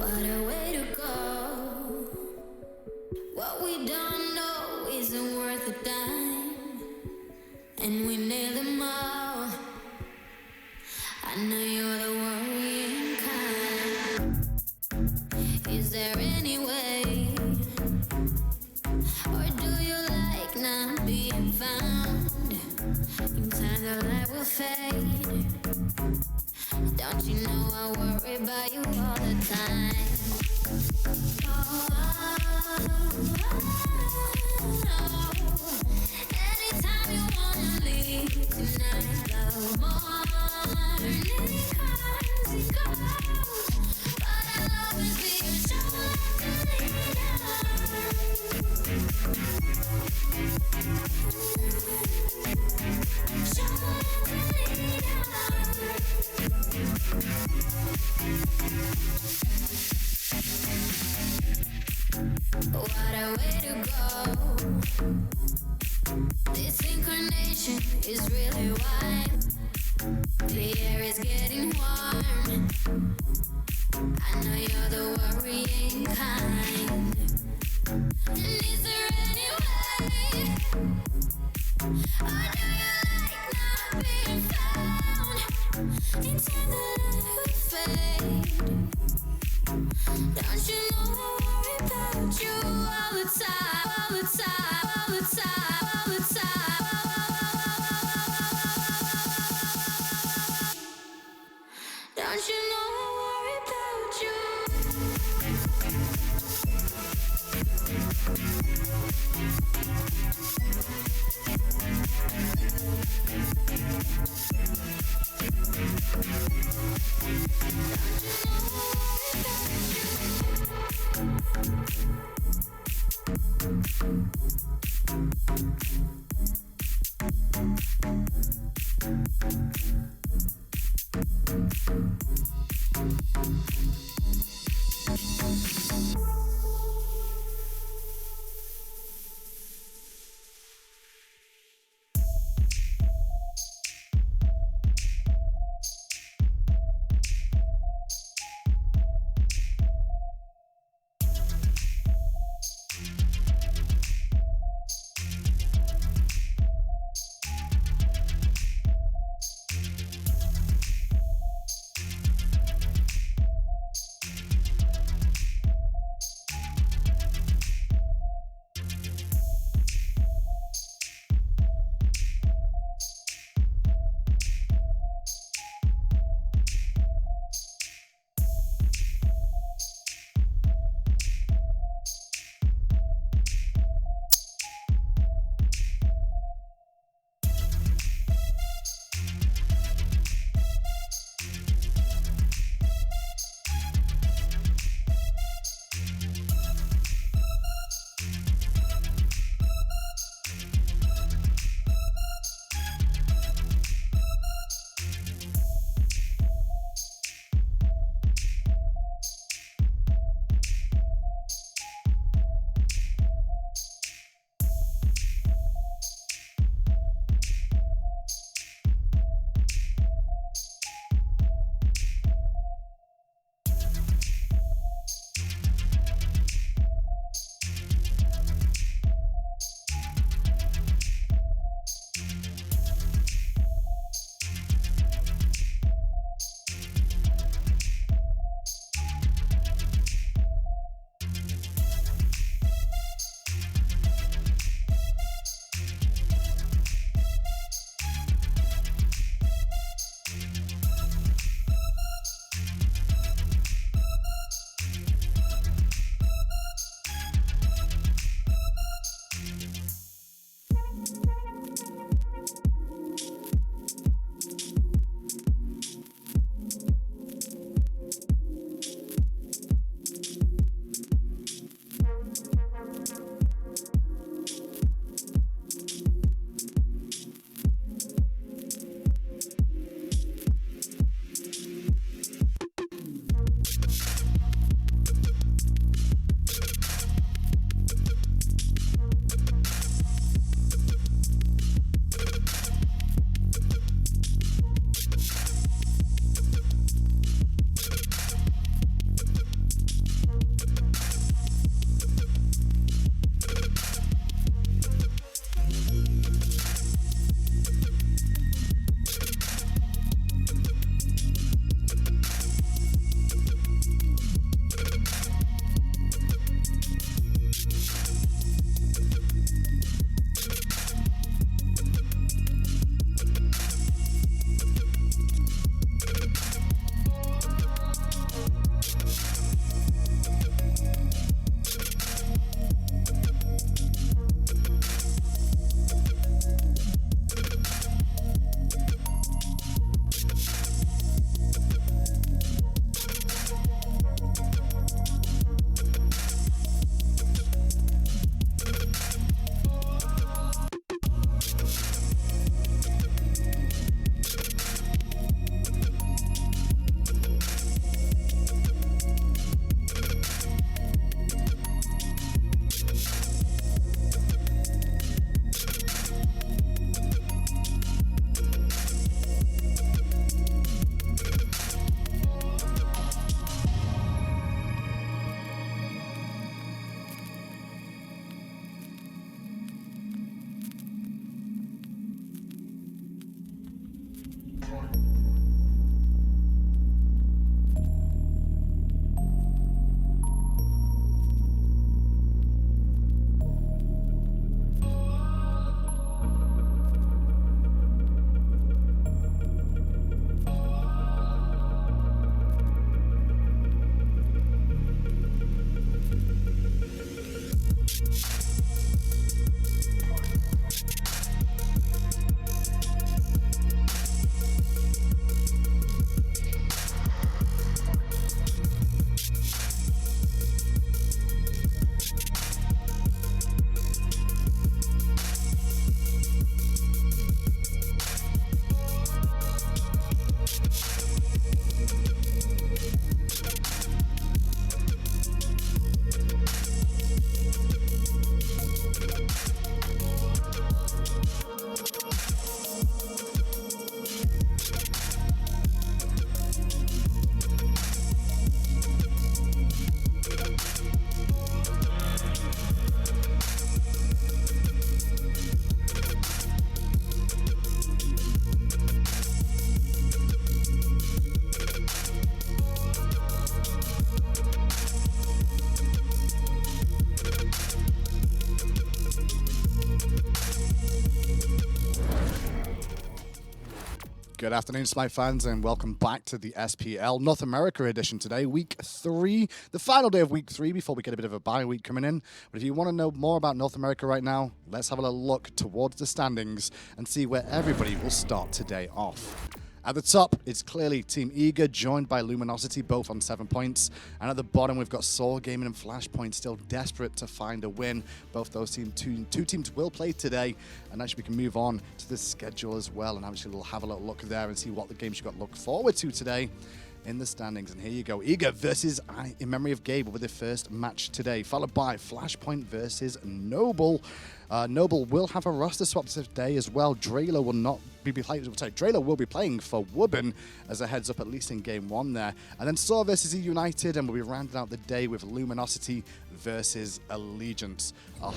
What a way to go. What we don't know isn't worth a dime, and we need them all. I know you're the worrying kind. Is there any way, or do you like not being found? In time the light will fade. Don't you know I worry about you all the time? Anytime you wanna leave tonight, love. Morning comes and goes, but I'll always be your What a way to go. This incarnation is really wide. The air is getting warm. I know you're the worrying kind. And is there any way, or do you like not being found? In time the light will fade. Don't you know I worry about you all the time, all the time, all the time, all the time. Don't you know I worry about you? Good afternoon, Smite fans, and welcome back to the SPL North America edition today, week 3, the final day of week 3 before we get a bit of a bye week coming in. But if you want to know more about North America right now, let's have a little look towards the standings and see where everybody will start today off. At the top, it's clearly Team Eager, joined by Luminosity, both on 7 points. And at the bottom, we've got Soul Gaming and Flashpoint still desperate to find a win. Both those two teams will play today. And actually, we can move on to the schedule as well. And actually, we'll have a little look there and see what the games you've got to look forward to today in the standings. And here you go. Eager versus In Memory of Gabe with the first match today, followed by Flashpoint versus Noble. Noble will have a roster swap today as well. Draylo will not be playing. Draylo will be playing for Wubben as a heads up, at least in game 1 there. And then Saw versus United, and we'll be rounding out the day with Luminosity versus Allegiance. A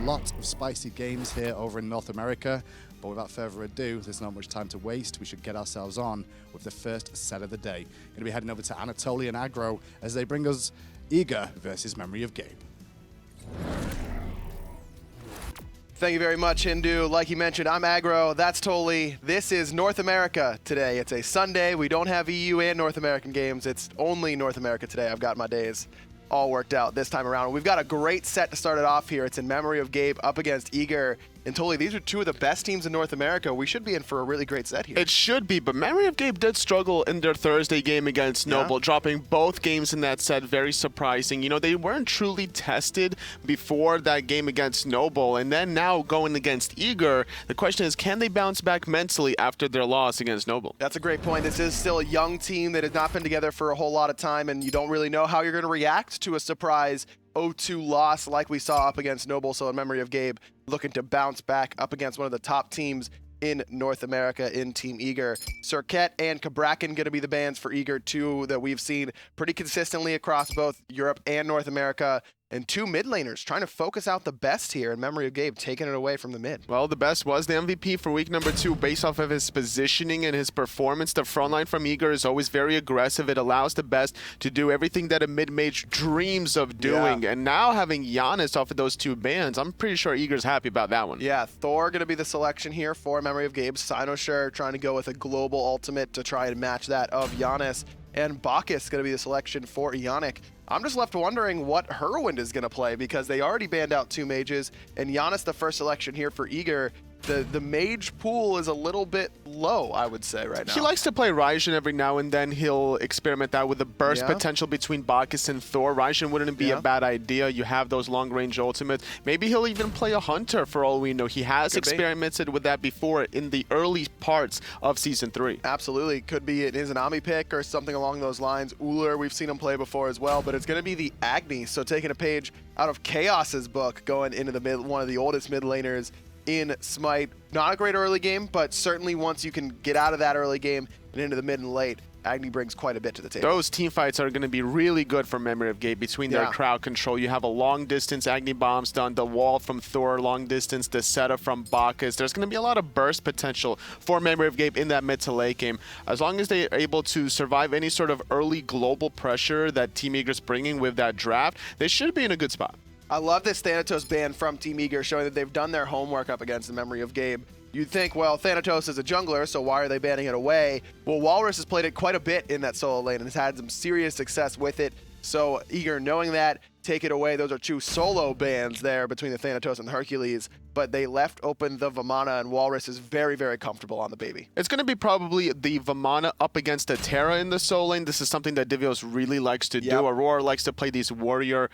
lot of spicy games here over in North America. But without further ado, there's not much time to waste. We should get ourselves on with the first set of the day. Going to be heading over to Anatoly and Aggro as they bring us Eager versus Memory of Gabe. Thank you very much, Hindu. Like you mentioned, I'm Aggro. That's Toli. This is North America today. It's a Sunday. We don't have EU and North American games. It's only North America today. I've got my days all worked out this time around. We've got a great set to start it off here. It's In Memory of Gabe up against Eager. And Toli, these are two of the best teams in North America. We should be in for a really great set here. It should be, but Memory of Gabe did struggle in their Thursday game against Noble, dropping both games in that set. Very surprising. You know, they weren't truly tested before that game against Noble, and then now going against Eager, the question is, can they bounce back mentally after their loss against Noble? That's a great point. This is still a young team that has not been together for a whole lot of time, and you don't really know how you're going to react to a surprise 0-2 loss like we saw up against Noble. So In Memory of Gabe looking to bounce back up against one of the top teams in North America in Team Eager. Cirquette and Cabrakan going to be the bans for Eager, two that we've seen pretty consistently across both Europe and North America. And two mid laners trying to focus out the best here. In Memory of Gabe taking it away from the mid. Well, the best was the MVP for week number 2 based off of his positioning and his performance. The front line from Eager is always very aggressive. It allows the best to do everything that a mid-mage dreams of doing. Yeah. And now having Giannis off of those 2 bans, I'm pretty sure Eager's happy about that one. Yeah, Thor going to be the selection here for Memory of Gabe. Sinosure trying to go with a global ultimate to try and match that of Giannis. And Bacchus going to be the selection for Ionic. I'm just left wondering what Whirlwind is going to play because they already banned out 2 mages, and Giannis the first selection here for Eager. The mage pool is a little bit low, I would say, right now. He likes to play Raijin every now and then. He'll experiment that with the burst potential between Bacchus and Thor. Raijin wouldn't be a bad idea. You have those long-range ultimates. Maybe he'll even play a Hunter for all we know. He has experimented with that before in the early parts of Season 3. Absolutely. Could be an Izanami pick or something along those lines. Uller, we've seen him play before as well, but it's going to be the Agni. So taking a page out of Chaos's book, going into the mid, one of the oldest mid laners in Smite. Not a great early game, but certainly once you can get out of that early game and into the mid and late, Agni brings quite a bit to the table. Those team fights are going to be really good for Memory of Gabe between their crowd control. You have a long distance Agni bombs done, the wall from Thor, long distance, the setup from Bacchus. There's going to be a lot of burst potential for Memory of Gabe in that mid to late game. As long as they are able to survive any sort of early global pressure that Team Eager's bringing with that draft, they should be in a good spot. I love this Thanatos ban from Team Eager, showing that they've done their homework up against the Memory of Gabe. You'd think, well, Thanatos is a jungler, so why are they banning it away? Well, Walrus has played it quite a bit in that solo lane and has had some serious success with it. So Eager, knowing that, take it away. Those are 2 solo bans there between the Thanatos and the Hercules, but they left open the Vamana, and Walrus is very, very comfortable on the baby. It's going to be probably the Vamana up against a Terra in the solo lane. This is something that Divios really likes to do. Aurora likes to play these warrior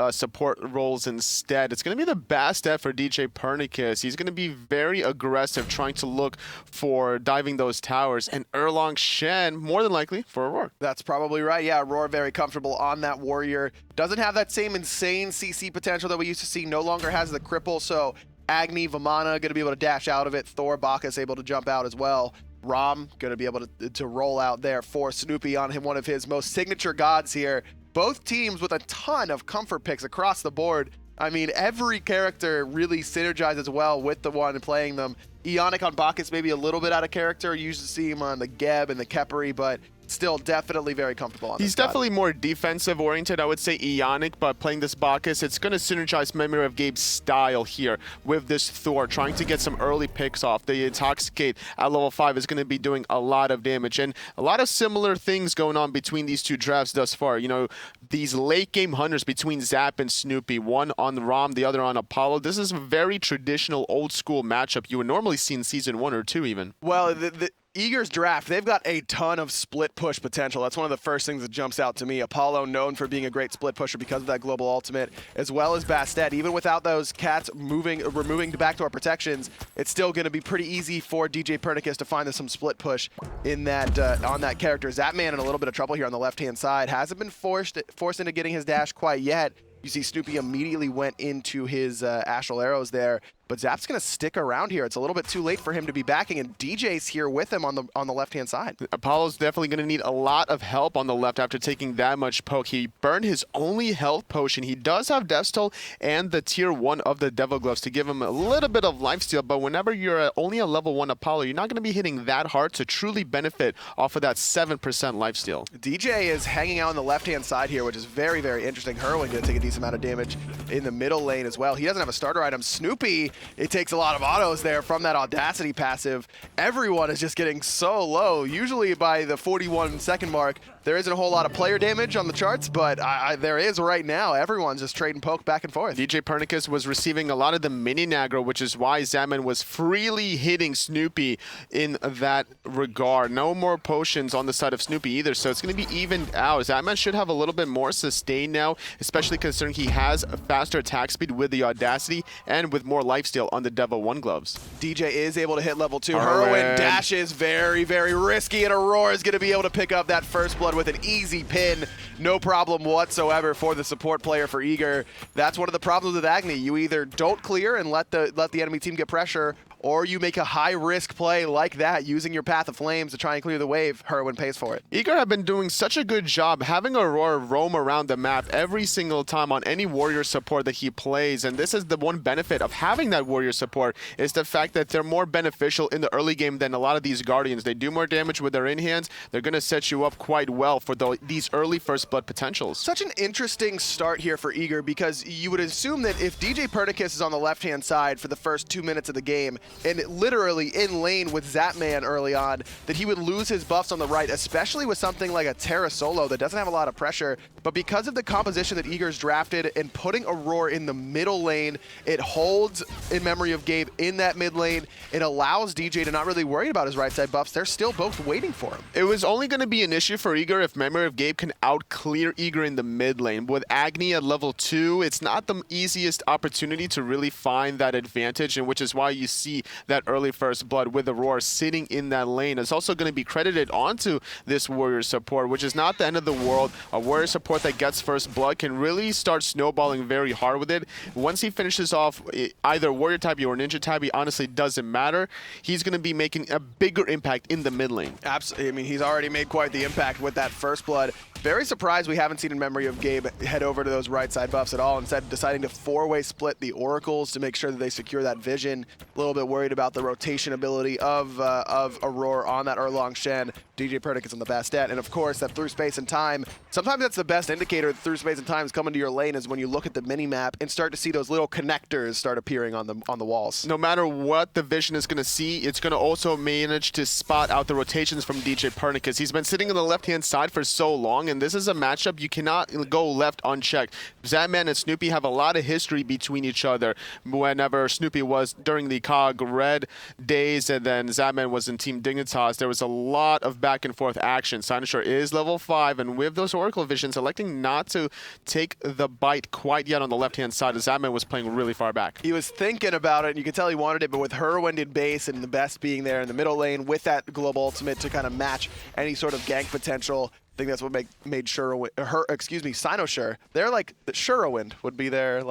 support roles instead. It's going to be the best bet for DJ Pernicus. He's going to be very aggressive, trying to look for diving those towers, and Erlong Shen, more than likely, for Aurora. That's probably right. Yeah, Aurora very comfortable on that warrior. Doesn't have that same insane CC potential that we used to see. No longer has the cripple, so Agni, Vamana going to be able to dash out of it. Thor, Bacchus able to jump out as well. Rom going to be able to roll out there for Snoopy on him, one of his most signature gods here. Both teams with a ton of comfort picks across the board. I mean, every character really synergizes well with the one playing them. Ionic on Bacchus maybe a little bit out of character. You usually see him on the Geb and the Khepri, but still definitely very comfortable on He's this god. definitely more defensive oriented, I would say Ionic, but playing this Bacchus, it's going to synergize Memory of Gabe's style here with this Thor, trying to get some early picks off. The Intoxicate at level 5 is going to be doing a lot of damage, and a lot of similar things going on between these two drafts thus far. You know, these late game hunters between Zap and Snoopy, one on Rom, the other on Apollo. This is a very traditional old school matchup you would normally see in season 1 or 2 even. Well, the Eager's draft, they've got a ton of split push potential. That's one of the first things that jumps out to me. Apollo known for being a great split pusher because of that global ultimate, as well as Bastet. Even without those cats removing backdoor protections, it's still going to be pretty easy for DJ Pernicus to find some split push in that on that character. Zapman in a little bit of trouble here on the left-hand side. Hasn't been forced into getting his dash quite yet. You see Snoopy immediately went into his astral arrows there, but Zap's going to stick around here. It's a little bit too late for him to be backing, and DJ's here with him on the left-hand side. Apollo's definitely going to need a lot of help on the left after taking that much poke. He burned his only health potion. He does have Death Toll and the tier 1 of the Devil Gloves to give him a little bit of lifesteal, but whenever you're only a level 1 Apollo, you're not going to be hitting that hard to truly benefit off of that 7% lifesteal. DJ is hanging out on the left-hand side here, which is very, very interesting. Herwin going to take a decent amount of damage in the middle lane as well. He doesn't have a starter item. Snoopy, it takes a lot of autos there from that Audacity passive. Everyone is just getting so low. Usually by the 41-second mark, there isn't a whole lot of player damage on the charts, but there is right now. Everyone's just trading poke back and forth. DJ Pernicus was receiving a lot of the mini aggro, which is why Zaman was freely hitting Snoopy in that regard. No more potions on the side of Snoopy either, so it's going to be evened out. Zaman should have a little bit more sustain now, especially considering he has a faster attack speed with the Audacity and with more lifesteal on the Devil 1 gloves. DJ is able to hit level 2. Herwin dashes very, very risky, and Aurora is going to be able to pick up that first blood with an easy pin. No problem whatsoever for the support player for Eager. That's one of the problems with Agni. You either don't clear and let the enemy team get pressure, or you make a high-risk play like that using your Path of Flames to try and clear the wave. Herwin pays for it. Eager have been doing such a good job having Aurora roam around the map every single time on any warrior support that he plays, and this is the one benefit of having that warrior support is the fact that they're more beneficial in the early game than a lot of these Guardians. They do more damage with their in-hands. They're going to set you up quite well for these early first blood potentials. Such an interesting start here for Eager, because you would assume that if DJ Pernicus is on the left-hand side for the first 2 minutes of the game, and literally in lane with Zapman early on, that he would lose his buffs on the right, especially with something like a Terra Solo that doesn't have a lot of pressure. But because of the composition that Eager's drafted and putting Aurora in the middle lane, it holds in memory of Gabe in that mid lane. It allows DJ to not really worry about his right side buffs. They're still both waiting for him. It was only going to be an issue for Eager if memory of Gabe can out-clear Eager in the mid lane. With Agni at level 2, it's not the easiest opportunity to really find that advantage, and which is why you see that early first blood with Aurora sitting in that lane. It's also going to be credited onto this warrior support, which is not the end of the world. A warrior support that gets first blood can really start snowballing very hard with it. Once he finishes off either warrior type or ninja type, he honestly doesn't matter. He's going to be making a bigger impact in the mid lane. Absolutely. I mean, he's already made quite the impact with that first blood. Very surprised we haven't seen in memory of Gabe head over to those right side buffs at all, instead deciding to four-way split the oracles to make sure that they secure that vision. A little bit worried about the rotation ability of Aurora on that Erlong Shen. DJ Pernicus on the Bastet, and of course that through space and time. Sometimes that's the best indicator that through space and time is coming to your lane, is when you look at the mini map and start to see those little connectors start appearing on the walls. No matter what the vision is going to see, it's going to also manage to spot out the rotations from DJ Pernicus. He's been sitting on the left-hand side for so long, and this is a matchup you cannot go left unchecked. Zapman and Snoopy have a lot of history between each other. Whenever Snoopy was during the COG Red days, and then Zapman was in Team Dignitas, there was a lot of back and forth action. Cynosure is level 5, and with those Oracle Visions, electing not to take the bite quite yet on the left-hand side, as Zapman was playing really far back. He was thinking about it, and you could tell he wanted it, but with Herwind in base and the best being there in the middle lane with that global ultimate to kind of match any sort of gank potential, I think that's what made Cynosure. They're like, Shurowind would be their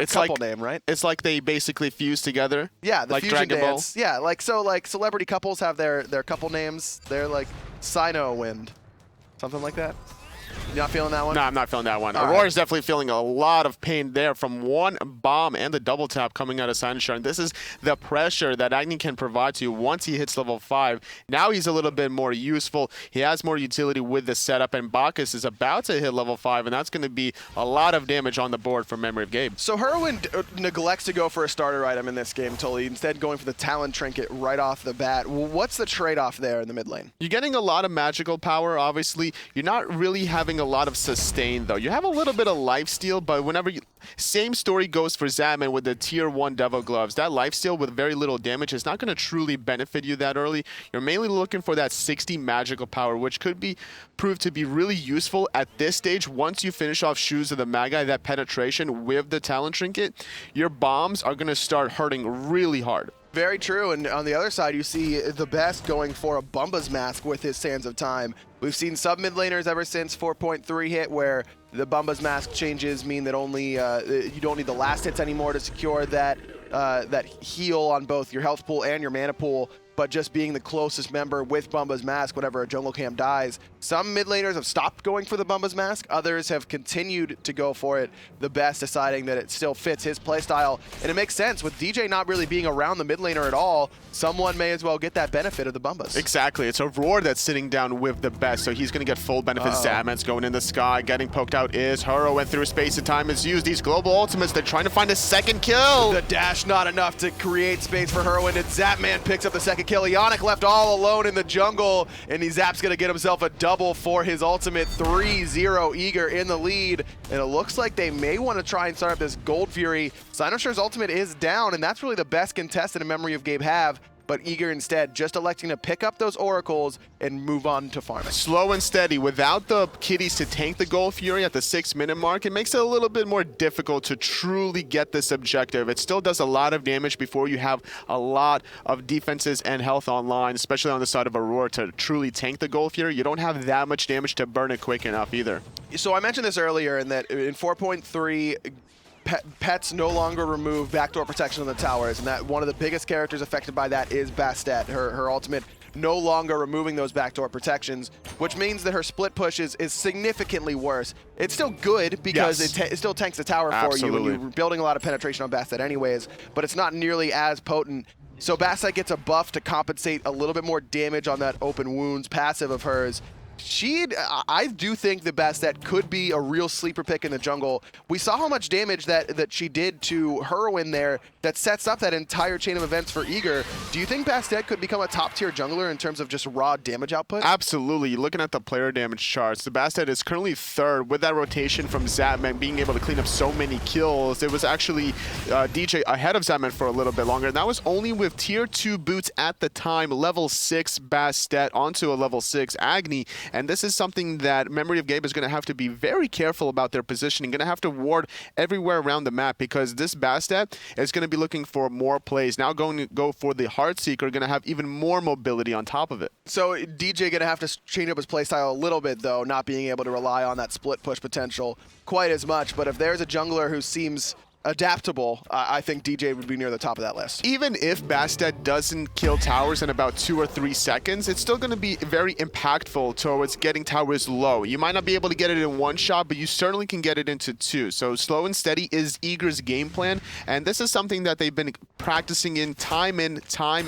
couple name, right? It's like they basically fuse together. Yeah, the like fusion Dragon dance. Ball. Yeah, like celebrity couples have their couple names. They're like Cynowind, something like that. You not feeling that one? No, I'm not feeling that one. All Aurora's right. definitely feeling a lot of pain there from one bomb and the double tap coming out of Sinishar. And this is the pressure that Agni can provide to you once he hits level 5. Now he's a little bit more useful. He has more utility with the setup, and Bacchus is about to hit level 5, and that's going to be a lot of damage on the board for Memory of Gabe. So Herwin neglects to go for a starter item in this game, Tully, instead going for the Talon Trinket right off the bat. What's the trade-off there in the mid lane? You're getting a lot of magical power, obviously. You're not really having a lot of sustain, though. You have a little bit of lifesteal, but whenever you... Same story goes for Zatman with the tier 1 Devil Gloves. That lifesteal with very little damage is not going to truly benefit you that early. You're mainly looking for that 60 magical power, which could be proved to be really useful at this stage. Once you finish off Shoes of the Magi, that penetration with the Talon Trinket, your bombs are going to start hurting really hard. Very true, and on the other side, you see the best going for a Bumba's Mask with his Sands of Time. We've seen sub mid laners ever since 4.3 hit, where the Bumba's Mask changes mean that only you don't need the last hits anymore to secure that that heal on both your health pool and your mana pool, but just being the closest member with Bumba's Mask whenever a jungle camp dies. Some mid laners have stopped going for the Bumba's Mask, others have continued to go for it, the best deciding that it still fits his playstyle. And it makes sense, with DJ not really being around the mid laner at all, someone may as well get that benefit of the Bumbas. Exactly, it's Aurora that's sitting down with the best, so he's going to get full benefit. Zadman's going in the sky, getting poked out is Hero, and through space and time is used. These global ultimates, they're trying to find a second kill. The dash not enough to create space for Herwin, and Zapman picks up the second kill. Ionic left all alone in the jungle, and Zap's going to get himself a double for his ultimate. 3-0 Eager in the lead, and it looks like they may want to try and start up this Gold Fury. Sinoshar's ultimate is down, and that's really the best contestant in Memory of Gabe have, but Eager instead just electing to pick up those oracles and move on to farming. Slow and steady. Without the kitties to tank the Gold Fury at the 6-minute mark, it makes it a little bit more difficult to truly get this objective. It still does a lot of damage before you have a lot of defenses and health online, especially on the side of Aurora, to truly tank the Gold Fury. You don't have that much damage to burn it quick enough either. So I mentioned this earlier in that in 4.3, pets no longer remove backdoor protection on the towers, and that one of the biggest characters affected by that is Bastet. Her ultimate no longer removing those backdoor protections, which means that her split push is significantly worse. It's still good because it still tanks the tower for you, and you're building a lot of penetration on Bastet anyways, but it's not nearly as potent. So Bastet gets a buff to compensate a little bit more damage on that open wounds passive of hers. I do think that Bastet could be a real sleeper pick in the jungle. We saw how much damage that she did to Herwin there that sets up that entire chain of events for Eager. Do you think Bastet could become a top-tier jungler in terms of just raw damage output? Absolutely. Looking at the player damage charts, the Bastet is currently third with that rotation from Zatman being able to clean up so many kills. It was actually DJ ahead of Zatman for a little bit longer, and that was only with tier 2 boots at the time, level 6 Bastet onto a level 6 Agni. And this is something that Memory of Gabe is going to have to be very careful about their positioning. Going to have to ward everywhere around the map, because this Bastet is going to be looking for more plays. Now going to go for the Heartseeker, going to have even more mobility on top of it. So DJ going to have to change up his playstyle a little bit, though, not being able to rely on that split push potential quite as much. But if there's a jungler who seems adaptable, I think DJ would be near the top of that list. Even if Bastet doesn't kill towers in about 2 or 3 seconds, it's still going to be very impactful towards getting towers low. You might not be able to get it in 1 shot, but you certainly can get it into 2. So slow and steady is Eager's game plan, and this is something that they've been practicing in, time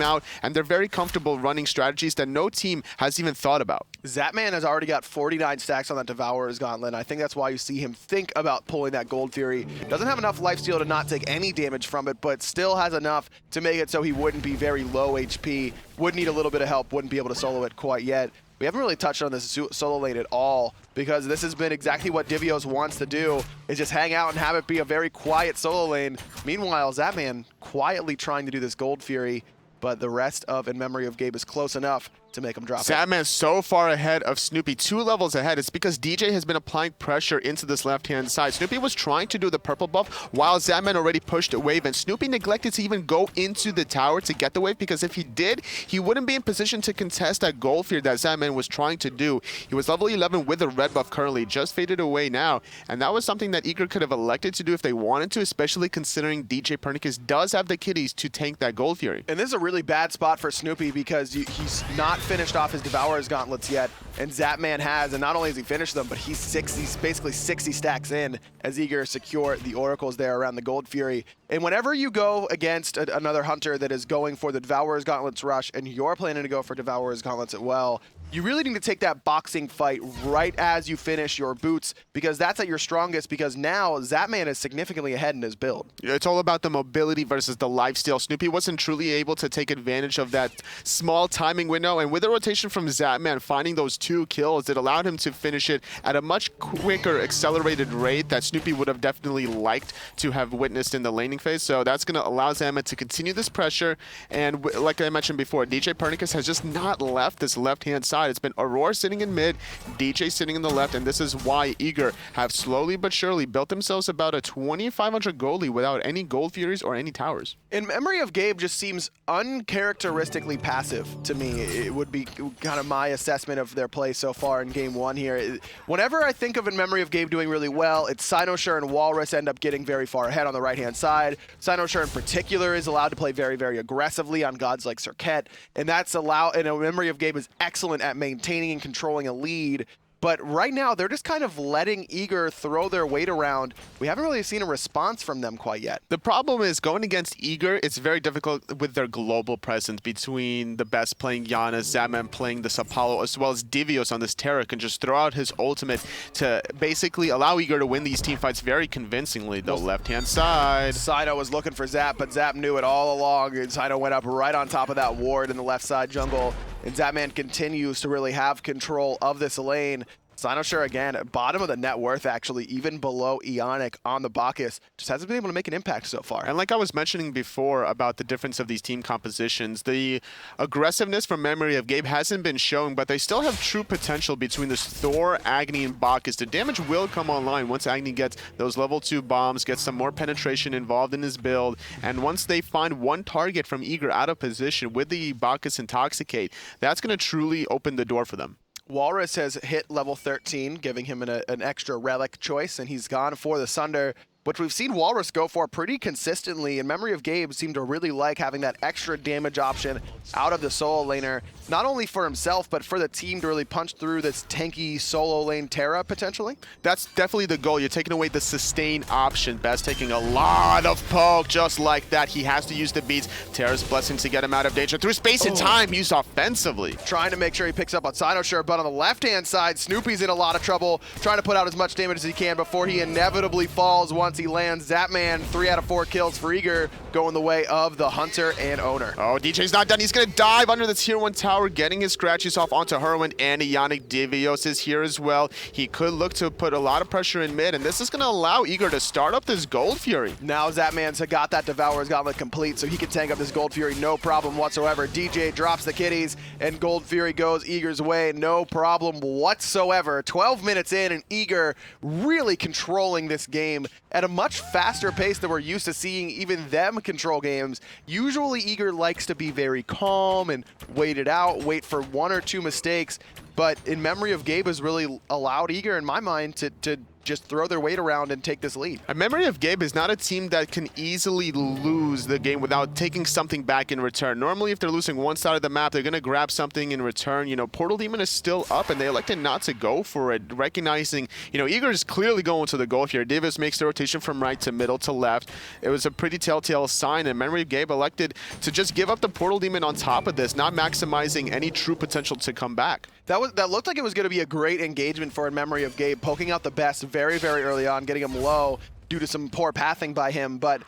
out, and they're very comfortable running strategies that no team has even thought about. Zatman has already got 49 stacks on that Devourer's Gauntlet. I think that's why you see him think about pulling that Gold Fury. Doesn't have enough lifesteal to not take any damage from it, but still has enough to make it so he wouldn't be very low HP, would need a little bit of help, wouldn't be able to solo it quite yet. We haven't really touched on this solo lane at all, because this has been exactly what Divios wants to do, is just hang out and have it be a very quiet solo lane. Meanwhile, Zatman quietly trying to do this Gold Fury, but the rest of In Memory of Gabe is close enough to make him drop it. Zatman's so far ahead of Snoopy, 2 levels ahead. It's because DJ has been applying pressure into this left-hand side. Snoopy was trying to do the purple buff while Zatman already pushed a wave, and Snoopy neglected to even go into the tower to get the wave, because if he did, he wouldn't be in position to contest that Gold Fear that Zatman was trying to do. He was level 11 with a red buff currently, just faded away now, and that was something that Eager could have elected to do if they wanted to, especially considering DJ Pernicus does have the kitties to tank that Gold Fury. And this is a really bad spot for Snoopy, because he's not finished off his Devourer's Gauntlets yet, and Zapman has, and not only has he finished them, but he's basically 60 stacks in as eager to secure the Oracles there around the Gold Fury. And whenever you go against another hunter that is going for the Devourer's Gauntlets rush, and you're planning to go for Devourer's Gauntlets as well, you really need to take that boxing fight right as you finish your boots, because that's at your strongest, because now Zapman is significantly ahead in his build. It's all about the mobility versus the lifesteal. Snoopy wasn't truly able to take advantage of that small timing window, and with the rotation from Zapman finding those 2 kills, it allowed him to finish it at a much quicker, accelerated rate that Snoopy would have definitely liked to have witnessed in the laning phase. So that's going to allow Zapman to continue this pressure, and like I mentioned before, DJ Pernicus has just not left this left-hand side. It's been Aurora sitting in mid, DJ sitting in the left, and this is why Eager have slowly but surely built themselves about a 2,500 gold lead without any Gold Furies or any towers. In Memory of Gabe just seems uncharacteristically passive to me. It would be kind of my assessment of their play so far in Game 1 here. Whenever I think of In Memory of Gabe doing really well, it's Cynosure and Walrus end up getting very far ahead on the right-hand side. Cynosure in particular is allowed to play very, very aggressively on gods like Serket, and that's allowed, and In Memory of Gabe is excellent at maintaining and controlling a lead. But right now, they're just kind of letting Eager throw their weight around. We haven't really seen a response from them quite yet. The problem is going against Eager, it's very difficult with their global presence between the best playing Yana, Zapman playing this Apollo, as well as Divios on this Terra can just throw out his ultimate to basically allow Eager to win these team fights very convincingly. The left-hand side. Cyno was looking for Zap, but Zap knew it all along, and Cyno went up right on top of that ward in the left side jungle. And Zapman continues to really have control of this lane. Cynosure, again, bottom of the net worth, actually, even below Eonic on the Bacchus. Just hasn't been able to make an impact so far. And like I was mentioning before about the difference of these team compositions, the aggressiveness from Memory of Gabe hasn't been shown, but they still have true potential between this Thor, Agni, and Bacchus. The damage will come online once Agni gets those level 2 bombs, gets some more penetration involved in his build, and once they find one target from Eager out of position with the Bacchus Intoxicate, that's going to truly open the door for them. Walrus has hit level 13, giving him an extra relic choice, and he's gone for the Sunder, which we've seen Walrus go for pretty consistently. In Memory of Gabe seemed to really like having that extra damage option out of the solo laner, not only for himself, but for the team to really punch through this tanky solo lane Terra, potentially. That's definitely the goal. You're taking away the sustain option. Best taking a lot of poke just like that. He has to use the beats. Terra's blessing to get him out of danger through space and time used offensively. Trying to make sure he picks up on Cynosure, but on the left-hand side, Snoopy's in a lot of trouble, trying to put out as much damage as he can before he inevitably falls once he lands. Zapman, 3 out of 4 kills for Eager, going the way of the Hunter and Owner. Oh, DJ's not done. He's going to dive under the tier 1 tower, getting his scratches off onto Herwin, and Ionic Divios is here as well. He could look to put a lot of pressure in mid, and this is going to allow Eager to start up this Gold Fury. Now Zapman's got that Devourer's Gauntlet complete, so he can tank up this Gold Fury no problem whatsoever. DJ drops the kitties, and Gold Fury goes Eager's way, no problem whatsoever. 12 minutes in, and Eager really controlling this game at a much faster pace than we're used to seeing even them control games. Usually Eager likes to be very calm and wait it out, wait for 1 or 2 mistakes, but In Memory of Gabe has really allowed Eager, in my mind, to just throw their weight around and take this lead. A Memory of Gabe is not a team that can easily lose the game without taking something back in return. Normally, if they're losing one side of the map, they're going to grab something in return. You know, Portal Demon is still up, and they elected not to go for it, recognizing, you know, Eager is clearly going to the goal here. Davis makes the rotation from right to middle to left. It was a pretty telltale sign, and Memory of Gabe elected to just give up the Portal Demon on top of this, not maximizing any true potential to come back. That looked like it was going to be a great engagement for In Memory of Gabe, poking out the best very, very early on, getting him low due to some poor pathing by him, but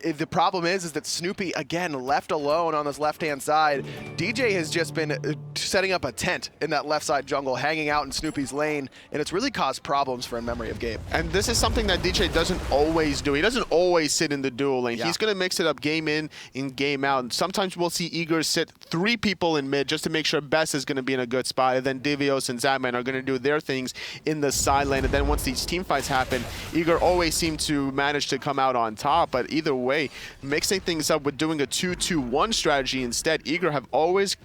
the problem is that Snoopy, again, left alone on this left-hand side. DJ has just been setting up a tent in that left side jungle, hanging out in Snoopy's lane, and it's really caused problems for In Memory of Gabe. And this is something that DJ doesn't always do. He doesn't always sit in the duel lane. Yeah. He's going to mix it up game in and game out. And sometimes we'll see Eager sit 3 people in mid just to make sure Best is going to be in a good spot, and then Divios and Zapman are going to do their things in the side lane. And then once these team fights happen, Eager always seems to manage to come out on top, but either way, mixing things up with doing a 2-2-1 strategy instead, Eager have always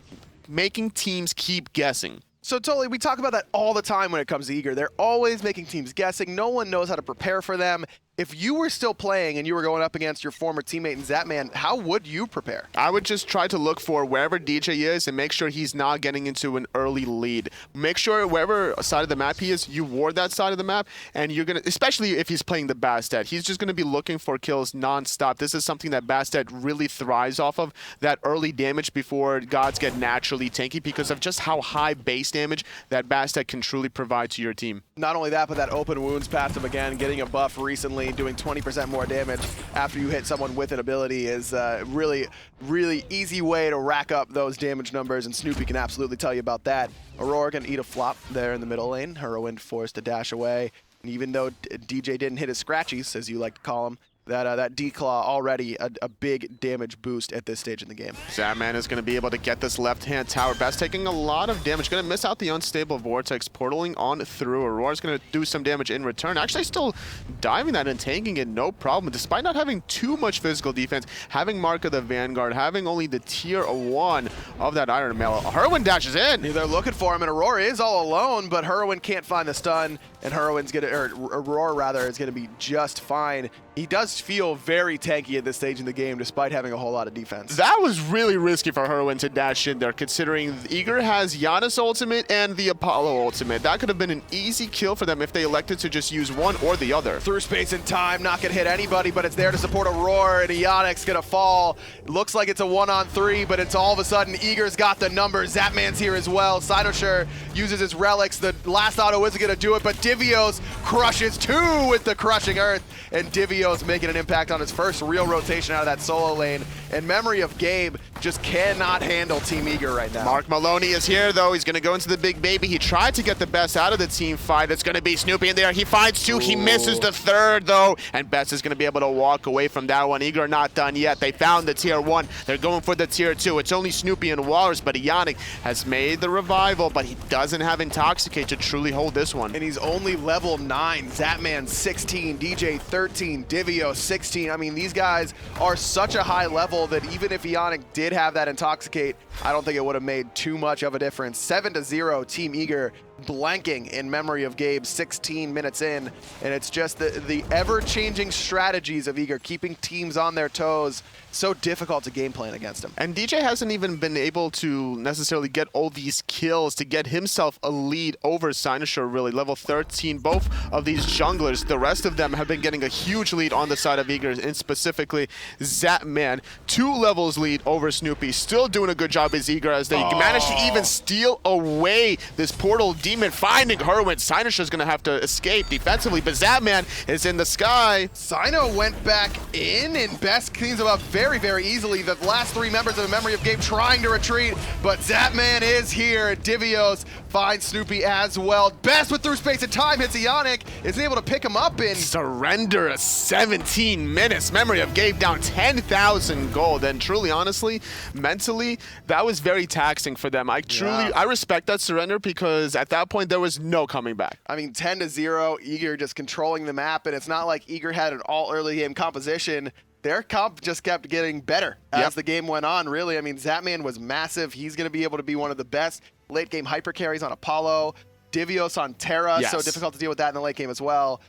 making teams keep guessing. So totally, we talk about that all the time when it comes to Eager. They're always making teams guessing. No one knows how to prepare for them. If you were still playing and you were going up against your former teammate in Zapman, how would you prepare? I would just try to look for wherever DJ is and make sure he's not getting into an early lead. Make sure wherever side of the map he is, you ward that side of the map, and you're going to, especially if he's playing the Bastet, he's just going to be looking for kills nonstop. This is something that Bastet really thrives off of, that early damage before gods get naturally tanky because of just how high base damage that Bastet can truly provide to your team. Not only that, but that open wounds past him again, getting a buff recently, doing 20% more damage after you hit someone with an ability is really easy way to rack up those damage numbers, and Snoopy can absolutely tell you about that. Aurora gonna eat a flop there in the middle lane. Heroin forced to dash away. And even though DJ didn't hit his scratchies, as you like to call him, that D-Claw already a big damage boost at this stage in the game. Zapman is going to be able to get this left-hand tower. Best taking a lot of damage. Going to miss out the unstable Vortex, portaling on through. Aurora's going to do some damage in return. Actually still diving that and tanking it, no problem. Despite not having too much physical defense, having Mark of the Vanguard, having only the tier 1 of that Iron Mail. Heroin dashes in. They're looking for him, and Aurora is all alone, but Heroin can't find the stun, and Aurora rather is going to be just fine. He does feel very tanky at this stage in the game, despite having a whole lot of defense. That was really risky for Heroin to dash in there, considering Eager has Giannis ultimate and the Apollo ultimate. That could have been an easy kill for them if they elected to just use one or the other. Through space and time, not gonna hit anybody, but it's there to support Aurora, and Ionic's gonna fall. It looks like it's a 1-on-3, but it's all of a sudden Eager's got the numbers. Zapman's here as well. Cynosure uses his relics. The last auto isn't gonna do it, but Divios crushes 2 with the Crushing Earth, and Divios making an impact on his first real rotation out of that solo lane. And Memory of Gabe just cannot handle Team Eager right now. Mark Maloney is here, though. He's going to go into the big baby. He tried to get the best out of the team fight. It's going to be Snoopy in there. He finds 2. He misses the 3rd, though. And Best is going to be able to walk away from that one. Eager not done yet. They found the tier 1. They're going for the tier 2. It's only Snoopy and Walrus, but Ionic has made the revival, but he doesn't have Intoxicate to truly hold this one. And he's only level 9. Zapman 16, DJ 13, Divio 16. I mean, these guys are such a high level that even if Ionic did have that Intoxicate, I don't think it would have made too much of a difference. 7-0 Team Eager blanking in Memory of Gabe 16 minutes in, and it's just the ever-changing strategies of Eager keeping teams on their toes. So difficult to game plan against him. And DJ hasn't even been able to necessarily get all these kills to get himself a lead over Cynosure, really. Level 13, both of these junglers, the rest of them have been getting a huge lead on the side of Eager, and specifically Zapman, 2 levels lead over Snoopy. Still doing a good job as Eager as they manage to even steal away this portal demon, finding Heroin. Cynosure's going to have to escape defensively, but Zapman is in the sky. Cyno went back in, and Best cleans him up very easily. The last 3 members of the Memory of Gabe trying to retreat, but Zapman is here. Divios finds Snoopy as well. Best with through space and time hits Ionic, isn't able to pick him up in. Surrender a 17 minutes. Memory of Gabe down 10,000 gold, and truly, honestly, mentally, that was very taxing for them. I respect that surrender because at that point there was no coming back. I mean, 10-0, Eager just controlling the map, and it's not like Eager had an all early game composition. Their comp just kept getting better as the game went on, really. I mean, Zapman was massive. He's going to be able to be one of the best late game hyper carries on Apollo. Divios on Terra, so difficult to deal with that in the late game as well.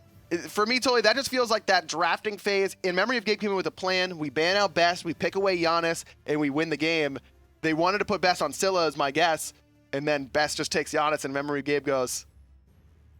For me, totally, that just feels like that drafting phase. In Memory of Gabe came in with a plan. We ban out Best, we pick away Giannis, and we win the game. They wanted to put Best on Scylla, is my guess, and then Best just takes Giannis, and Memory of Gabe goes,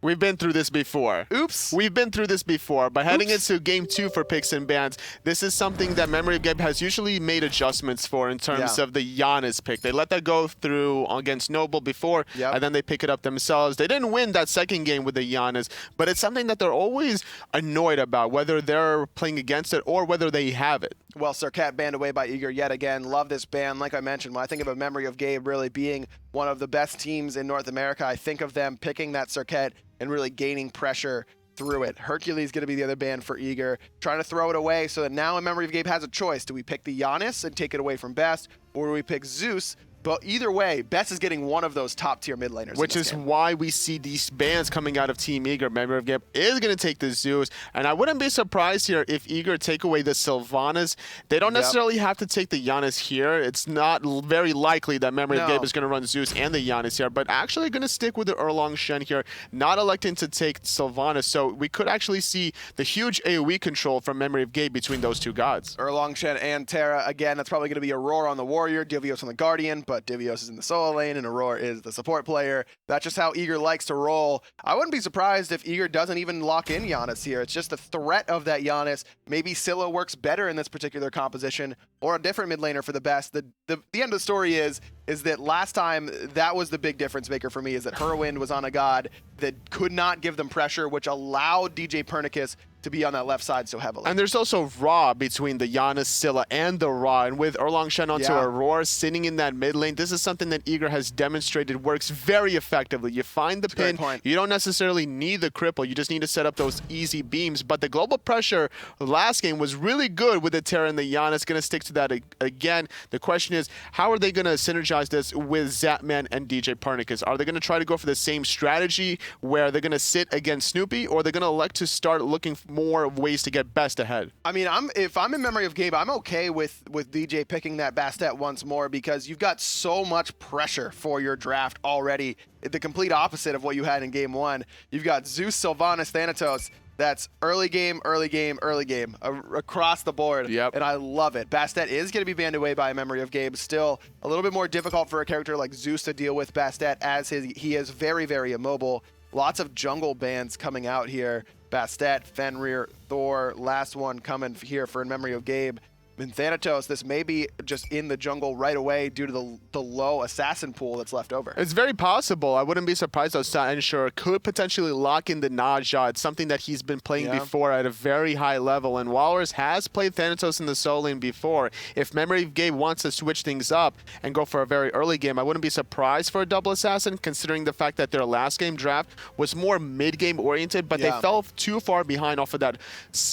We've been through this before. Oops. We've been through this before, but heading into game 2 for picks and bans, this is something that Memory of Gabe has usually made adjustments for in terms of the Giannis pick. They let that go through against Noble before, and then they pick it up themselves. They didn't win that second game with the Giannis, but it's something that they're always annoyed about, whether they're playing against it or whether they have it. Well, Sercat banned away by Eager yet again. Love this ban. Like I mentioned, when I think of a Memory of Gabe really being one of the best teams in North America, I think of them picking that Sercat and really gaining pressure through it. Hercules going to be the other ban for Eager, trying to throw it away so that now a Memory of Gabe has a choice. Do we pick the Giannis and take it away from Best, or do we pick Zeus But either way, Best is getting one of those top-tier mid laners. Which is why we see these bans coming out of Team Eager. Memory of Game is going to take the Zeus. And I wouldn't be surprised here if Eager take away the Sylvanas. They don't necessarily have to take the Giannis here. It's not very likely that Memory of Game is going to run Zeus and the Giannis here, but actually going to stick with the Erlong Shen here, not electing to take Sylvanas. So we could actually see the huge AoE control from Memory of Game between those two gods. Erlong Shen and Terra, again, that's probably going to be Aurora on the Warrior, Divios on the Guardian, but Divios is in the solo lane and Aurora is the support player. That's just how Eager likes to roll. I wouldn't be surprised if Eager doesn't even lock in Giannis here. It's just the threat of that Giannis. Maybe Scylla works better in this particular composition, or a different mid laner for the Best. The end of the story is that last time, that was the big difference maker for me, is that Herwind was on a god that could not give them pressure, which allowed DJ Pernicus to be on that left side so heavily. And there's also Ra between the Giannis, Scylla, and the Ra. And with Erlong Shen onto Aurora sitting in that mid lane, this is something that Eager has demonstrated works very effectively. You find the pin, you don't necessarily need the cripple, you just need to set up those easy beams. But the global pressure last game was really good with the Terra and the Giannis. Going to stick to that again. The question is, how are they going to synergize this with Zapman and DJ Pernicus? Are they going to try to go for the same strategy where they're going to sit against Snoopy, or they're going to elect to start looking for more ways to get Best ahead? I mean, if I'm in Memory of Gabe, I'm okay with DJ picking that Bastet once more, because you've got so much pressure for your draft already. The complete opposite of what you had in game one. You've got Zeus, Sylvanas, Thanatos. That's early game, early game, early game, across the board. Yep. And I love it. Bastet is going to be banned away by Memory of Gabe. Still a little bit more difficult for a character like Zeus to deal with Bastet, as he is very, very immobile. Lots of jungle bans coming out here. Bastet, Fenrir, Thor, last one coming here for In Memory of Gabe. And Thanatos, this may be just in the jungle right away due to the low assassin pool that's left over. It's very possible. I wouldn't be surprised though. Sanshur could potentially lock in the Naja. It's something that he's been playing before at a very high level. And Walrus has played Thanatos in the solo lane before. If Memory of Gabe wants to switch things up and go for a very early game, I wouldn't be surprised for a double assassin, considering the fact that their last game draft was more mid-game oriented, but they fell too far behind off of that,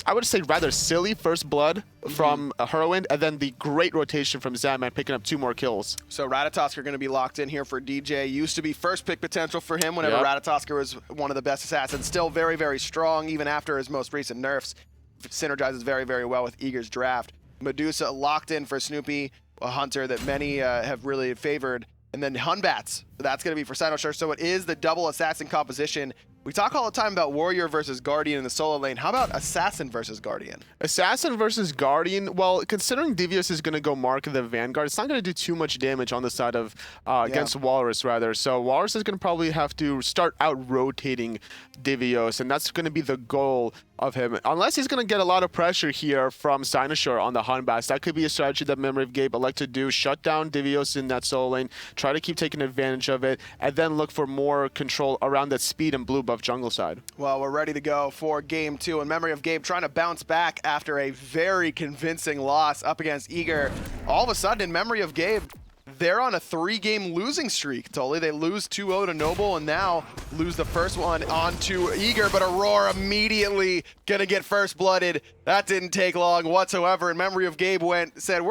I would say, rather silly first blood from Herwind, and then the great rotation from Zaman picking up 2 more kills. So Ratatosk are going to be locked in here for DJ. Used to be first pick potential for him whenever Ratatosk was one of the best assassins. Still very, very strong, even after his most recent nerfs. Synergizes very, very well with Eager's draft. Medusa locked in for Snoopy, a hunter that many have really favored. And then Hunbats, that's going to be for Cynoshar. So it is the double assassin composition. We talk all the time about Warrior versus Guardian in the solo lane. How about Assassin versus Guardian? Assassin versus Guardian, well, considering Divios is going to go Mark the Vanguard, it's not going to do too much damage on the side of, against Walrus, rather. So Walrus is going to probably have to start out-rotating Divios, and that's going to be the goal of him. Unless he's going to get a lot of pressure here from Cynoshar on the Hunbats. That could be a strategy that Memory of Gabe elect to do. Shut down Divios in that solo lane, try to keep taking advantage of it, and then look for more control around that speed and blue buff jungle side. Well, we're ready to go for game 2. In Memory of Gabe trying to bounce back after a very convincing loss up against Eager. All of a sudden, in Memory of Gabe, they're on a 3-game losing streak, totally. They lose 2-0 to Noble and now lose the first one onto Eager, but Aurora immediately gonna get first blooded. That didn't take long whatsoever. In Memory of Gabe said,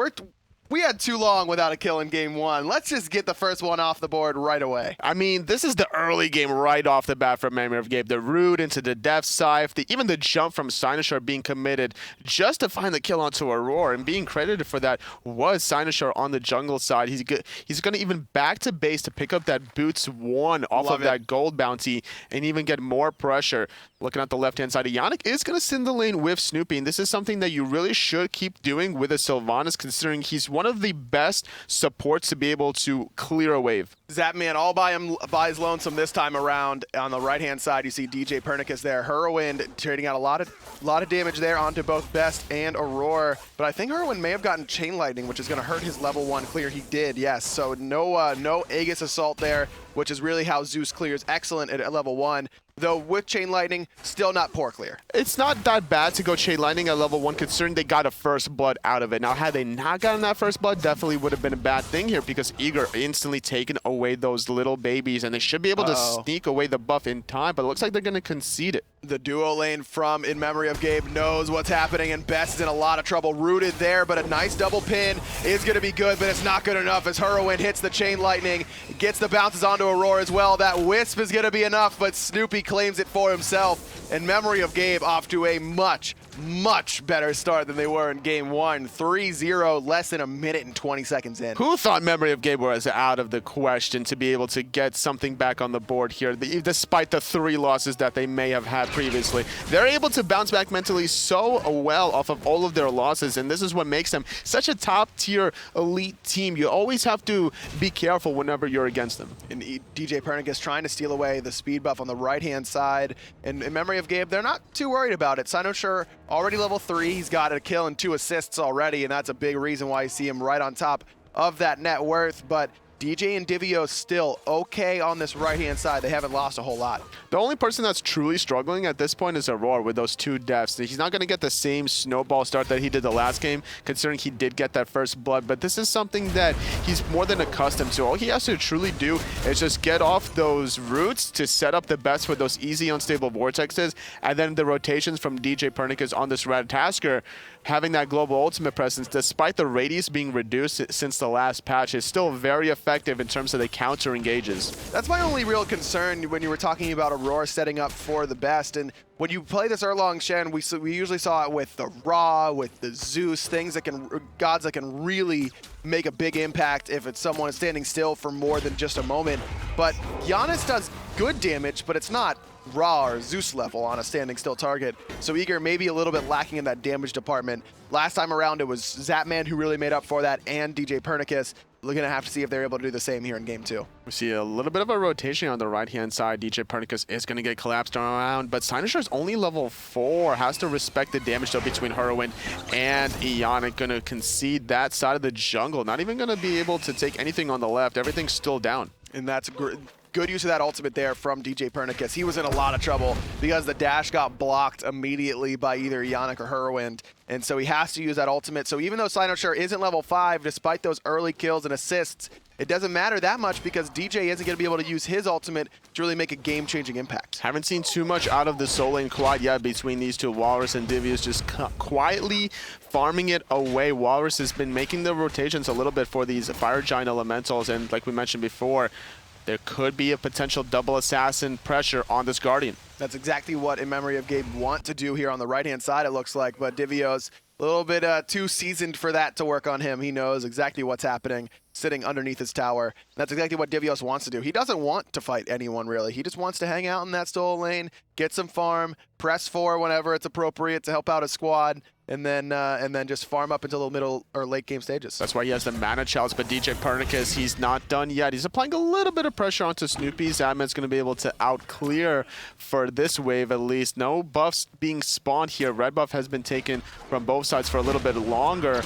we had too long without a kill in game 1. Let's just get the first one off the board right away. I mean, this is the early game right off the bat from Memory of Gabe. The root into the Death Scythe, even the jump from Cynoshar being committed just to find the kill onto Aurora, and being credited for that was Cynoshar on the jungle side. He's going to even back to base to pick up that Boots 1 off of that gold bounty and even get more pressure. Looking at the left-hand side, Yannick is going to sit in the lane with Snoopy, and this is something that you really should keep doing with a Sylvanas, considering he's one of the best supports to be able to clear a wave. Zapman all by his lonesome this time around. On the right-hand side, you see DJ Pernicus there. Herwind trading out a lot of damage there onto both Best and Aurora, but I think Herwind may have gotten Chain Lightning, which is going to hurt his level 1 clear. He did, yes. So no Aegis Assault there, which is really how Zeus clears. Excellent at level 1. Though with Chain Lightning, still not poor clear. It's not that bad to go Chain Lightning at level 1, considering they got a first blood out of it. Now, had they not gotten that first blood, definitely would have been a bad thing here, because Eager instantly taken away away those little babies, and they should be able to sneak away the buff in time, but it looks like they're going to concede it. The duo lane from In Memory of Gabe knows what's happening, and Best is in a lot of trouble. Rooted there, but a nice double pin is going to be good, but it's not good enough as Hurwin hits the chain lightning, gets the bounces onto Aurora as well. That Wisp is going to be enough, but Snoopy claims it for himself. In Memory of Gabe off to a much better start than they were in game 1. 3-0, less than a minute and 20 seconds in. Who thought Memory of Gabe was out of the question to be able to get something back on the board here, despite the 3 losses that they may have had previously? They're able to bounce back mentally so well off of all of their losses, and this is what makes them such a top-tier elite team. You always have to be careful whenever you're against them. And DJ Pernicus trying to steal away the speed buff on the right-hand side. And In Memory of Gabe, they're not too worried about it. Sinosure already level 3. He's got a kill and 2 assists already, and that's a big reason why you see him right on top of that net worth. But DJ and Divio still okay on this right-hand side. They haven't lost a whole lot. The only person that's truly struggling at this point is Aurora with those 2 deaths. He's not going to get the same snowball start that he did the last game, considering he did get that first blood, but this is something that he's more than accustomed to. All he has to truly do is just get off those roots to set up the best for those easy unstable vortexes, and then the rotations from DJ Pernicus on this Ratatasker, having that global ultimate presence, despite the radius being reduced since the last patch, is still very effective in terms of the counter engages. That's my only real concern when you were talking about Aurora setting up for the best. And when you play this Erlong Shen, we usually saw it with the Ra, with the Zeus, gods that can really make a big impact if it's someone standing still for more than just a moment. But Giannis does good damage, but it's not Ra or Zeus level on a standing still target. So Eager may be a little bit lacking in that damage department. Last time around, it was Zapman who really made up for that, and DJ Pernicus. We're going to have to see if they're able to do the same here in game 2. We see a little bit of a rotation on the right-hand side. DJ Pernicus is going to get collapsed around, but Sinosure is only level 4. Has to respect the damage though between Hurwin and Ionic. Going to concede that side of the jungle. Not even going to be able to take anything on the left. Everything's still down. And that's good use of that ultimate there from DJ Pernicus. He was in a lot of trouble because the dash got blocked immediately by either Ionic or Hurwind, and so he has to use that ultimate. So even though Sinosure isn't level 5, despite those early kills and assists, it doesn't matter that much because DJ isn't going to be able to use his ultimate to really make a game-changing impact. Haven't seen too much out of the soul lane quad yet between these two. Walrus and Divius just quietly farming it away. Walrus has been making the rotations a little bit for these Fire Giant Elementals, and like we mentioned before, there could be a potential double assassin pressure on this Guardian. That's exactly what In Memory of Gabe want to do here on the right-hand side, it looks like, but Divio's a little bit too seasoned for that to work on him. He knows exactly what's happening sitting underneath his tower. That's exactly what Divios wants to do. He doesn't want to fight anyone, really. He just wants to hang out in that stole lane, get some farm, press 4 whenever it's appropriate to help out a squad, and then just farm up until the middle or late game stages. That's why he has the mana chalice, but DJ Pernicus, he's not done yet. He's applying a little bit of pressure onto Snoopy. Zadman's going to be able to out-clear for this wave at least. No buffs being spawned here. Red buff has been taken from both sides for a little bit longer.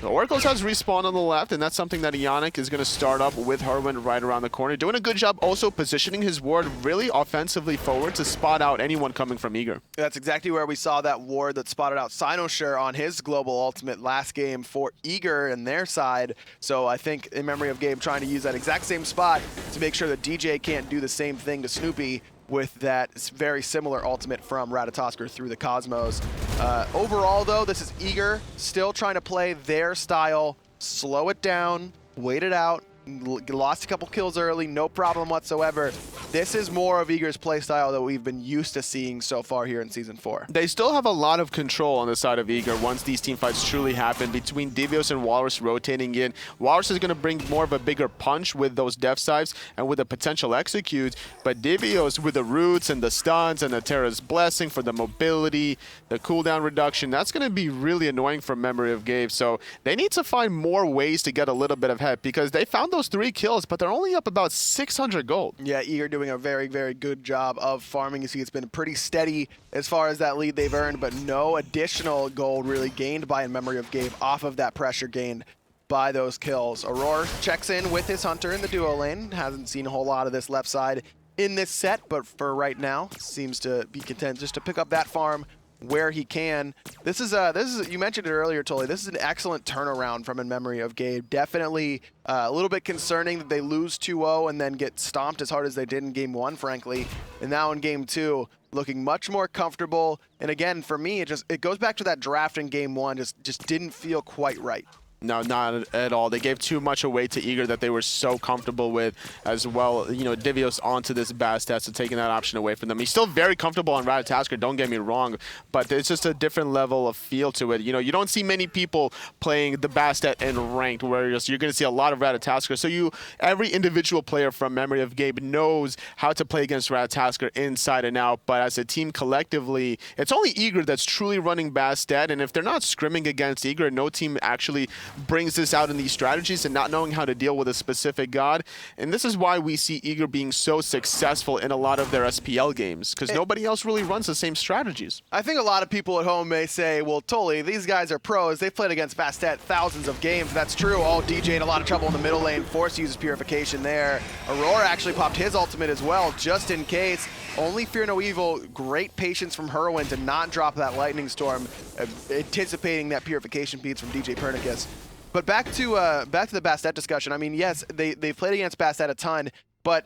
The Oracles has respawned on the left, and that's something that Ionic is going to start up with Hurwin right around the corner. Doing a good job also positioning his ward really offensively forward to spot out anyone coming from Eager. That's exactly where we saw that ward that spotted out Sinosure on his global ultimate last game for Eager and their side. So I think In Memory of Gabe trying to use that exact same spot to make sure that DJ can't do the same thing to Snoopy with that very similar ultimate from Ratatosker through the Cosmos. Overall, though, this is Eager still trying to play their style, slow it down, wait it out. Lost a couple kills early, no problem whatsoever. This is more of Eager's playstyle that we've been used to seeing so far here in Season 4. They still have a lot of control on the side of Eager once these teamfights truly happen, between Divios and Walrus rotating in. Walrus is going to bring more of a bigger punch with those Death Sives and with a potential execute, but Divios with the roots and the stuns and the Terra's Blessing for the mobility, the cooldown reduction, that's going to be really annoying for Memory of Gabe. So they need to find more ways to get a little bit of head, because they found those 3 kills, but they're only up about 600 gold. Yeah, Eager doing a very, very good job of farming. You see it's been pretty steady as far as that lead they've earned, but no additional gold really gained by In Memory of Gabe off of that pressure gained by those kills. Aurora checks in with his Hunter in the duo lane. Hasn't seen a whole lot of this left side in this set, but for right now, seems to be content just to pick up that farm where he can. This is you mentioned it earlier, Tully. This is an excellent turnaround from In Memory of Gabe. Definitely a little bit concerning that they lose 2-0 and then get stomped as hard as they did in Game 1, frankly. And now in Game 2, looking much more comfortable. And again, for me, it goes back to that draft in Game 1. Just didn't feel quite right. No, not at all. They gave too much away to Eager that they were so comfortable with as well. You know, Divios onto this Bastet, so taking that option away from them. He's still very comfortable on Ratatasker, don't get me wrong, but it's just a different level of feel to it. You know, you don't see many people playing the Bastet in ranked, whereas you're going to see a lot of Ratatasker. So every individual player from Memory of Gabe knows how to play against Ratatasker inside and out, but as a team collectively, it's only Eager that's truly running Bastet, and if they're not scrimming against Eager, no team actually brings this out in these strategies and not knowing how to deal with a specific god. And this is why we see Eager being so successful in a lot of their SPL games, because nobody else really runs the same strategies. I think a lot of people at home may say, well, Tully, these guys are pros. They've played against Bastet thousands of games. That's true. All DJ in a lot of trouble in the middle lane. Force uses Purification there. Aurora actually popped his ultimate as well, just in case. Only Fear No Evil. Great patience from Herwin to not drop that Lightning Storm, anticipating that Purification beats from DJ Pernicus. But back to the Bastet discussion. I mean, yes, they've played against Bastet a ton, but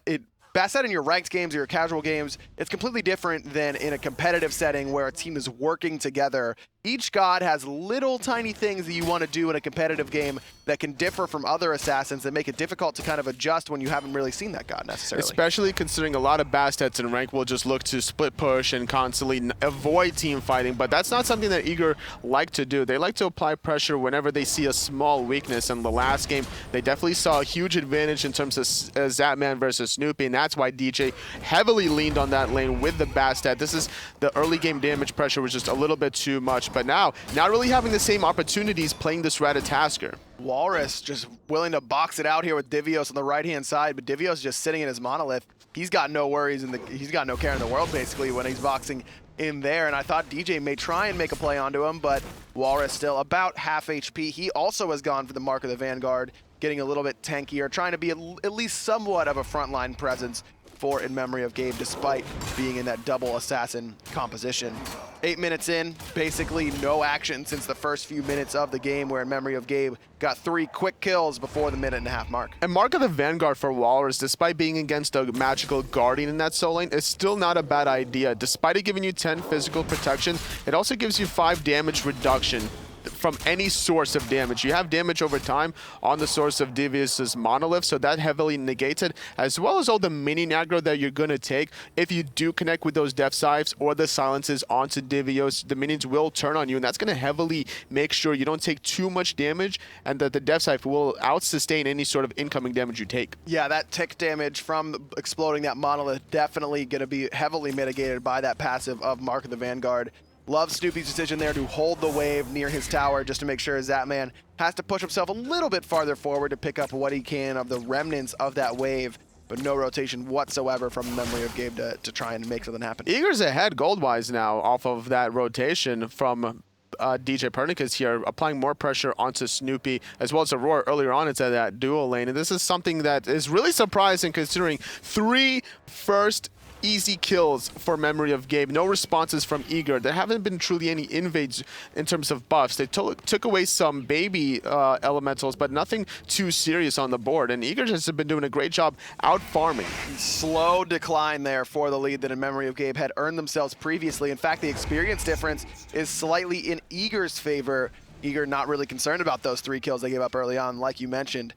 Bastet in your ranked games or your casual games, it's completely different than in a competitive setting where a team is working together. Each god has little tiny things that you want to do in a competitive game that can differ from other assassins that make it difficult to kind of adjust when you haven't really seen that god necessarily. Especially considering a lot of Bastets in rank will just look to split push and constantly avoid team fighting, but that's not something that Eager like to do. They like to apply pressure whenever they see a small weakness. In the last game, they definitely saw a huge advantage in terms of Zatman versus Snoopy, and that's why DJ heavily leaned on that lane with the Bastet. This is the early game damage pressure was just a little bit too much, but now not really having the same opportunities playing this Ratatasker. Walrus just willing to box it out here with Divios on the right-hand side, but Divios just sitting in his monolith. He's got no worries, he's got no care in the world, basically, when he's boxing in there, and I thought DJ may try and make a play onto him, but Walrus still about half HP. He also has gone for the Mark of the Vanguard, getting a little bit tankier, trying to be at least somewhat of a frontline presence for In Memory of Gabe, despite being in that double assassin composition. 8 minutes in, basically no action since the first few minutes of the game, where In Memory of Gabe got 3 quick kills before the minute-and-a-half mark. And Mark of the Vanguard for Walrus, despite being against a magical Guardian in that solo lane, is still not a bad idea. Despite it giving you 10 physical protection, it also gives you 5 damage reduction from any source of damage. You have damage over time on the source of Divios' monolith, so that heavily negates it, as well as all the minion aggro that you're going to take. If you do connect with those Death Scythes or the silences onto Divios, the minions will turn on you, and that's going to heavily make sure you don't take too much damage and that the Death Scythe will out-sustain any sort of incoming damage you take. Yeah, that tick damage from exploding that monolith definitely going to be heavily mitigated by that passive of Mark of the Vanguard. Love Snoopy's decision there to hold the wave near his tower just to make sure Zatman has to push himself a little bit farther forward to pick up what he can of the remnants of that wave, but no rotation whatsoever from Memory of Gabe to try and make something happen. Eager's ahead gold-wise now off of that rotation from DJ Pernicus here, applying more pressure onto Snoopy, as well as Aurora earlier on into that dual lane. And this is something that is really surprising considering 3 first easy kills for Memory of Gabe. No responses from Eager. There haven't been truly any invades in terms of buffs. They took away some baby elementals, but nothing too serious on the board. And Eager has been doing a great job out farming. Slow decline there for the lead that In Memory of Gabe had earned themselves previously. In fact, the experience difference is slightly in Eager's favor. Eager not really concerned about those 3 kills they gave up early on, like you mentioned.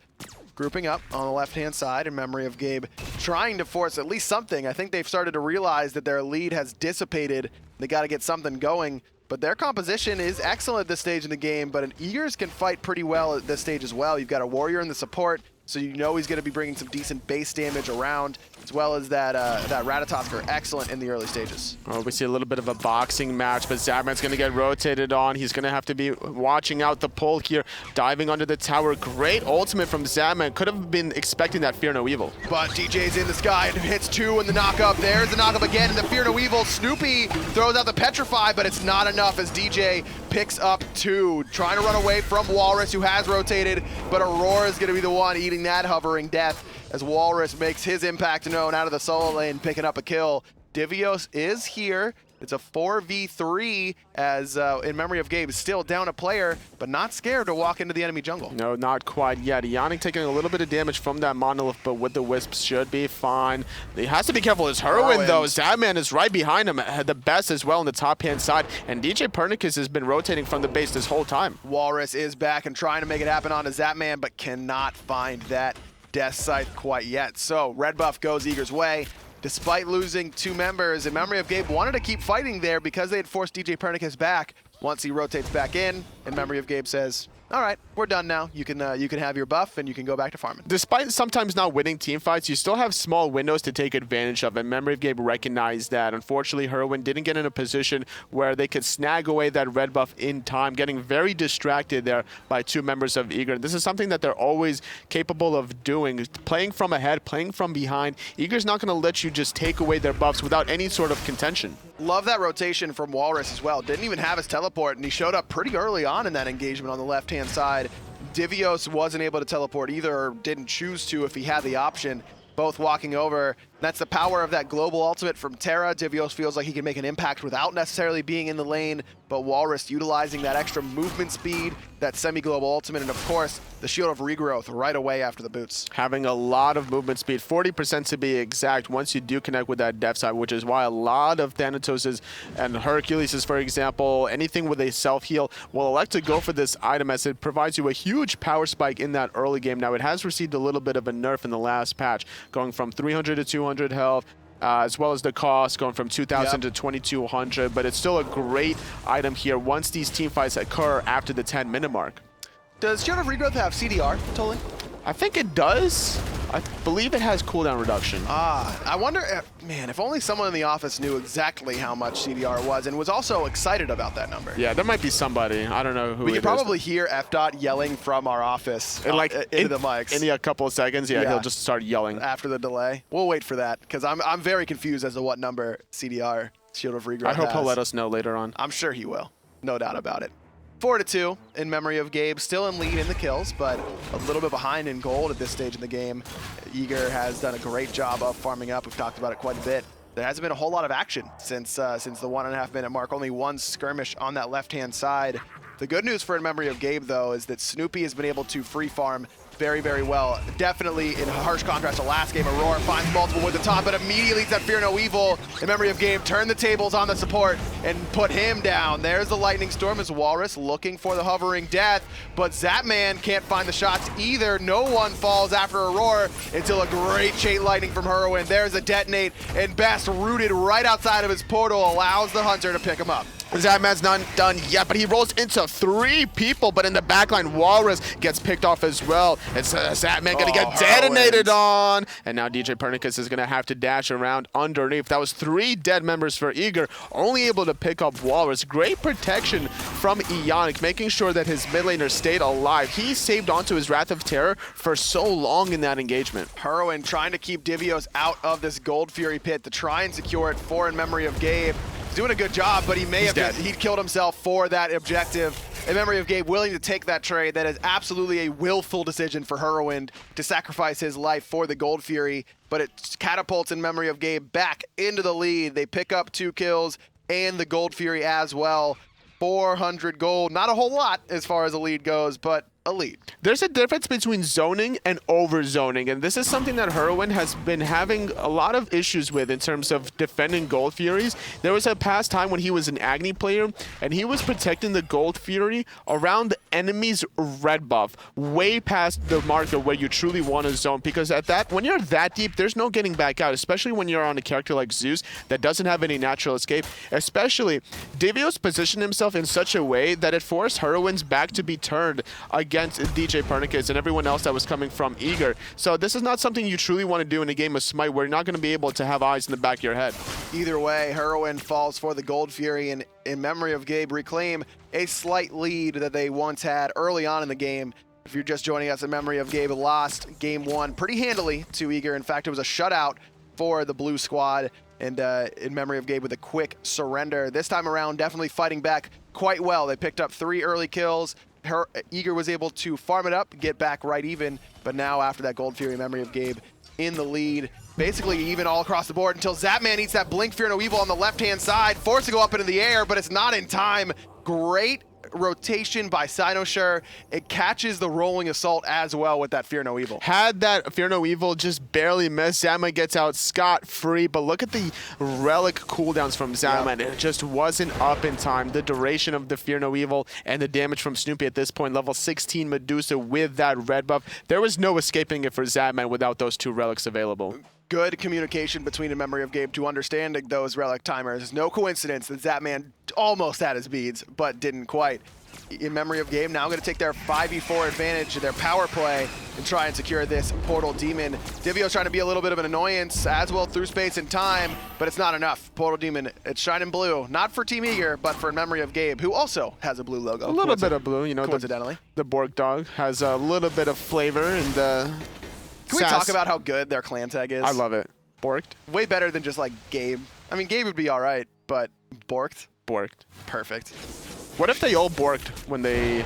Grouping up on the left-hand side, In Memory of Gabe trying to force at least something. I think they've started to realize that their lead has dissipated. They got to get something going, but their composition is excellent at this stage in the game, but an Eagers can fight pretty well at this stage as well. You've got a Warrior in the support, so you know he's going to be bringing some decent base damage around, as well as that Ratatasker, excellent in the early stages. Oh, we see a little bit of a boxing match, but Zatman's going to get rotated on. He's going to have to be watching out the pull here, diving under the tower. Great ultimate from Zatman. Could have been expecting that Fear No Evil. But DJ's in the sky and hits 2 in the knockup. There's the knockup again, and the Fear No Evil. Snoopy throws out the Petrify, but it's not enough as DJ picks up 2. Trying to run away from Walrus, who has rotated, but Aurora is going to be the one eating that hovering death as Walrus makes his impact known out of the solo lane, picking up a kill. Divios is here. It's a 4v3 as in memory of Gabe, still down a player, but not scared to walk into the enemy jungle. No, not quite yet. Ionic taking a little bit of damage from that Monolith, but with the Wisps should be fine. He has to be careful. His Heroin, though. Zadman is right behind him, the best as well on the top-hand side, and DJ Pernicus has been rotating from the base this whole time. Walrus is back and trying to make it happen onto Zapman, but cannot find that Death Scythe quite yet. So red buff goes Eager's way. Despite losing 2 members, in memory of Gabe wanted to keep fighting there because they had forced DJ Pernicus back. Once he rotates back in memory of Gabe says, all right, we're done now. You can have your buff and you can go back to farming. Despite sometimes not winning team fights, you still have small windows to take advantage of, and Memory of Gabe recognized that. Unfortunately, Heroin didn't get in a position where they could snag away that red buff in time, getting very distracted there by 2 members of Eager. This is something that they're always capable of doing, playing from ahead, playing from behind. Eager's not going to let you just take away their buffs without any sort of contention. Love that rotation from Walrus as well. Didn't even have his teleport, and he showed up pretty early on in that engagement on the left-hand side. Divios wasn't able to teleport either, or didn't choose to if he had the option. Both walking over. That's the power of that global ultimate from Terra. Divios feels like he can make an impact without necessarily being in the lane, but Walrus utilizing that extra movement speed, that semi-global ultimate, and of course, the Shield of Regrowth right away after the boots. Having a lot of movement speed, 40% to be exact, once you do connect with that depth side, which is why a lot of Thanatoses and Herculeses, for example, anything with a self-heal, will elect to go for this item as it provides you a huge power spike in that early game. Now, it has received a little bit of a nerf in the last patch, going from 300 to 200 health, as well as the cost going from 2,000 to 2,200, but it's still a great item here once these team fights occur after the 10-minute mark. Does Shield of Regrowth have CDR, Tolly? I think it does. I believe it has cooldown reduction. I wonder if, man, if only someone in the office knew exactly how much CDR was and was also excited about that number. Yeah, there might be somebody. I don't know who We it could probably hear F-Dot yelling from our office into the mics. In a couple of seconds, yeah, he'll just start yelling. After the delay. We'll wait for that, because I'm very confused as to what number CDR, Shield of Regrowth, I hope has. he'll let us know later on. I'm sure he will. No doubt about it. 4-2 in memory of Gabe. Still in lead in the kills, but a little bit behind in gold at this stage in the game. Eager has done a great job of farming up. We've talked about it quite a bit. There hasn't been a whole lot of action since the 1.5 minute mark. Only 1 skirmish on that left-hand side. The good news for in memory of Gabe, though, is that Snoopy has been able to free farm very, very well. Definitely in harsh contrast to last game, Aurora finds multiple with the top, but immediately that Fear No Evil in memory of Gabe turn the tables on the support and put him down. There's the Lightning Storm as Walrus looking for the hovering death, but Zapman can't find the shots either. No one falls after Aurora until a great Chain Lightning from Heroin. There's a detonate, and Best rooted right outside of his portal allows the Hunter to pick him up. Zapman's not done yet, but he rolls into 3 people, but in the backline, Walrus gets picked off as well. It's Zapman gonna get detonated on, and now DJ Pernicus is gonna have to dash around underneath. That was 3 dead members for Eager, only able to pick up Walrus. Great protection from Ionic, making sure that his mid laner stayed alive. He saved onto his Wrath of Terror for so long in that engagement. Heroin trying to keep Divios out of this Gold Fury pit to try and secure it for in memory of Gabe. He's doing a good job, but he'd killed himself for that objective. In memory of Gabe willing to take that trade, that is absolutely a willful decision for Heroin to sacrifice his life for the Gold Fury, but it catapults in memory of Gabe back into the lead. They pick up 2 kills and the Gold Fury as well. 400 gold, not a whole lot as far as the lead goes, but a lead. There's a difference between zoning and over-zoning, and this is something that Heroin has been having a lot of issues with in terms of defending Gold Furies. There was a past time when he was an Agni player, and he was protecting the Gold Fury around the enemy's red buff, way past the marker where you truly want to zone, because when you're that deep, there's no getting back out, especially when you're on a character like Zeus that doesn't have any natural escape. Especially, Divios positioned himself in such a way that it forced Heroin's back to be turned against DJ Pernicus and everyone else that was coming from Eager. So this is not something you truly want to do in a game of Smite where you're not going to be able to have eyes in the back of your head. Either way, Heroin falls for the Gold Fury, and in memory of Gabe reclaim a slight lead that they once had early on in the game. If you're just joining us, in memory of Gabe lost game 1 pretty handily to Eager. In fact, it was a shutout for the blue squad, and in memory of Gabe with a quick surrender. This time around, definitely fighting back quite well. They picked up 3 early kills. Eager was able to farm it up, get back right even, but now after that Gold Fury, memory of Gabe in the lead. basically even all across the board until Zapman eats that Blink Fear No Evil on the left-hand side, forced to go up into the air, but it's not in time. Great rotation by Cynosure. It catches the rolling assault as well with that Fear No Evil. Had that Fear No Evil just barely missed, Zapman gets out scot-free, but look at the relic cooldowns from Zapman. It just wasn't up in time. The duration of the Fear No Evil and the damage from Snoopy at this point, level 16 Medusa with that red buff. There was no escaping it for Zapman without those two relics available. Good communication between In Memory of Gabe to understanding those relic timers. No coincidence that Zapman almost had his beads, but didn't quite. In Memory of Gabe now going to take their 5v4 advantage, their power play, and try and secure this Portal Demon. Divio's trying to be a little bit of an annoyance, as well through space and time, but it's not enough. Portal Demon, it's shining blue, not for Team Eager, but for In Memory of Gabe, who also has a blue logo. A little bit of blue, you know. Coincidentally. The Borg dog has a little bit of flavor and Can we talk about how good their clan tag is? I love it. Borked? Way better than just like Gabe. I mean, Gabe would be all right, but Borked? Borked. Perfect. What if they all borked when they...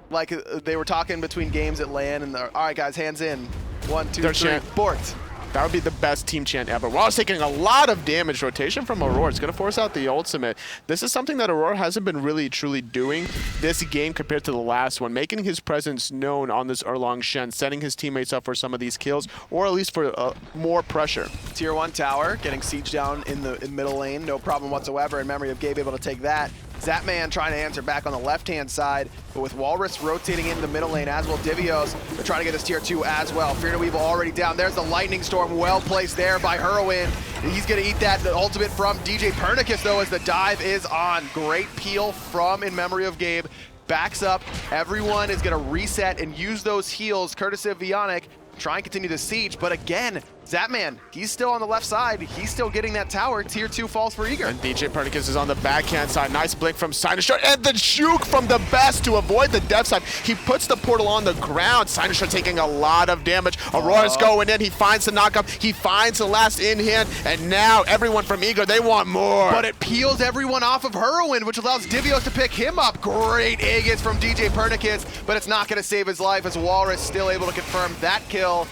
Like, they were talking between games at LAN, and all right, guys, hands in. 1, 2, Their 3, chant. Borked. That would be the best team chant ever. While taking a lot of damage, rotation from Aurora. It's going to force out the ultimate. This is something that Aurora hasn't been really truly doing this game compared to the last one, making his presence known on this Erlong Shen, setting his teammates up for some of these kills, or at least for more pressure. Tier 1 tower, getting siege down in the middle lane, no problem whatsoever. In Memory of Gabe able to take that. Zapman trying to answer back on the left-hand side, but with Walrus rotating in the middle lane, as well Divios, they're trying to get this tier 2 as well. Fear No Evil already down. There's the Lightning Storm, well placed there by Heroin. He's going to eat that ultimate from DJ Pernicus, though, as the dive is on. Great peel from In Memory of Gabe. Backs up. Everyone is going to reset and use those heals, courtesy of Vionic. Try and continue the siege, but again, Zapman, he's still on the left side. He's still getting that tower. Tier 2 falls for Eager. And DJ Pernicus is on the backhand side. Nice blink from Cynosure. And the juke from the best to avoid the depth side. He puts the portal on the ground. Cynosure taking a lot of damage. Aurora's going in. He finds the knockup. He finds the last in hand. And now everyone from Eager, they want more. But it peels everyone off of Heroin, which allows Divios to pick him up. Great Aegis from DJ Pernicus, but it's not going to save his life as Walrus still able to confirm that kill.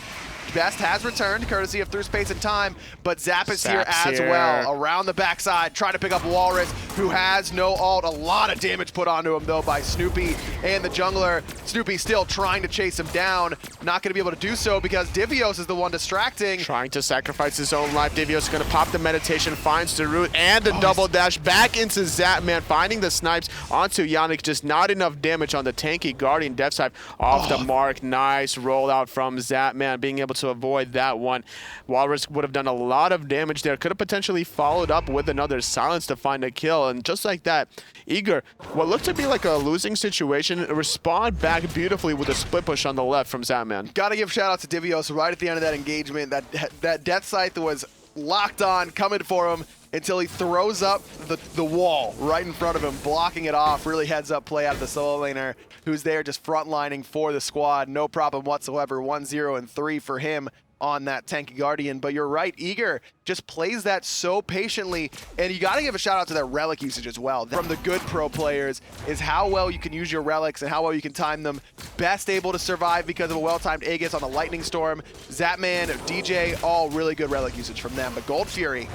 Best has returned, courtesy of Through Space and Time, but Zap is here as well. Around the backside, trying to pick up Walrus, who has no ult. A lot of damage put onto him, though, by Snoopy and the jungler. Snoopy still trying to chase him down. Not going to be able to do so because Divios is the one distracting. Trying to sacrifice his own life. Divios is going to pop the meditation, finds the root, and a double dash back into Zapman, finding the snipes onto Yannick. Just not enough damage on the tanky Guardian depth side. Off the mark. Nice rollout from Zapman, being able to avoid that one. Walrus would have done a lot of damage there. Could have potentially followed up with another silence to find a kill. And just like that, Eager, what looked to be like a losing situation, respond back beautifully with a split push on the left from Zapman. Gotta give shout out to Divios right at the end of that engagement. That death scythe was locked on, coming for him until he throws up the wall right in front of him, blocking it off. Really heads up play out of the solo laner, who's there just frontlining for the squad. No problem whatsoever. 1-0 and 3 for him on that tanky Guardian. But you're right, Eager just plays that so patiently, and you got to give a shout out to their relic usage as well. From the good pro players is how well you can use your relics and how well you can time them. Best able to survive because of a well-timed Aegis on the Lightning Storm. Zapman, DJ, all really good relic usage from them. But Gold Fury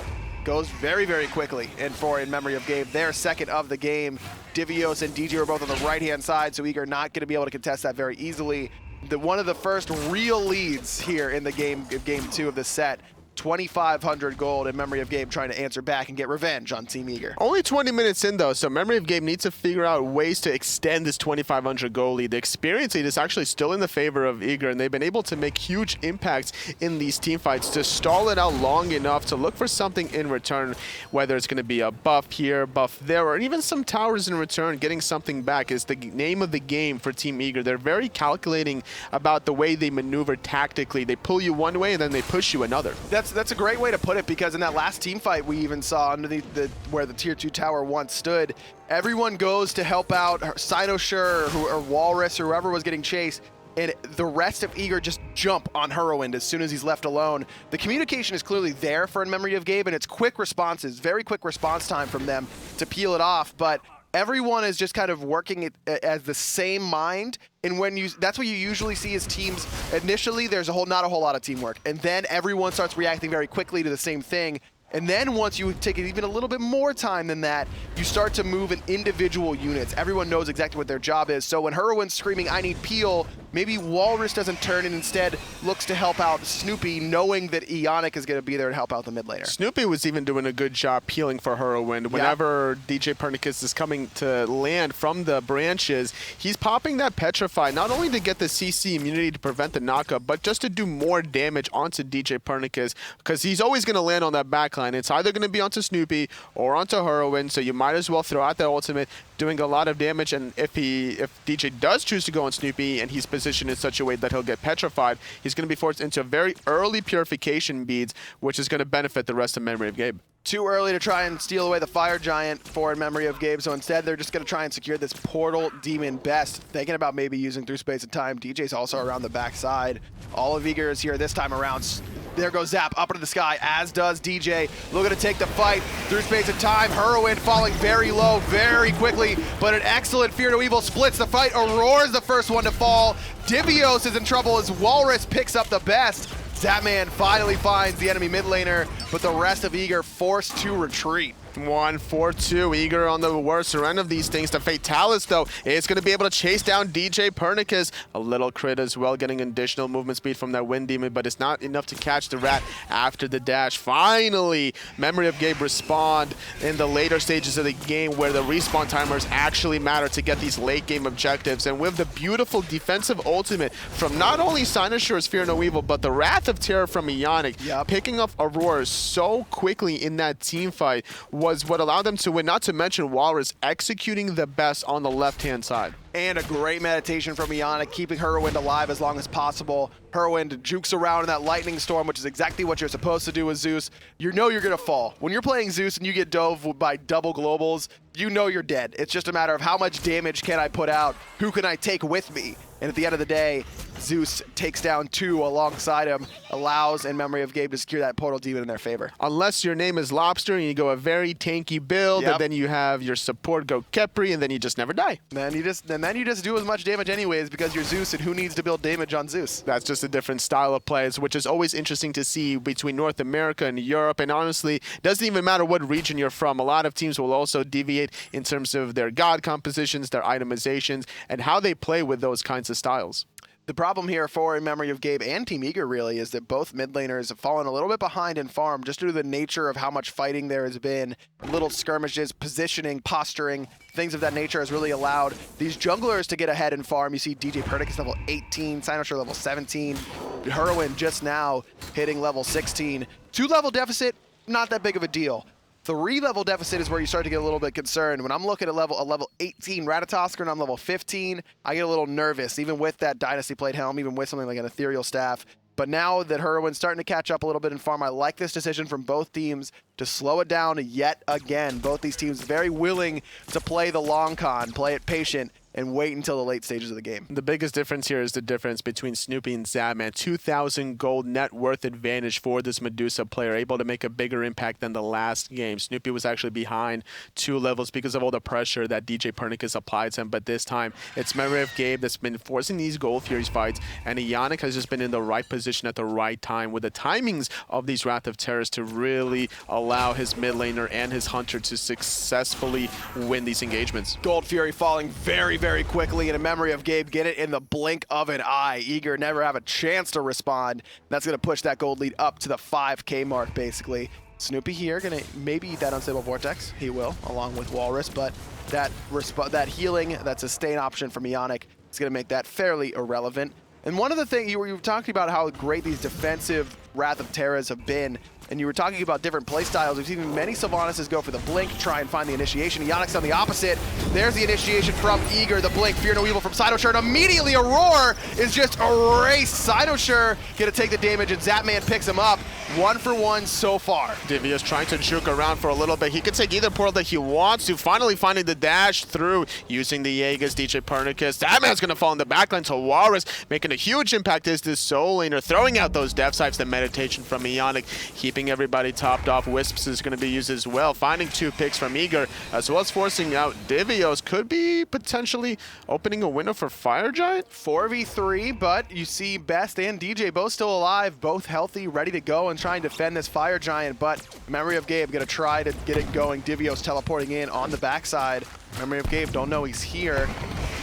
goes very, very quickly, and for In Memory of Gabe, their second of the game. Divios and DJ are both on the right-hand side, so Eager not going to be able to contest that very easily. One of the first real leads here in the game 2 of this set. 2,500 gold In Memory of Gabe trying to answer back and get revenge on Team Eager. Only 20 minutes in, though, so Memory of Gabe needs to figure out ways to extend this 2,500 goal lead. The experience lead is actually still in the favor of Eager, and they've been able to make huge impacts in these team fights to stall it out long enough to look for something in return, whether it's going to be a buff here, buff there, or even some towers in return. Getting something back is the name of the game for Team Eager. They're very calculating about the way they maneuver tactically. They pull you one way, and then they push you another. That's a great way to put it, because in that last team fight we even saw underneath where the tier 2 tower once stood, everyone goes to help out Cynosure or Walrus or whoever was getting chased, and the rest of Eager just jump on Heroin as soon as he's left alone. The communication is clearly there for In Memory of Gabe, and it's quick responses, very quick response time from them to peel it off, but everyone is just kind of working it as the same mind. And that's what you usually see as teams. Initially, there's not a whole lot of teamwork. And then everyone starts reacting very quickly to the same thing. And then once you take it even a little bit more time than that, you start to move in individual units. Everyone knows exactly what their job is. So when Herowin's screaming, I need peel, maybe Walrus doesn't turn and instead looks to help out Snoopy, knowing that Ionic is going to be there to help out the mid laner. Snoopy was even doing a good job peeling for Herowin. Whenever DJ Pernicus is coming to land from the branches, he's popping that Petrify, not only to get the CC immunity to prevent the knockup, but just to do more damage onto DJ Pernicus, because he's always going to land on that backline. It's either going to be onto Snoopy or onto Herowin, so you might as well throw out that ultimate, doing a lot of damage. And if DJ does choose to go on Snoopy and he's positioned in such a way that he'll get petrified, he's going to be forced into very early purification beads, which is going to benefit the rest of Memory of Gabe. Too early to try and steal away the Fire Giant for in Memory of Gabe, so instead they're just going to try and secure this Portal Demon best, thinking about maybe using through space and time. DJ's also around the backside. All of Eager is here this time around. There goes Zap up into the sky, as does DJ. Looking to take the fight through space and time. Herowin falling very low very quickly, but an excellent Fear No Evil splits the fight. Aurora's the first one to fall. Divios is in trouble as Walrus picks up the best. Zapman finally finds the enemy mid laner, but the rest of Eager forced to retreat. 1-4-2, Eager on the worst end of these things. The Fatalis, though, is going to be able to chase down DJ Pernicus. A little crit as well, getting additional movement speed from that Wind Demon, but it's not enough to catch the rat after the dash. Finally, Memory of Gabe respond in the later stages of the game where the respawn timers actually matter to get these late game objectives. And with the beautiful defensive ultimate from not only Sinossure's Fear No Evil, but the Wrath of Terror from Ionic, picking up Aurora so quickly in that team fight was what allowed them to win, not to mention Walrus executing the best on the left-hand side. And a great meditation from Ionic, keeping Herowin alive as long as possible. Herowin jukes around in that lightning storm, which is exactly what you're supposed to do with Zeus. You know you're going to fall. When you're playing Zeus and you get dove by double globals, you know you're dead. It's just a matter of how much damage can I put out? Who can I take with me? And at the end of the day, Zeus takes down 2 alongside him, allows in Memory of Gabe to secure that Portal Demon in their favor. Unless your name is Lobster and you go a very tanky build, and then you have your support go Kepri, and then you just never die. Then you just do as much damage anyways because you're Zeus, and who needs to build damage on Zeus? That's just a different style of plays, which is always interesting to see between North America and Europe. And honestly, doesn't even matter what region you're from. A lot of teams will also deviate in terms of their god compositions, their itemizations, and how they play with those kinds of styles. The problem here for In Memory of Gabe and Team Eager really is that both mid laners have fallen a little bit behind in farm just due to the nature of how much fighting there has been. Little skirmishes, positioning, posturing, things of that nature has really allowed these junglers to get ahead in farm. You see DJ Pernicus level 18, Sinosure level 17, Herowin just now hitting level 16. 2-level deficit, not that big of a deal. 3-level deficit is where you start to get a little bit concerned. When I'm looking at a level 18 Ratatosker and I'm level 15, I get a little nervous, even with that Dynasty Plate Helm, even with something like an Ethereal Staff. But now that Herowin's starting to catch up a little bit in farm, I like this decision from both teams to slow it down yet again. Both these teams very willing to play the long con, play it patient, and wait until the late stages of the game. The biggest difference here is the difference between Snoopy and Zapman. 2,000 gold net worth advantage for this Medusa player, able to make a bigger impact than the last game. Snoopy was actually behind 2 levels because of all the pressure that DJ Pernicus applied to him, but this time it's Memory of Gabe that's been forcing these Gold Furies fights, and Ionic has just been in the right position at the right time with the timings of these Wrath of Terrors to really allow his mid laner and his hunter to successfully win these engagements. Gold Fury falling very quickly, and In Memory of Gabe get it in the blink of an eye. Eager never have a chance to respond. That's going to push that gold lead up to the 5K mark, basically. Snoopy here going to maybe eat that Unstable Vortex. He will, along with Walrus, but that healing, that sustain option from Ionic is going to make that fairly irrelevant. And one of the things, you were talking about how great these defensive Wrath of Terras have been, and you were talking about different playstyles. We've seen many Sylvanas go for the Blink, try and find the initiation. Ionic's on the opposite. There's the initiation from Eager, the Blink, Fear No Evil from Sinosure, and immediately Aurora is just erased. Sinosure gonna take the damage, and Zapman picks him up. 1-for-1 so far. Divius trying to juke around for a little bit. He can take either portal that he wants to, finally finding the dash through, using the Jaeger's DJ Pernicus. Zapman's gonna fall in the backline to Walrus, making a huge impact as this Soul Laner, throwing out those Death Siphs, the meditation from Ionic, keeping keeping everybody topped off. Wisps is going to be used as well, finding 2 picks from Eager, as well as forcing out Divios. Could be potentially opening a window for Fire Giant. 4v3, but you see Best and DJ both still alive, both healthy, ready to go and try and defend this Fire Giant, but Memory of Gabe going to try to get it going. Divios teleporting in on the backside. Memory of Gabe don't know he's here.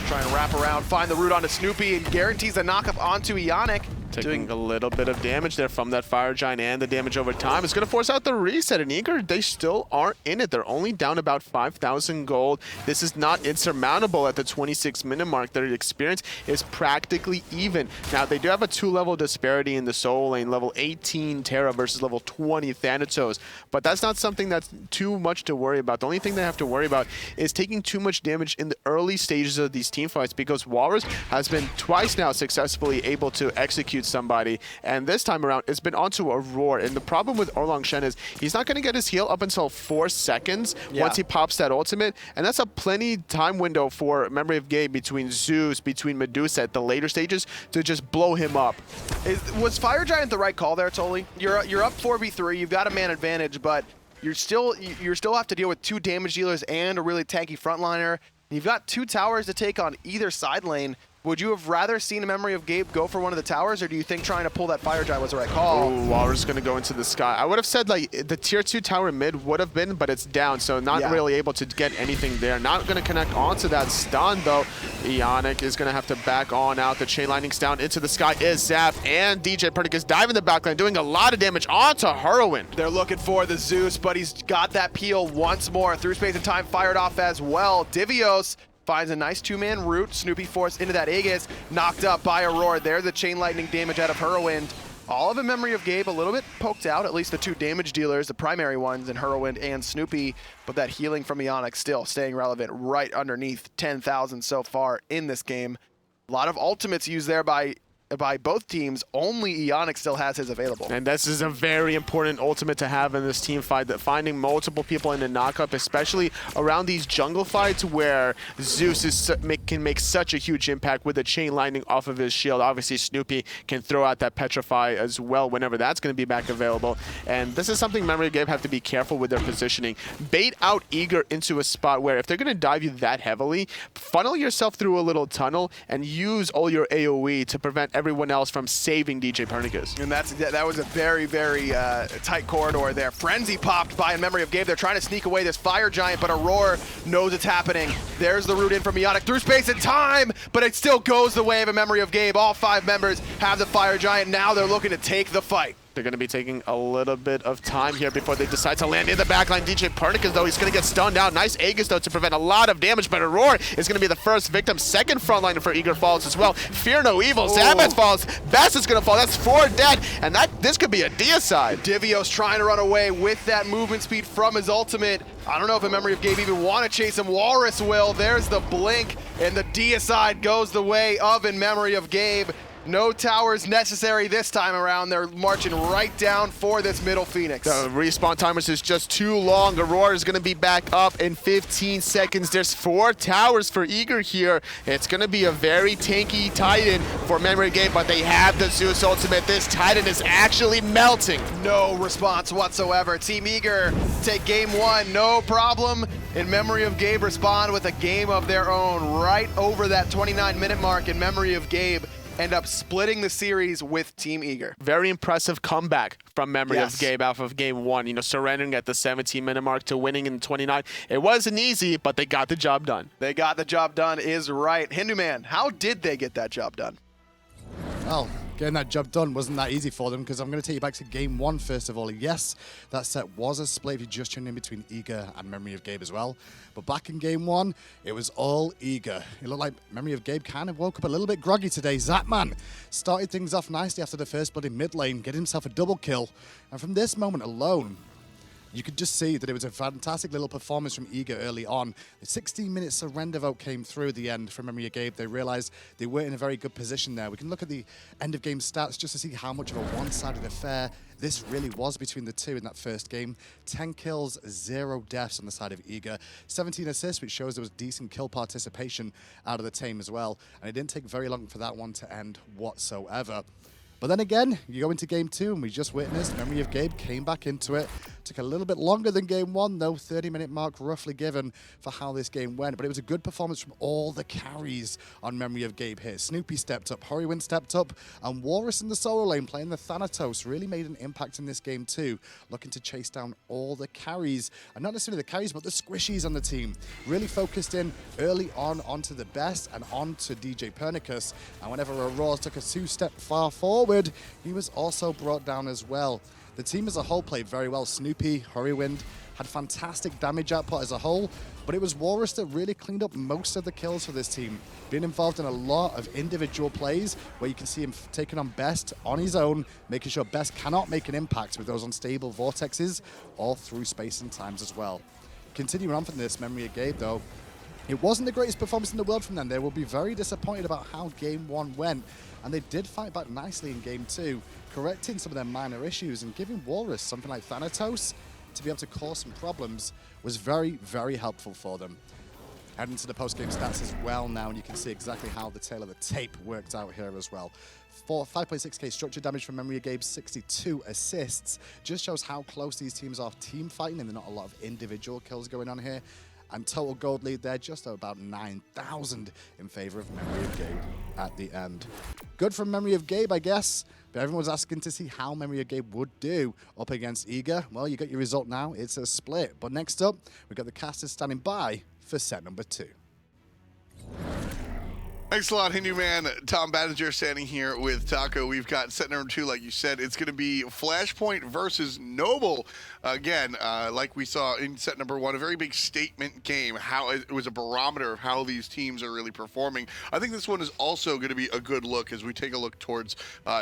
Try and wrap around, find the root onto Snoopy, and guarantees a knockup onto Ionic. Taking a little bit of damage there from that Fire Giant, and the damage over time is going to force out the reset. And Eager, they still aren't in it. They're only down about 5,000 gold. This is not insurmountable at the 26-minute mark. Their experience is practically even. Now, they do have a 2-level disparity in the solo lane, level 18 Terra versus level 20 Thanatos, but that's not something that's too much to worry about. The only thing they have to worry about is taking too much damage in the early stages of these team fights, because Walrus has been twice now successfully able to execute somebody, and this time around it's been onto a roar. And the problem with Orlong Shen is he's not going to get his heal up until 4 seconds once he pops that ultimate, and that's a plenty time window for Memory of Gabe between Zeus, between Medusa at the later stages to just blow him up. Was Fire Giant the right call there, Toli? You're up 4v3, you've got a man advantage, but you still have to deal with 2 damage dealers and a really tanky frontliner. You've got 2 towers to take on either side lane. Would you have rather seen a Memory of Gabe go for one of the towers, or do you think trying to pull that Fire Giant was the right call? Oh, Walrus going to go into the sky. I would have said like the tier 2 tower mid would have been, but it's down, so not really able to get anything there. Not going to connect onto that stun though. Ionic is going to have to back on out. The chain lightning's down into the sky is Zap, and DJ Pernicus diving the backline, doing a lot of damage onto Heroin. They're looking for the Zeus, but he's got that peel once more. Through space and time fired off as well. Divios finds a nice 2-man root. Snoopy forced into that Aegis, knocked up by Aurora. There's the chain lightning damage out of Heroin. All of a Memory of Gabe a little bit poked out, at least the 2 damage dealers, the primary ones in Heroin and Snoopy, but that healing from Ionic still staying relevant right underneath 10,000 so far in this game. A lot of ultimates used there by both teams. Only Ionic still has his available. And this is a very important ultimate to have in this team fight, that finding multiple people in the knockup, especially around these jungle fights where Zeus can make such a huge impact with the chain lightning off of his shield. Obviously, Snoopy can throw out that Petrify as well whenever that's going to be back available. And this is something Memory of Gabe have to be careful with their positioning. Bait out Eager into a spot where if they're going to dive you that heavily, funnel yourself through a little tunnel and use all your AoE to prevent everyone else from saving DJ Pernicus. And that was a very, very tight corridor there. Frenzy popped by in Memory of Gabe. They're trying to sneak away this Fire Giant, but Aurora knows it's happening. There's the root in from Ionic through space and time, but it still goes the way of a Memory of Gabe. All 5 members have the Fire Giant. Now they're looking to take the fight. They're going to be taking a little bit of time here before they decide to land in the backline. DJ Pernicus, though, he's going to get stunned out. Nice Aegis, though, to prevent a lot of damage, but Aurora is going to be the first victim. Second frontliner for Eager falls as well. Fear no evil. Zabeth falls. Best is going to fall. That's 4 dead, and this could be a deicide. Divios trying to run away with that movement speed from his ultimate. I don't know if a Memory of Gabe even want to chase him. Walrus will. There's the blink, and the deicide goes the way of in Memory of Gabe. No towers necessary this time around. They're marching right down for this middle Phoenix. The respawn timers is just too long. Aurora is going to be back up in 15 seconds. There's 4 towers for Eager here. It's going to be a very tanky Titan for Memory Game, but they have the Zeus ultimate. This Titan is actually melting. No response whatsoever. Team Eager take game 1, no problem. In Memory of Gabe respond with a game of their own right over that 29-minute mark. In Memory of Gabe end up splitting the series with Team Eager. Very impressive comeback from Memory of Gabe off of game 1. You know, surrendering at the 17-minute mark to winning in 29. It wasn't easy, but they got the job done. They got the job done is right. Hindu Man, how did they get that job done? Well, getting that job done wasn't that easy for them, because I'm going to take you back to game 1 first of all. Yes, that set was a split if you just tuned in between Eager and Memory of Gabe as well. But back in game 1, it was all Eager. It looked like Memory of Gabe kind of woke up a little bit groggy today. Zapman started things off nicely after the first blood in mid lane, getting himself a double kill. And from this moment alone, you could just see that it was a fantastic little performance from Eager early on. The 16-minute surrender vote came through at the end from Memory of Gabe. They realized they weren't in a very good position there. We can look at the end-of-game stats just to see how much of a one-sided affair this really was between the two in that first game. 10 kills, 0 deaths on the side of Eager. 17 assists, which shows there was decent kill participation out of the team as well. And it didn't take very long for that one to end whatsoever. But then again, you go into game 2, and we just witnessed Memory of Gabe came back into it. Took a little bit longer than game 1, though, 30-minute mark roughly given for how this game went. But it was a good performance from all the carries on Memory of Gabe here. Snoopy stepped up, Horiwin stepped up, and Walrus in the solo lane playing the Thanatos really made an impact in this game too, looking to chase down all the carries. And not necessarily the carries, but the squishies on the team. Really focused in early on onto the best and onto DJ Pernicus. And whenever Aurora took a 2-step far forward, he was also brought down as well. The team as a whole played very well. Snoopy, Horiwind had fantastic damage output as a whole, but it was Walrus that really cleaned up most of the kills for this team, being involved in a lot of individual plays where you can see him taking on Best on his own, making sure Best cannot make an impact with those unstable vortexes all through space and times as well. Continuing on from this, Memory of Gabe though, it wasn't the greatest performance in the world from them. They will be very disappointed about how game 1 went, and they did fight back nicely in game 2, correcting some of their minor issues and giving Walrus something like Thanatos to be able to cause some problems was very, very helpful for them. Heading to the post-game stats as well now, and you can see exactly how the tail of the tape worked out here as well. 5.6k structure damage from Memory of Gabe's 62 assists just shows how close these teams are team fighting, and there's not a lot of individual kills going on here. And total gold lead there, just about 9,000 in favor of Memory of Gabe at the end. Good from Memory of Gabe, I guess, but everyone was asking to see how Memory of Gabe would do up against Eager. Well, you got your result now. It's a split. But next up, we've got the casters standing by for set number 2. Thanks a lot, Hindu Man. Tom Badger standing here with Taco. We've got set number 2, like you said. It's going to be Flashpoint versus Noble. Again, like we saw in set number 1, a very big statement game. How it was a barometer of how these teams are really performing. I think this one is also going to be a good look as we take a look towards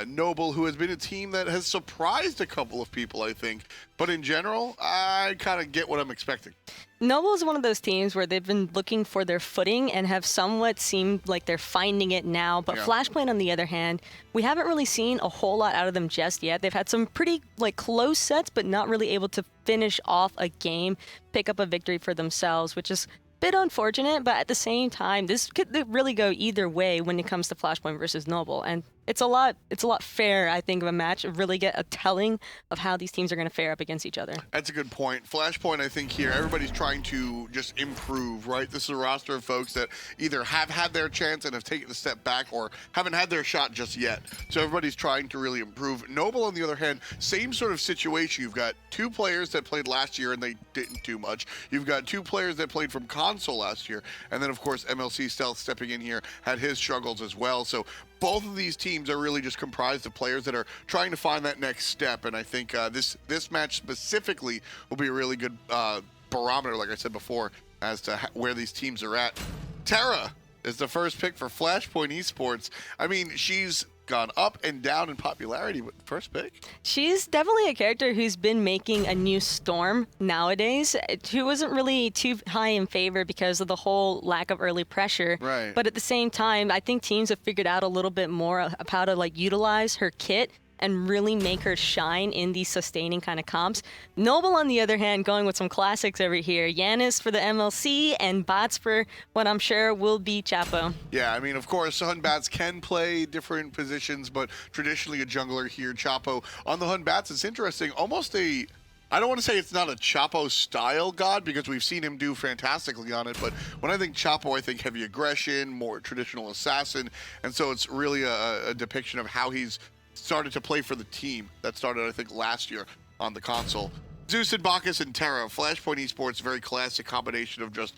Noble, who has been a team that has surprised a couple of people, I think. But in general, I kind of get what I'm expecting. Noble is one of those teams where they've been looking for their footing and have somewhat seemed like they're finding it now. But yeah. Flashpoint, on the other hand, we haven't really seen a whole lot out of them just yet. They've had some pretty close sets, but not really able to finish off a game, pick up a victory for themselves, which is a bit unfortunate. But at the same time, this could really go either way when it comes to Flashpoint versus Noble. And it's a lot fair, I think, of a match. Really get a telling of how these teams are going to fare up against each other. That's a good point. Flashpoint, I think here, everybody's trying to just improve, right? This is a roster of folks that either have had their chance and have taken a step back or haven't had their shot just yet. So everybody's trying to really improve. Noble, on the other hand, same sort of situation. You've got 2 players that played last year and they didn't do much. You've got 2 players that played from console last year. And then, of course, MLC Stealth stepping in here had his struggles as well. So both of these teams are really just comprised of players that are trying to find that next step, and I think this match specifically will be a really good barometer, like I said before, as to where these teams are at. Tara is the first pick for Flashpoint Esports. I mean, she's gone up and down in popularity, but first pick? She's definitely a character who's been making a new storm nowadays, who wasn't really too high in favor because of the whole lack of early pressure. Right. But at the same time, I think teams have figured out a little bit more of how to utilize her kit and really make her shine in these sustaining kind of comps. Noble, on the other hand, going with some classics over here. Yanis for the MLC and Bots for what I'm sure will be Chapo. Yeah, I mean, of course, Hun Bats can play different positions, but traditionally a jungler here, Chapo. On the Hun Bats, it's interesting, almost a... I don't want to say it's not a Chapo style god because we've seen him do fantastically on it, but when I think Chapo, I think heavy aggression, more traditional assassin, and so it's really a depiction of how he's started to play for the team. That started, I think, last year on the console. Zeus and Bacchus and Terra, Flashpoint Esports, very classic combination of just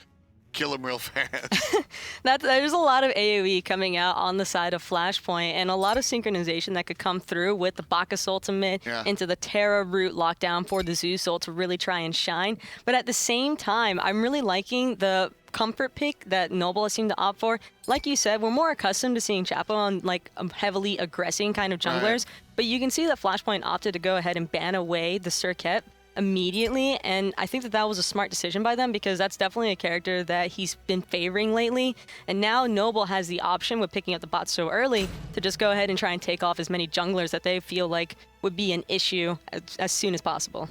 kill him real fast. There's a lot of AoE coming out on the side of Flashpoint, and a lot of synchronization that could come through with the Bacchus ultimate into the Terra root lockdown for the Zeus ult to really try and shine. But at the same time, I'm really liking the comfort pick that Noble has seemed to opt for. Like you said, we're more accustomed to seeing Chapo on heavily aggressing kind of junglers, right. But you can see that Flashpoint opted to go ahead and ban away the Circuit immediately, and I think that was a smart decision by them because that's definitely a character that he's been favoring lately, and now Noble has the option with picking up the bot so early to just go ahead and try and take off as many junglers that they feel like would be an issue as soon as possible.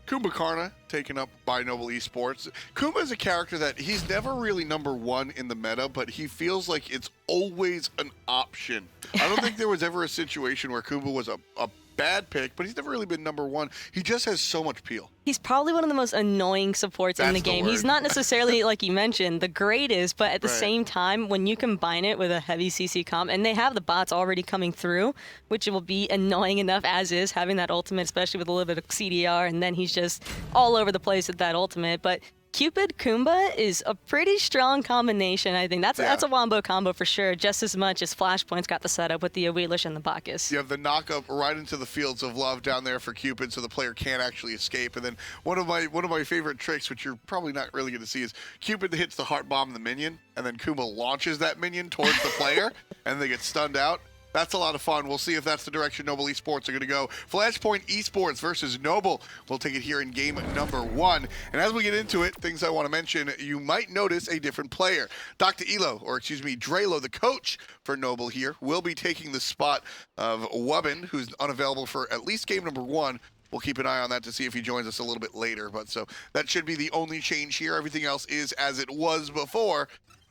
Kumbhakarna taken up by Noble Esports. Kumba is a character that he's never really number one in the meta, but he feels like it's always an option. I don't think there was ever a situation where Kumba was a bad pick, but he's never really been number one. He just has so much peel. He's probably one of the most annoying supports in the game. He's not necessarily, like you mentioned, the greatest, but at the same time, when you combine it with a heavy CC comp, and they have the bots already coming through, which will be annoying enough as is, having that ultimate, especially with a little bit of CDR, and then he's just all over the place with that ultimate. But Cupid Kumba is a pretty strong combination, I think. That's a wombo combo for sure, just as much as Flashpoint's got the setup with the Awelish and the Bacchus. You have the knock-up right into the fields of love down there for Cupid, so the player can't actually escape. And then one of my favorite tricks, which you're probably not really going to see, is Cupid hits the heart bomb the minion, and then Kumba launches that minion towards the player, and they get stunned out. That's a lot of fun. We'll see if that's the direction Noble Esports are going to go. Flashpoint Esports versus Noble. We'll take it here in game number 1. And as we get into it, things I want to mention, you might notice a different player. Drelo, the coach for Noble here, will be taking the spot of Wubbin, who's unavailable for at least game number 1. We'll keep an eye on that to see if he joins us a little bit later. But so that should be the only change here. Everything else is as it was before.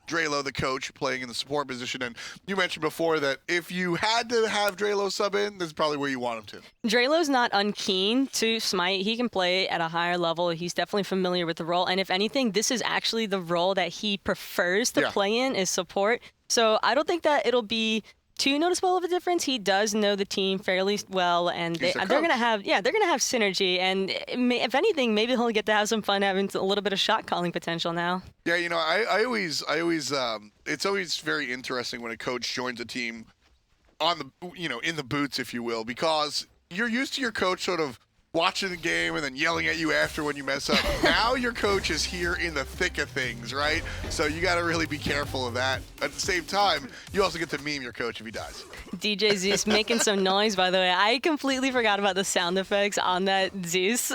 Drelo, the coach, playing in the support position. And you mentioned before that if you had to have Drelo sub in, this is probably where you want him to. Drelo's not unkeen to smite. He can play at a higher level. He's definitely familiar with the role. And if anything, this is actually the role that he prefers to play in, is support. So I don't think that it'll be too noticeable of a difference. He does know the team fairly well, and they're gonna have synergy. And if anything, maybe he'll get to have some fun having a little bit of shot calling potential now. Yeah, you know, I always it's always very interesting when a coach joins a team on the in the boots, if you will, because you're used to your coach sort of watching the game and then yelling at you after when you mess up. Now your coach is here in the thick of things, right? So you got to really be careful of that. At the same time, you also get to meme your coach if he dies. DJ Zeus making some noise, by the way. I completely forgot about the sound effects on that Zeus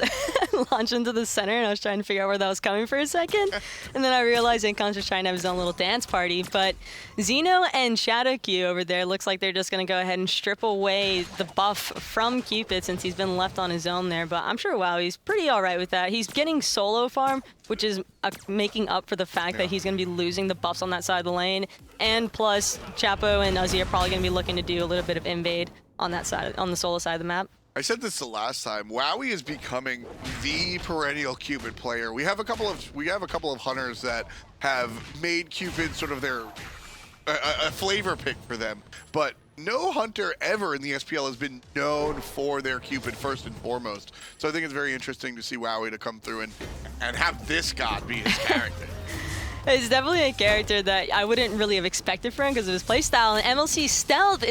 launch into the center, and I was trying to figure out where that was coming for a second. And then I realized Incon's just trying to have his own little dance party. But Xeno and Shadowq over there looks like they're just going to go ahead and strip away the buff from Cupid since he's been left on his own there. But I'm sure WoWie's pretty all right with that. He's getting solo farm, which is making up for the fact that he's going to be losing the buffs on that side of the lane. And plus, Chapo and Uzi are probably going to be looking to do a little bit of invade on that side, on the solo side of the map. I said this the last time. Wowie is becoming the perennial Cupid player. We have a couple of hunters that have made Cupid sort of their a flavor pick for them, but no hunter ever in the SPL has been known for their Cupid first and foremost. So I think it's very interesting to see Wowie to come through and have this god be his character. It's definitely a character that I wouldn't really have expected for him because of his playstyle. And MLC Stealth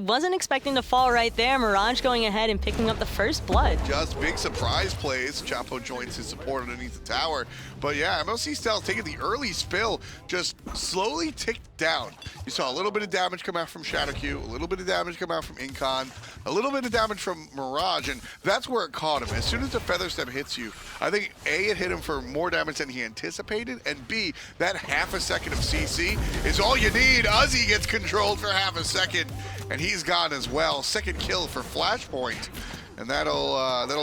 wasn't expecting to fall right there. Mirage going ahead and picking up the first blood. Just big surprise plays. Chapo joins his support underneath the tower. But yeah, MLC Stealth taking the early spill, just slowly ticked down. You saw a little bit of damage come out from Shadowq, a little bit of damage come out from Incon, a little bit of damage from Mirage, and that's where it caught him. As soon as the Feather Step hits you, I think A, it hit him for more damage than he anticipated, and B, that half a second of CC is all you need. Uzi gets controlled for half a second, and he's gone as well. Second kill for Flashpoint, and that'll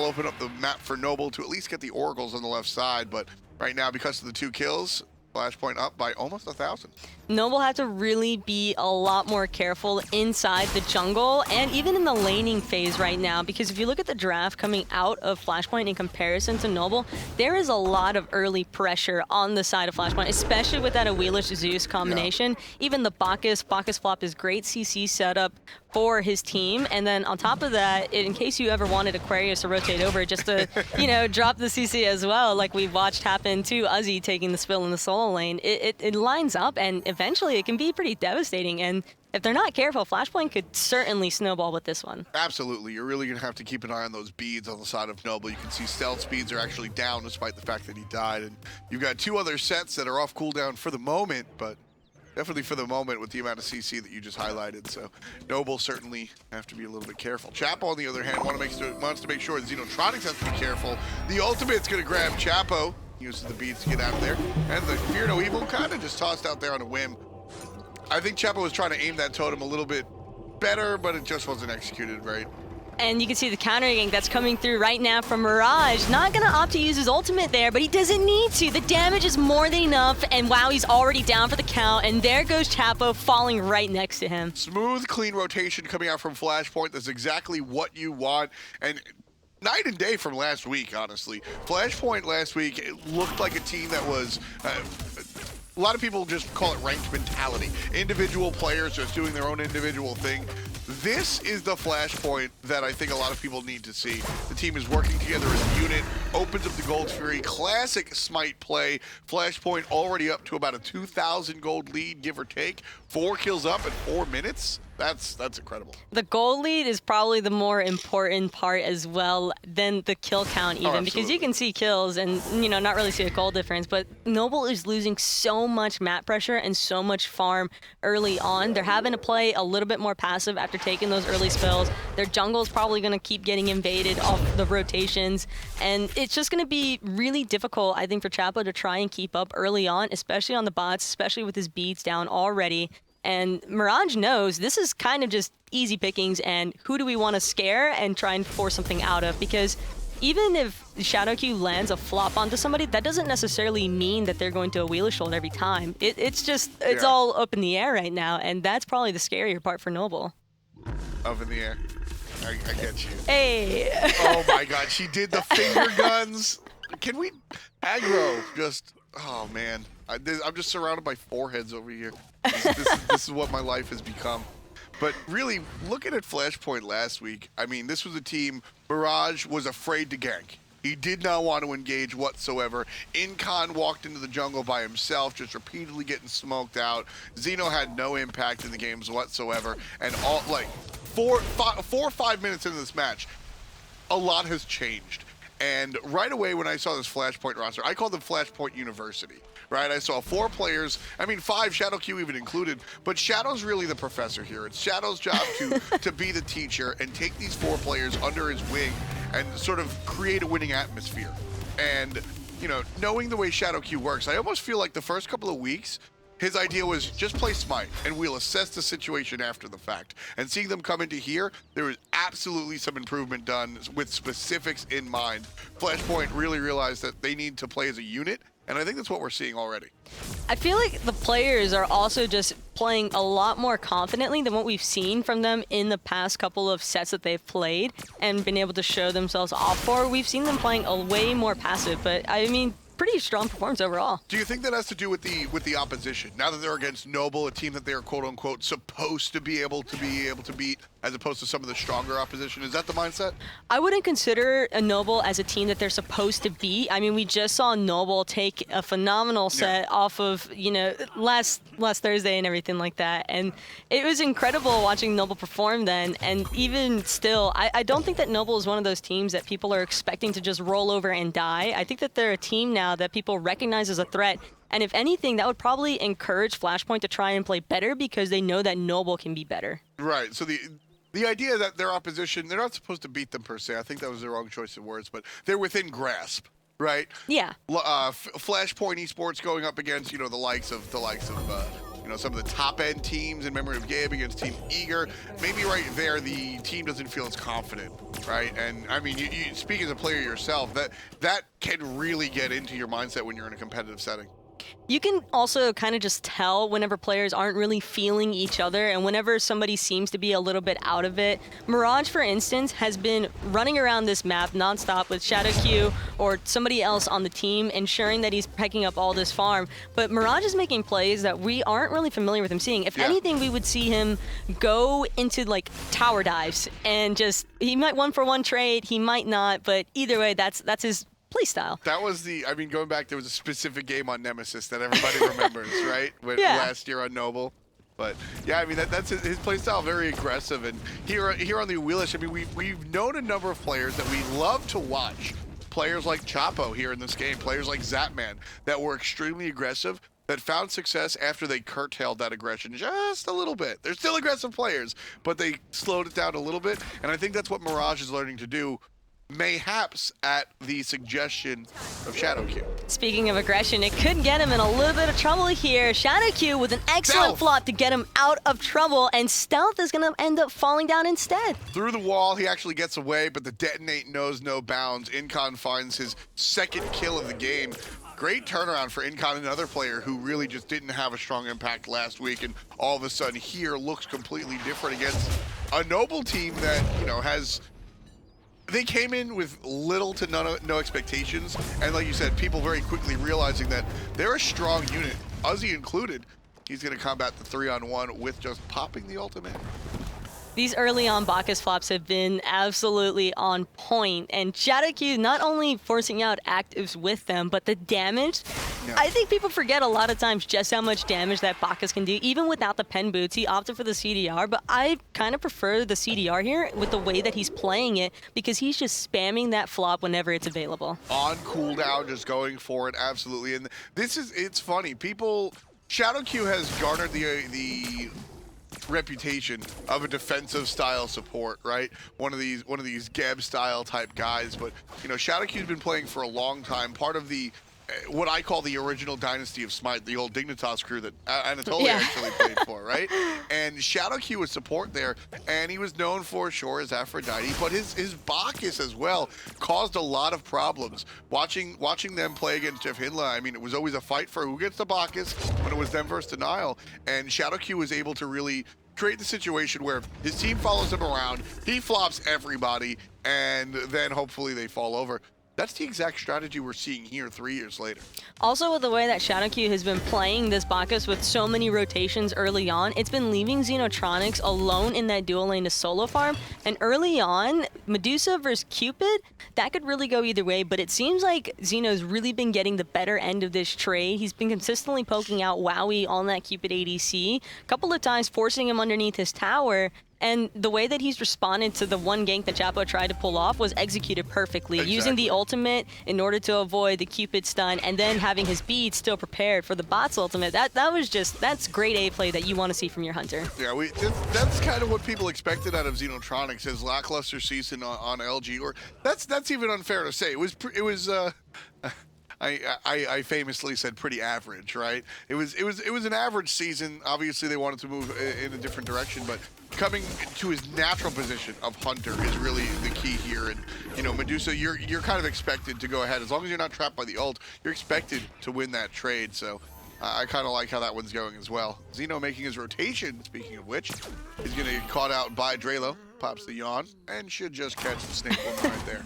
open up the map for Noble to at least get the Oracles on the left side. But right now, because of the 2 kills, Flashpoint up by almost 1,000. Noble have to really be a lot more careful inside the jungle and even in the laning phase right now, because if you look at the draft coming out of Flashpoint in comparison to Noble, there is a lot of early pressure on the side of Flashpoint, especially with that Awelish Zeus combination. Yeah. Even the Bacchus flop is great CC setup for his team, and then on top of that, in case you ever wanted Aquarius to rotate over just to, drop the CC as well, like we watched happen to Uzi taking the spill in the solo lane, it lines up, and eventually it can be pretty devastating. And if they're not careful, Flashpoint could certainly snowball with this one. Absolutely. You're really going to have to keep an eye on those beads on the side of Noble. You can see stealth speeds are actually down despite the fact that he died. And you've got 2 other sets that are off cooldown for the moment, but definitely for the moment with the amount of CC that you just highlighted. So Noble certainly have to be a little bit careful. Chapo, on the other hand, wants to make sure that Xenotronics has to be careful. The ultimate's going to grab Chapo. Uses the beads to get out of there. And the Fear No Evil kind of just tossed out there on a whim. I think Chapo was trying to aim that totem a little bit better, but it just wasn't executed right. And you can see the counter gank that's coming through right now from Mirage. Not going to opt to use his ultimate there, but he doesn't need to. The damage is more than enough, and wow, he's already down for the count, and there goes Chapo falling right next to him. Smooth, clean rotation coming out from Flashpoint. That's exactly what you want. And night and day from last week, honestly. Flashpoint last week, it looked like a team that was... a lot of people just call it ranked mentality. Individual players just doing their own individual thing. This is the Flashpoint that I think a lot of people need to see. The team is working together as a unit, opens up the Gold Fury, classic Smite play. Flashpoint already up to about a 2,000 gold lead, give or take. 4 kills up in 4 minutes. That's incredible. The gold lead is probably the more important part as well than the kill count even, because you can see kills and, you know, not really see a goal difference, but Noble is losing so much map pressure and so much farm early on. They're having to play a little bit more passive after taking those early spells. Their jungle is probably going to keep getting invaded off the rotations, and it's just going to be really difficult, I think, for Chapo to try and keep up early on, especially on the bots, especially with his beats down already. And Mirage knows this is kind of just easy pickings and who do we want to scare and try and force something out of, because even if ShadowQ lands a flop onto somebody, that doesn't necessarily mean that they're going to a Wheeler Shoulder every time. It's all up in the air right now, and that's probably the scarier part for Noble. Up in the air. I get you. Hey! Oh my god, she did the finger guns. Can we aggro just... Oh man, I'm just surrounded by foreheads over here. This is what my life has become. But really, looking at Flashpoint last week, I mean, this was a team, Mirage was afraid to gank. He did not want to engage whatsoever. Incon walked into the jungle by himself, just repeatedly getting smoked out. Xeno had no impact in the games whatsoever. And all, like, 4 or 5 minutes into this match, a lot has changed. And right away when I saw this Flashpoint roster, I called them Flashpoint University, right? I saw 4 players, I mean 5, ShadowQ even included, but Shadow's really the professor here. It's Shadow's job to be the teacher and take these 4 players under his wing and sort of create a winning atmosphere. And, you know, knowing the way ShadowQ works, I almost feel like the first couple of weeks, his idea was just play Smite, and we'll assess the situation after the fact. And seeing them come into here, there was absolutely some improvement done with specifics in mind. Flashpoint really realized that they need to play as a unit, and I think that's what we're seeing already. I feel like the players are also just playing a lot more confidently than what we've seen from them in the past couple of sets that they've played and been able to show themselves off for. We've seen them playing a way more passive, but I mean, pretty strong performance overall. Do you think that has to do with the opposition? Now that they're against Noble, a team that they're quote unquote supposed to be able to beat, as opposed to some of the stronger opposition, is that the mindset? I wouldn't consider a Noble as a team that they're supposed to beat. I mean, we just saw Noble take a phenomenal set off of, you know, last Thursday and everything like that, and it was incredible watching Noble perform then. And even still, I don't think that Noble is one of those teams that people are expecting to just roll over and die. I think that they're a team now that people recognize as a threat, and if anything, that would probably encourage Flashpoint to try and play better because they know that Noble can be better. Right. So the idea that their opposition, they're not supposed to beat them per se. I think that was the wrong choice of words, but they're within grasp, right? Yeah. Flashpoint Esports going up against, you know, the likes of you know, some of the top end teams in memory of Gabe against Team Eager. Maybe right there the team doesn't feel as confident, right? And I mean, you speak as a player yourself, that can really get into your mindset when you're in a competitive setting. You can also kind of just tell whenever players aren't really feeling each other and whenever somebody seems to be a little bit out of it. Mirage, for instance, has been running around this map nonstop with ShadowQ or somebody else on the team, ensuring that he's picking up all this farm. But Mirage is making plays that we aren't really familiar with him seeing. If anything, we would see him go into like tower dives and just, he might 1-for-1 trade, he might not, but either way, that's his play style. That was I mean, going back, there was a specific game on Nemesis that everybody remembers, right? Last year on Noble. But yeah, I mean, that's his play style, very aggressive. And here on the Wheelish, I mean, we've known a number of players that we love to watch. Players like Chapo here in this game, players like Zapman that were extremely aggressive, that found success after they curtailed that aggression just a little bit. They're still aggressive players, but they slowed it down a little bit. And I think that's what Mirage is learning to do mayhaps at the suggestion of ShadowQ. Speaking of aggression, it could get him in a little bit of trouble here. ShadowQ with an excellent Stealth. flop to get him out of trouble, and Stealth is going to end up falling down instead. Through the wall, he actually gets away, but the detonate knows no bounds. Incon finds his second kill of the game. Great turnaround for Incon, another player who really just didn't have a strong impact last week, and all of a sudden here looks completely different against a Noble team that, you know, has... They came in with little to no expectations, and like you said, people very quickly realizing that they're a strong unit, Uzi included. He's going to combat the 3-on-1 with just popping the ultimate. These early on Bacchus flops have been absolutely on point, and ShadowQ not only forcing out actives with them, but the damage. Yeah. I think people forget a lot of times just how much damage that Bacchus can do, even without the pen boots. He opted for the CDR, but I kind of prefer the CDR here with the way that he's playing it, because he's just spamming that flop whenever it's available. On cooldown, just going for it, absolutely. And this is, it's funny, people, ShadowQ has garnered the reputation of a defensive style support, right? One of these Geb style type guys, but you know, ShadowQ's been playing for a long time, part of the what I call the original dynasty of Smite, the old Dignitas crew that Anatolia actually played for, right? And ShadowQ was support there, and he was known for, sure, his Aphrodite, but his Bacchus as well caused a lot of problems. Watching them play against Jeff Hindla, I mean, it was always a fight for who gets the Bacchus when it was them versus Denial, and ShadowQ was able to really create the situation where his team follows him around, he flops everybody, and then hopefully they fall over. That's the exact strategy we're seeing here 3 years later. Also, with the way that ShadowQ has been playing this Bacchus with so many rotations early on, it's been leaving Xenotronics alone in that dual lane to solo farm. And early on, Medusa versus Cupid, that could really go either way, but it seems like Xeno's really been getting the better end of this trade. He's been consistently poking out Wowie on that Cupid ADC, a couple of times forcing him underneath his tower. And the way that he's responded to the one gank that Chapo tried to pull off was executed perfectly, using the ultimate in order to avoid the Cupid stun, and then having his bead still prepared for the bot's ultimate. That's great A play that you want to see from your hunter. Yeah, that's kind of what people expected out of Xenotronics, his lackluster season on LG, or that's even unfair to say. It was I famously said pretty average, right? It was an average season. Obviously, they wanted to move in a different direction, but coming to his natural position of hunter is really the key here. And you know, Medusa, you're kind of expected to go ahead as long as you're not trapped by the ult. You're expected to win that trade. So I kind of like how that one's going as well. Xeno making his rotation. Speaking of which, he's gonna get caught out by Drelo. Pops the yawn and should just catch the snake woman right there.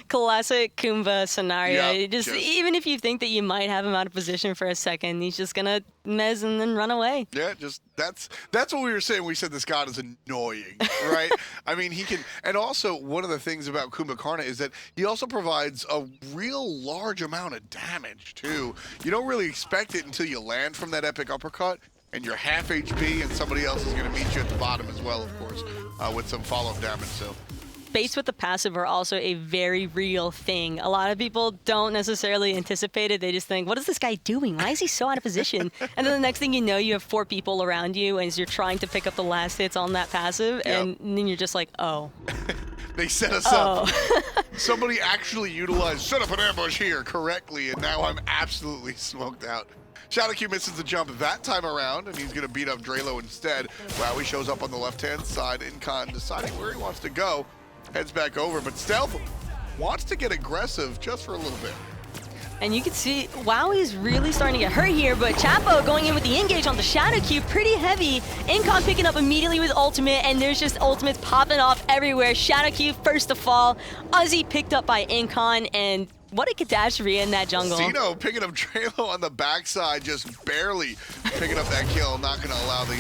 Classic Kumba scenario. Yeah, just even if you think that you might have him out of position for a second, he's just gonna mez and then run away. Yeah, just that's what we were saying. We said this god is annoying, right? I mean, he can, and also one of the things about Kumbhakarna is that he also provides a real large amount of damage too. You don't really expect it until you land from that epic uppercut, and you're half HP, and somebody else is going to meet you at the bottom as well, of course, with some follow-up damage. So baits with the passive are also a very real thing. A lot of people don't necessarily anticipate it. They just think, what is this guy doing? Why is he so out of position? And then the next thing you know, you have 4 people around you as you're trying to pick up the last hits on that passive, and then you're just like, oh. They set us up. Somebody actually utilized, set up an ambush here correctly, and now I'm absolutely smoked out. ShadowQ misses the jump that time around, and he's going to beat up Drelo instead. Wowie shows up on the left-hand side. Incon deciding where he wants to go. Heads back over, but Stealth wants to get aggressive just for a little bit. And you can see Wowie's really starting to get hurt here, but Chapo going in with the engage on the ShadowQ, pretty heavy. Incon picking up immediately with ultimate, and there's just ultimates popping off everywhere. ShadowQ first to fall. Uzi picked up by Incon, and what a catastrophe in that jungle. Xeno picking up Drelo on the backside, just barely picking up that kill. Not going to allow the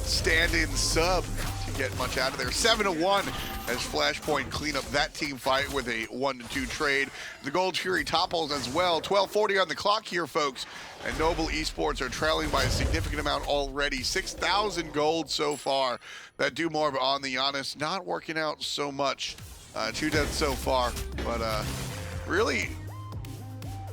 stand-in sub to get much out of there. 7-1 as Flashpoint clean up that team fight with a 1-2 trade. The Gold Fury topples as well. 12:40 on the clock here, folks. And Noble Esports are trailing by a significant amount already. 6,000 gold so far. That do more on the Giannis. Not working out so much. 2 deaths so far, but really,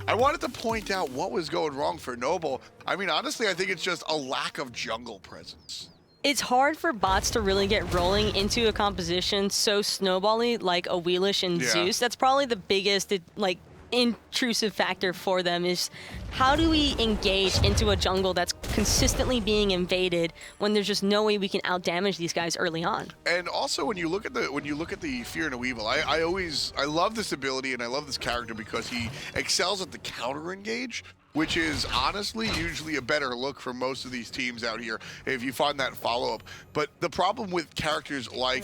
I wanted to point out what was going wrong for Noble. I mean, honestly, I think it's just a lack of jungle presence. It's hard for bots to really get rolling into a composition so snowbally like a Wheelish and Zeus. That's probably the biggest intrusive factor for them is how do we engage into a jungle that's consistently being invaded when there's just no way we can outdamage these guys early on. And also when you look at the Fear and Weevil, I love this ability and I love this character because he excels at the counter engage, which is honestly usually a better look for most of these teams out here if you find that follow-up. But the problem with characters like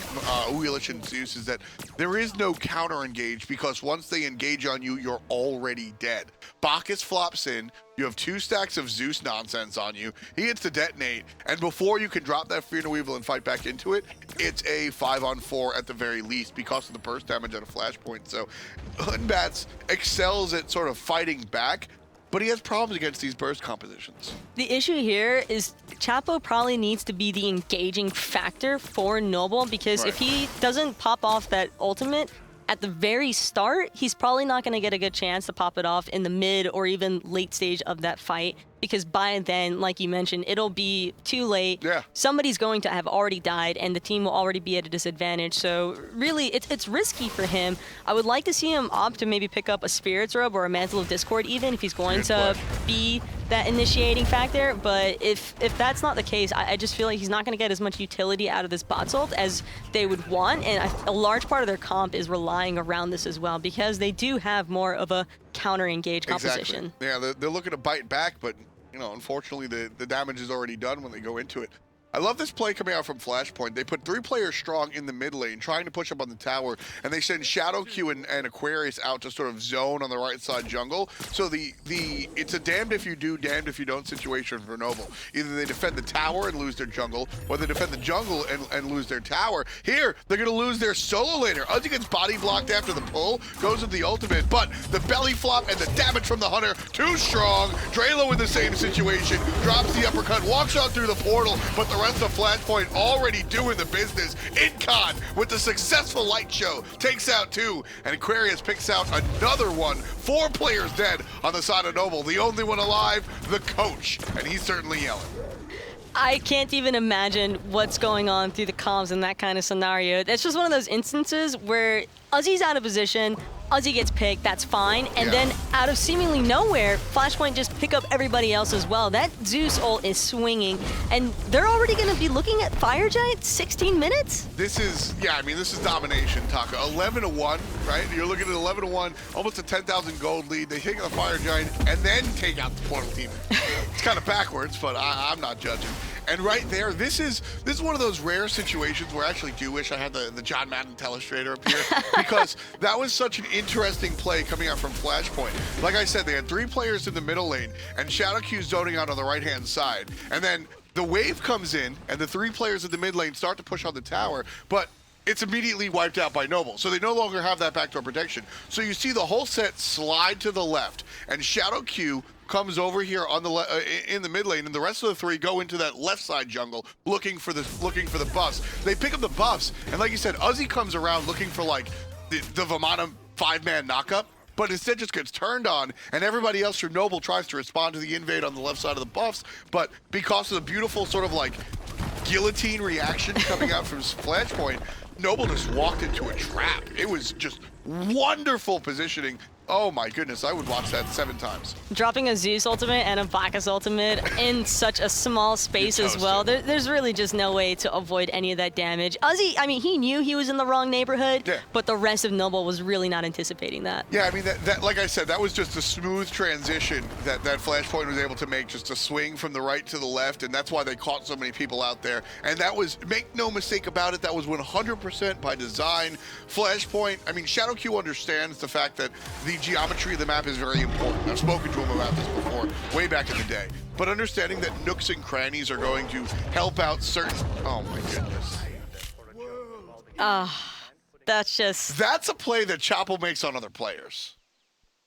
Wheelish and Zeus is that there is no counter engage because once they engage on you, you're already dead. Bacchus flops in, you have 2 stacks of Zeus nonsense on you, he hits the detonate, and before you can drop that Fear and Weevil and fight back into it, it's a 5-on-4 at the very least because of the burst damage at a flashpoint. So Hunbats excels at sort of fighting back, but he has problems against these burst compositions. The issue here is Chapo probably needs to be the engaging factor for Noble because if he doesn't pop off that ultimate at the very start, he's probably not going to get a good chance to pop it off in the mid or even late stage of that fight because by then, like you mentioned, it'll be too late. Yeah. Somebody's going to have already died and the team will already be at a disadvantage. So really, it's risky for him. I would like to see him opt to maybe pick up a Spirit's Robe or a Mantle of Discord even if he's going to be that initiating factor. But if that's not the case, I just feel like he's not going to get as much utility out of this bot ult as they would want. And a large part of their comp is relying around this as well because they do have more of a counter engage composition. Exactly. Yeah, they're looking to bite back, but you know, unfortunately, the damage is already done when they go into it. I love this play coming out from Flashpoint. They put 3 players strong in the mid lane, trying to push up on the tower, and they send Shadow Q and Aquarius out to sort of zone on the right side jungle. So it's a damned if you do, damned if you don't situation for Noble. Either they defend the tower and lose their jungle, or they defend the jungle and lose their tower. Here, they're going to lose their solo laner. Uzi gets body blocked after the pull, goes with the ultimate, but the belly flop and the damage from the Hunter, too strong. Drelo in the same situation, drops the uppercut, walks out through the portal, but the rest of Flashpoint already doing the business. Incon with the successful light show takes out 2, and Aquarius picks out another one. 4 players dead on the side of Noble. The only one alive, the coach, and he's certainly yelling. I can't even imagine what's going on through the comms in that kind of scenario. That's just one of those instances where Uzi's out of position, Uzi gets picked, that's fine, and then out of seemingly nowhere, Flashpoint just pick up everybody else as well. That Zeus ult is swinging, and they're already going to be looking at Fire Giant 16 minutes? This is domination, Taka. 11-1, right? You're looking at 11-1, almost a 10,000 gold lead. They take out the Fire Giant and then take out the Portal Demon. It's kind of backwards, but I'm not judging. And right there, this is one of those rare situations where I actually do wish I had the John Madden Telestrator up here because that was such an interesting play coming out from Flashpoint. Like I said, they had 3 players in the middle lane and Shadow Q zoning out on the right-hand side. And then the wave comes in and the 3 players in the mid lane start to push on the tower, but it's immediately wiped out by Noble. So they no longer have that backdoor protection. So you see the whole set slide to the left and Shadow Q comes over here on the in the mid lane, and the rest of the 3 go into that left side jungle looking for the buffs. They pick up the buffs, and like you said, Uzi comes around looking for like the Vamana 5-man knockup, but instead just gets turned on, and everybody else from Noble tries to respond to the invade on the left side of the buffs, but because of the beautiful sort of like guillotine reaction coming out from Flashpoint, Noble just walked into a trap. It was just wonderful positioning. Oh my goodness, I would watch that 7 times. Dropping a Zeus ultimate and a Bacchus ultimate in such a small space as well, there's really just no way to avoid any of that damage. Uzi, I mean, he knew he was in the wrong neighborhood, but the rest of Noble was really not anticipating that. Yeah, I mean, that like I said, that was just a smooth transition that Flashpoint was able to make, just a swing from the right to the left, and that's why they caught so many people out there. And that was, make no mistake about it, that was 100% by design. Flashpoint, I mean, Shadow Q understands the fact that the geometry of the map is very important. I've spoken to him about this before, way back in the day. But understanding that nooks and crannies are going to help out certain... Oh my goodness. That's a play that Chapo makes on other players.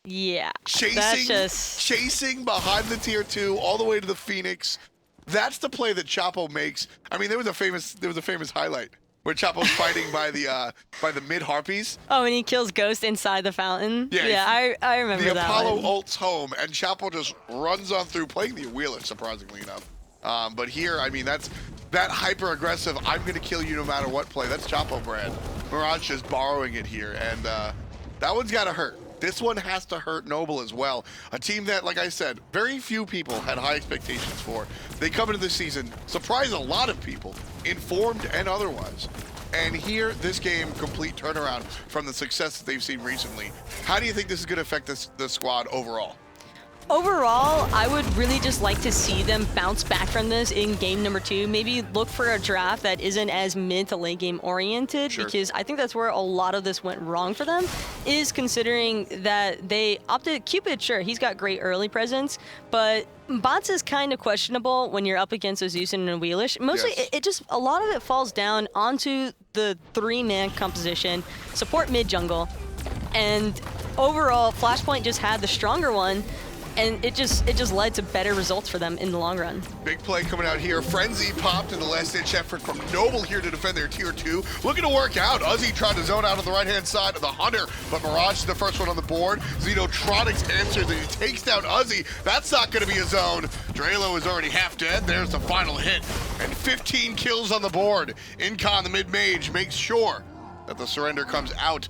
Yeah. Chasing behind the tier 2 all the way to the Phoenix. That's the play that Chapo makes. I mean, there was a famous highlight where Chapo's fighting by the mid harpies. Oh, and he kills Ghost inside the fountain. Yeah, I remember that. The Apollo one. ults home, and Chapo just runs on through, playing the Wheeler, surprisingly enough. But here, I mean, that hyper-aggressive, I'm going to kill you no matter what play. That's Chapo brand. Mirage just borrowing it here, and that one's got to hurt. This one has to hurt Noble as well. A team that, like I said, very few people had high expectations for. They come into this season, surprise a lot of people, informed and otherwise. And here, this game, complete turnaround from the success that they've seen recently. How do you think this is going to affect the squad overall? Overall, I would really just like to see them bounce back from this in game number 2. Maybe look for a draft that isn't as mid to late game oriented, because I think that's where a lot of this went wrong for them, is considering that they opted Cupid. Sure, he's got great early presence, but Bots is kind of questionable when you're up against a Zeus and a Wheelish. Mostly, it just, a lot of it falls down onto the 3-man composition, support mid jungle, and overall, Flashpoint just had the stronger one. And it just led to better results for them in the long run. Big play coming out here. Frenzy popped in the last-ditch effort from Noble here to defend their tier 2. Looking to work out. Uzi tried to zone out on the right-hand side of the Hunter, but Mirage is the first one on the board. Xenotronics answers and he takes down Uzi. That's not going to be a zone. Drelo is already half dead. There's the final hit. And 15 kills on the board. Incon, the mid-mage, makes sure that the surrender comes out.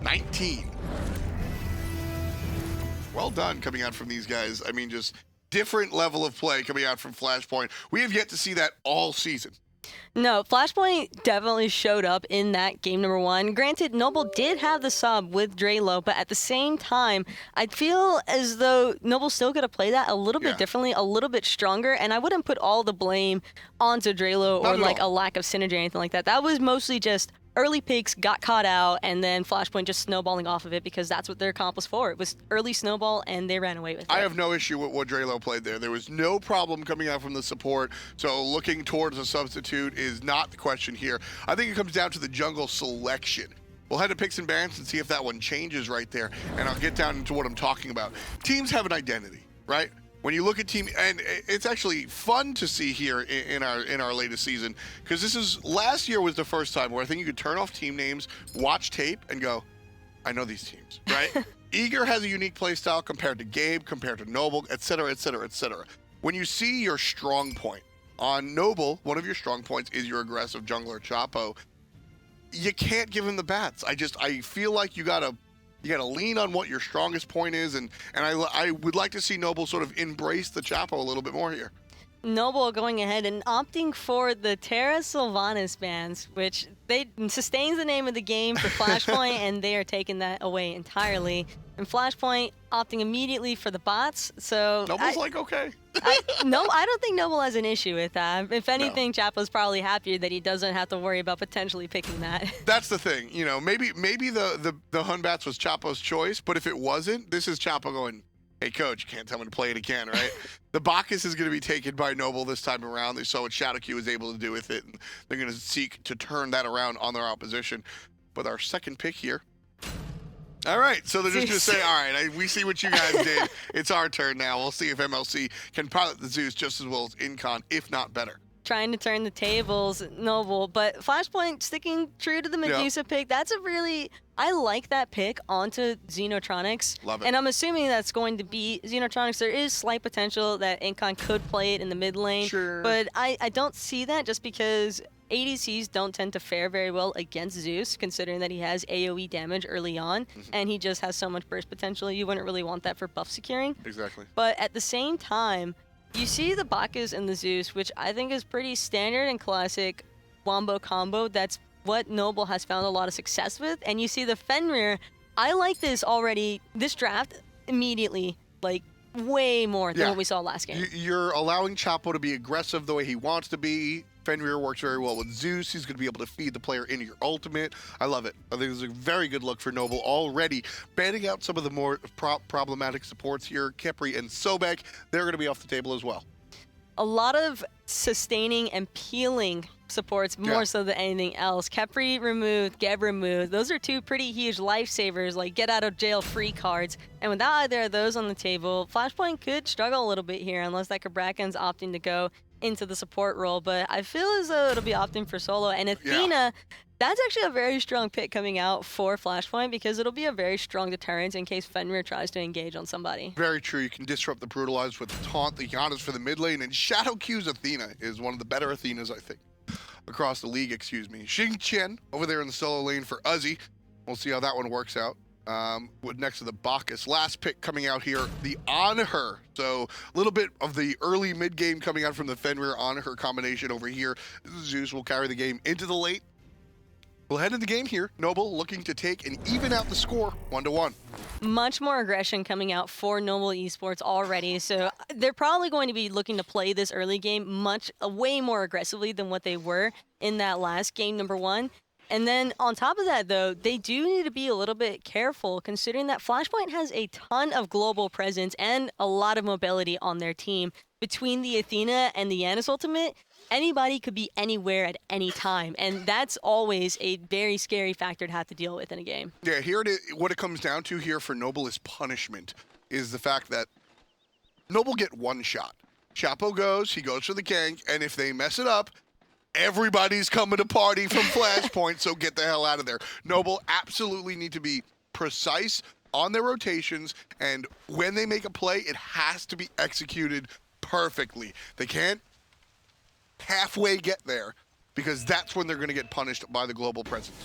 19. Well done coming out from these guys. I mean, just different level of play coming out from Flashpoint. We have yet to see that all season. No, Flashpoint definitely showed up in that game number 1. Granted, Noble did have the sub with Drelo, but at the same time, I feel as though Noble's still going to play that a little bit differently, a little bit stronger, and I wouldn't put all the blame onto Drelo or like a lack of synergy or anything like that. That was mostly just early picks got caught out, and then Flashpoint just snowballing off of it, because that's what their comp was for. It was early snowball, and they ran away with it. I have no issue with what Drelo played there. There was no problem coming out from the support, so looking towards a substitute is not the question here. I think it comes down to the jungle selection. We'll head to picks and bans and see if that one changes right there, and I'll get down into what I'm talking about. Teams have an identity, right? When you look at team, and it's actually fun to see here in our latest season, because this is, last year was the first time where I think you could turn off team names, watch tape, and go, I know these teams, right? Eager has a unique play style compared to Gabe, compared to Noble, et cetera, et cetera, et cetera. When you see your strong point, on Noble, one of your strong points is your aggressive jungler Chapo. You can't give him the bats. I feel like you gotta lean on what your strongest point is, and I would like to see Noble sort of embrace the Chapo a little bit more here. Noble going ahead and opting for the Terra Sylvanas bans, which they sustains the name of the game for Flashpoint, and they are taking that away entirely. And Flashpoint opting immediately for the bots. So Noble's okay. I don't think Noble has an issue with that. If anything, no. Chapo's probably happier that he doesn't have to worry about potentially picking that. That's the thing. You know, maybe the Hunbats was Chapo's choice, but if it wasn't, this is Chapo going, hey, coach, you can't tell me to play it again, right? The Bacchus is going to be taken by Noble this time around. They saw what Shadowq was able to do with it, and they're going to seek to turn that around on their opposition. But our second pick here. All right, so they're just going to say, all right, we see what you guys did. It's our turn now. We'll see if MLC can pilot the Zeus just as well as Incon, if not better. Trying to turn the tables, Noble, but Flashpoint sticking true to the Medusa pick. That's a really, I like that pick onto Xenotronics. Love it. And I'm assuming that's going to be Xenotronics. There is slight potential that Incon could play it in the mid lane, but I don't see that just because ADCs don't tend to fare very well against Zeus, considering that he has AoE damage early on, and he just has so much burst potential. You wouldn't really want that for buff securing. Exactly. But at the same time, you see the Bacchus and the Zeus, which I think is pretty standard and classic wombo combo. That's what Noble has found a lot of success with. And you see the Fenrir. I like this already, this draft, immediately, like way more than what we saw last game. You're allowing Chapo to be aggressive the way he wants to be. Fenrir works very well with Zeus. He's going to be able to feed the player into your ultimate. I love it. I think it's a very good look for Noble already. Banning out some of the more problematic supports here. Khepri and Sobek, they're going to be off the table as well. A lot of sustaining and peeling supports more so than anything else. Khepri removed, Geb removed. Those are two pretty huge lifesavers, like get out of jail free cards. And without either of those on the table, Flashpoint could struggle a little bit here unless that Kabrakan's opting to go into the support role, but I feel as though it'll be opting for solo. And Athena, That's actually a very strong pick coming out for Flashpoint because it'll be a very strong deterrent in case Fenrir tries to engage on somebody. Very true. You can disrupt the Brutalized with the Taunt, the Giannis for the mid lane, and Shadow Q's Athena is one of the better Athenas, I think, across the league, excuse me. Xing Qian over there in the solo lane for Uzi. We'll see how that one works out. Next to the Bacchus. Last pick coming out here, the On Her. So a little bit of the early mid game coming out from the Fenrir On Her combination over here. Zeus will carry the game into the late. We'll head into the game here. Noble looking to take and even out the score 1-1. Much more aggression coming out for Noble Esports already, so they're probably going to be looking to play this early game way more aggressively than what they were in that last game, number 1. And then on top of that, though, they do need to be a little bit careful considering that Flashpoint has a ton of global presence and a lot of mobility on their team. Between the Athena and the Giannis ultimate, anybody could be anywhere at any time, and that's always a very scary factor to have to deal with in a game. Yeah, here it is. What it comes down to here for Noble is punishment, is the fact that Noble get one shot. Chapo goes, he goes for the gank, and if they mess it up, everybody's coming to party from Flashpoint, so get the hell out of there. Noble absolutely need to be precise on their rotations, and when they make a play, it has to be executed perfectly. They can't halfway get there, because that's when they're going to get punished by the global presence.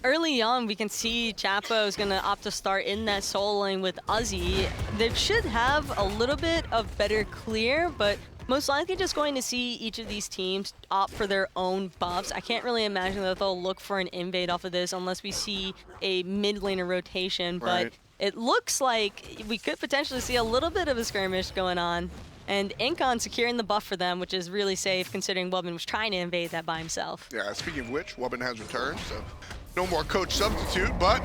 Early on, we can see Chapo is going to opt to start in that solo lane with Uzi. They should have a little bit of better clear, but most likely just going to see each of these teams opt for their own buffs. I can't really imagine that they'll look for an invade off of this unless we see a mid laner rotation, Right. but it looks like we could potentially see a little bit of a skirmish going on. And Incon securing the buff for them, which is really safe considering Wubbin was trying to invade that by himself. Yeah, speaking of which, Wubbin has returned, so no more coach substitute, but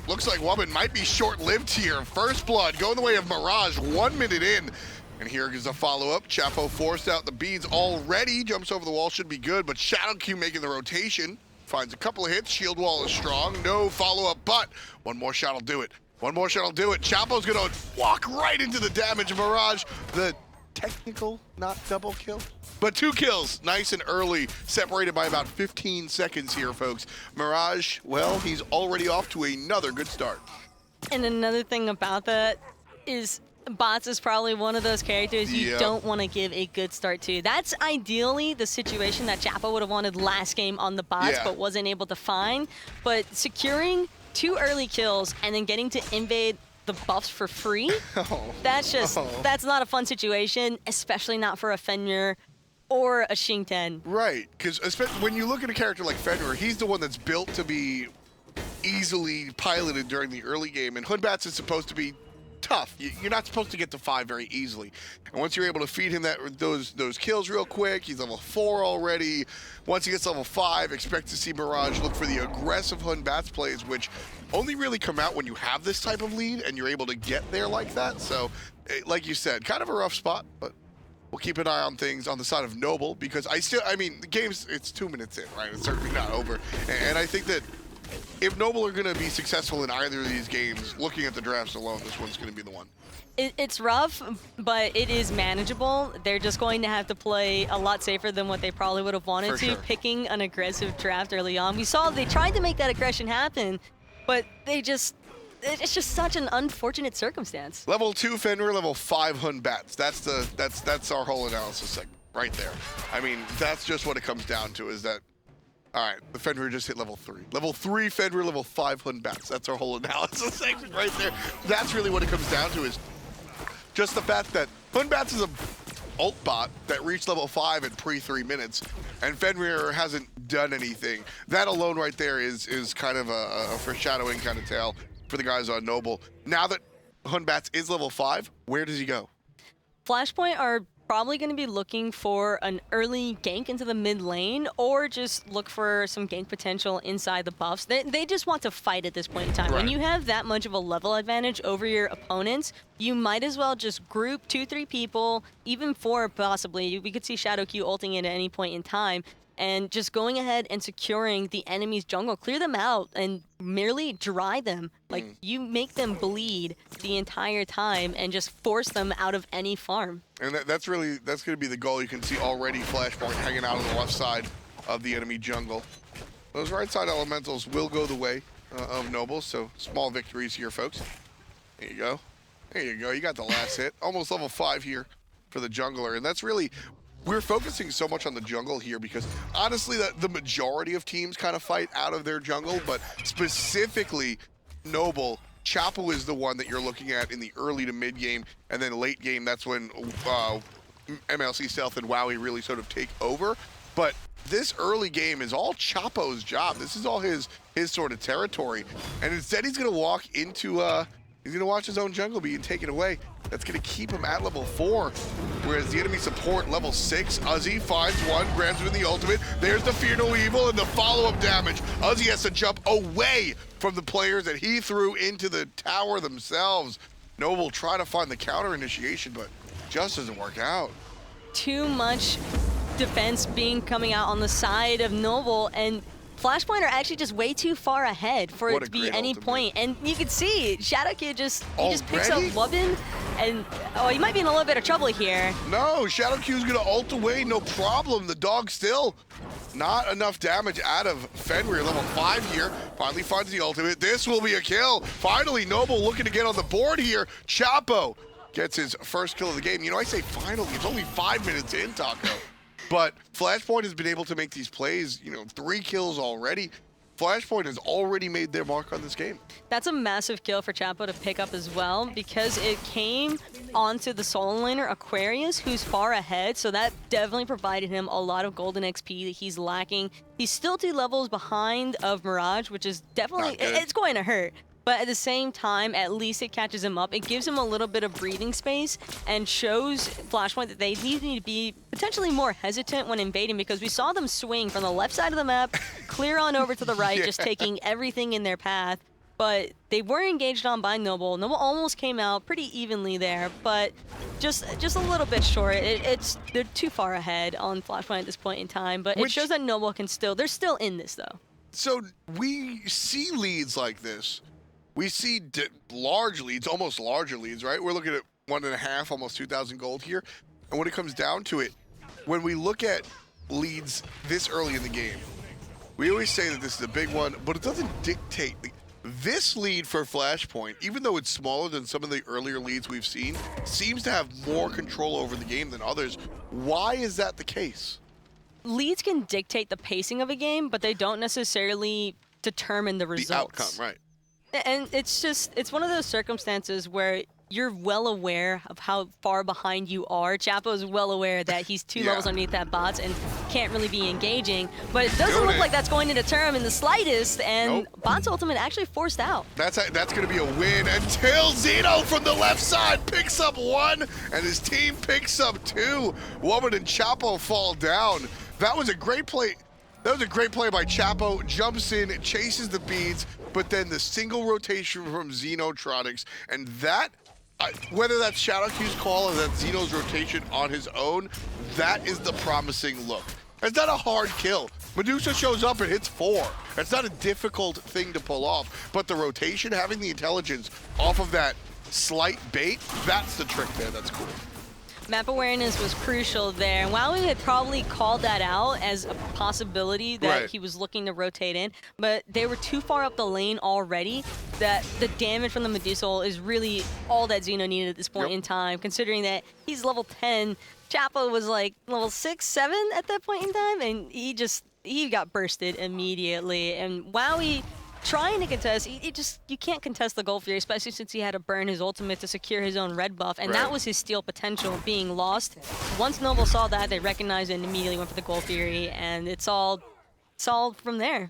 looks like Wubbin might be short-lived here. First blood going the way of Mirage 1 minute in. And here is a follow-up. Chapo forced out the beads already. Jumps over the wall, should be good, but Shadow Q making the rotation. Finds a couple of hits. Shield wall is strong. No follow-up, but one more shot will do it. One more shot will do it. Chapo's going to walk right into the damage of Mirage. The technical, not double kill, but 2 kills. Nice and early, separated by about 15 seconds here, folks. Mirage, well, he's already off to another good start. And another thing about that is Bots is probably one of those characters you don't want to give a good start to. That's ideally the situation that Chapo would have wanted last game on the Bots, but wasn't able to find. But securing 2 early kills and then getting to invade the buffs for free, that's not a fun situation, especially not for a Fenrir or a Xingtian. Right, because when you look at a character like Fenrir, he's the one that's built to be easily piloted during the early game, and Hoodbats is supposed to be tough. You're not supposed to get to 5 very easily. And once you're able to feed him those kills real quick, he's level 4 already. Once he gets level 5, expect to see Mirage look for the aggressive Hoodbats plays, which only really come out when you have this type of lead and you're able to get there like that. So, like you said, kind of a rough spot, but we'll keep an eye on things on the side of Noble, because I mean, the game's, it's 2 minutes in, right? It's certainly not over. And I think that if Noble are going to be successful in either of these games, looking at the drafts alone, this one's going to be the one. It's rough, but it is manageable. They're just going to have to play a lot safer than what they probably would have wanted to, picking an aggressive draft early on. We saw they tried to make that aggression happen, but it's just such an unfortunate circumstance. Level 2 Fenrir, level 5 Hoodbats. That's our whole analysis segment right there. I mean, that's just what it comes down to, is that, all right, the Fenrir just hit level 3. Level 3 Fenrir, level 5 Hoodbats. That's our whole analysis segment right there. That's really what it comes down to, is just the fact that Hoodbats is a ult bot that reached level 5 in pre-3 minutes, and Fenrir hasn't done anything. That alone right there is kind of a foreshadowing kind of tale for the guys on Noble. Now that Hoodbats is level 5, where does he go? Flashpoint are probably going to be looking for an early gank into the mid lane, or just look for some gank potential inside the buffs. They just want to fight at this point in time. When you have that much of a level advantage over your opponents, you might as well just group 2-3 people, even 4 possibly. We could see Shadow Q ulting it at any point in time, and just going ahead and securing the enemy's jungle, clear them out, and merely dry them. Like, you make them bleed the entire time and just force them out of any farm. And that's going to be the goal. You can see already Flashpoint hanging out on the left side of the enemy jungle. Those right side elementals will go the way of Noble, so small victories here, folks. There you go. There you go. You got the last hit. Almost level 5 here for the jungler, and that's really... We're focusing so much on the jungle here because honestly, the majority of teams kind of fight out of their jungle, but specifically Noble, Chapo is the one that you're looking at in the early to mid game, and then late game, that's when MLC Stealth and Wowie really sort of take over. But this early game is all Chapo's job. This is all his sort of territory, and instead he's gonna walk into he's gonna watch his own jungle being taken away. That's gonna keep him at level 4. Whereas the enemy support level 6, Uzi finds one, grabs him in the ultimate. There's the Fear No Evil and the follow-up damage. Uzi has to jump away from the players that he threw into the tower themselves. Noble try to find the counter initiation, but just doesn't work out. Too much defense coming out on the side of Noble, and Flashpoint are actually just way too far ahead for it to be any point. And you can see Shadow Kid just picks up Lubbin, and he might be in a little bit of trouble here. No, Shadow Q's gonna ult away, no problem. The dog still not enough damage out of Fenrir, level 5 here. Finally finds the ultimate. This will be a kill. Finally, Noble looking to get on the board here. Chapo gets his first kill of the game. You know, I say finally, it's only 5 minutes in, Taco. But Flashpoint has been able to make these plays, 3 kills already. Flashpoint has already made their mark on this game. That's a massive kill for Chapo to pick up as well, because it came onto the solo laner Aquarius, who's far ahead, so that definitely provided him a lot of golden XP that he's lacking. He's still 2 levels behind of Mirage, which is definitely, it's going to hurt. But at the same time, at least it catches him up. It gives him a little bit of breathing space and shows Flashpoint that they need to be potentially more hesitant when invading, because we saw them swing from the left side of the map, clear on over to the right, just taking everything in their path. But they were engaged on by Noble. Noble almost came out pretty evenly there, but just a little bit short. They're too far ahead on Flashpoint at this point in time, but it shows that Noble can they're still in this though. So we see leads like this. We see large leads, almost larger leads, right? We're looking at 1.5, almost 2,000 gold here. And when it comes down to it, when we look at leads this early in the game, we always say that this is a big one, but it doesn't dictate. This lead for Flashpoint, even though it's smaller than some of the earlier leads we've seen, seems to have more control over the game than others. Why is that the case? Leads can dictate the pacing of a game, but they don't necessarily determine the results. The outcome, right. And it's one of those circumstances where you're well aware of how far behind you are. Chapo's well aware that he's 2 levels underneath that bots and can't really be engaging, but it doesn't look like that's going to deter him in the slightest, and Bot's ultimate actually forced out. That's going to be a win until Zeno from the left side picks up 1, and his team picks up 2. Woman and Chapo fall down. That was a great play. That was a great play by Chapo. Jumps in, chases the beads, but then the single rotation from Xenotronics, and that, whether that's Shadow Q's call or that's Xeno's rotation on his own, that is the promising look. It's not a hard kill. Medusa shows up and hits 4. That's not a difficult thing to pull off, but the rotation, having the intelligence off of that slight bait, that's the trick there. That's cool. Map awareness was crucial there. Wowie had probably called that out as a possibility that he was looking to rotate in, but they were too far up the lane already that the damage from the Medusa is really all that Xeno needed at this point in time, considering that he's level 10. Chapo was like level 6, 7 at that point in time, and he got bursted immediately. And Wowie trying to contest, you can't contest the Gold Fury, especially since he had to burn his ultimate to secure his own red buff, and that was his steal potential being lost. Once Noble saw that, they recognized it and immediately went for the Gold Fury, and it's all from there.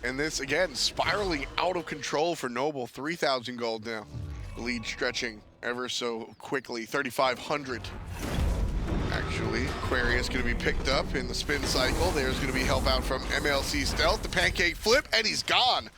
And this, again, spiraling out of control for Noble. 3,000 gold now. The lead stretching ever so quickly. 3,500. Actually, Aquarius going to be picked up in the spin cycle. There's going to be help out from MLC Stealth. The pancake flip, and he's gone.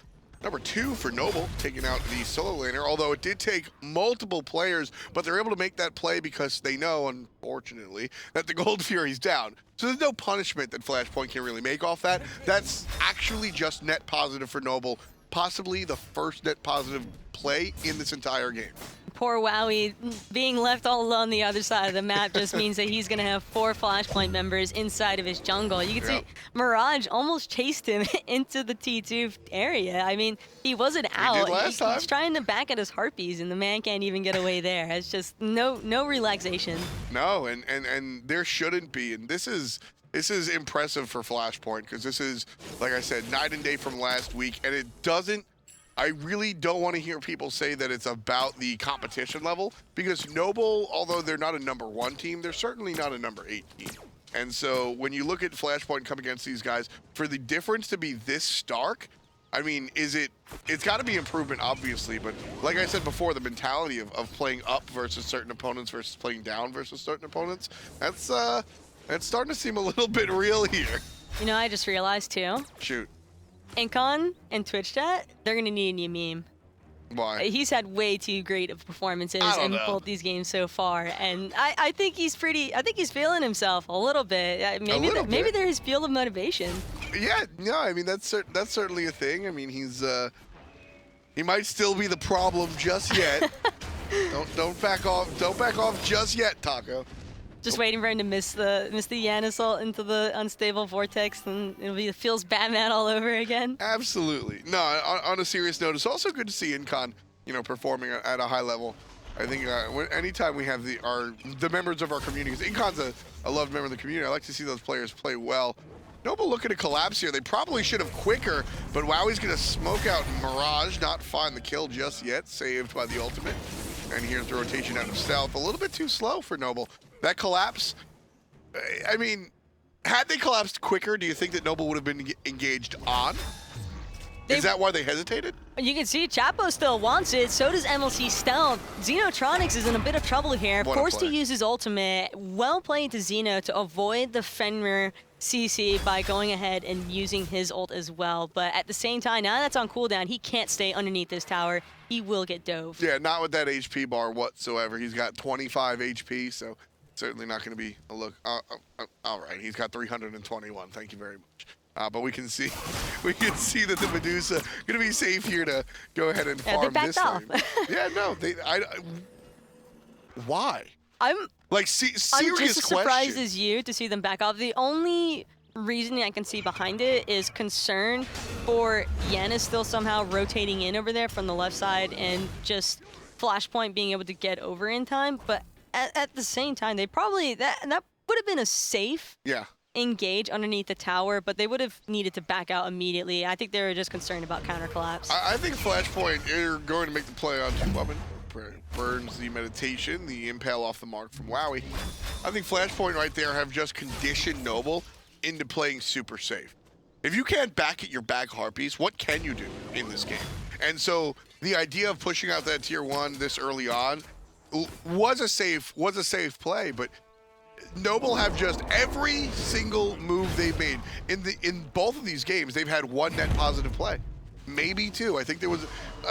Number 2 for Noble, taking out the solo laner, although it did take multiple players, but they're able to make that play because they know, unfortunately, that the Gold Fury's down. So there's no punishment that Flashpoint can really make off that. That's actually just net positive for Noble, possibly the first net positive play in this entire game. poor Wowie being left all alone on the other side of the map just means that he's going to have 4 Flashpoint members inside of his jungle. You can see Mirage almost chased him into the T2 area. I mean, he wasn't out. He's trying to back at his Harpies, and the man can't even get away there. It's just no relaxation. No, and there shouldn't be. And this is impressive for Flashpoint, because this is, like I said, night and day from last week, and it doesn't. I really don't want to hear people say that it's about the competition level, because Noble, although they're not a #1 team, they're certainly not a #8 team. And so when you look at Flashpoint come against these guys, for the difference to be this stark, I mean, it's got to be improvement, obviously, but like I said before, the mentality of playing up versus certain opponents versus playing down versus certain opponents, that's starting to seem a little bit real here. You know, I just realized too. Shoot. Incon and Twitch chat, they're going to need a new meme. Why? He's had way too great of performances in both these games so far, and I think he's feeling himself a little bit. Maybe there's his field of motivation. Yeah, no, I mean that's certainly a thing. I mean he might still be the problem just yet. don't back off just yet, Taco. Just waiting for him to miss the Janus ult into the unstable vortex, and it'll be the feels Batman all over again. Absolutely. No, on a serious note, it's also good to see Incon, performing at a high level. I think anytime we have the members of our community, because Incon's a loved member of the community, I like to see those players play well. Noble looking to collapse here. They probably should have quicker, but Wowie's going to smoke out Mirage, not find the kill just yet, saved by the ultimate. And here's the rotation out of stealth. A little bit too slow for Noble. That collapse, I mean, had they collapsed quicker, do you think that Noble would have been engaged on? Is that why they hesitated? You can see Chapo still wants it, so does MLC Stealth. Xenotronics is in a bit of trouble here, forced to use his ultimate. Well played to Xeno to avoid the Fenrir CC by going ahead and using his ult as well. But at the same time, now that's on cooldown, he can't stay underneath this tower. He will get dove. Yeah, not with that HP bar whatsoever. He's got 25 HP, so certainly not going to be a look. All right, he's got 321. Thank you very much. But we can see that the Medusa going to be safe here to go ahead and farm this time. Yeah, no, why? I'm serious just as surprised question. as you to see them back off. The only reasoning I can see behind it is concern for Janus still somehow rotating in over there from the left side and just Flashpoint being able to get over in time. But at the same time, they probably that would have been a safe engage underneath the tower, but they would have needed to back out immediately. I think they were just concerned about counter collapse. I think Flashpoint are going to make the play on 2 weapon. Burns the meditation, the impale off the mark from Wowie. I think Flashpoint right there have just conditioned Noble into playing super safe. If you can't back at your back Harpies, what can you do in this game? And so the idea of pushing out that tier 1 this early on was a safe play, but Noble have just every single move they've made in both of these games, they've had 1 net positive play. Maybe 2. I think there was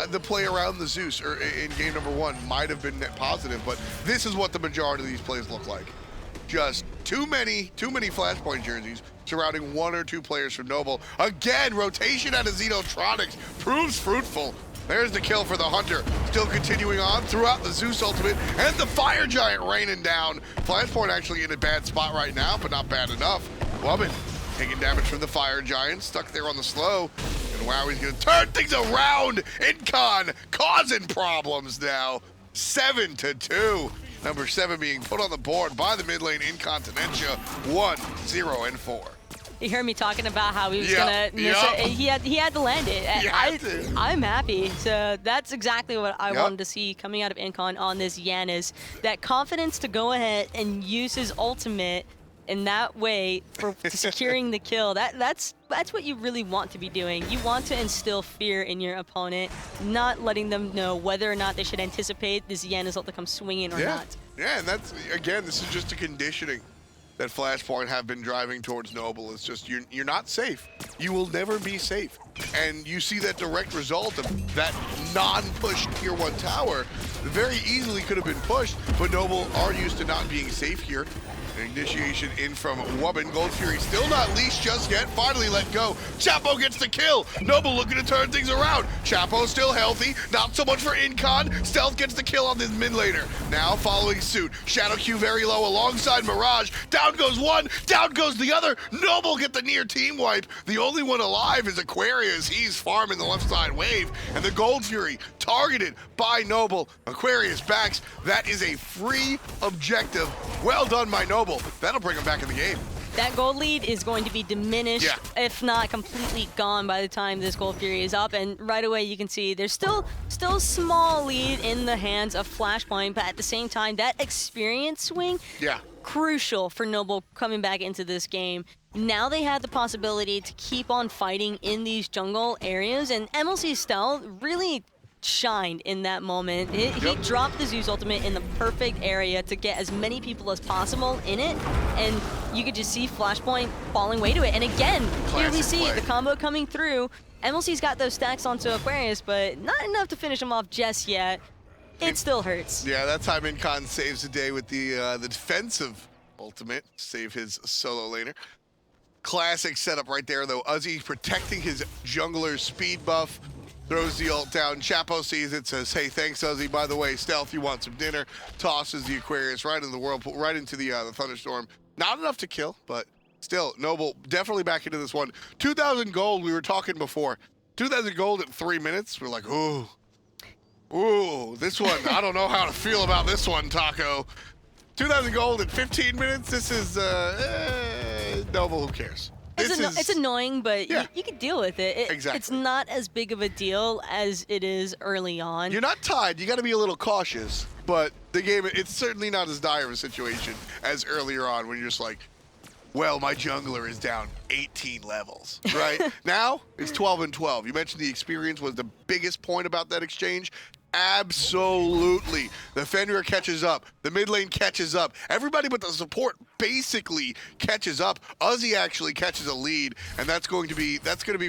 the play around the Zeus or in game number 1 might have been net positive, but this is what the majority of these plays look like. Just too many Flashpoint jerseys surrounding 1 or 2 players from Noble. Again, rotation out of Xenotronics proves fruitful. There's the kill for the Hunter. Still continuing on throughout the Zeus ultimate and the Fire Giant raining down. Flashpoint actually in a bad spot right now, but not bad enough. Woman taking damage from the Fire Giant, stuck there on the slow. And Wowie's gonna turn things around. Incon causing problems now. 7-2. Number 7 being put on the board by the mid lane Incontinentia. 1, 0, and 4. You heard me talking about how he was gonna miss it. He had to land it. I'm happy. So that's exactly what I wanted to see coming out of Incon on this Janus. That confidence to go ahead and use his ultimate in that way for securing the kill. That's what you really want to be doing. You want to instill fear in your opponent, not letting them know whether or not they should anticipate this Janus ult to come swinging or not. Yeah, and that's, again, this is just a conditioning that Flashpoint have been driving towards Noble. It's just, you're not safe. You will never be safe. And you see that direct result of that non-pushed tier 1 tower very easily could have been pushed, but Noble are used to not being safe here. Initiation in from Wubbin. Gold Fury still not leashed just yet. Finally let go. Chapo gets the kill. Noble looking to turn things around. Chapo still healthy. Not so much for Incon. Stealth gets the kill on this mid laner. Now following suit. Shadow Q very low alongside Mirage. Down goes one. Down goes the other. Noble get the near team wipe. The only one alive is Aquarius. He's farming the left side wave. And the Gold Fury targeted by Noble. Aquarius backs. That is a free objective. Well done by Noble. That'll bring him back in the game. That gold lead is going to be diminished, if not completely gone by the time this Gold Fury is up. And right away you can see there's still a small lead in the hands of Flashpoint, but at the same time, that experience swing, crucial for Noble coming back into this game. Now they had the possibility to keep on fighting in these jungle areas, and MLC Stealth really shined in that moment. He dropped the Zeus ultimate in the perfect area to get as many people as possible in it, and you could just see Flashpoint falling way to it. And again, here we see the combo coming through. MLC's got those stacks onto Aquarius, but not enough to finish him off just yet. It still hurts. Yeah, that time Incon saves the day with the defensive ultimate, save his solo laner. Classic setup right there, though. Uzi protecting his jungler's speed buff. Throws the ult down. Chapo sees it, says, hey, thanks, Uzi. By the way, Stealth, you want some dinner? Tosses the Aquarius right into the whirlpool, right into the Thunderstorm. Not enough to kill, but still, Noble definitely back into this one. 2,000 gold, we were talking before. 2,000 gold in 3 minutes. We're like, ooh, this one, I don't know how to feel about this one, Taco. 2,000 gold in 15 minutes? This is, Noble, who cares? It's annoying, but you can deal with it. Exactly. It's not as big of a deal as it is early on. You're not tied. You got to be a little cautious. But the game, it's certainly not as dire of a situation as earlier on when you're just like, well, my jungler is down 18 levels, right? Now, it's 12 and 12. You mentioned the experience was the biggest point about that exchange. Absolutely. The Fenrir catches up. The mid lane catches up. Everybody but the support basically catches up. Uzi actually catches a lead, and that's going to be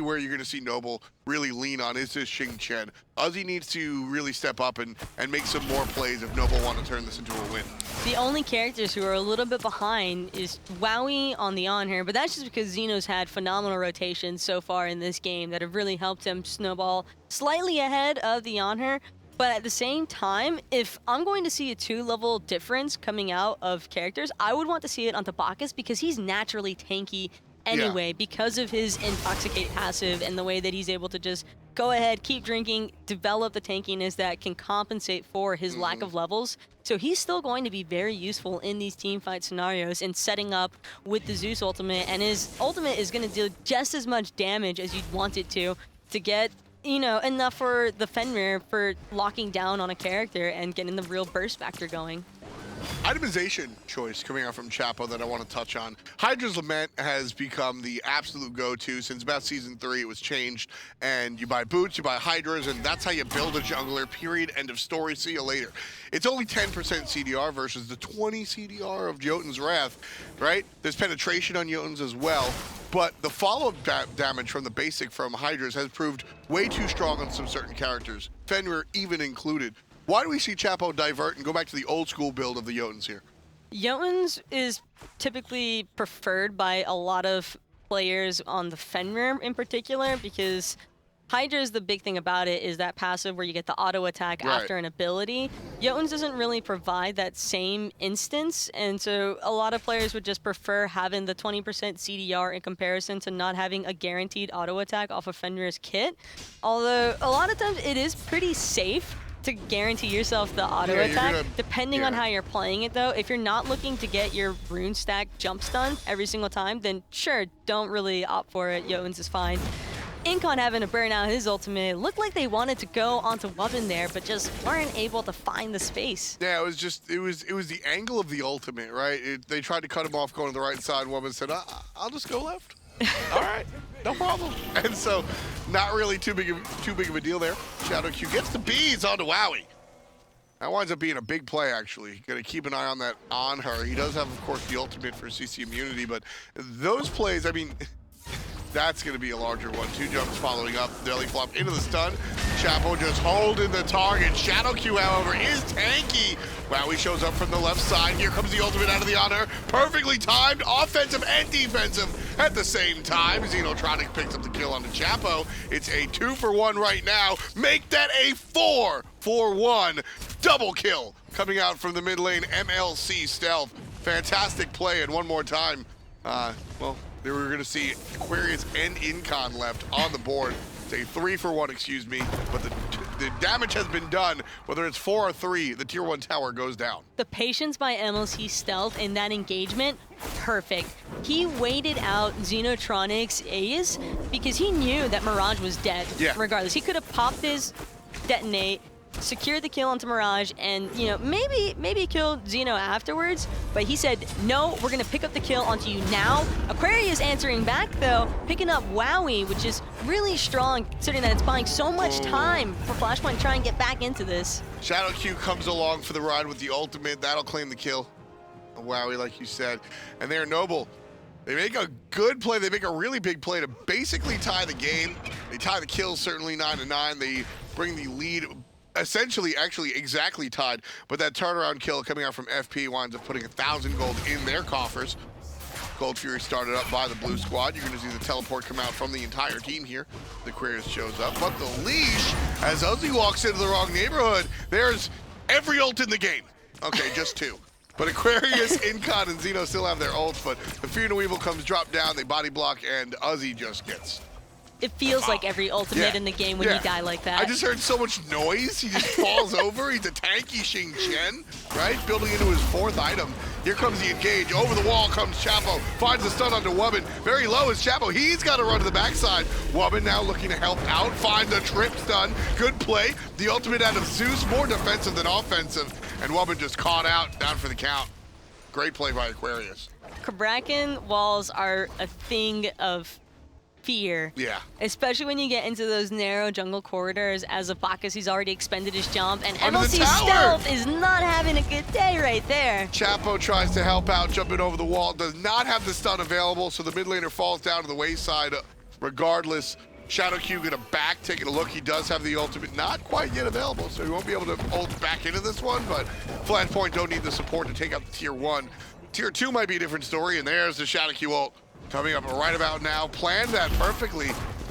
where you're going to see Noble really lean on is this Xing Chen. Uzi needs to really step up and make some more plays if Noble want to turn this into a win. The only characters who are a little bit behind is Wowie on the on here, but that's just because Xeno's had phenomenal rotations so far in this game that have really helped him snowball slightly ahead of the on here. But at the same time, if I'm going to see a 2-level difference coming out of characters, I would want to see it on Bacchus because he's naturally tanky anyway because of his Intoxicate passive and the way that he's able to just go ahead, keep drinking, develop the tankiness that can compensate for his lack of levels. So he's still going to be very useful in these team fight scenarios and setting up with the Zeus ultimate, and his ultimate is going to do just as much damage as you'd want it to get enough for the Fenrir for locking down on a character and getting the real burst factor going. Itemization choice coming out from Chapo that I want to touch on. Hydra's Lament has become the absolute go-to since about Season 3. It was changed, and you buy boots, you buy Hydras, and that's how you build a jungler, period, end of story, see you later. It's only 10% CDR versus the 20 CDR of Jotun's Wrath, right? There's penetration on Jotun's as well, but the follow-up damage from the basic from Hydras has proved way too strong on some certain characters, Fenrir even included. Why do we see Chapo divert and go back to the old school build of the Jotuns here? Jotuns is typically preferred by a lot of players on the Fenrir in particular because Hydra's, the big thing about it is that passive where you get the auto attack after an ability. Jotuns doesn't really provide that same instance, and so a lot of players would just prefer having the 20% CDR in comparison to not having a guaranteed auto attack off of Fenrir's kit. Although a lot of times it is pretty safe to guarantee yourself the auto attack, depending on how you're playing it though. If you're not looking to get your rune stack jump stun every single time, then sure, don't really opt for it. Jotuns is fine. Incon having to burn out his ultimate. Looked like they wanted to go onto Wubbin there, but just weren't able to find the space. Yeah, it was the angle of the ultimate, right? They tried to cut him off going to the right side. Wubbin said, I'll just go left. All right, no problem. And so, not really too big of a deal there. Shadow Q gets the beads onto Wowie. That winds up being a big play, actually. Got to keep an eye on that on her. He does have, of course, the ultimate for CC immunity, but those plays, I mean, that's going to be a larger one. 2 jumps following up, belly flop into the stun. Chapo just holding the target. Shadow Q, however, is tanky. Wowie shows up from the left side. Here comes the ultimate out of the honor. Perfectly timed, offensive and defensive at the same time. Xenotronic picks up the kill on the Chapo. It's a 2-for-1 right now. Make that a 4-for-1 double kill coming out from the mid lane. MLC Stealth. Fantastic play, and one more time. Well, we were going to see Aquarius and Incon left on the board. It's a 3-for-1, excuse me, but the damage has been done. Whether it's 4 or 3, the tier 1 tower goes down. The patience by MLC Stealth in that engagement, perfect. He waited out Xenotronic's Ace because he knew that Mirage was dead. Yeah. Regardless, he could have popped his detonate, secured the kill onto Mirage, and maybe killed Xeno afterwards, but he said, no, we're gonna pick up the kill onto you now. Aquarius answering back though, picking up Wowie, which is really strong considering that it's buying so much time for Flashpoint to try and get back into this. Shadow Q comes along for the ride with the ultimate. That'll claim the kill. Wowie, like you said. And they're Noble. They make a good play. They make a really big play to basically tie the game. They tie the kills, certainly 9-9. They bring the lead essentially, actually exactly tied, but that turnaround kill coming out from FP winds up putting 1,000 gold in their coffers. Gold Fury started up by the blue squad. You're going to see the teleport come out from the entire team here. The Aquarius shows up, but the leash, as Uzi walks into the wrong neighborhood, there's every ult in the game. Okay, just 2. But Aquarius, Incon, and Xeno still have their ults, but the Fear No Evil comes drop down, they body block, and Uzi just gets... It feels like every ultimate in the game when you die like that. I just heard so much noise. He just falls over. He's a tanky Xing Chen, right? Building into his 4th item. Here comes the engage. Over the wall comes Chapo. Finds the stun onto Wubbin. Very low is Chapo. He's got to run to the backside. Wubbin now looking to help out. Finds a trip stun. Good play. The ultimate out of Zeus. More defensive than offensive. And Wubbin just caught out. Down for the count. Great play by Aquarius. Kraken walls are a thing of fear. Yeah. Especially when you get into those narrow jungle corridors. As a Bacchus, he's already expended his jump, and MLC Stealth is not having a good day right there. Chapo tries to help out, jumping over the wall. Does not have the stun available, so the mid laner falls down to the wayside regardless. Shadow Q gonna back, taking a look. He does have the ultimate, not quite yet available, so he won't be able to ult back into this one, but Flashpoint don't need the support to take out the tier 1. Tier 2 might be a different story, and there's the Shadow Q ult. Coming up right about now, planned that perfectly.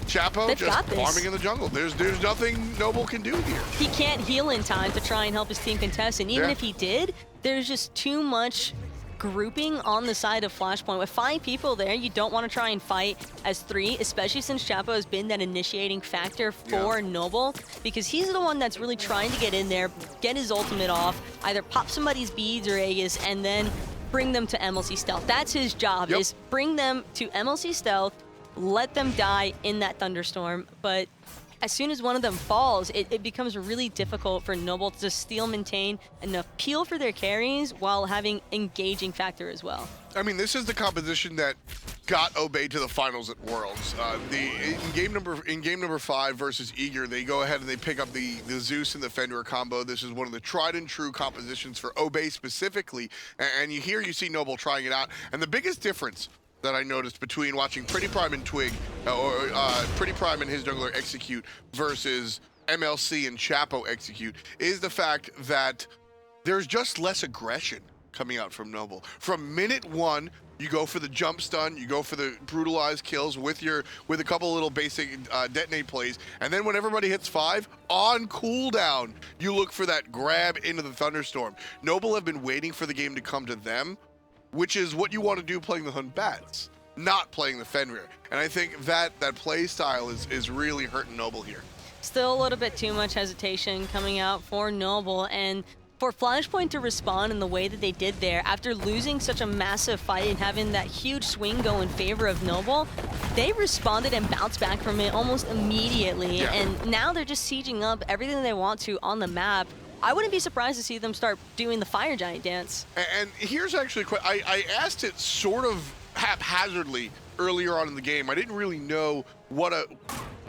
Chapo just farming in the jungle. There's nothing Noble can do here. He can't heal in time to try and help his team contest, and even if he did, there's just too much grouping on the side of Flashpoint. With 5 people there, you don't want to try and fight as 3, especially since Chapo has been that initiating factor for Noble, because he's the one that's really trying to get in there, get his ultimate off, either pop somebody's beads or Aegis, and then bring them to MLC Stealth. That's his job, is bring them to MLC Stealth, let them die in that thunderstorm. But as soon as one of them falls, it becomes really difficult for Noble to still maintain enough peel for their carries while having engaging factor as well. I mean, this is the composition that got Obey to the finals at Worlds. In game number 5 versus Eager, they go ahead and they pick up the Zeus and the Fenrir combo. This is one of the tried and true compositions for Obey specifically, and you see Noble trying it out. And the biggest difference that I noticed between watching Pretty Prime and Twig, or Pretty Prime and his jungler execute versus MLC and Chapo execute, is the fact that there's just less aggression coming out from Noble. From minute 1, you go for the jump stun, you go for the brutalized kills with a couple little basic detonate plays, and then when everybody hits 5, on cooldown, you look for that grab into the thunderstorm. Noble have been waiting for the game to come to them, which is what you want to do playing the Hun Bats, not playing the Fenrir. And I think that play style is really hurting Noble here. Still a little bit too much hesitation coming out for Noble, and for Flashpoint to respond in the way that they did there, after losing such a massive fight and having that huge swing go in favor of Noble, they responded and bounced back from it almost immediately. And now they're just sieging up everything they want to on the map. I wouldn't be surprised to see them start doing the Fire Giant dance. And here's actually a question. I asked it sort of haphazardly earlier on in the game. I didn't really know I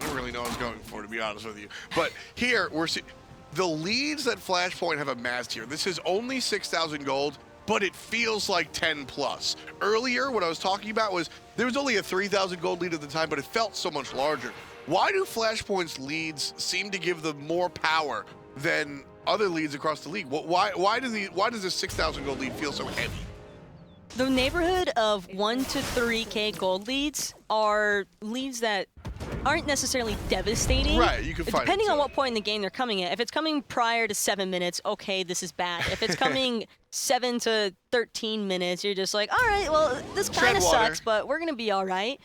didn't really know what I was going for, to be honest with you. But here, we're seeing the leads that Flashpoint have amassed here. This is only 6,000 gold. but it feels like 10 plus. Earlier, what I was talking about was there was only a 3,000 gold lead at the time, but it felt so much larger. Why do Flashpoint's leads seem to give them more power than other leads across the league? Why does this 6,000 gold lead feel so heavy? The neighborhood of 1 to 3K gold leads are leads that aren't necessarily devastating. Right, you can find depending on what point in the game they're coming at. If it's coming prior to 7 minutes, okay, this is bad. If it's coming 7 to 13 minutes, you're just like, all right, well, this kind of sucks, but we're going to be all right.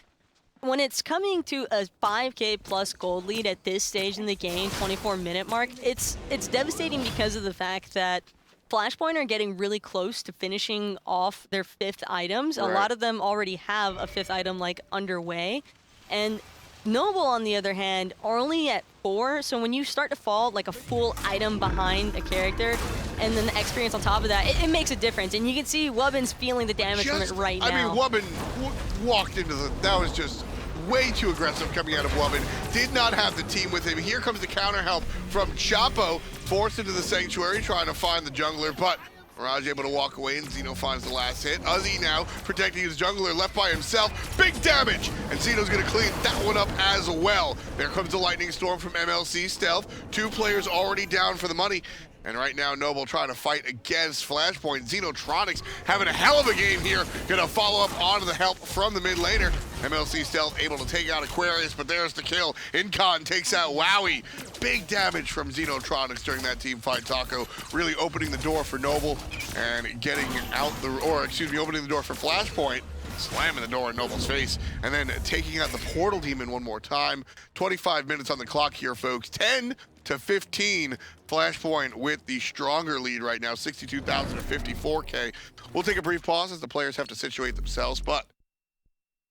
When it's coming to a 5K plus gold lead at this stage in the game, 24-minute mark, it's devastating because of the fact that Flashpoint are getting really close to finishing off their 5th items. Right. A lot of them already have a 5th item like underway. And Noble, on the other hand, are only at 4. So when you start to fall like a full item behind a character and then the experience on top of that, it makes a difference. And you can see Wubbin's feeling the damage from it right now. I mean, Wubbin walked into that was just way too aggressive coming out of Wubbin. Did not have the team with him. Here comes the counter help from Chapo, forced into the Sanctuary, trying to find the jungler, but Mirage able to walk away, and Zeno finds the last hit. Uzi now protecting his jungler, left by himself. Big damage, and Zeno's gonna clean that one up as well. There comes the lightning storm from MLC Stealth. 2 players already down for the money. And right now, Noble trying to fight against Flashpoint. Xenotronics having a hell of a game here. Gonna follow up onto the help from the mid laner. MLC Stealth able to take out Aquarius, but there's the kill. Incon takes out Wowie. Big damage from Xenotronics during that team fight. Taco really opening the door for Noble and getting out opening the door for Flashpoint. Slamming the door in Noble's face, and then taking out the Portal Demon one more time. 25 minutes on the clock here, folks. 10 to 15. Flashpoint with the stronger lead right now, 62,000 to 54K. We'll take a brief pause as the players have to situate themselves, but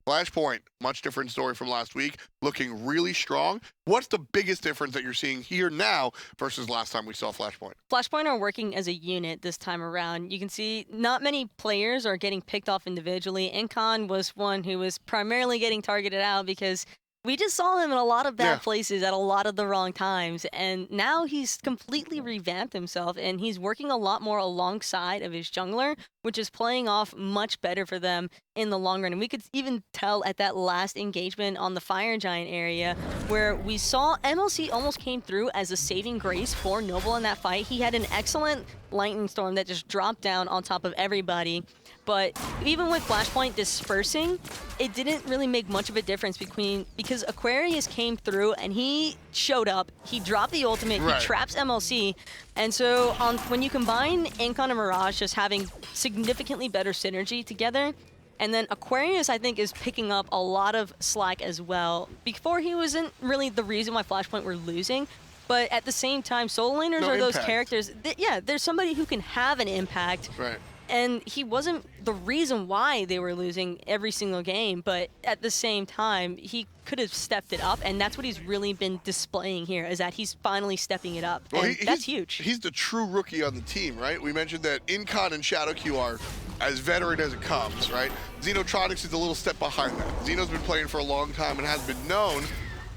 Flashpoint, much different story from last week, looking really strong. What's the biggest difference that you're seeing here now versus last time we saw Flashpoint? Flashpoint are working as a unit this time around. You can see not many players are getting picked off individually. Incon was one who was primarily getting targeted out because we just saw him in a lot of bad places at a lot of the wrong times, and now he's completely revamped himself, and he's working a lot more alongside of his jungler, which is playing off much better for them in the long run. And we could even tell at that last engagement on the Fire Giant area where we saw MLC almost came through as a saving grace for Noble in that fight. He had an excellent lightning storm that just dropped down on top of everybody. But even with Flashpoint dispersing, it didn't really make much of a difference because Aquarius came through and he showed up, he dropped the ultimate, he traps MLC, and so when you combine Incon and Mirage just having significantly better synergy together, and then Aquarius, I think, is picking up a lot of slack as well. Before, he wasn't really the reason why Flashpoint were losing, but at the same time, solo laners are those characters that, there's somebody who can have an impact. Right. And he wasn't the reason why they were losing every single game, but at the same time, he could have stepped it up, and that's what he's really been displaying here, is that he's finally stepping it up, and that's huge. He's the true rookie on the team, right? We mentioned that Incon and ShadowQ are as veteran as it comes, right? Xenotronics is a little step behind that. Xeno's been playing for a long time and has been known.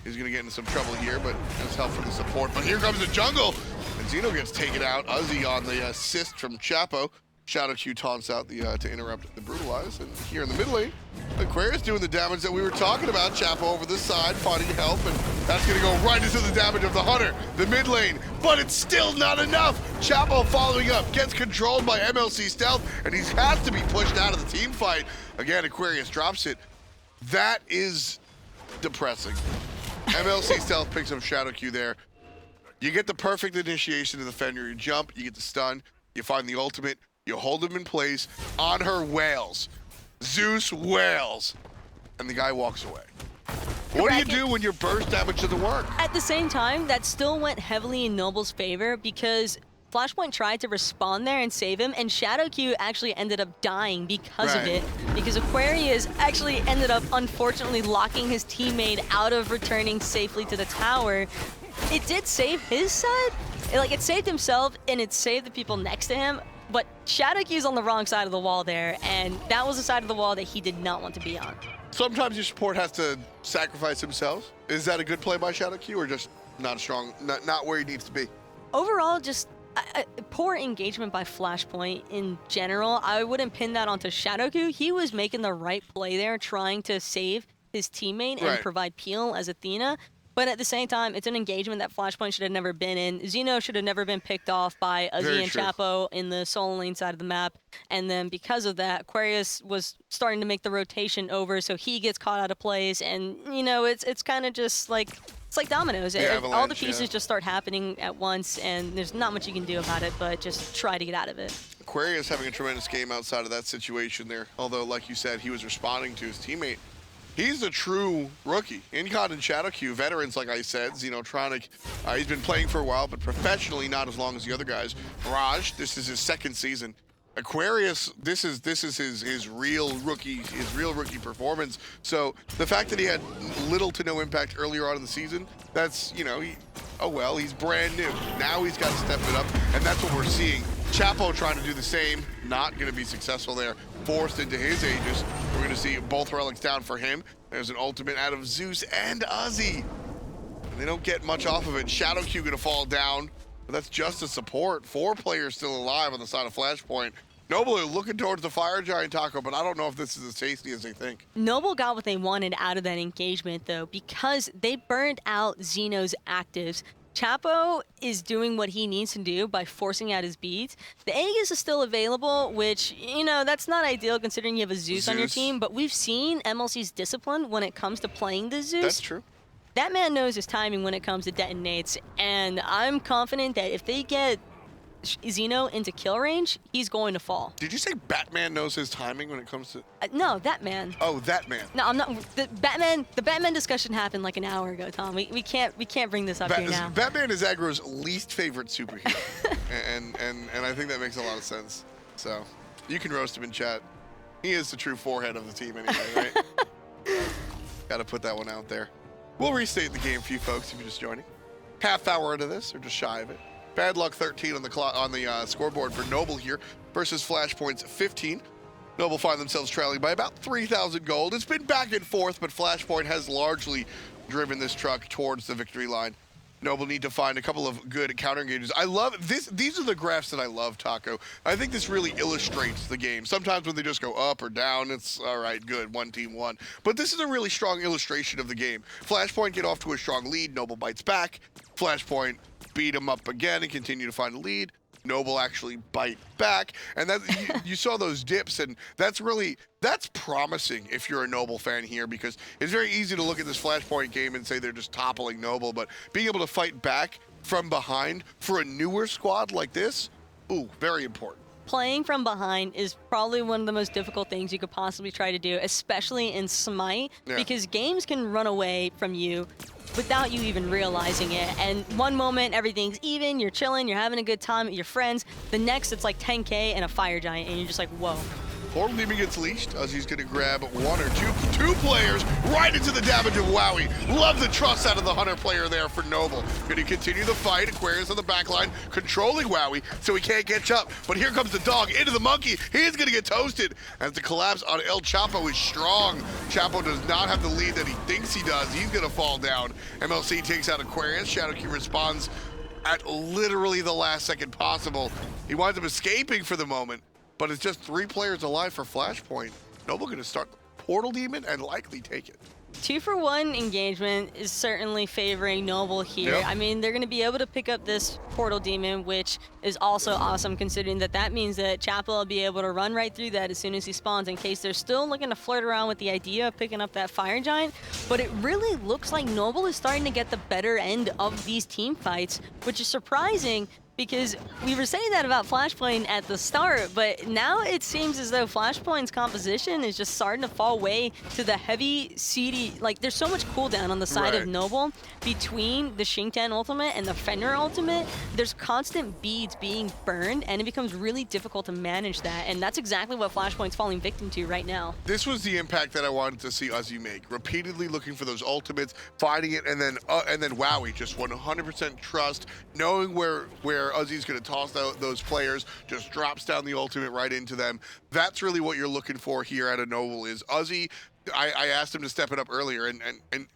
He's going to get into some trouble here, but has help from the support. But here comes the jungle, and Xeno gets taken out. Uzi on the assist from Chapo. ShadowQ taunts out to interrupt the brutalize, and here in the mid lane, Aquarius doing the damage that we were talking about. Chapo over this side, finding help, and that's gonna go right into the damage of the Hunter, the mid lane, but it's still not enough. Chapo following up, gets controlled by MLC Stealth, and he has to be pushed out of the team fight. Again, Aquarius drops it. That is depressing. MLC Stealth picks up ShadowQ there. You get the perfect initiation to the Fenrir. You jump, you get the stun, you find the ultimate, you hold him in place, on her wails. Zeus wails, and the guy walks away. What do you do when your burst damage doesn't work? At the same time, that still went heavily in Noble's favor because Flashpoint tried to respond there and save him, and ShadowQ actually ended up dying because of it, because Aquarius actually ended up, unfortunately, locking his teammate out of returning safely to the tower. It did save his side. It saved himself, and it saved the people next to him, but ShadowQ's on the wrong side of the wall there, and that was the side of the wall that he did not want to be on. Sometimes your support has to sacrifice themselves. Is that a good play by ShadowQ, or just not strong, not where he needs to be? Overall, just Poor engagement by Flashpoint in general. I wouldn't pin that onto Shadowku. He was making the right play there, trying to save his teammate and provide peel as Athena. But at the same time, it's an engagement that Flashpoint should have never been in. Xeno should have never been picked off by Uzi and Chapo in the solo lane side of the map. And then because of that, Aquarius was starting to make the rotation over, so he gets caught out of place. And, you know, it's kind of just like, it's like dominoes. All the pieces just start happening at once, and there's not much you can do about it, but just try to get out of it. Aquarius having a tremendous game outside of that situation there. Although, like you said, he was responding to his teammate. He's a true rookie. Incon and Shadowku, veterans, like I said, Xenotronic. He's been playing for a while, but professionally not as long as the other guys. Raj, this is his second season. Aquarius, this is his real rookie performance. So the fact that he had little to no impact earlier on in the season, that's, you know, he's brand new. Now he's got to step it up, and that's what we're seeing. Chapo trying to do the same, not going to be successful there. Forced into his Aegis. We're going to see both relics down for him. There's an ultimate out of Zeus and Uzi. And they don't get much off of it. Shadowku going to fall down, but that's just a support. 4 players still alive on the side of Flashpoint. Noble are looking towards the Fire Giant Taco, but I don't know if this is as tasty as they think. Noble got what they wanted out of that engagement, though, because they burned out Xeno's actives. Chapo is doing what he needs to do by forcing out his beads. The Aegis is still available, which, you know, that's not ideal considering you have a Zeus on your team, but we've seen MLC's discipline when it comes to playing the Zeus. That's true. That man knows his timing when it comes to detonates, and I'm confident that if they get Xeno into kill range, he's going to fall. Did you say Batman knows his timing when it comes to... no, that man. Oh, that man. No, I'm not. The Batman discussion happened like an hour ago, Tom. We can't bring this up here now. Batman is aggro's least favorite superhero, and I think that makes a lot of sense. So you can roast him in chat. He is the true forehead of the team anyway, right? Got to put that one out there. We'll restate the game for you folks if you're just joining. Half hour into this, or just shy of it. Bad luck 13 on the scoreboard for Noble here versus Flashpoint's 15. Noble find themselves trailing by about 3,000 gold. It's been back and forth, but Flashpoint has largely driven this truck towards the victory line. Noble need to find a couple of good counter engages. I love this. These are the graphs that I love, Taco. I think this really illustrates the game. Sometimes when they just go up or down, it's all right, good, one team won. But this is a really strong illustration of the game. Flashpoint get off to a strong lead. Noble bites back. Flashpoint beat him up again and continue to find a lead. Noble actually bite back, and that you saw those dips, and that's promising if you're a Noble fan here, because it's very easy to look at this Flashpoint game and say they're just toppling Noble, but being able to fight back from behind for a newer squad like this, ooh, very important. Playing from behind is probably one of the most difficult things you could possibly try to do, especially in Smite, because games can run away from you without you even realizing it. And one moment, everything's even, you're chilling, you're having a good time with your friends. The next, it's like 10K and a Fire Giant, and you're just like, whoa. Portal Demon gets leashed. Uzi's going to grab one or two players right into the damage of Wowie. Love the trust out of the Hunter player there for Noble. Going to continue the fight. Aquarius on the back line, controlling Wowie, so he can't catch up. But here comes the dog into the monkey. He's going to get toasted as the collapse on El Chapo is strong. Chapo does not have the lead that he thinks he does. He's going to fall down. MLC takes out Aquarius. Shadowkey responds at literally the last second possible. He winds up escaping for the moment. But it's just 3 players alive for Flashpoint. Noble going to start the Portal Demon and likely take it. 2-for-1 engagement is certainly favoring Noble here. Yep. I mean, they're going to be able to pick up this Portal Demon, which is also awesome considering that means that Chapo will be able to run right through that as soon as he spawns, in case they're still looking to flirt around with the idea of picking up that Fire Giant. But it really looks like Noble is starting to get the better end of these team fights, which is surprising, because we were saying that about Flashpoint at the start, but now it seems as though Flashpoint's composition is just starting to fall way to the heavy, seedy, like there's so much cooldown on the side of Noble between the Xingtian ultimate and the Fenrir ultimate. There's constant beads being burned, and it becomes really difficult to manage that, and that's exactly what Flashpoint's falling victim to right now. This was the impact that I wanted to see Uzi make. Repeatedly looking for those ultimates, finding it, and then Wowie, just 100% trust, knowing where Uzi's going to toss out those players, just drops down the ultimate right into them. That's really what you're looking for here at a Noble, is Uzi I asked him to step it up earlier, and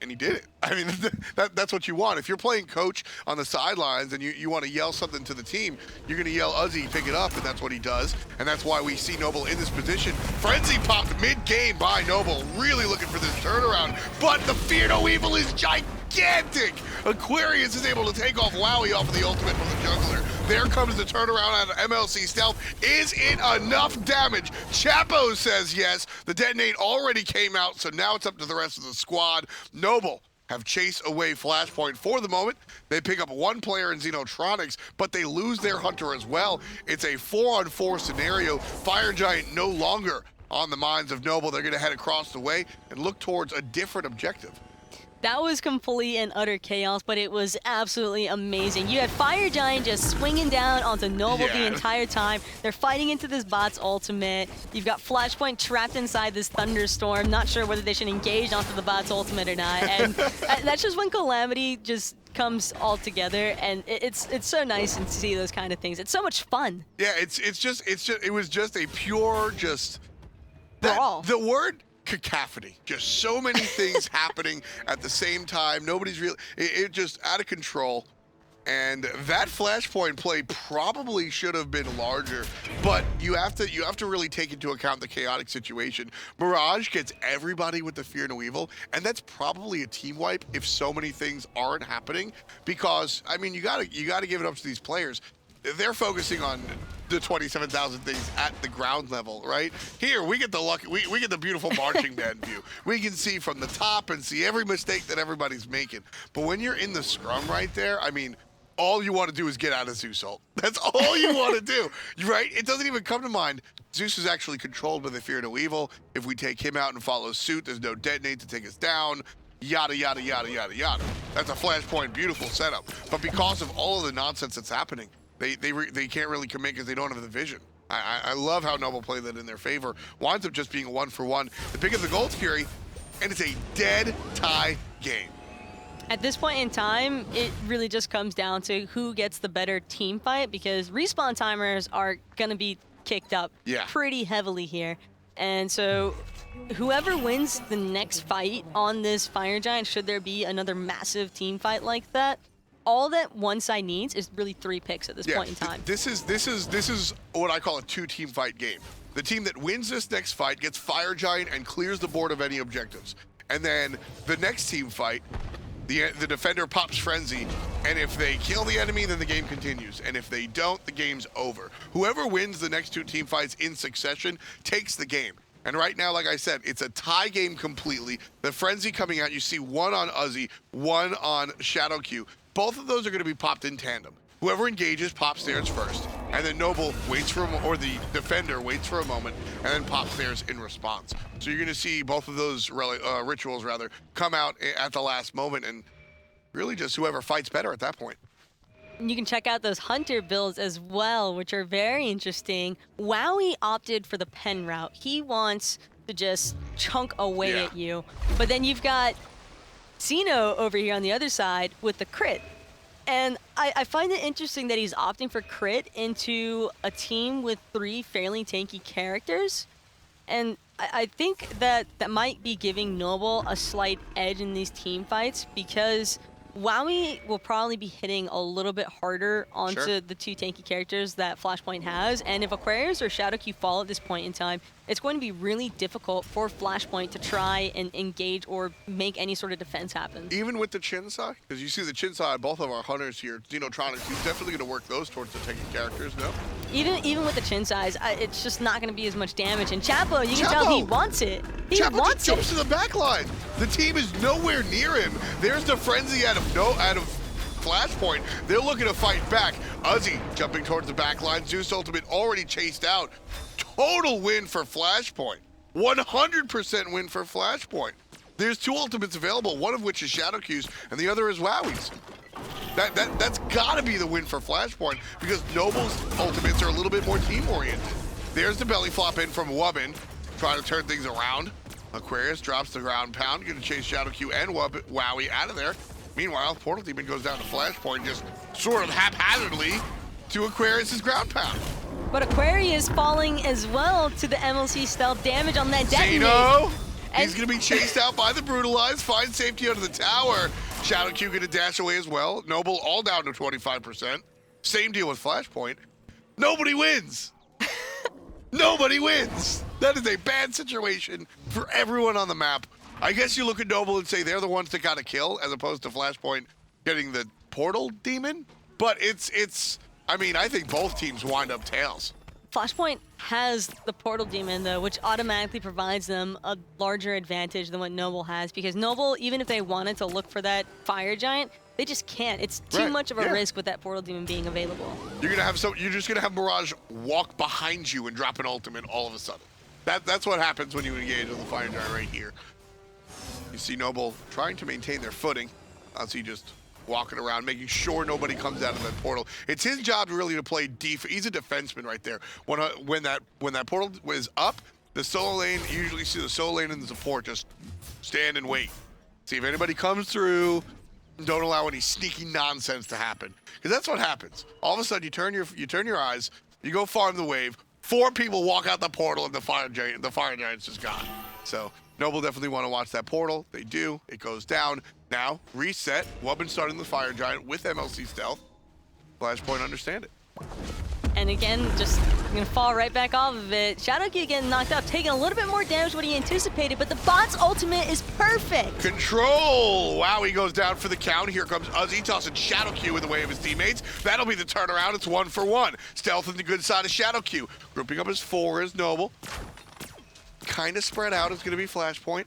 he did it. I mean, that's what you want. If you're playing coach on the sidelines and you want to yell something to the team, you're going to yell Uzi, pick it up, and that's what he does. And that's why we see Noble in this position. Frenzy popped mid-game by Noble, really looking for this turnaround, but the Fear No Evil is gigantic. Aquarius is able to take off Wowie off of the ultimate from the jungler. There comes the turnaround out of MLC Stealth. Is it enough damage? Chapo says yes. The detonate already came out, so now it's up to the rest of the squad. Noble have chased away Flashpoint for the moment. They pick up one player in Xenotronics, but they lose their Hunter as well. It's a 4-on-4 scenario. Fire Giant no longer on the minds of Noble. They're going to head across the way and look towards a different objective. That was complete and utter chaos, but it was absolutely amazing. You had Fire Giant just swinging down onto Noble the entire time. They're fighting into this bot's ultimate. You've got Flashpoint trapped inside this thunderstorm. Not sure whether they should engage onto the bot's ultimate or not. And that's just when Calamity just comes all together, and it's so nice to see those kind of things. It's so much fun. Yeah, it was just a pure brawl. The word cacophony, just so many things happening at the same time. Nobody's really, it just out of control. And that Flashpoint play probably should have been larger, but you have to really take into account the chaotic situation. Mirage gets everybody with the Fear No Evil, and that's probably a team wipe if so many things aren't happening. Because I mean, you gotta give it up to these players. They're focusing on the 27,000 things at the ground level, right? Here, we get the beautiful marching band view. We can see from the top and see every mistake that everybody's making. But when you're in the scrum right there, I mean, all you want to do is get out of Zeus ult. That's all you want to do, right? It doesn't even come to mind. Zeus is actually controlled by the Fear No Evil. If we take him out and follow suit, there's no detonate to take us down. Yada, yada, yada, yada, yada. That's a Flashpoint beautiful setup. But because of all of the nonsense that's happening, they can't really commit because they don't have the vision. I love how Noble played that in their favor. Winds up just being a 1-for-1. The pick of the Gold Fury, and it's a dead tie game. At this point in time, it really just comes down to who gets the better team fight, because respawn timers are going to be kicked up pretty heavily here. And so whoever wins the next fight on this Fire Giant, should there be another massive team fight like that, all that one side needs is really 3 picks at this point in time. This is what I call a 2-team fight game. The team that wins this next fight gets Fire Giant and clears the board of any objectives. And then the next team fight, the defender pops Frenzy, and if they kill the enemy, then the game continues. And if they don't, the game's over. Whoever wins the next 2 team fights in succession takes the game. And right now, like I said, it's a tie game completely. The Frenzy coming out, you see one on Uzi, one on Shadowq. Both of those are going to be popped in tandem. Whoever engages pops theirs first, and then Noble waits for or the defender waits for a moment, and then pops theirs in response. So you're going to see both of those rituals come out at the last moment, and really just whoever fights better at that point. You can check out those Hunter builds as well, which are very interesting. Wowie opted for the pen route. He wants to just chunk away at you, but then you've got Xeno over here on the other side with the crit. And I find it interesting that he's opting for crit into a team with 3 fairly tanky characters. And I think that might be giving Noble a slight edge in these team fights, because Wowie will probably be hitting a little bit harder onto the 2 tanky characters that Flashpoint has. And if Aquarius or Shadowq fall at this point in time, it's going to be really difficult for Flashpoint to try and engage or make any sort of defense happen. Even with the Chinsai? Because you see the Chinsai, both of our Hunters here, Xenotronics, he's definitely going to work those towards the tanky characters, no? Even with the Chinsais, it's just not going to be as much damage. And Chapo, you can tell he wants it. He wants just jumps to the back line. The team is nowhere near him. There's the Frenzy out of Flashpoint. They're looking to fight back. Uzi jumping towards the back line. Zeus Ultimate already chased out. Total win for Flashpoint. 100% win for Flashpoint. There's 2 ultimates available, one of which is Shadowq's, and the other is Wowie's. That's gotta be the win for Flashpoint, because Noble's ultimates are a little bit more team-oriented. There's the belly flop in from Wubbin, trying to turn things around. Aquarius drops the ground pound, gonna chase Shadowq and Wowie out of there. Meanwhile, Portal Demon goes down to Flashpoint, just sort of haphazardly to Aquarius's ground pound. But Aquarius falling as well to the MLC stealth damage on that detonate. Zeno! He's going to be chased out by the Brutalized. Find safety under the tower. Shadow Q going to dash away as well. Noble all down to 25%. Same deal with Flashpoint. Nobody wins. Nobody wins. That is a bad situation for everyone on the map. I guess you look at Noble and say they're the ones that got a kill as opposed to Flashpoint getting the portal demon. But I mean, I think both teams wind up tails. Flashpoint has the portal demon though, which automatically provides them a larger advantage than what Noble has, because Noble, even if they wanted to look for that fire giant, they just can't. It's too much of a risk with that portal demon being available. You're just gonna have Mirage walk behind you and drop an ultimate all of a sudden. That's what happens when you engage with the fire giant right here. You see Noble trying to maintain their footing as he just walking around, making sure nobody comes out of that portal. It's his job really to play He's a defenseman right there. When that portal was up, the solo lane, you usually see the solo lane and the support just stand and wait. See if anybody comes through. Don't allow any sneaky nonsense to happen, because that's what happens. All of a sudden, you turn your eyes, you go farm the wave. 4 people walk out the portal, and the fire giant's just gone. So Noble definitely want to watch that portal. They do. It goes down. Now, reset. Wubbin starting the fire giant with MLC stealth. Flashpoint understand it. And again, just gonna fall right back off of it. Shadowkey getting knocked out, taking a little bit more damage than what he anticipated, but the bot's ultimate is perfect. Control! Wow, he goes down for the count. Here comes Uzi tossing Shadowkey in the way of his teammates. That'll be the turnaround. It's 1 for 1. Stealth on the good side of Shadowkey. Grouping up as 4 is Noble. Kind of spread out is going to be Flashpoint.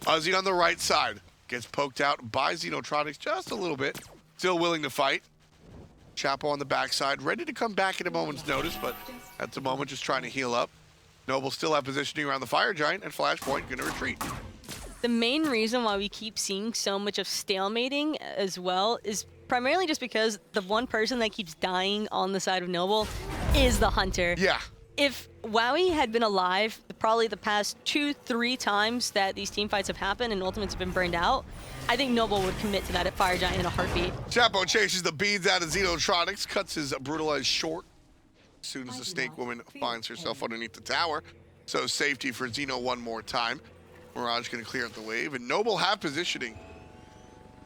Uzi on the right side. Gets poked out by Xenotronics just a little bit. Still willing to fight. Chapo on the backside, ready to come back at a moment's notice, but at the moment just trying to heal up. Noble still have positioning around the fire giant, and Flashpoint going to retreat. The main reason why we keep seeing so much of stalemating as well is primarily just because the one person that keeps dying on the side of Noble is the Hunter. Yeah. If Wowie had been alive probably the past 2-3 times that these team fights have happened and ultimates have been burned out, I think Noble would commit to that at Fire Giant in a heartbeat. Chapo chases the beads out of Xenotronics, cuts his Brutalized short as soon as the Snake Woman finds herself underneath the tower. So safety for Xeno one more time. Mirage going to clear out the wave, and Noble have positioning.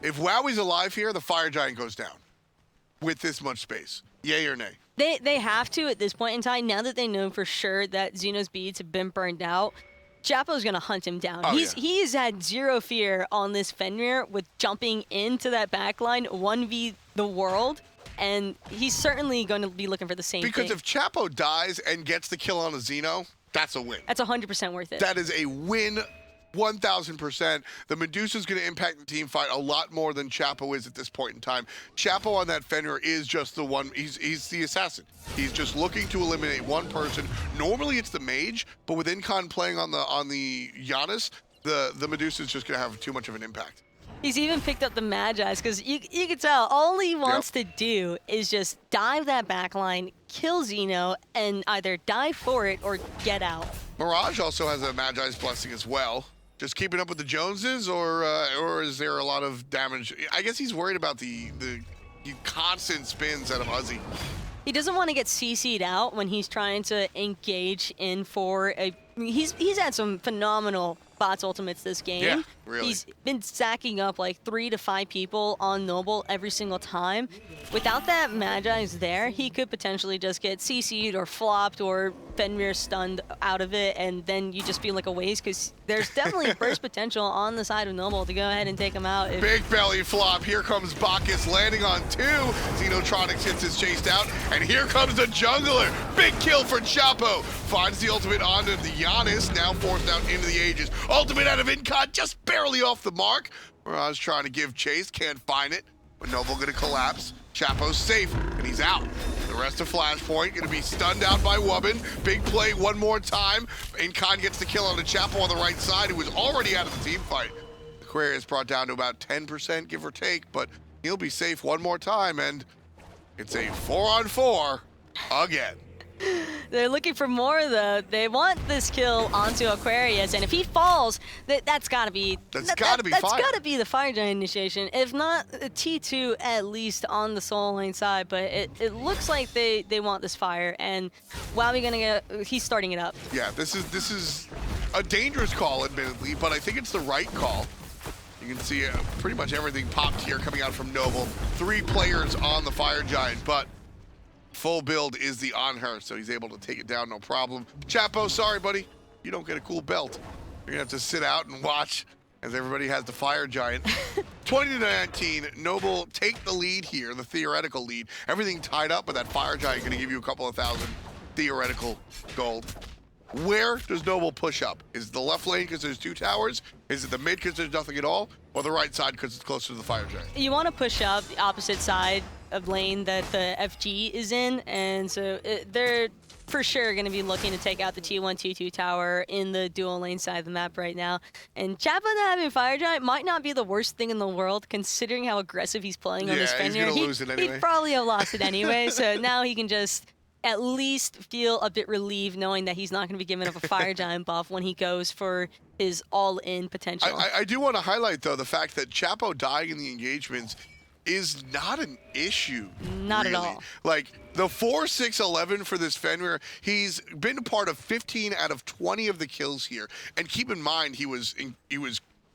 If Wowie's alive here, the Fire Giant goes down with this much space. Yay or nay? They have to at this point in time, now that they know for sure that Xeno's beads have been burned out. Chapo's going to hunt him down. He's had zero fear on this Fenrir with jumping into that backline, 1v the world, and he's certainly going to be looking for the same thing. Because if Chapo dies and gets the kill on a Xeno, that's a win. That's 100% worth it. That is a win, 1,000%. The Medusa's going to impact the team fight a lot more than Chapo is at this point in time. Chapo on that Fenrir is just the one, he's the assassin. He's just looking to eliminate one person. Normally it's the mage, but with Incon playing on the Giannis, the Medusa's just going to have too much of an impact. He's even picked up the Magi's, because you can tell all he wants to do is just dive that backline, kill Xeno, and either die for it or get out. Mirage also has a Magi's Blessing as well. Just keeping up with the Joneses, or is there a lot of damage? I guess he's worried about the constant spins out of Uzi. He doesn't want to get CC'd out when he's trying to engage in for a... He's had some phenomenal bots ultimates this game. Yeah, really. He's been stacking up like 3 to 5 people on Noble every single time. Without that Magi's there, he could potentially just get CC'd or flopped or Fenrir stunned out of it, and then you just feel like a waste, because there's definitely burst potential on the side of Noble to go ahead and take him out. Big belly flop. Here comes Bacchus landing on 2. Xenotronics hits his chased out, and here comes the jungler. Big kill for Chapo. Finds the ultimate onto the Giannis, now forced out into the Aegis. Ultimate out of Incon, just barely off the mark. Mirage trying to give chase, can't find it. But Noble gonna collapse. Chapo's safe, and he's out. The rest of Flashpoint gonna be stunned out by Wubbin. Big play one more time. Incon gets the kill on the Chapo on the right side, who was already out of the team fight. Aquarius brought down to about 10%, give or take, but he'll be safe one more time, and it's a 4-on-4 again. They're looking for more, though. They want this kill onto Aquarius, and if he falls, that's got to be... That's got to be the Fire Giant initiation. If not, a T2 at least on the solo lane side, but it looks like they want this fire, and Wowie gonna get... He's starting it up. Yeah, this is a dangerous call, admittedly, but I think it's the right call. You can see pretty much everything popped here coming out from Noble. 3 players on the Fire Giant, but full build is the on her, so he's able to take it down, no problem. Chapo, sorry, buddy. You don't get a cool belt. You're going to have to sit out and watch as everybody has the Fire Giant. 20-19, Noble take the lead here, the theoretical lead. Everything tied up, but that Fire Giant going to give you a couple of thousand theoretical gold. Where does Noble push up? Is it the left lane because there's 2 towers? Is it the mid because there's nothing at all? Or the right side because it's closer to the Fire Giant? You want to push up the opposite side of lane that the FG is in, and so they're for sure going to be looking to take out the T1, T2 tower in the dual lane side of the map right now. And Chapa not having Fire Giant might not be the worst thing in the world, considering how aggressive he's playing on this Fenrir. He's going to lose it anyway. He'd probably have lost it anyway, so now he can just at least feel a bit relieved knowing that he's not going to be giving up a Fire Giant buff when he goes for his all-in potential. I do want to highlight, though, the fact that Chapo dying in the engagements is not an issue. Not really. at all. Like, the 4-6-11 for this Fenrir, he's been a part of 15 out of 20 of the kills here. And keep in mind, he was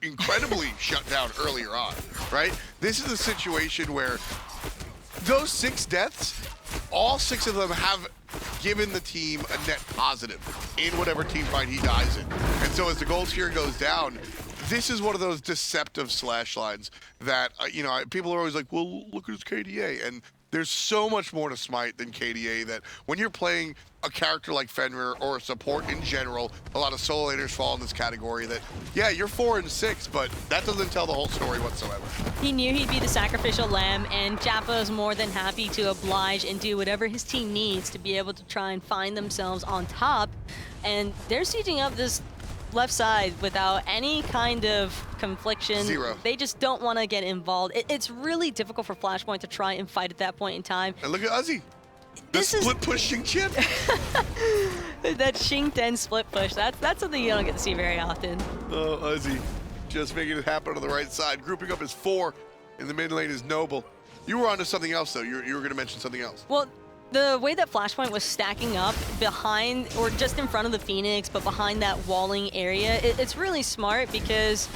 incredibly shut down earlier on, right? This is a situation where those 6 deaths, all 6 of them have given the team a net positive in whatever team fight he dies in. And so as the gold tier goes down, this is one of those deceptive slash lines that, people are always like, well, look at his KDA. And there's so much more to Smite than KDA that when you're playing a character like Fenrir or a support in general, a lot of solo laners fall in this category that, yeah, you're 4 and 6, but that doesn't tell the whole story whatsoever. He knew he'd be the sacrificial lamb, and Chapo's more than happy to oblige and do whatever his team needs to be able to try and find themselves on top. And they're sieging up this left side without any kind of confliction. Zero. They just don't want to get involved. It's really difficult for Flashpoint to try and fight at that point in time. And look at Uzi. The split pushing chip. That Xing Den split push, that's something you don't get to see very often. Oh, Uzi just making it happen on the right side. Grouping up as 4 in the mid lane is Noble. You were onto something else, though. You were going to mention something else. Well, the way that Flashpoint was stacking up behind, or just in front of the Phoenix, but behind that walling area, it's really smart because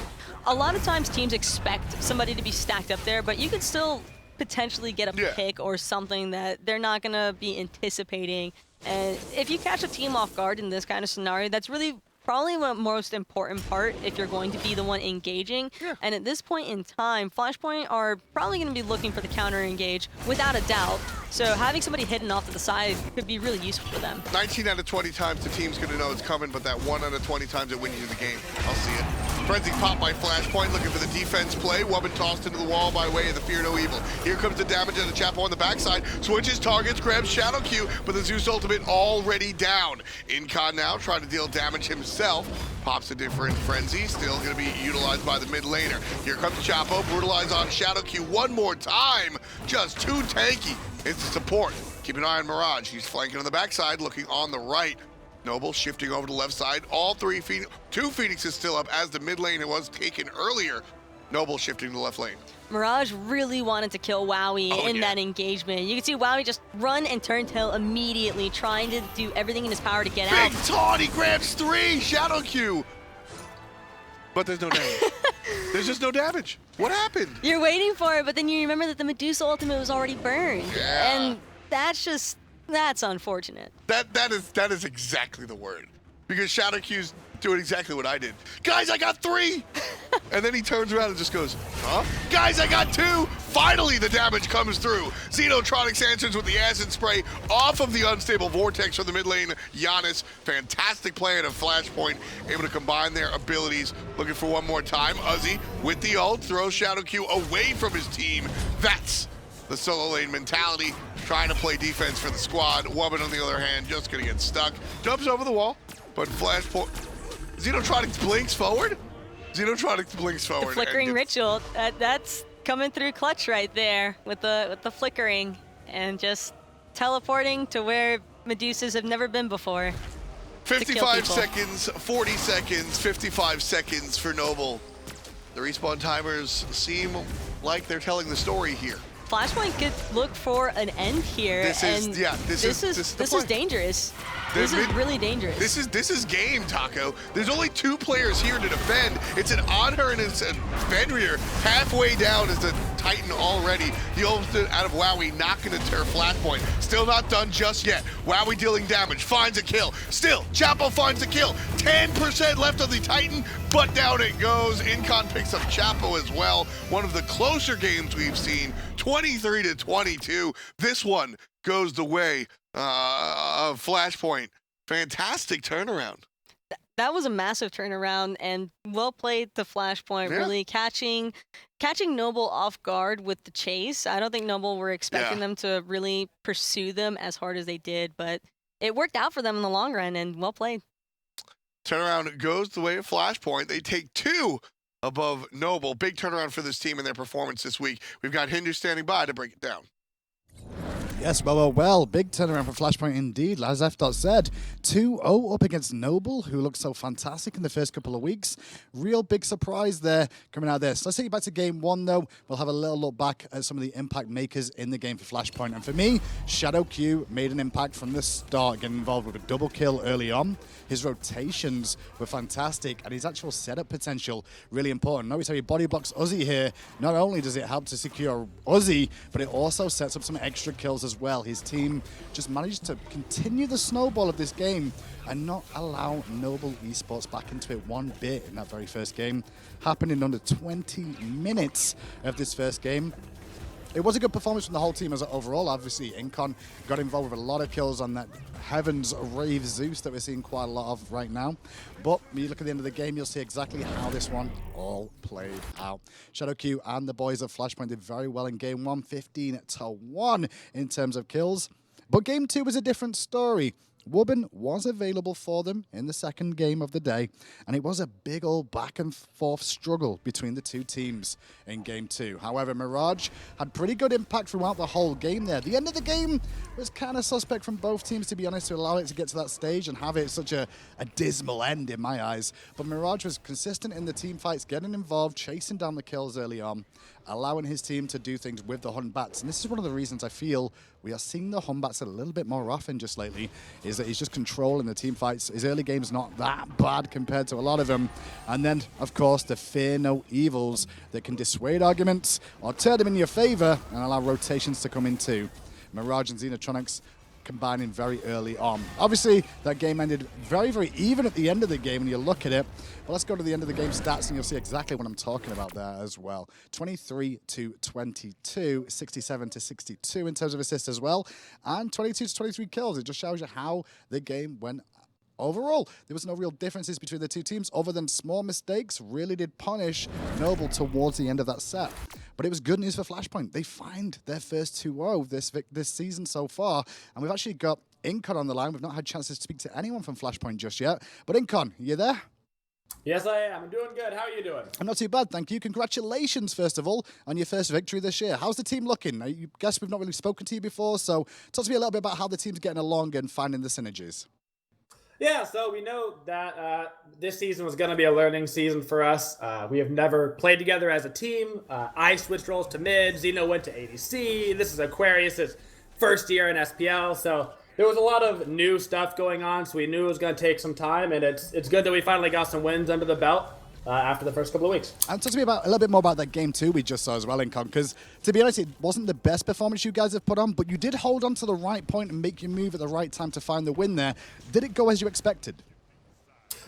a lot of times teams expect somebody to be stacked up there, but you could still potentially get a pick or something that they're not going to be anticipating. And if you catch a team off guard in this kind of scenario, that's really probably the most important part if you're going to be the one engaging. And at this point in time, Flashpoint are probably going to be looking for the counter engage without a doubt. So having somebody hidden off to the side could be really useful for them. 19 out of 20 times the team's going to know it's coming, but that 1 out of 20 times it wins you the game. I'll see it. Frenzy pop by Flashpoint, looking for the defense play. Wubbin tossed into the wall by way of the Fear No Evil. Here comes the damage of the Chapo on the backside. Switches targets, grabs Shadow Q, but the Zeus ultimate already down. Incon now trying to deal damage himself. Pops a different Frenzy, still going to be utilized by the mid laner. Here comes Chapo, brutalize on Shadow Q one more time. Just too tanky. It's the support. Keep an eye on Mirage. He's flanking on the backside, looking on the right. Noble shifting over to the left side. All 2 Phoenixes still up as the mid lane it was taken earlier. Noble shifting to the left lane. Mirage really wanted to kill Wowie in that engagement. You can see Wowie just run and turn tail immediately, trying to do everything in his power to get out. Big taunt, he grabs 3, Shadow Q. But there's no damage. There's just no damage. What happened? You're waiting for it, but then you remember that the Medusa ultimate was already burned. Yeah. And that's unfortunate. That is exactly the word. Because Shadow Q's doing exactly what I did. Guys, I got 3! And then he turns around and just goes, huh? Guys, I got 2! Finally, the damage comes through. Xenotronics answers with the acid spray off of the unstable vortex from the mid lane. Giannis, fantastic play at a Flashpoint, able to combine their abilities. Looking for one more time. Uzi with the ult throws Shadow Q away from his team. That's the solo lane mentality, trying to play defense for the squad. Wubbin, on the other hand, just gonna get stuck. Jumps over the wall, but Flashpoint. Xenotronics blinks forward. Xenotronics blinks forward. The flickering ritual, that's coming through clutch right there with the flickering and just teleporting to where Medusas have never been before. 55 seconds, 40 seconds, 55 seconds for Noble. The respawn timers seem like they're telling the story here. Flashpoint could look for an end here. This is dangerous. This is really dangerous. This is game, Taco. There's only 2 players here to defend. It's an Honor and it's a Fenrir. Halfway down is the Titan already. The ultimate out of Wowie not going to deter Flashpoint. Still not done just yet. Wowie dealing damage, finds a kill. Still, Chapo finds a kill. 10% left of the Titan, but down it goes. Incon picks up Chapo as well. One of the closer games we've seen, 23-22. This one goes the way of Flashpoint. Fantastic turnaround. That was a massive turnaround, and well played the Flashpoint, really catching Noble off guard with the chase. I don't think Noble were expecting them to really pursue them as hard as they did, but it worked out for them in the long run, and well played. Turnaround goes the way of Flashpoint. They take 2 above Noble. Big turnaround for this team and their performance this week. We've got Hindu standing by to break it down. Yes, well, big turnaround for Flashpoint indeed. As F. said, 2-0 up against Noble, who looked so fantastic in the first couple of weeks. Real big surprise there coming out of this. Let's take you back to game 1, though. We'll have a little look back at some of the impact makers in the game for Flashpoint. And for me, Shadow Q made an impact from the start, getting involved with a double kill early on. His rotations were fantastic, and his actual setup potential really important. Notice how he body blocks Uzi here. Not only does it help to secure Uzi, but it also sets up some extra kills as well. His team just managed to continue the snowball of this game and not allow Noble Esports back into it one bit in that very first game. Happened in under 20 minutes of this first game. It was a good performance from the whole team as overall. Obviously, Incon got involved with a lot of kills on that Heaven's Rave Zeus that we're seeing quite a lot of right now. But when you look at the end of the game, you'll see exactly how this one all played out. Shadow Q and the boys of Flashpoint did very well in game 1, 15-1 in terms of kills. But game 2 was a different story. Wubben was available for them in the second game of the day, and it was a big old back and forth struggle between the 2 teams in game 2. However, Mirage had pretty good impact throughout the whole game there. The end of the game was kind of suspect from both teams, to be honest, to allow it to get to that stage and have it such a dismal end in my eyes. But Mirage was consistent in the team fights, getting involved, chasing down the kills early on, allowing his team to do things with the Hun Bats. And this is one of the reasons I feel we are seeing the Hun Bats a little bit more often just lately, is that he's just controlling the team fights. His early game's not that bad compared to a lot of them. And then, of course, the fear no evils that can dissuade arguments or turn them in your favor and allow rotations to come in too. Mirage and Xenotronics combining very early on. Obviously, that game ended very, very even at the end of the game when you look at it. But let's go to the end of the game stats and you'll see exactly what I'm talking about there as well. 23-22, 67-62 in terms of assists as well, and 22-23 kills. It just shows you how the game went. Overall, there was no real differences between the 2 teams other than small mistakes really did punish Noble towards the end of that set. But it was good news for Flashpoint. They find their first 2-0 this season so far, and we've actually got Incon on the line. We've not had chances to speak to anyone from Flashpoint just yet. But Incon, you there? Yes, I am. I'm doing good. How are you doing? I'm not too bad, thank you. Congratulations, first of all, on your first victory this year. How's the team looking? I guess we've not really spoken to you before, so talk to me a little bit about how the team's getting along and finding the synergies. Yeah, so we know that this season was going to be a learning season for us. We have never played together as a team. I switched roles to mid. Xeno went to ADC. This is Aquarius' first year in SPL. So there was a lot of new stuff going on, so we knew it was going to take some time. And it's good that we finally got some wins under the belt after the first couple of weeks. And talk to me a little bit more about that game 2 we just saw as well, Incon, because to be honest, it wasn't the best performance you guys have put on, but you did hold on to the right point and make your move at the right time to find the win there. Did it go as you expected?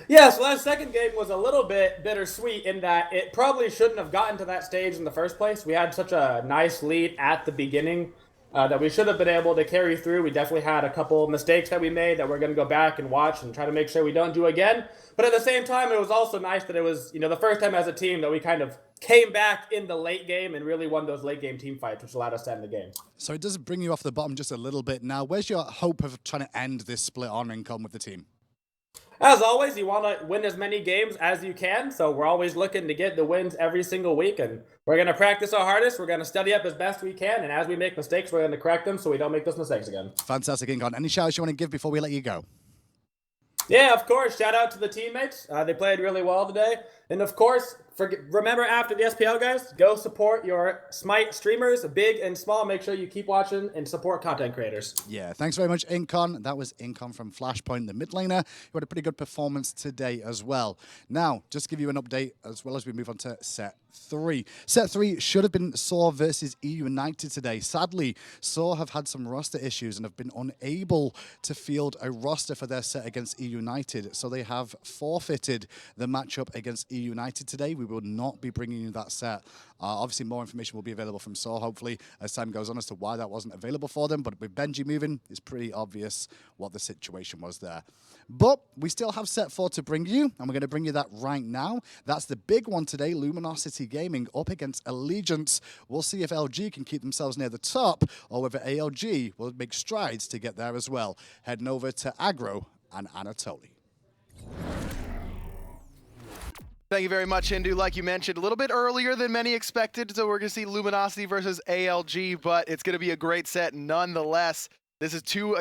Yeah, so that second game was a little bit bittersweet in that it probably shouldn't have gotten to that stage in the first place. We had such a nice lead at the beginning that we should have been able to carry through. We definitely had a couple mistakes that we made that we're going to go back and watch and try to make sure we don't do again. But at the same time, it was also nice that it was, the first time as a team that we kind of came back in the late game and really won those late game team fights, which allowed us to end the game. So it does bring you off the bottom just a little bit now. Where's your hope of trying to end this split on Incon with the team? As always, you want to win as many games as you can, so we're always looking to get the wins every single week, and we're going to practice our hardest. We're going to study up as best we can, and as we make mistakes, we're going to correct them so we don't make those mistakes again. Fantastic, Incon. Any shout-outs you want to give before we let you go? Yeah, of course. Shout out to the teammates. They played really well today. And of course, remember after the SPL, guys, go support your Smite streamers, big and small. Make sure you keep watching and support content creators. Yeah, thanks very much, Incon. That was Incon from Flashpoint, the mid laner, who had a pretty good performance today as well. Now, just to give you an update as well as we move on to set 3. Set 3 should have been Saw versus E United today. Sadly, Saw have had some roster issues and have been unable to field a roster for their set against E United, so they have forfeited the matchup against E United today. We will not be bringing you that set. Obviously, more information will be available from Saw, hopefully, as time goes on as to why that wasn't available for them. But with Benji moving, it's pretty obvious what the situation was there. But we still have set 4 to bring you, and we're going to bring you that right now. That's the big one today, Luminosity Gaming up against Allegiance. We'll see if LG can keep themselves near the top, or whether ALG will make strides to get there as well. Heading over to Agro and Anatoly. Thank you very much, Hindu. Like you mentioned, a little bit earlier than many expected, so we're going to see Luminosity versus ALG, but it's going to be a great set nonetheless. This is two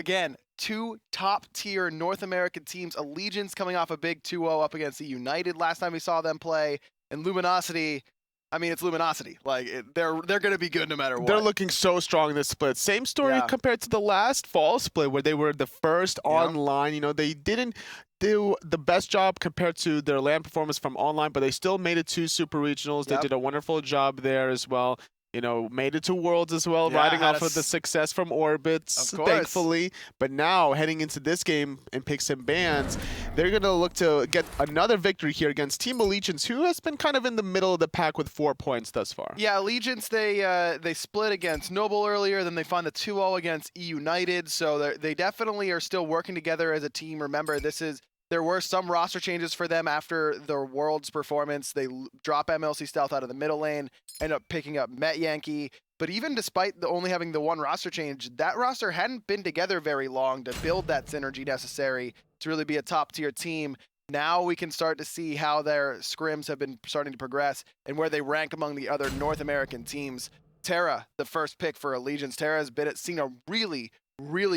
top-tier North American teams. Allegiance coming off a big 2-0 up against the United last time we saw them play, and Luminosity, I mean, it's Luminosity. Like, they're going to be good no matter what. They're looking so strong in this split. Same story compared to the last fall split where they were the first online. You know, they didn't do the best job compared to their LAN performance from online, but they still made it to Super Regionals. They did a wonderful job there as well. You know, made it to Worlds as well, riding off of the success from Orbits, thankfully. But now, heading into this game in picks and bans, they're going to look to get another victory here against Team Allegiance, who has been kind of in the middle of the pack with 4 points thus far. Yeah, Allegiance, they split against Noble earlier, then they find the 2-0 against E United, so they definitely are still working together as a team. Remember, there were some roster changes for them after the Worlds performance. They drop MLC Stealth out of the middle lane, end up picking up Met Yankee. But even despite only having the one roster change, that roster hadn't been together very long to build that synergy necessary to really be a top-tier team. Now we can start to see how their scrims have been starting to progress and where they rank among the other North American teams. Terra, the first pick for Allegiance. Terra has seen a really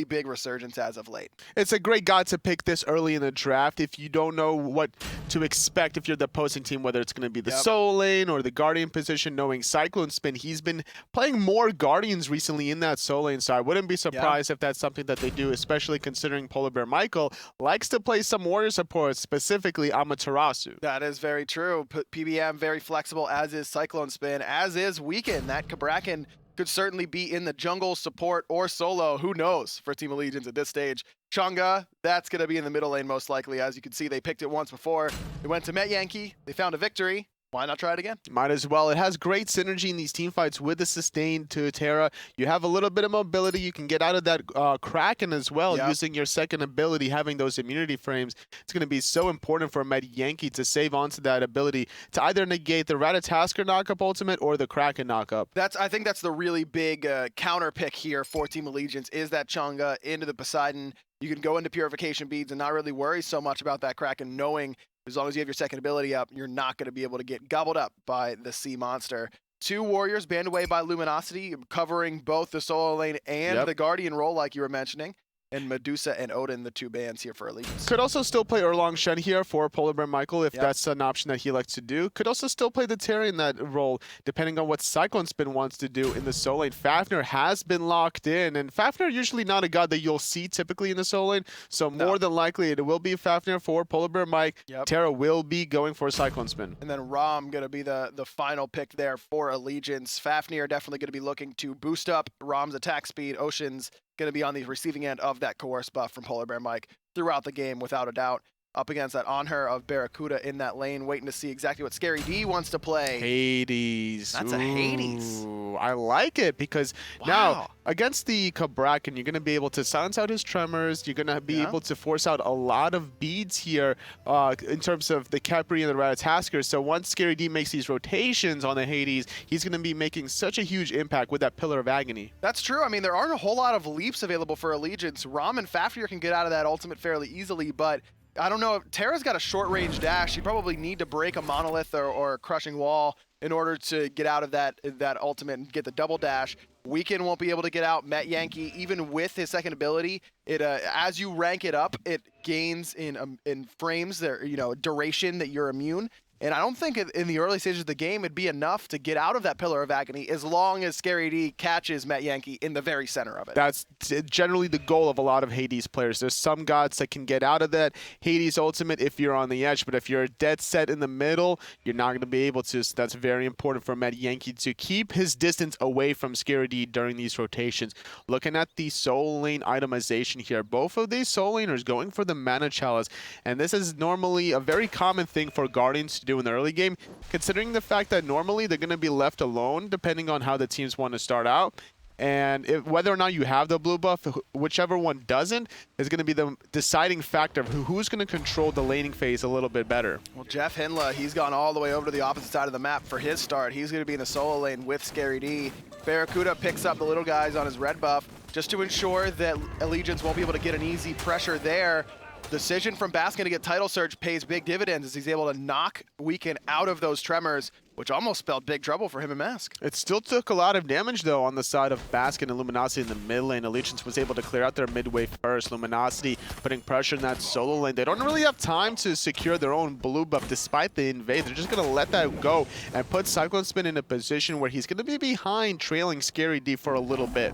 big resurgence as of late. It's a great guy to pick this early in the draft if you don't know what to expect if you're the opposing team, whether it's going to be the Soul lane or the Guardian position. Knowing Cyclone Spin, he's been playing more Guardians recently in that Soul lane, so I wouldn't be surprised if that's something that they do, especially considering Polar Bear Michael likes to play some warrior support, specifically Amaterasu. That is very true. PBM very flexible, as is Cyclone Spin, as is Weekend. That Kabrakan could certainly be in the jungle, support, or solo. Who knows for Team Allegiance at this stage. Chunga, that's going to be in the middle lane most likely. As you can see, they picked it once before. They went to Met Yankee. They found a victory. Why not try it again? Might as well. It has great synergy in these team fights with the sustain to Terra. You have a little bit of mobility. You can get out of that Kraken as well using your second ability, having those immunity frames. It's going to be so important for Met Yankee to save onto that ability to either negate the Ratatasker knockup ultimate or the Kraken knockup. I think that's the really big counter pick here for Team Allegiance is that Chunga into the Poseidon. You can go into Purification Beads and not really worry so much about that Kraken, knowing as long as you have your second ability up, you're not going to be able to get gobbled up by the sea monster. 2 warriors banned away by Luminosity, covering both the solo lane and the Guardian role, like you were mentioning. And Medusa and Odin, the 2 bans here for Allegiance. Could also still play Erlong Shen here for Polar Bear Michael if that's an option that he likes to do. Could also still play the Terra in that role, depending on what Cyclone Spin wants to do in the solo lane. Fafnir has been locked in, and Fafnir usually not a god that you'll see typically in the solo lane, so more than likely it will be Fafnir for Polar Bear Mike. Terra will be going for Cyclone Spin. And then Rom going to be the final pick there for Allegiance. Fafnir definitely going to be looking to boost up Rom's attack speed. Ocean's going to be on the receiving end of that coerce buff from Polar Bear Mike throughout the game, without a doubt. Up against that On Her of Barracuda in that lane, waiting to see exactly what Scary D wants to play. Hades. That's a Hades. I like it because now against the Kabrakan, you're going to be able to silence out his tremors. You're going to be able to force out a lot of beads here in terms of the Capri and the Ratatasker. So once Scary D makes these rotations on the Hades, he's going to be making such a huge impact with that Pillar of Agony. That's true. I mean, there aren't a whole lot of leaps available for Allegiance. Rom and Fafnir can get out of that ultimate fairly easily, but I don't know. Terra's got a short-range dash. You probably need to break a monolith or a crushing wall in order to get out of that ultimate and get the double dash. Weekend won't be able to get out. Met Yankee, even with his second ability, it as you rank it up, it gains in frames, there duration that you're immune. And I don't think in the early stages of the game it'd be enough to get out of that Pillar of Agony as long as Scary D catches Matt Yankee in the very center of it. That's generally the goal of a lot of Hades players. There's some gods that can get out of that Hades ultimate if you're on the edge, but if you're dead set in the middle, you're not going to be able to. So that's very important for Matt Yankee to keep his distance away from Scary D during these rotations. Looking at the soul lane itemization here, both of these soul laners going for the mana chalice, and this is normally a very common thing for Guardians to do in the early game, considering the fact that normally they're going to be left alone depending on how the teams want to start out. And whether or not you have the blue buff, whichever one doesn't, is going to be the deciding factor of who's going to control the laning phase a little bit better. Well, Jeff Hinla, he's gone all the way over to the opposite side of the map for his start. He's going to be in the solo lane with Scary D. Barracuda picks up the little guys on his red buff just to ensure that Allegiance won't be able to get an easy pressure there. Decision from Baskin to get Title Surge pays big dividends as he's able to knock Weekend out of those tremors, which almost spelled big trouble for him and Mask. It still took a lot of damage, though, on the side of Baskin and Luminosity in the mid lane. Allegiance was able to clear out their midway first. Luminosity putting pressure in that solo lane. They don't really have time to secure their own blue buff despite the invade. They're just going to let that go and put Cyclone Spin in a position where he's going to be behind, trailing Scary D for a little bit.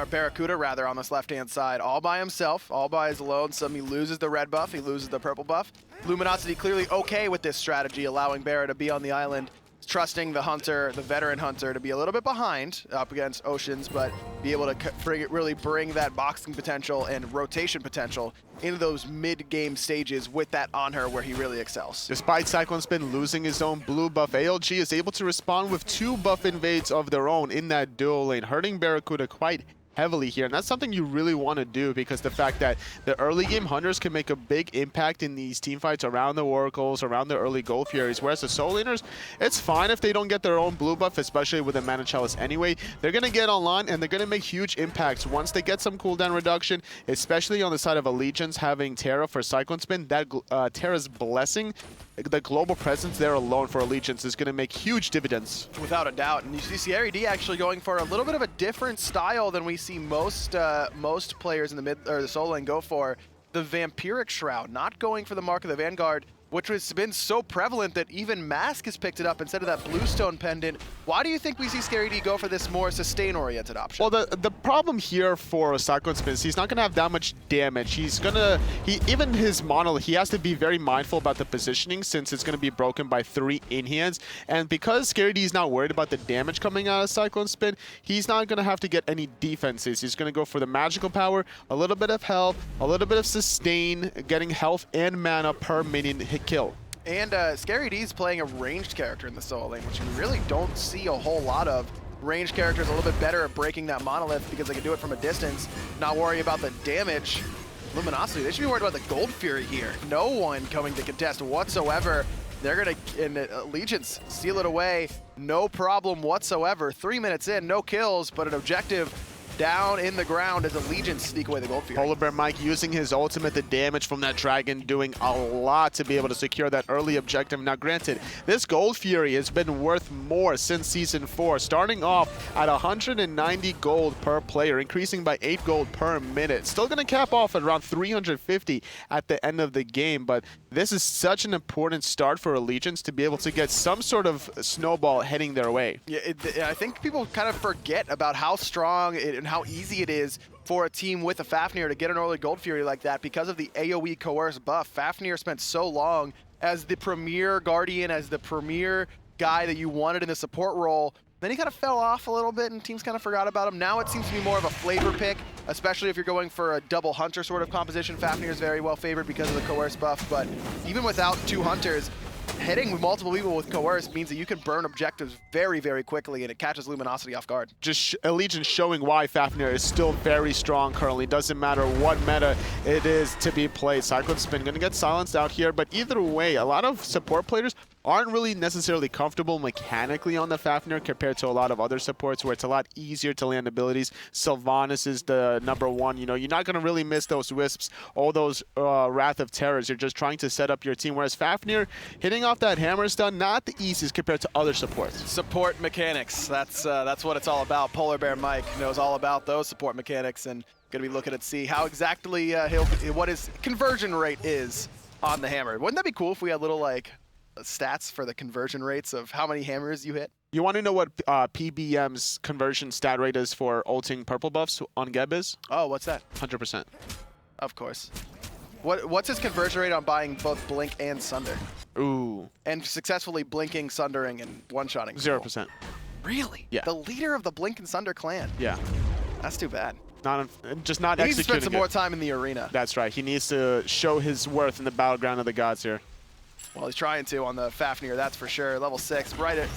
Barracuda, rather, on this left-hand side, all by himself, all by his lonesome. He loses the red buff, he loses the purple buff. Luminosity clearly okay with this strategy, allowing Barra to be on the island, trusting the hunter, the veteran hunter, to be a little bit behind up against Oceans, but be able to really bring that boxing potential and rotation potential into those mid-game stages with that on her where he really excels. Despite Cyclone Spin losing his own blue buff, ALG is able to respond with 2 buff invades of their own in that duo lane, hurting Barracuda quite heavily here, and that's something you really want to do because the fact that the early game hunters can make a big impact in these team fights around the oracles, around the early gold furies, whereas the soul laners, it's fine if they don't get their own blue buff, especially with a mana chalice anyway. They're going to get online and they're going to make huge impacts once they get some cooldown reduction, especially on the side of Allegiance having Terra for Cyclone Spin. That Terra's blessing, the global presence there alone for Allegiance is going to make huge dividends. Without a doubt, and you see Scary D actually going for a little bit of a different style than we see most players in the mid or the solo lane go for. The Vampiric Shroud, not going for the Mark of the Vanguard, which has been so prevalent that even Mask has picked it up instead of that Bluestone pendant. Why do you think we see Scary D go for this more sustain-oriented option? Well, the problem here for Cyclone Spin is he's not going to have that much damage. Even his mono, he has to be very mindful about the positioning since it's going to be broken by 3 in-hands. And because Scary D is not worried about the damage coming out of Cyclone Spin, he's not going to have to get any defenses. He's going to go for the magical power, a little bit of health, a little bit of sustain, getting health and mana per minion hit kill. And Scary D's playing a ranged character in the solo lane, which you really don't see a whole lot of. Ranged characters a little bit better at breaking that monolith because they can do it from a distance, not worry about the damage. Luminosity, they should be worried about the Gold Fury here. No one coming to contest whatsoever. They're going to, in Allegiance, steal it away. No problem whatsoever. 3 minutes in, no kills, but an objective down in the ground as Allegiance sneak away the Gold Fury. Polar Bear Mike using his ultimate, the damage from that dragon, doing a lot to be able to secure that early objective. Now granted, this Gold Fury has been worth more since Season 4, starting off at 190 gold per player, increasing by 8 gold per minute. Still going to cap off at around 350 at the end of the game, but this is such an important start for Allegiance to be able to get some sort of snowball heading their way. Yeah, I think people kind of forget about how strong and how easy it is for a team with a Fafnir to get an early Gold Fury like that because of the AoE Coerce buff. Fafnir spent so long as the premier Guardian, as the premier guy that you wanted in the support role. Then he kind of fell off a little bit and teams kind of forgot about him. Now it seems to be more of a flavor pick, especially if you're going for a double hunter sort of composition. Fafnir is very well favored because of the Coerce buff, but even without 2 hunters, hitting with multiple people with Coerce means that you can burn objectives very, very quickly, and it catches Luminosity off guard. Just Allegiance showing why Fafnir is still very strong currently. Doesn't matter what meta it is to be played. Cyclone Spin going to get silenced out here, but either way, a lot of support players aren't really necessarily comfortable mechanically on the Fafnir compared to a lot of other supports where it's a lot easier to land abilities. Sylvanas is the #1. You know, you're not going to really miss those Wisps, all those Wrath of Terrors. You're just trying to set up your team, whereas Fafnir, hitting off that hammer stun, not the easiest compared to other supports. Support mechanics, that's what it's all about. Polar Bear Mike knows all about those support mechanics and going to be looking to see how exactly what his conversion rate is on the hammer. Wouldn't that be cool if we had little, like, stats for the conversion rates of how many hammers you hit? You want to know what PBM's conversion stat rate is for ulting purple buffs on Geb is? Oh, what's that? 100%. Of course. What's his conversion rate on buying both Blink and Sunder? Ooh. And successfully blinking, sundering, and one-shotting? 0%. Really? Yeah. The leader of the Blink and Sunder clan? Yeah. That's too bad. Just not He needs to spend executing some it. more time in the arena. That's right. He needs to show his worth in the battleground of the gods here. Well, he's trying to on the Fafnir, that's for sure. Level 6, right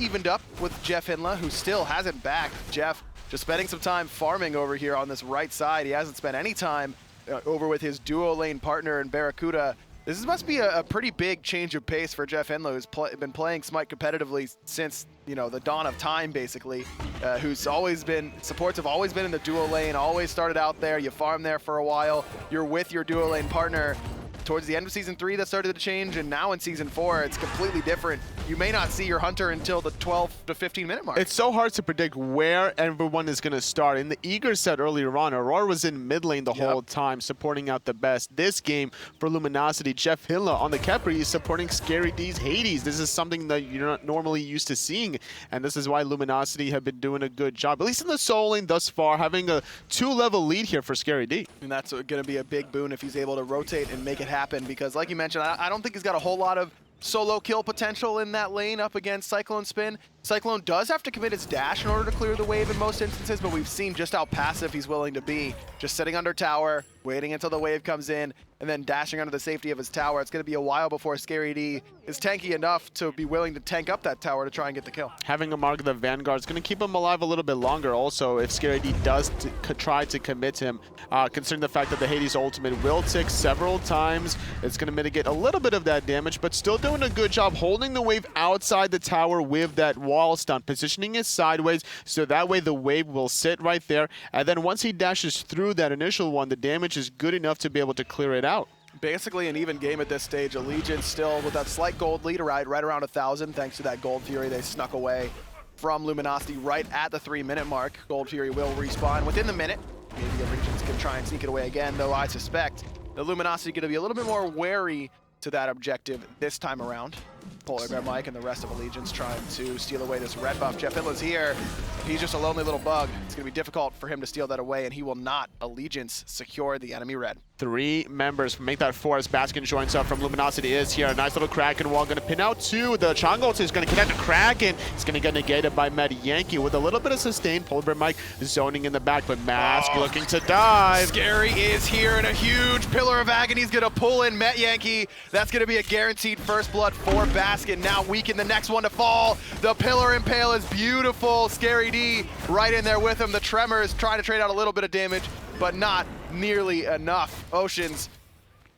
evened up with Jeff Hinla, who still hasn't backed. Jeff just spending some time farming over here on this right side. He hasn't spent any time over with his duo lane partner in Barracuda. This must be a pretty big change of pace for Jeff Hinla, who's been playing Smite competitively since, you know, the dawn of time, basically. Who's always been, supports have always been in the duo lane, always started out there. You farm there for a while. You're with your duo lane partner. Towards the end of Season 3, that started to change, and now in Season 4, it's completely different. You may not see your Hunter until the 12 to 15-minute mark. It's so hard to predict where everyone is going to start. In the Eager set earlier on, Aurora was in mid lane the whole time, supporting out the best. This game for Luminosity, Jeff Hinla on the Kepri is supporting Scary D's Hades. This is something that you're not normally used to seeing, and this is why Luminosity have been doing a good job, at least in the soul lane thus far, having a 2-level lead here for Scary D. And that's going to be a big boon if he's able to rotate and make it happen, because like you mentioned, I don't think he's got a whole lot of solo kill potential in that lane up against Cyclone Spin. Cyclone does have to commit his dash in order to clear the wave in most instances, but we've seen just how passive he's willing to be. Just sitting under tower, waiting until the wave comes in, and then dashing under the safety of his tower. It's going to be a while before Scary D is tanky enough to be willing to tank up that tower to try and get the kill. Having a Mark of the Vanguard is going to keep him alive a little bit longer also if Scary D does try to commit him. Considering the fact that the Hades ultimate will tick several times, it's going to mitigate a little bit of that damage, but still doing a good job holding the wave outside the tower with that wall stun, positioning it sideways so that way the wave will sit right there, and then once he dashes through that initial one, the damage is good enough to be able to clear it out. Basically an even game at this stage. Allegiance still with that slight gold lead, right around 1,000, thanks to that Gold Fury they snuck away from Luminosity right at the 3-minute mark. Gold Fury will respawn within the minute. Maybe Allegiance can try and sneak it away again, though I suspect the Luminosity going to be a little bit more wary to that objective this time around. Polar Bear Mike and the rest of Allegiance trying to steal away this red buff. Jeff Hinla's here. He's just a lonely little bug. It's going to be difficult for him to steal that away, and he will not. Allegiance secure the enemy red. 3 members make that 4 as Baskin joins up from Luminosity is here. A nice little Kraken wall, going to pin out 2. The Changos is going to connect the Kraken. It's going to get negated by Med Yankee with a little bit of sustain. Polar Bear Mike zoning in the back, but Mask looking to dive. Scary is here, and a huge Pillar of Agony is going to pull in Met Yankee. That's going to be a guaranteed first blood for Baskin. Now weaken the next one to fall. The Pillar Impale is beautiful. Scary D right in there with him. The Tremors trying to trade out a little bit of damage, but not nearly enough. Ocean's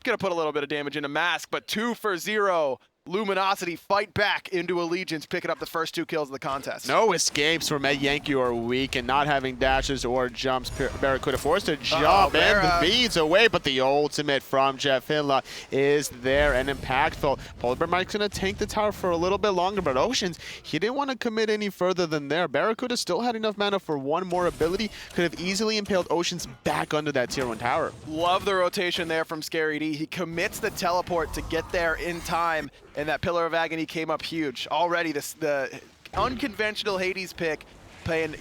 gonna put a little bit of damage into Mask, but 2 for 0. Luminosity fight back into Allegiance, picking up the first 2 kills of the contest. No escapes from Med Yankee or weak, and not having dashes or jumps. Barracuda forced to jump and the beads away, but the ultimate from Jeff Hinla is there and impactful. Polar Bear Mike's going to tank the tower for a little bit longer, but Oceans, he didn't want to commit any further than there. Barracuda still had enough mana for one more ability, could have easily impaled Oceans back under that tier 1 tower. Love the rotation there from Scary D. He commits the teleport to get there in time, and that Pillar of Agony came up huge. Already the unconventional Hades pick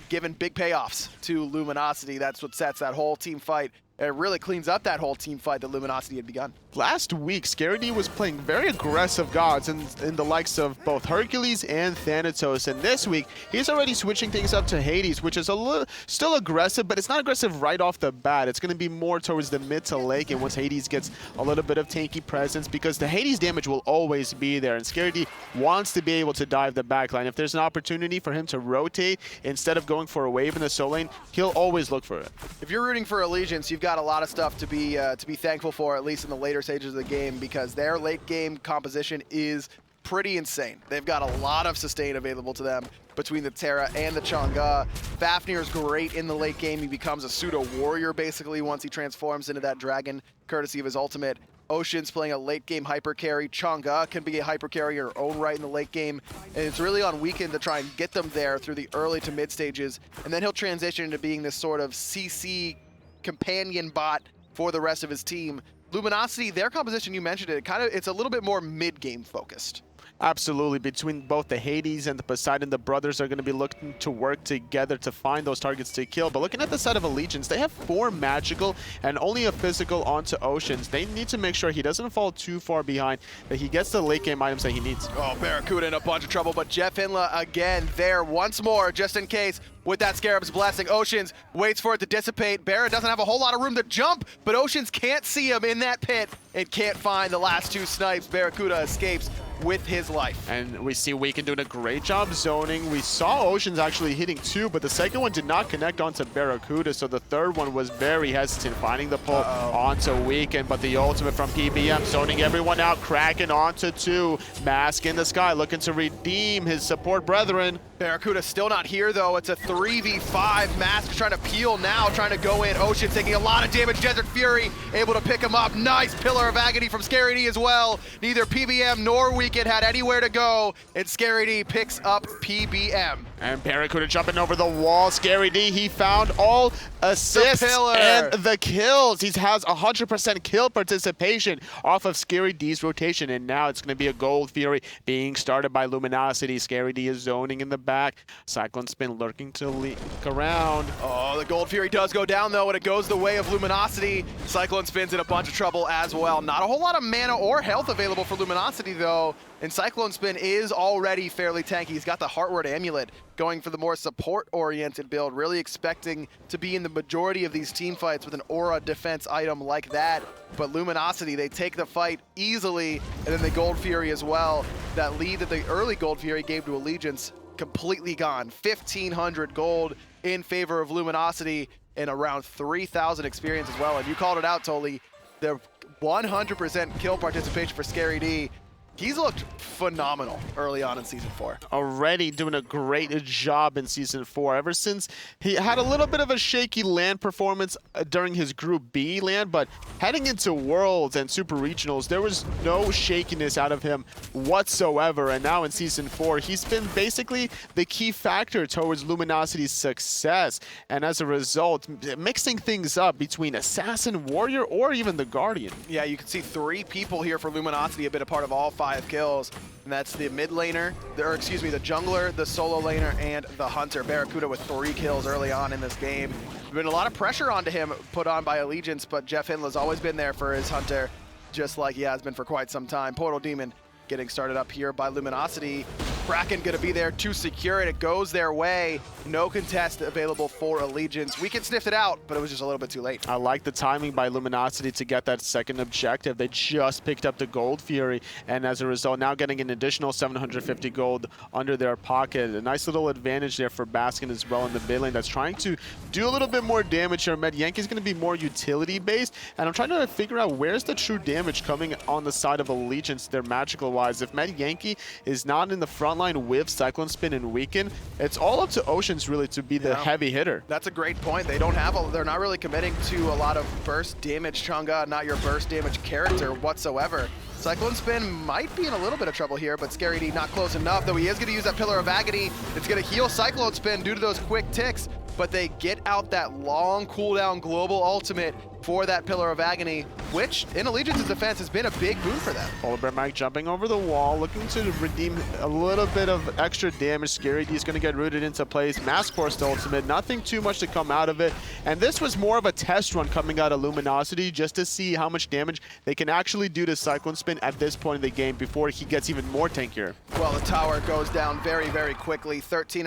giving big payoffs to Luminosity. That's what sets that whole team fight. It really cleans up that whole team fight that Luminosity had begun. Last week, Scary D was playing very aggressive gods in the likes of both Hercules and Thanatos, and this week, he's already switching things up to Hades, which is still aggressive, but it's not aggressive right off the bat. It's going to be more towards the mid to late, and once Hades gets a little bit of tanky presence, because the Hades damage will always be there, and Scary D wants to be able to dive the backline. If there's an opportunity for him to rotate instead of going for a wave in the soul lane, he'll always look for it. If you're rooting for Allegiance, you've got a lot of stuff to be thankful for, at least in the later stages of the game, because their late game composition is pretty insane. They've got a lot of sustain available to them between the Terra and the Chang'e. Fafnir's great in the late game. He becomes a pseudo warrior basically once he transforms into that dragon, courtesy of his ultimate. Ocean's playing a late game hyper carry. Chang'e can be a hyper carry in her own right in the late game, and it's really on Weekend to try and get them there through the early to mid stages, and then he'll transition into being this sort of CC companion bot for the rest of his team. Luminosity, their composition, you mentioned it, it's a little bit more mid-game focused. Absolutely. Between both the Hades and the Poseidon, the brothers are going to be looking to work together to find those targets to kill. But looking at the side of Allegiance, they have 4 magical and only a physical onto Oceans. They need to make sure he doesn't fall too far behind, that he gets the late game items that he needs. Oh, Barracuda in a bunch of trouble, but Jeff Hinla again there once more, just in case. With that Scarab's Blessing, Oceans waits for it to dissipate. Barra doesn't have a whole lot of room to jump, but Oceans can't see him in that pit and can't find the last 2 snipes. Barracuda escapes with his life. And we see Weekend doing a great job zoning. We saw Oceans actually hitting 2, but the second one did not connect onto Barracuda, so the third one was very hesitant, finding the pull onto Weekend, but the ultimate from PBM, zoning everyone out, Kraken onto 2, Mask in the sky, looking to redeem his support brethren. Barracuda still not here, though. It's a 3v5. Mask trying to peel now, trying to go in. Ocean taking a lot of damage. Desert Fury able to pick him up. Nice Pillar of Agony from Scary D as well. Neither PBM nor Weekend had anywhere to go, and Scary D picks up PBM. And Barracuda jumping over the wall. Scary D, he found all assists and the kills. He has 100% kill participation off of Scary D's rotation, and now it's going to be a Gold Fury being started by Luminosity. Scary D is zoning in the back. Cyclone Spin lurking to leak around. Oh, the Gold Fury does go down, though, and it goes the way of Luminosity. Cyclone Spin's in a bunch of trouble as well. Not a whole lot of mana or health available for Luminosity, though, and Cyclone Spin is already fairly tanky. He's got the Heartward Amulet, going for the more support-oriented build, really expecting to be in the majority of these team fights with an aura defense item like that. But Luminosity, they take the fight easily, and then the Gold Fury as well. That lead that the early Gold Fury gave to Allegiance, completely gone. 1,500 gold in favor of Luminosity and around 3,000 experience as well. And you called it out, Toli. The 100% kill participation for Scary D. He's looked phenomenal early on in Season 4. Already doing a great job in Season 4. Ever since he had a little bit of a shaky land performance during his Group B land, but heading into Worlds and Super Regionals, there was no shakiness out of him whatsoever. And now in Season 4, he's been basically the key factor towards Luminosity's success. And as a result, mixing things up between Assassin, Warrior, or even the Guardian. Yeah, you can see 3 people here for Luminosity have been a part of all 5 kills, and that's the mid laner, the jungler, the solo laner, and the hunter. Barracuda with 3 kills early on in this game. There's been a lot of pressure onto him put on by Allegiance, but Jeff Hinla's always been there for his hunter, just like he has been for quite some time. Portal Demon getting started up here by Luminosity. Kraken gonna be there to secure it. It goes their way. No contest available for Allegiance. We can sniff it out, but it was just a little bit too late. I like the timing by Luminosity to get that second objective. They just picked up the Gold Fury, and as a result, now getting an additional 750 gold under their pocket. A nice little advantage there for Baskin as well in the mid lane that's trying to do a little bit more damage here. Med Yankee's going to be more utility-based, and I'm trying to figure out where's the true damage coming on the side of Allegiance, their magical-wise. If Med Yankee is not in the front line with Cyclone Spin and Weaken, it's all up to Oceans really to be the heavy hitter. That's a great point. They're not really committing to a lot of burst damage. Chang'e, not your burst damage character whatsoever. Cyclone Spin might be in a little bit of trouble here, but Scary D not close enough, though he is going to use that Pillar of Agony. It's going to heal Cyclone Spin due to those quick ticks, but they get out that long cooldown global ultimate for that Pillar of Agony, which in Allegiance's defense has been a big boon for them. Polar Bear Mike jumping over the wall, looking to redeem a little bit of extra damage. Scary D is going to get rooted into place. Mask Force ultimate, nothing too much to come out of it. And this was more of a test run coming out of Luminosity just to see how much damage they can actually do to Cyclone Spin at this point in the game before he gets even more tankier. Well, the tower goes down very, very quickly, 13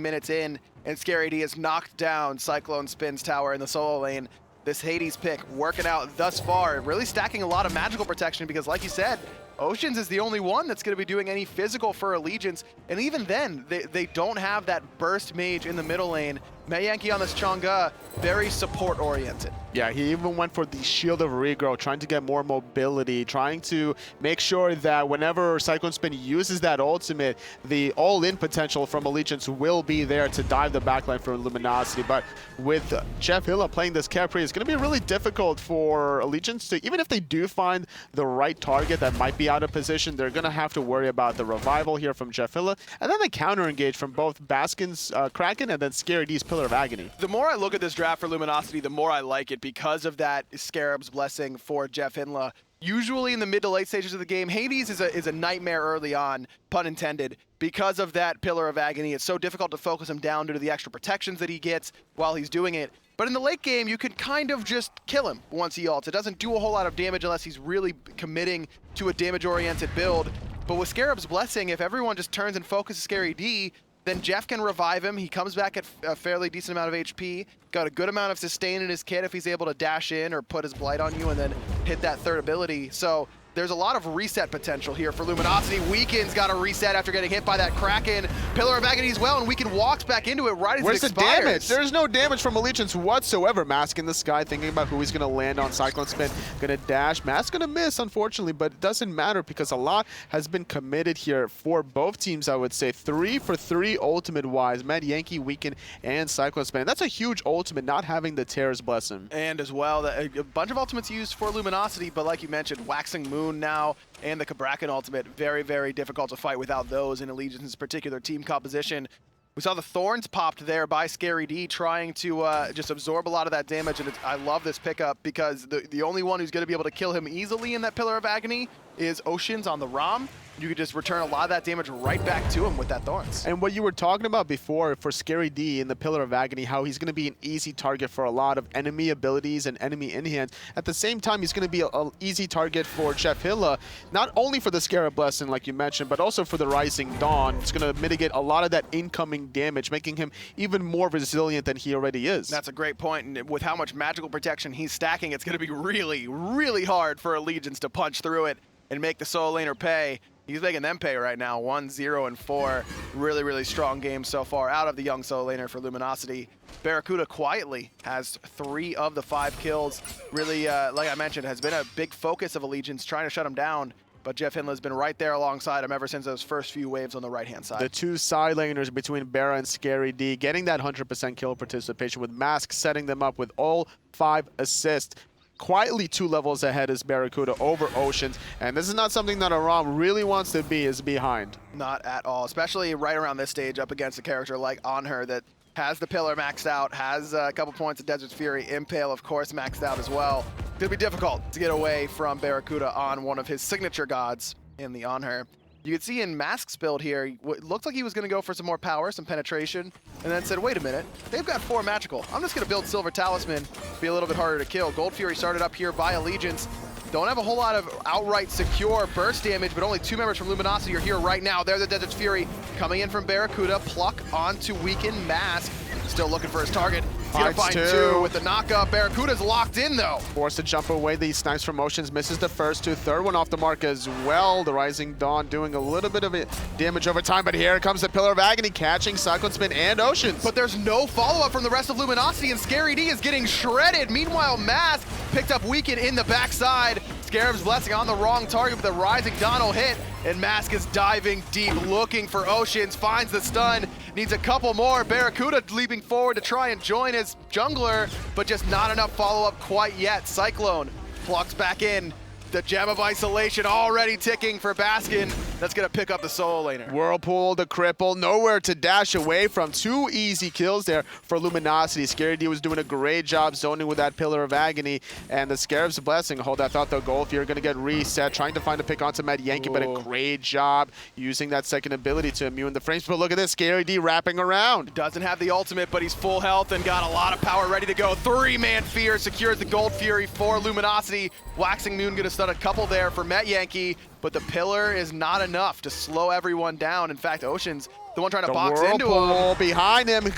minutes in, and Scary D has knocked down Cyclone Spin's tower in the solo lane. This Hades pick working out thus far, really stacking a lot of magical protection because, like you said, Oceans is the only one that's going to be doing any physical for Allegiance, and even then, they don't have that burst mage in the middle lane. Mei Yankee on this Chang'e, very support-oriented. Yeah, he even went for the Shield of Regrow, trying to get more mobility, trying to make sure that whenever Cyclone Spin uses that ultimate, the all-in potential from Allegiance will be there to dive the backline for Luminosity. But with Jeff Hilla playing this Capri, it's going to be really difficult for Allegiance to, even if they do find the right target that might be out of position, they're going to have to worry about the revival here from Jeff Hilla, and then the counter-engage from both Baskin's Kraken and then Scary D's Pillar of Agony. The more I look at this draft for Luminosity, the more I like it because of that Scarab's Blessing for Jeff Hinla. usually in the mid to late stages of the game, Hades is a nightmare early on, pun intended, because of that Pillar of Agony. It's so difficult to focus him down due to the extra protections that he gets while he's doing it. But in the late game, you can kind of just kill him once he ults. It doesn't do a whole lot of damage unless he's really committing to a damage-oriented build. But with Scarab's Blessing, if everyone just turns and focuses Scary D, then Jeff can revive him. He comes back at a fairly decent amount of HP. Got a good amount of sustain in his kit if he's able to dash in or put his Blight on you and then hit that third ability. So there's a lot of reset potential here for Luminosity. Weaken's got a reset after getting hit by that Kraken. Pillar of Agony as well, and Weaken walks back into it right as Where's it expires. the damage? There's no damage from Allegiance whatsoever. Mask in the sky, thinking about who he's going to land on. Cyclone Spin, going to dash. Mask going to miss, unfortunately, but it doesn't matter because a lot has been committed here for both teams, I would say. 3 for 3 ultimate-wise. Mad Yankee, Weaken, and Cyclone Spin. That's a huge ultimate, not having the Terror's Blessing. And as well, a bunch of ultimates used for Luminosity, but like you mentioned, Waxing Moon now, and the Cabrakan ultimate, very, very difficult to fight without those in Allegiance's particular team composition. We saw the Thorns popped there by Scary D, trying to just absorb a lot of that damage, and I love this pickup because the only one who's going to be able to kill him easily in that Pillar of Agony is Oceans on the ROM. You could just return a lot of that damage right back to him with that Thorns. And what you were talking about before for Scary D in the Pillar of Agony, how he's going to be an easy target for a lot of enemy abilities and enemy in-hands. At the same time, he's going to be an easy target for Jeff Hilla, not only for the Scarab Blessing, like you mentioned, but also for the Rising Dawn. It's going to mitigate a lot of that incoming damage, making him even more resilient than he already is. That's a great point, and with how much magical protection he's stacking, it's going to be really, really hard for Allegiance to punch through it and make the solo laner pay. He's making them pay right now, 1-0-4. Really, really strong game so far out of the young solo laner for Luminosity. Barracuda quietly has 3 of the 5 kills. Really, like I mentioned, has been a big focus of Allegiance, trying to shut him down. But Jeff Hindla's been right there alongside him ever since those first few waves on the right-hand side. The 2 side laners between Barra and Scary D getting that 100% kill participation, with Mask setting them up with all 5 assists. Quietly 2 levels ahead is Barracuda over Oceans, and this is not something that Aram really wants to be, is behind. Not at all, especially right around this stage up against a character like Onher that has the Pillar maxed out, has a couple points of Desert Fury, Impale of course maxed out as well. It's gonna be difficult to get away from Barracuda on one of his signature gods in the Onher. You can see in Mask's build here, it looked like he was going to go for some more power, some penetration, and then said, wait a minute, they've got 4 magical. I'm just going to build Silver Talisman, be a little bit harder to kill. Gold Fury started up here by Allegiance. Don't have a whole lot of outright secure burst damage, but only 2 members from Luminosity are here right now. They're the Desert Fury coming in from Barracuda, pluck onto Weaken. Mask still looking for his target. Gonna find 2 with the knockup. Barracuda's locked in though. Forced to jump away. The snipes from Oceans, misses the first 2. Third one off the mark as well. The Rising Dawn doing a little bit of damage over time, but here comes the Pillar of Agony, catching Cyclone Spin and Oceans. But there's no follow-up from the rest of Luminosity, and Scary D is getting shredded. Meanwhile, Mask picked up Weaken in the backside. Scarab's Blessing on the wrong target, but the Rising Dawn will hit, and Mask is diving deep, looking for Oceans, finds the stun, needs a couple more. Barracuda leaping forward to try and join his jungler, but just not enough follow-up quite yet. Cyclone plucks back in. The Gem of Isolation already ticking for Baskin. That's going to pick up the solo laner. Whirlpool, the cripple, nowhere to dash away from. 2 easy kills there for Luminosity. Scary D was doing a great job zoning with that Pillar of Agony. And the Scarab's Blessing, hold, I thought the Gold Fury going to get reset, trying to find a pick onto Mad Yankee, but a great job using that second ability to immune the frames. But look at this, Scary D wrapping around. Doesn't have the ultimate, but he's full health and got a lot of power ready to go. 3-man Fear secures the Gold Fury for Luminosity. Waxing Moon going to stun a couple there for Met Yankee, but the Pillar is not enough to slow everyone down. In fact, Ocean's the one trying to box into him. Behind him,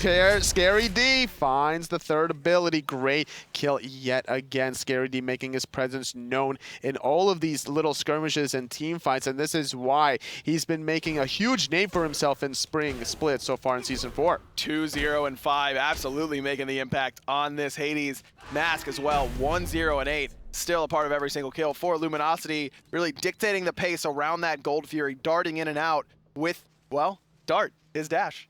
Scary D finds the third ability. Great kill yet again. Scary D making his presence known in all of these little skirmishes and team fights, and this is why he's been making a huge name for himself in Spring Split so far in Season 4. 2-0-5, absolutely making the impact on this Hades. Mask as well, 1-0-8. Still a part of every single kill for Luminosity, really dictating the pace around that Gold Fury, darting in and out with, well, Dart, his dash.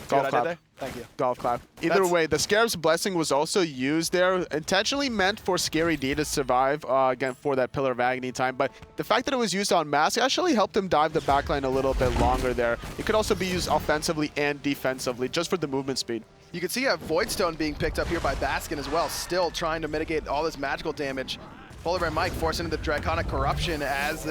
Golf clap. Thank you. Golf clap. Either way, the Scarab's Blessing was also used there, intentionally meant for Scary D to survive, again, for that Pillar of Agony time. But the fact that it was used on Mask actually helped him dive the backline a little bit longer there. It could also be used offensively and defensively, just for the movement speed. You can see a Voidstone being picked up here by Baskin as well, still trying to mitigate all this magical damage. Polar Bear Mike forcing into the Draconic Corruption as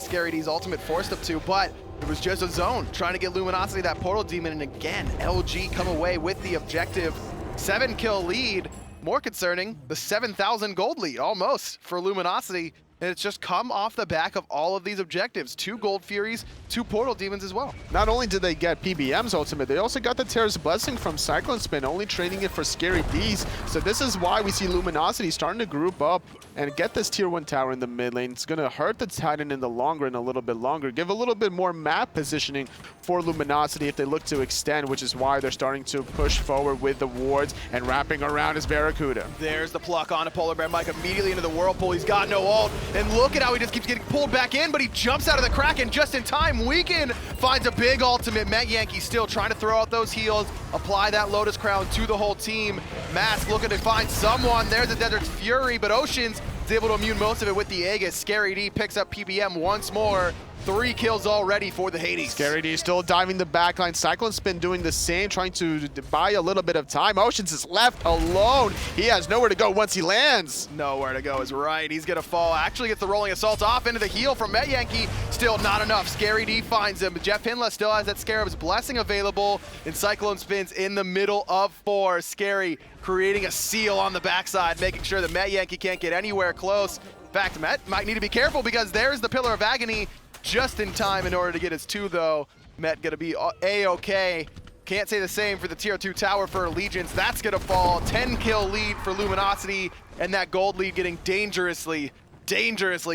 Scary D's ultimate forced him to, but it was just a zone trying to get Luminosity that Portal Demon, and again, LG come away with the objective. 7-kill lead. More concerning, the 7,000 gold lead, almost, for Luminosity. And it's just come off the back of all of these objectives. 2 Gold Furies, 2 Portal Demons as well. Not only did they get PBM's ultimate, they also got the Terra's Blessing from Cyclone Spin, only trading it for Scary D's. So this is why we see Luminosity starting to group up and get this tier 1 tower in the mid lane. It's going to hurt the Titan in the long run a little bit longer, give a little bit more map positioning for Luminosity if they look to extend, which is why they're starting to push forward with the wards, and wrapping around is Barracuda. There's the pluck onto Polar Bear Mike immediately into the Whirlpool. He's got no ult. And look at how he just keeps getting pulled back in, but he jumps out of the Kraken just in time. Weekend finds a big ultimate. Met Yankee still trying to throw out those heals, apply that Lotus Crown to the whole team. Mask looking to find someone. There's a Desert's Fury, but Oceans is able to immune most of it with the Aegis. Scary D picks up PBM once more. 3 kills already for the Hades. Scary D still diving the backline. Cyclone Spin doing the same, trying to buy a little bit of time. Oceans is left alone. He has nowhere to go once he lands. Nowhere to go is right. He's going to fall. Actually gets the rolling assault off into the heal from Met Yankee. Still not enough. Scary D finds him. Jeff Hinla still has that Scarab's Blessing available. And Cyclone Spin's in the middle of 4. Scary creating a seal on the backside, making sure that Met Yankee can't get anywhere close. In fact, Met might need to be careful because there's the Pillar of Agony. Just in time in order to get his 2, though. Met gonna be A-okay. Can't say the same for the tier 2 tower for Allegiance. That's gonna fall. 10-kill lead for Luminosity, and that gold lead getting dangerously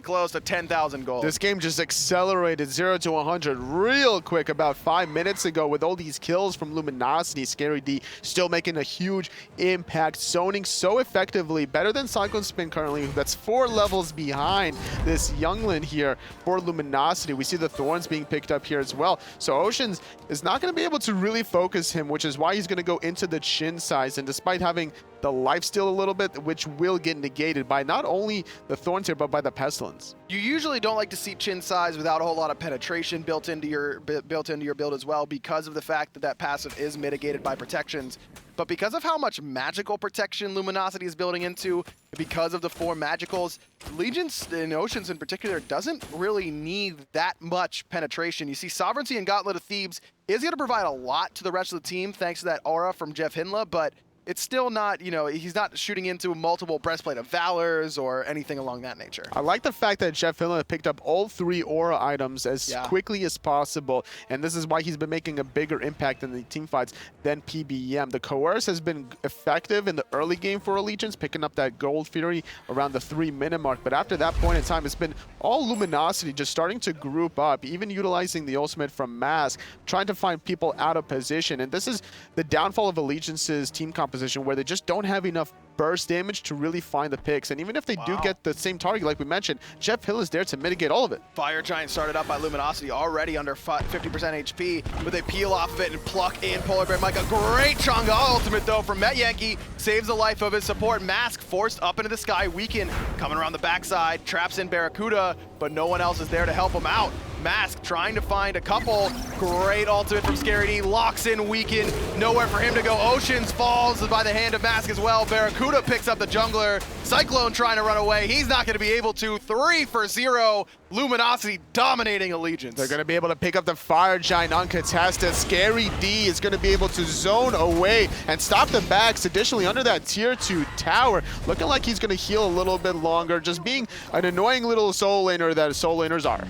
close to 10,000 gold. This game just accelerated 0 to 100 real quick about 5 minutes ago with all these kills from Luminosity. Scary D still making a huge impact, zoning so effectively, better than Cyclone Spin currently. That's 4 levels behind this youngling here for Luminosity. We see the Thorns being picked up here as well. So Oceans is not going to be able to really focus him, which is why he's going to go into the Chin size. And despite having the lifesteal a little bit, which will get negated by not only the Thorns here, but by the Pestilence. You usually don't like to see Chin size without a whole lot of penetration built into your build as well, because of the fact that that passive is mitigated by protections. But because of how much magical protection Luminosity is building into, because of the 4 magicals, Legions and Oceans in particular doesn't really need that much penetration. You see Sovereignty and Gauntlet of Thebes is going to provide a lot to the rest of the team thanks to that aura from Jeff Hinla, but it's still not, he's not shooting into multiple Breastplate of Valors or anything along that nature. I like the fact that Jeff Hinla picked up all 3 aura items as quickly as possible, and this is why he's been making a bigger impact in the team fights than PBM. The Coerce has been effective in the early game for Allegiance, picking up that Gold Fury around the 3-minute mark, but after that point in time, it's been all Luminosity just starting to group up, even utilizing the ultimate from Mask, trying to find people out of position, and this is the downfall of Allegiance's team composition, where they just don't have enough burst damage to really find the picks. And even if they do get the same target, like we mentioned, Jeff Hill is there to mitigate all of it. Fire Giant started up by Luminosity, already under 50% HP, but they peel off of it and pluck in Polar Bear Mike. A great Chang'e ultimate, though, from Met Yankee. Saves the life of his support. Mask forced up into the sky. Weekend coming around the backside, traps in Barracuda, but no one else is there to help him out. Mask trying to find a couple. Great ultimate from Scary D. Locks in Weekend. Nowhere for him to go. Oceans falls by the hand of Mask as well. Barracuda picks up the jungler. Cyclone trying to run away. He's not going to be able to. 3 for 0. Luminosity dominating Allegiance. They're going to be able to pick up the Fire Giant uncontested. Scary D is going to be able to zone away and stop the backs. Additionally, under that tier 2 tower, looking like he's going to heal a little bit longer, just being an annoying little soul laner that soul laners are.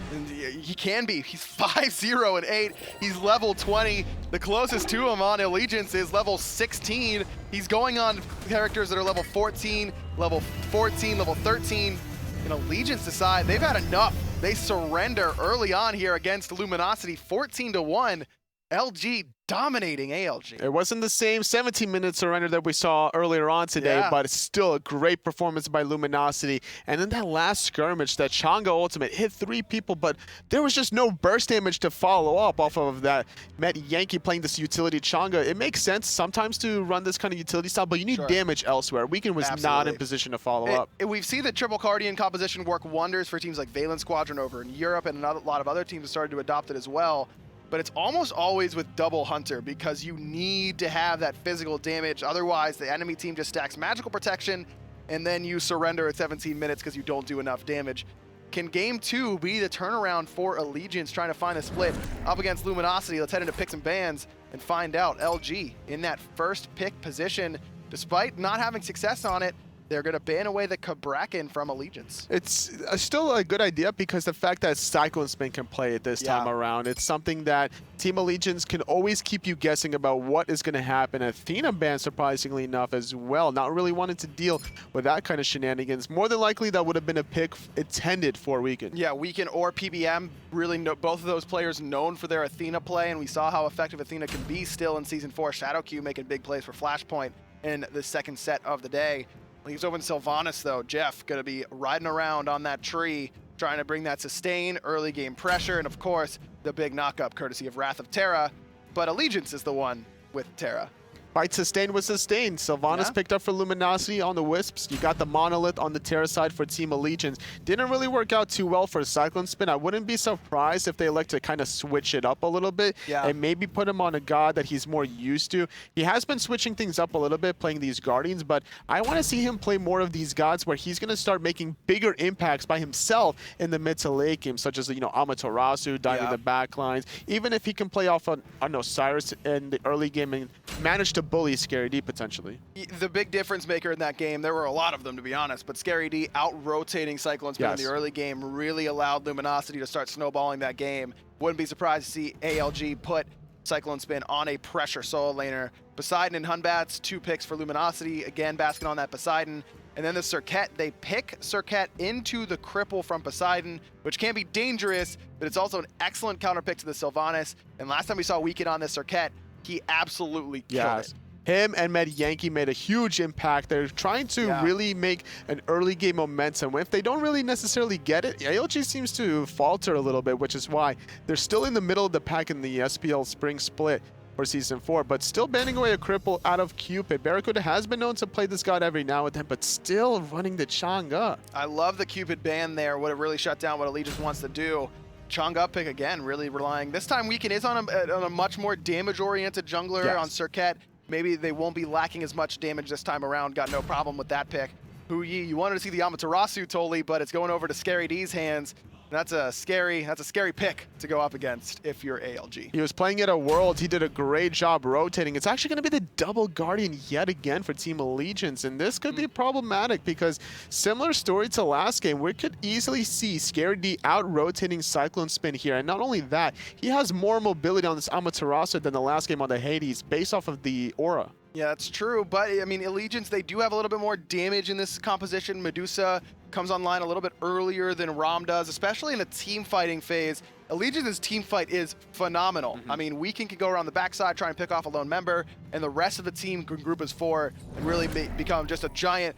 He can be. He's 5-0 and 8. He's level 20. The closest to him on Allegiance is level 16. He's going on characters that are level 14, level 14, level 13. And Allegiance decide they've had enough. They surrender early on here against Luminosity, 14-1. LG dominating ALG. It wasn't the same 17-minute surrender that we saw earlier on today, but it's still a great performance by Luminosity. And then that last skirmish, that Chang'e ultimate hit 3 people, but there was just no burst damage to follow up off of that. Met Yankee playing this utility Chang'e. It makes sense sometimes to run this kind of utility style, but you need damage elsewhere. Weekend was not in position to follow up. We've seen the triple Guardian composition work wonders for teams like Valen Squadron over in Europe, and a lot of other teams have started to adopt it as well. But it's almost always with double Hunter because you need to have that physical damage. Otherwise, the enemy team just stacks magical protection and then you surrender at 17 minutes because you don't do enough damage. Can game 2 be the turnaround for Allegiance trying to find a split up against Luminosity? Let's head into picks and bans and find out. LG in that first pick position, despite not having success on it, they're going to ban away the Kraken from Allegiance. It's still a good idea because the fact that Cyclone Spin can play it this time around, it's something that Team Allegiance can always keep you guessing about what is going to happen. Athena ban, surprisingly enough, as well. Not really wanting to deal with that kind of shenanigans. More than likely, that would have been a pick intended for Weekend. Yeah, Weekend or PBM, really both of those players known for their Athena play, and we saw how effective Athena can be still in Season 4. Shadowq making big plays for Flashpoint in the second set of the day. Leaves open Sylvanas, though. Jeff going to be riding around on that tree, trying to bring that sustain, early game pressure, and of course, the big knockup courtesy of Wrath of Terra. But Allegiance is the one with Terra. Fight sustained was sustained. Sylvanas picked up for Luminosity on the Wisps. You got the Monolith on the Terra side for Team Allegiance. Didn't really work out too well for Cyclone Spin. I wouldn't be surprised if they elect to kind of switch it up a little bit and maybe put him on a god that he's more used to. He has been switching things up a little bit, playing these Guardians, but I want to see him play more of these gods where he's going to start making bigger impacts by himself in the mid to late game, such as, Amaterasu, diving the back lines. Even if he can play off on Osiris in the early game and manage to bully Scary D potentially. The big difference maker in that game, there were a lot of them to be honest, but Scary D out-rotating Cyclone Spin in the early game really allowed Luminosity to start snowballing that game. Wouldn't be surprised to see ALG put Cyclone Spin on a pressure solo laner. Poseidon and Hunbats, 2 picks for Luminosity, again basking on that Poseidon. And then the Serket, they pick Serket into the cripple from Poseidon, which can be dangerous, but it's also an excellent counter pick to the Sylvanas. And last time we saw Weekend on this Serket, he absolutely killed it. Him and Med Yankee made a huge impact. They're trying to really make an early game momentum. If they don't really necessarily get it, ALG seems to falter a little bit, which is why they're still in the middle of the pack in the SPL Spring Split for Season 4, but still banning away a cripple out of Cupid. Barracuda has been known to play this god every now and then, but still running the Chang'e. I love the Cupid ban there, would have really shut down what Allegiance wants to do. Chang'e pick again, really relying. This time Weekend is on a much more damage-oriented jungler on Serket. Maybe they won't be lacking as much damage this time around. Got no problem with that pick. Huyi, you wanted to see the Amaterasu Toli, but it's going over to Scary D's hands. That's a scary pick to go up against if you're ALG. He was playing at a World. He did a great job rotating. It's actually going to be the double Guardian yet again for Team Allegiance, and this could be problematic because similar story to last game, we could easily see Scary D out-rotating Cyclone Spin here, and not only that, he has more mobility on this Amaterasu than the last game on the Hades based off of the aura. Yeah, that's true, but I mean, Allegiance, they do have a little bit more damage in this composition. Medusa comes online a little bit earlier than Rom does, especially in the team fighting phase. Allegiance's team fight is phenomenal. I mean, Weekend can go around the backside, try and pick off a lone member, and the rest of the team can group as 4 and really become just a giant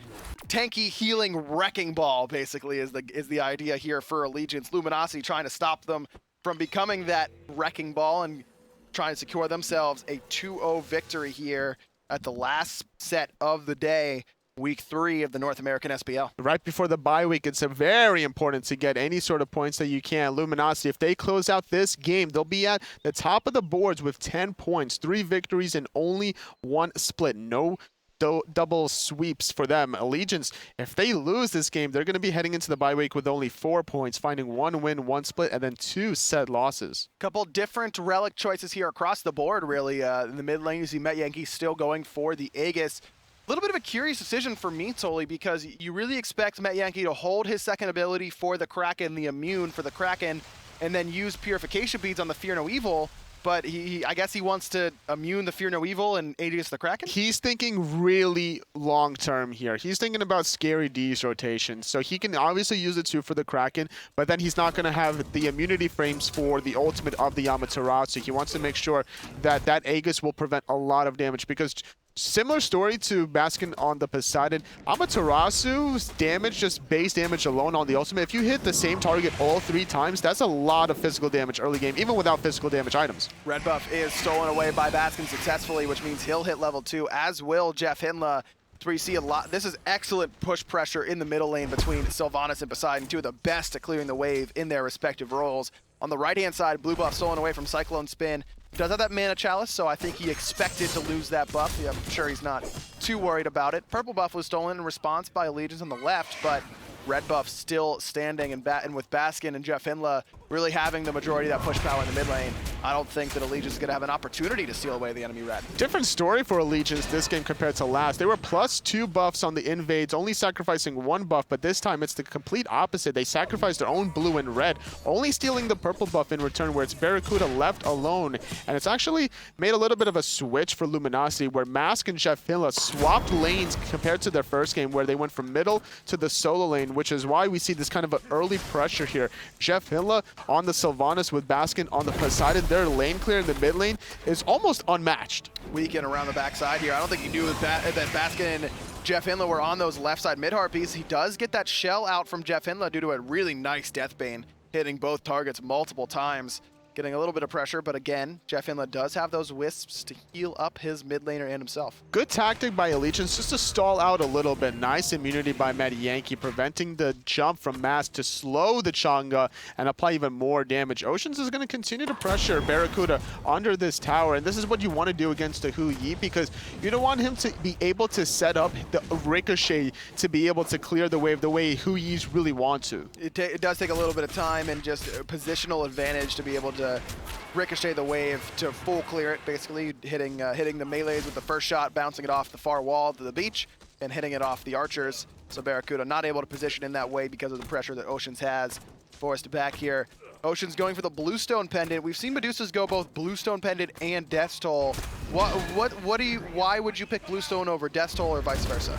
tanky healing wrecking ball, basically, is the idea here for Allegiance. Luminosity trying to stop them from becoming that wrecking ball and trying to secure themselves a 2-0 victory here at the last set of the day, week 3 of the North American SPL. Right before the bye week, it's very important to get any sort of points that you can. Luminosity, if they close out this game, they'll be at the top of the boards with 10 points, 3 victories, and only 1 split. No double sweeps for them. Allegiance, if they lose this game, they're going to be heading into the bye week with only 4 points, finding 1 win, 1 split, and then 2 set losses. Couple different relic choices here across the board, really. In the mid lane, you see Met Yankee still going for the Aegis. A little bit of a curious decision for me, Toli, because you really expect Met Yankee to hold his second ability for the Kraken, the immune for the Kraken, and then use Purification Beads on the Fear No Evil. But I guess he wants to immune the Fear No Evil and Aegis the Kraken? He's thinking really long-term here. He's thinking about Scary D's rotation. So he can obviously use it too for the Kraken, but then he's not going to have the immunity frames for the ultimate of the Amaterasu. He wants to make sure that that Aegis will prevent a lot of damage because similar story to Baskin on the Poseidon. Amaterasu's damage, just base damage alone on the ultimate, if you hit the same target all 3 times, that's a lot of physical damage early game, even without physical damage items. Red buff is stolen away by Baskin successfully, which means he'll hit level 2, as will Jeff Hinla. Where you see a lot. This is excellent push pressure in the middle lane between Sylvanas and Poseidon, 2 of the best at clearing the wave in their respective roles. On the right-hand side, blue buff stolen away from Cyclone Spin. does have that Mana Chalice, so I think he expected to lose that buff. Yeah, I'm sure he's not too worried about it. Purple buff was stolen in response by Allegiance on the left, but red buff still standing, and with Baskin and Jeff Hinla really having the majority of that push power in the mid lane, I don't think that Allegiance is going to have an opportunity to steal away the enemy red. Different story for Allegiance this game compared to last. They were +2 buffs on the invades, only sacrificing 1 buff, but this time it's the complete opposite. They sacrificed their own blue and red, only stealing the purple buff in return, where it's Barracuda left alone. And it's actually made a little bit of a switch for Luminosity, where Mask and Jeff Hinla swapped lanes compared to their first game, where they went from middle to the solo lane, which is why we see this kind of an early pressure here. Jeff Hinla on the Sylvanas with Baskin on the Poseidon. Their lane clear in the mid lane is almost unmatched. Weekend around the backside here. I don't think he knew that Baskin and Jeff Hinla were on those left side mid harpies. He does get that shell out from Jeff Hinla due to a really nice Deathbane, hitting both targets multiple times. Getting a little bit of pressure, but again, Jeff Hinla does have those wisps to heal up his mid laner and himself. Good tactic by Allegiance just to stall out a little bit. Nice immunity by Matt Yankee, preventing the jump from Mask to slow the Chang'e and apply even more damage. Oceans is going to continue to pressure Barracuda under this tower, and this is what you want to do against the Hu Yi, because you don't want him to be able to set up the Ricochet to be able to clear the wave the way Hu Yi's really want to. It does take a little bit of time and just positional advantage to be able to ricochet the wave to full clear it, basically hitting the melees with the first shot, bouncing it off the far wall to the beach, and hitting it off the archers. So Barracuda not able to position in that way because of the pressure that Oceans has. Forced back here. Ocean's going for the Bluestone Pendant. We've seen Medusas go both Bluestone Pendant and Death's Toll. Why would you pick Bluestone over Death's Toll or vice versa?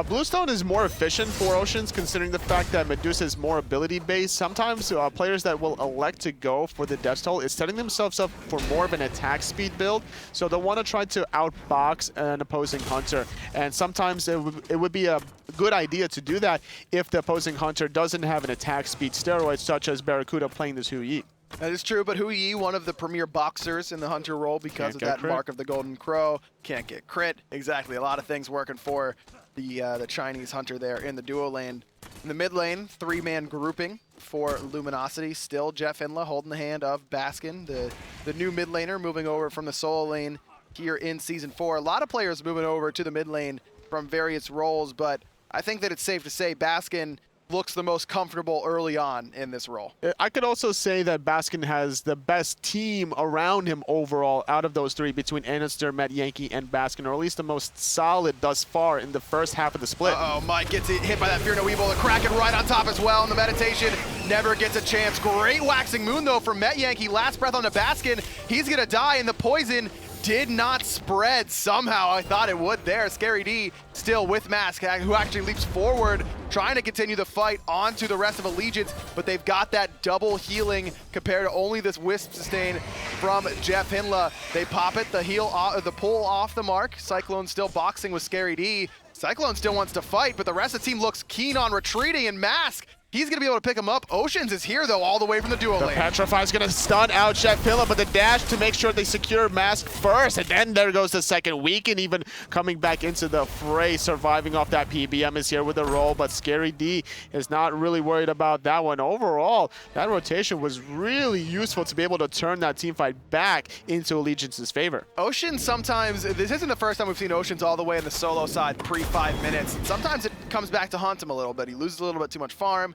Bluestone is more efficient for Oceans, considering the fact that Medusa is more ability-based. Sometimes players that will elect to go for the Death's Toll is setting themselves up for more of an attack speed build, so they'll want to try to outbox an opposing hunter. And sometimes it would be a good idea to do that if the opposing hunter doesn't have an attack speed steroid, such as Barracuda playing this Hu Yi. That is true, but Hu Yi, one of the premier boxers in the hunter role because of that crit. Mark of the Golden Crow, can't get crit. Exactly, a lot of things working for the Chinese hunter there in the duo lane. In the mid lane, 3-man grouping for Luminosity. Still Jeff Hinla holding the hand of Baskin, the new mid laner, moving over from the solo lane here in Season 4. A lot of players moving over to the mid lane from various roles, but I think that it's safe to say Baskin looks the most comfortable early on in this role. I could also say that Baskin has the best team around him overall out of those three, between Anister, Matt Yankee, and Baskin, or at least the most solid thus far in the first half of the split. Mike gets hit by that Fear No Evil. The Kraken right on top as well, and the Meditation never gets a chance. Great Waxing Moon, though, from Matt Yankee. Last breath on the Baskin. He's going to die, and the poison did not spread somehow. I thought it would there. Scary D still with Mask, who actually leaps forward, trying to continue the fight onto the rest of Allegiance, but they've got that double healing compared to only this Wisp sustain from Jeff Hinla. They pop it, the pull off the mark. Cyclone still boxing with Scary D. Cyclone still wants to fight, but the rest of the team looks keen on retreating, and Mask, he's going to be able to pick him up. Oceans is here, though, all the way from the duo lane. The Petrify is going to stun out Jeff Hinla, but the dash to make sure they secure Mask first, and then there goes the second Weekend, even coming back into the fray, surviving off that PBM is here with the roll, but Scary D is not really worried about that one. Overall, that rotation was really useful to be able to turn that team fight back into Allegiance's favor. Oceans sometimes, this isn't the first time we've seen Oceans all the way in the solo side pre-5 minutes. Sometimes it comes back to haunt him a little bit. He loses a little bit too much farm.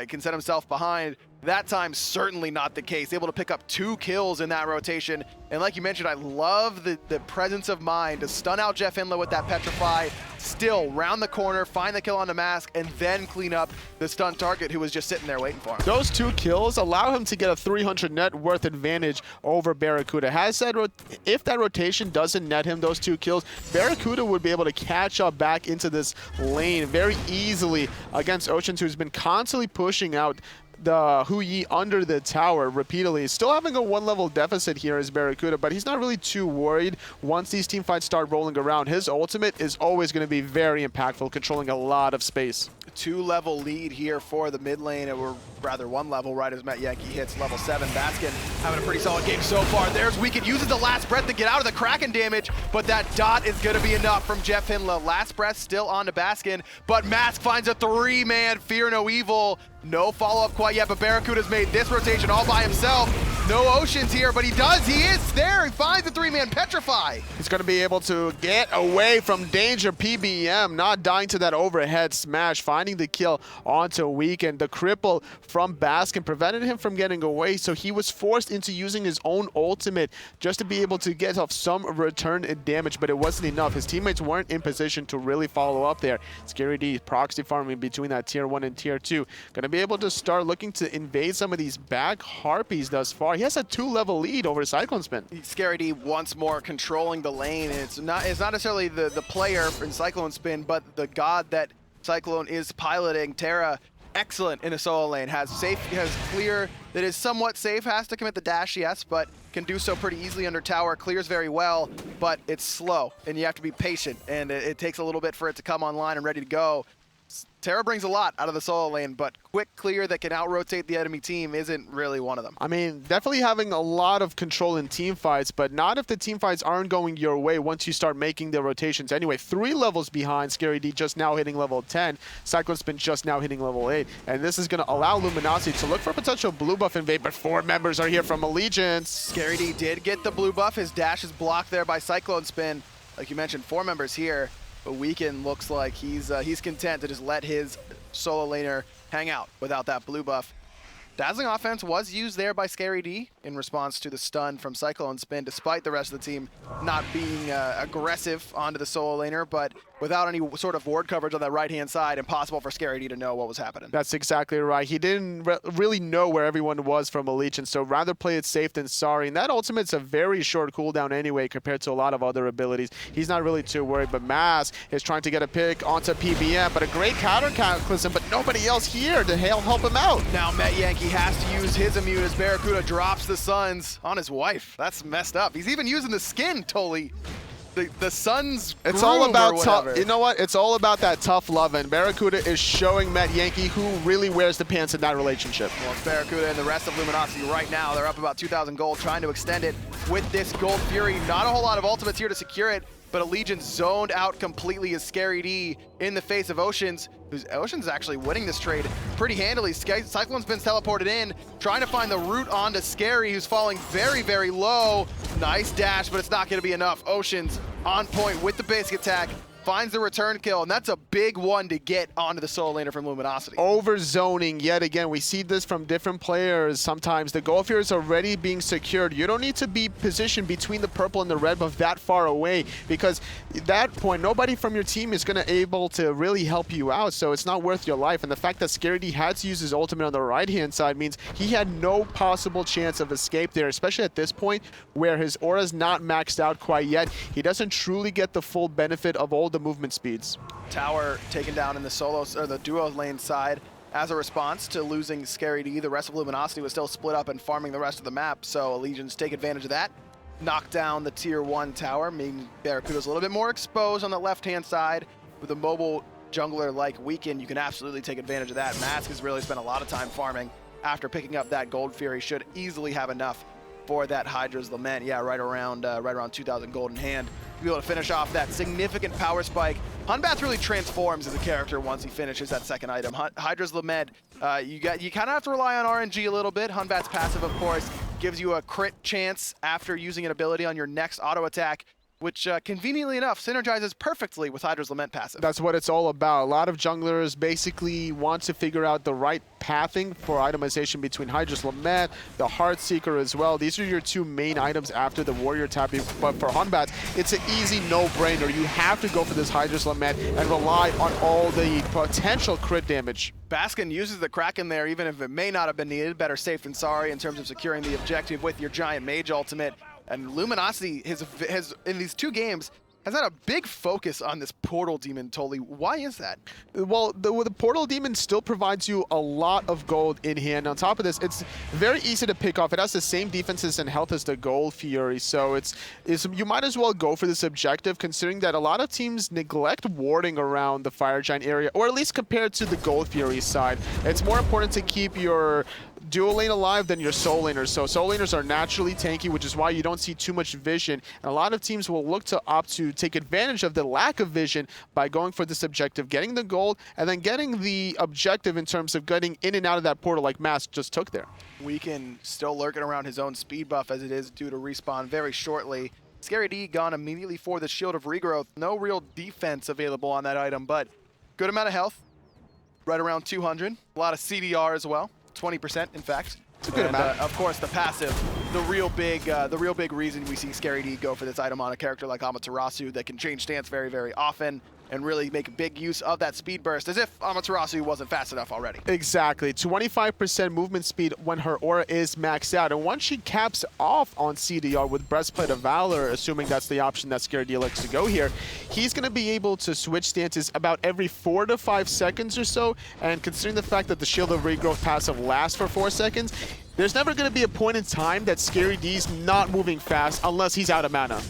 Can set himself behind. That time, certainly not the case. Able to pick up 2 kills in that rotation. And like you mentioned, I love the presence of mind to stun out Jeff Hinla with that Petrify, still round the corner, find the kill on the Mask, and then clean up the stun target who was just sitting there waiting for him. Those 2 kills allow him to get a 300 net worth advantage over Barracuda. If that rotation doesn't net him those 2 kills, Barracuda would be able to catch up back into this lane very easily against Oceans, who's been constantly pushing out the Hu Yi under the tower repeatedly. Still having a 1-level deficit here is Barracuda, but he's not really too worried once these team fights start rolling around. His ultimate is always going to be very impactful, controlling a lot of space. 2-level lead here for the mid lane, or rather 1 level, right as Matt Yankee hits level 7. Baskin having a pretty solid game so far. There's Weekend, uses the last breath to get out of the Kraken damage, but that dot is going to be enough from Jeff Hinla. Last breath still on to Baskin, but Mask finds a 3-man Fear No Evil. No follow-up quite yet, but Barracuda's made this rotation all by himself. No Oceans here, but he does. He is there. He finds the 3-man Petrify. He's going to be able to get away from danger. PBM not dying to that overhead smash, finding the kill onto Weekend. The cripple from Baskin prevented him from getting away, so he was forced into using his own ultimate just to be able to get off some return damage, but it wasn't enough. His teammates weren't in position to really follow up there. Scary D proxy farming between that tier 1 and tier 2. Going to be able to start looking to invade some of these back Harpies thus far. He has a 2-level lead over Cyclone Spin. Scary D once more controlling the lane. It's not necessarily the player in Cyclone Spin, but the god that Cyclone is piloting. Terra, excellent in a solo lane. Has clear that is somewhat safe. Has to commit the dash, yes, but can do so pretty easily under tower. Clears very well, but it's slow, and you have to be patient, and it takes a little bit for it to come online and ready to go. Terra brings a lot out of the solo lane, but quick clear that can out-rotate the enemy team isn't really one of them. I mean, definitely having a lot of control in team fights, but not if the team fights aren't going your way once you start making the rotations. Anyway, 3 levels behind. Scary D just now hitting level 10. Cyclone Spin just now hitting level 8. And this is going to allow Luminosity to look for potential blue buff invade, but 4 members are here from Allegiance. Scary D did get the blue buff. His dash is blocked there by Cyclone Spin. Like you mentioned, 4 members here. But Weekend looks like he's content to just let his solo laner hang out without that blue buff. Dazzling offense was used there by Scary D in response to the stun from Cyclone Spin, despite the rest of the team not being aggressive onto the solo laner, but without any sort of ward coverage on that right-hand side, impossible for Scary D to know what was happening. That's exactly right. He didn't really know where everyone was from Allegiance, so rather play it safe than sorry. And that ultimate's a very short cooldown anyway compared to a lot of other abilities. He's not really too worried, but Mass is trying to get a pick onto PBM, but a great counter cataclysm, but nobody else here to help him out. Now Met Yankee has to use his immune as Barracuda drops the Suns on his wife. That's messed up. He's even using the skin, Toli. The Suns. It's all about tough. You know what? It's all about that tough love, and Barracuda is showing Met Yankee who really wears the pants in that relationship. Well, it's Barracuda and the rest of Luminosity right now. They're up about 2,000 gold, trying to extend it with this Gold Fury. Not a whole lot of ultimates here to secure it, but Allegiance zoned out completely as Scary D in the face of Oceans. Oceans is actually winning this trade pretty handily. Cyclone's been teleported in, trying to find the route onto Scary, who's falling very, very low. Nice dash, but it's not going to be enough. Oceans on point with the basic attack, finds the return kill, and that's a big one to get onto the solo laner from Luminosity. Over zoning yet again. We see this from different players. Sometimes the goal fear is already being secured. You don't need to be positioned between the purple and the red buff that far away, because at that point nobody from your team is going to able to really help you out, so it's not worth your life. And the fact that Scary D had to use his ultimate on the right hand side means he had no possible chance of escape there, especially at this point where his aura's not maxed out quite yet. He doesn't truly get the full benefit of all the movement speeds. Tower taken down in the solo or the duo lane side as a response to losing Scary D. The rest of Luminosity was still split up and farming the rest of the map, so Allegiance take advantage of that. Knock down the tier 1 tower, meaning Barracuda's a little bit more exposed on the left-hand side. With a mobile jungler like Weekend, you can absolutely take advantage of that. Mask has really spent a lot of time farming after picking up that Gold Fury. Should easily have enough for that Hydra's Lament. Yeah, right around 2,000 gold in hand to be able to finish off that significant power spike. Hunbath really transforms as a character once he finishes that second item. Hydra's Lament, you kind of have to rely on RNG a little bit. Hunbath's passive, of course, gives you a crit chance after using an ability on your next auto attack, which conveniently enough synergizes perfectly with Hydra's Lament passive. That's what it's all about. A lot of junglers basically want to figure out the right pathing for itemization between Hydra's Lament, the Heartseeker as well. These are your 2 main items after the Warrior tapping, but for Hunbat, it's an easy no-brainer. You have to go for this Hydra's Lament and rely on all the potential crit damage. Baskin uses the Kraken there, even if it may not have been needed. Better safe than sorry in terms of securing the objective with your Giant Mage ultimate. And Luminosity has in these 2 games, has had a big focus on this Portal Demon, Toli. Why is that? Well, the Portal Demon still provides you a lot of gold in hand. On top of this, it's very easy to pick off. It has the same defenses and health as the Gold Fury, so you might as well go for this objective, considering that a lot of teams neglect warding around the Fire Giant area, or at least compared to the Gold Fury side. It's more important to keep your dual lane alive than your soul laners. So soul laners are naturally tanky, which is why you don't see too much vision. And a lot of teams will look to opt to take advantage of the lack of vision by going for this objective, getting the gold, and then getting the objective in terms of getting in and out of that portal like Mask just took there. Weekend still lurking around his own speed buff as it is due to respawn very shortly. Scary D gone immediately for the Shield of Regrowth. No real defense available on that item, but good amount of health, right around 200. A lot of CDR as well, 20% in fact. It's a good amount. Of course, the passive, the real big reason we see Scary D go for this item on a character like Amaterasu that can change stance very, very often and really make big use of that speed burst, as if Amaterasu wasn't fast enough already. Exactly. 25% movement speed when her aura is maxed out. And once she caps off on CDR with Breastplate of Valor, assuming that's the option that Scary D likes to go here, he's going to be able to switch stances about every 4 to 5 seconds or so. And considering the fact that the Shield of Regrowth passive lasts for 4 seconds, there's never going to be a point in time that Scary D's not moving fast unless he's out of mana.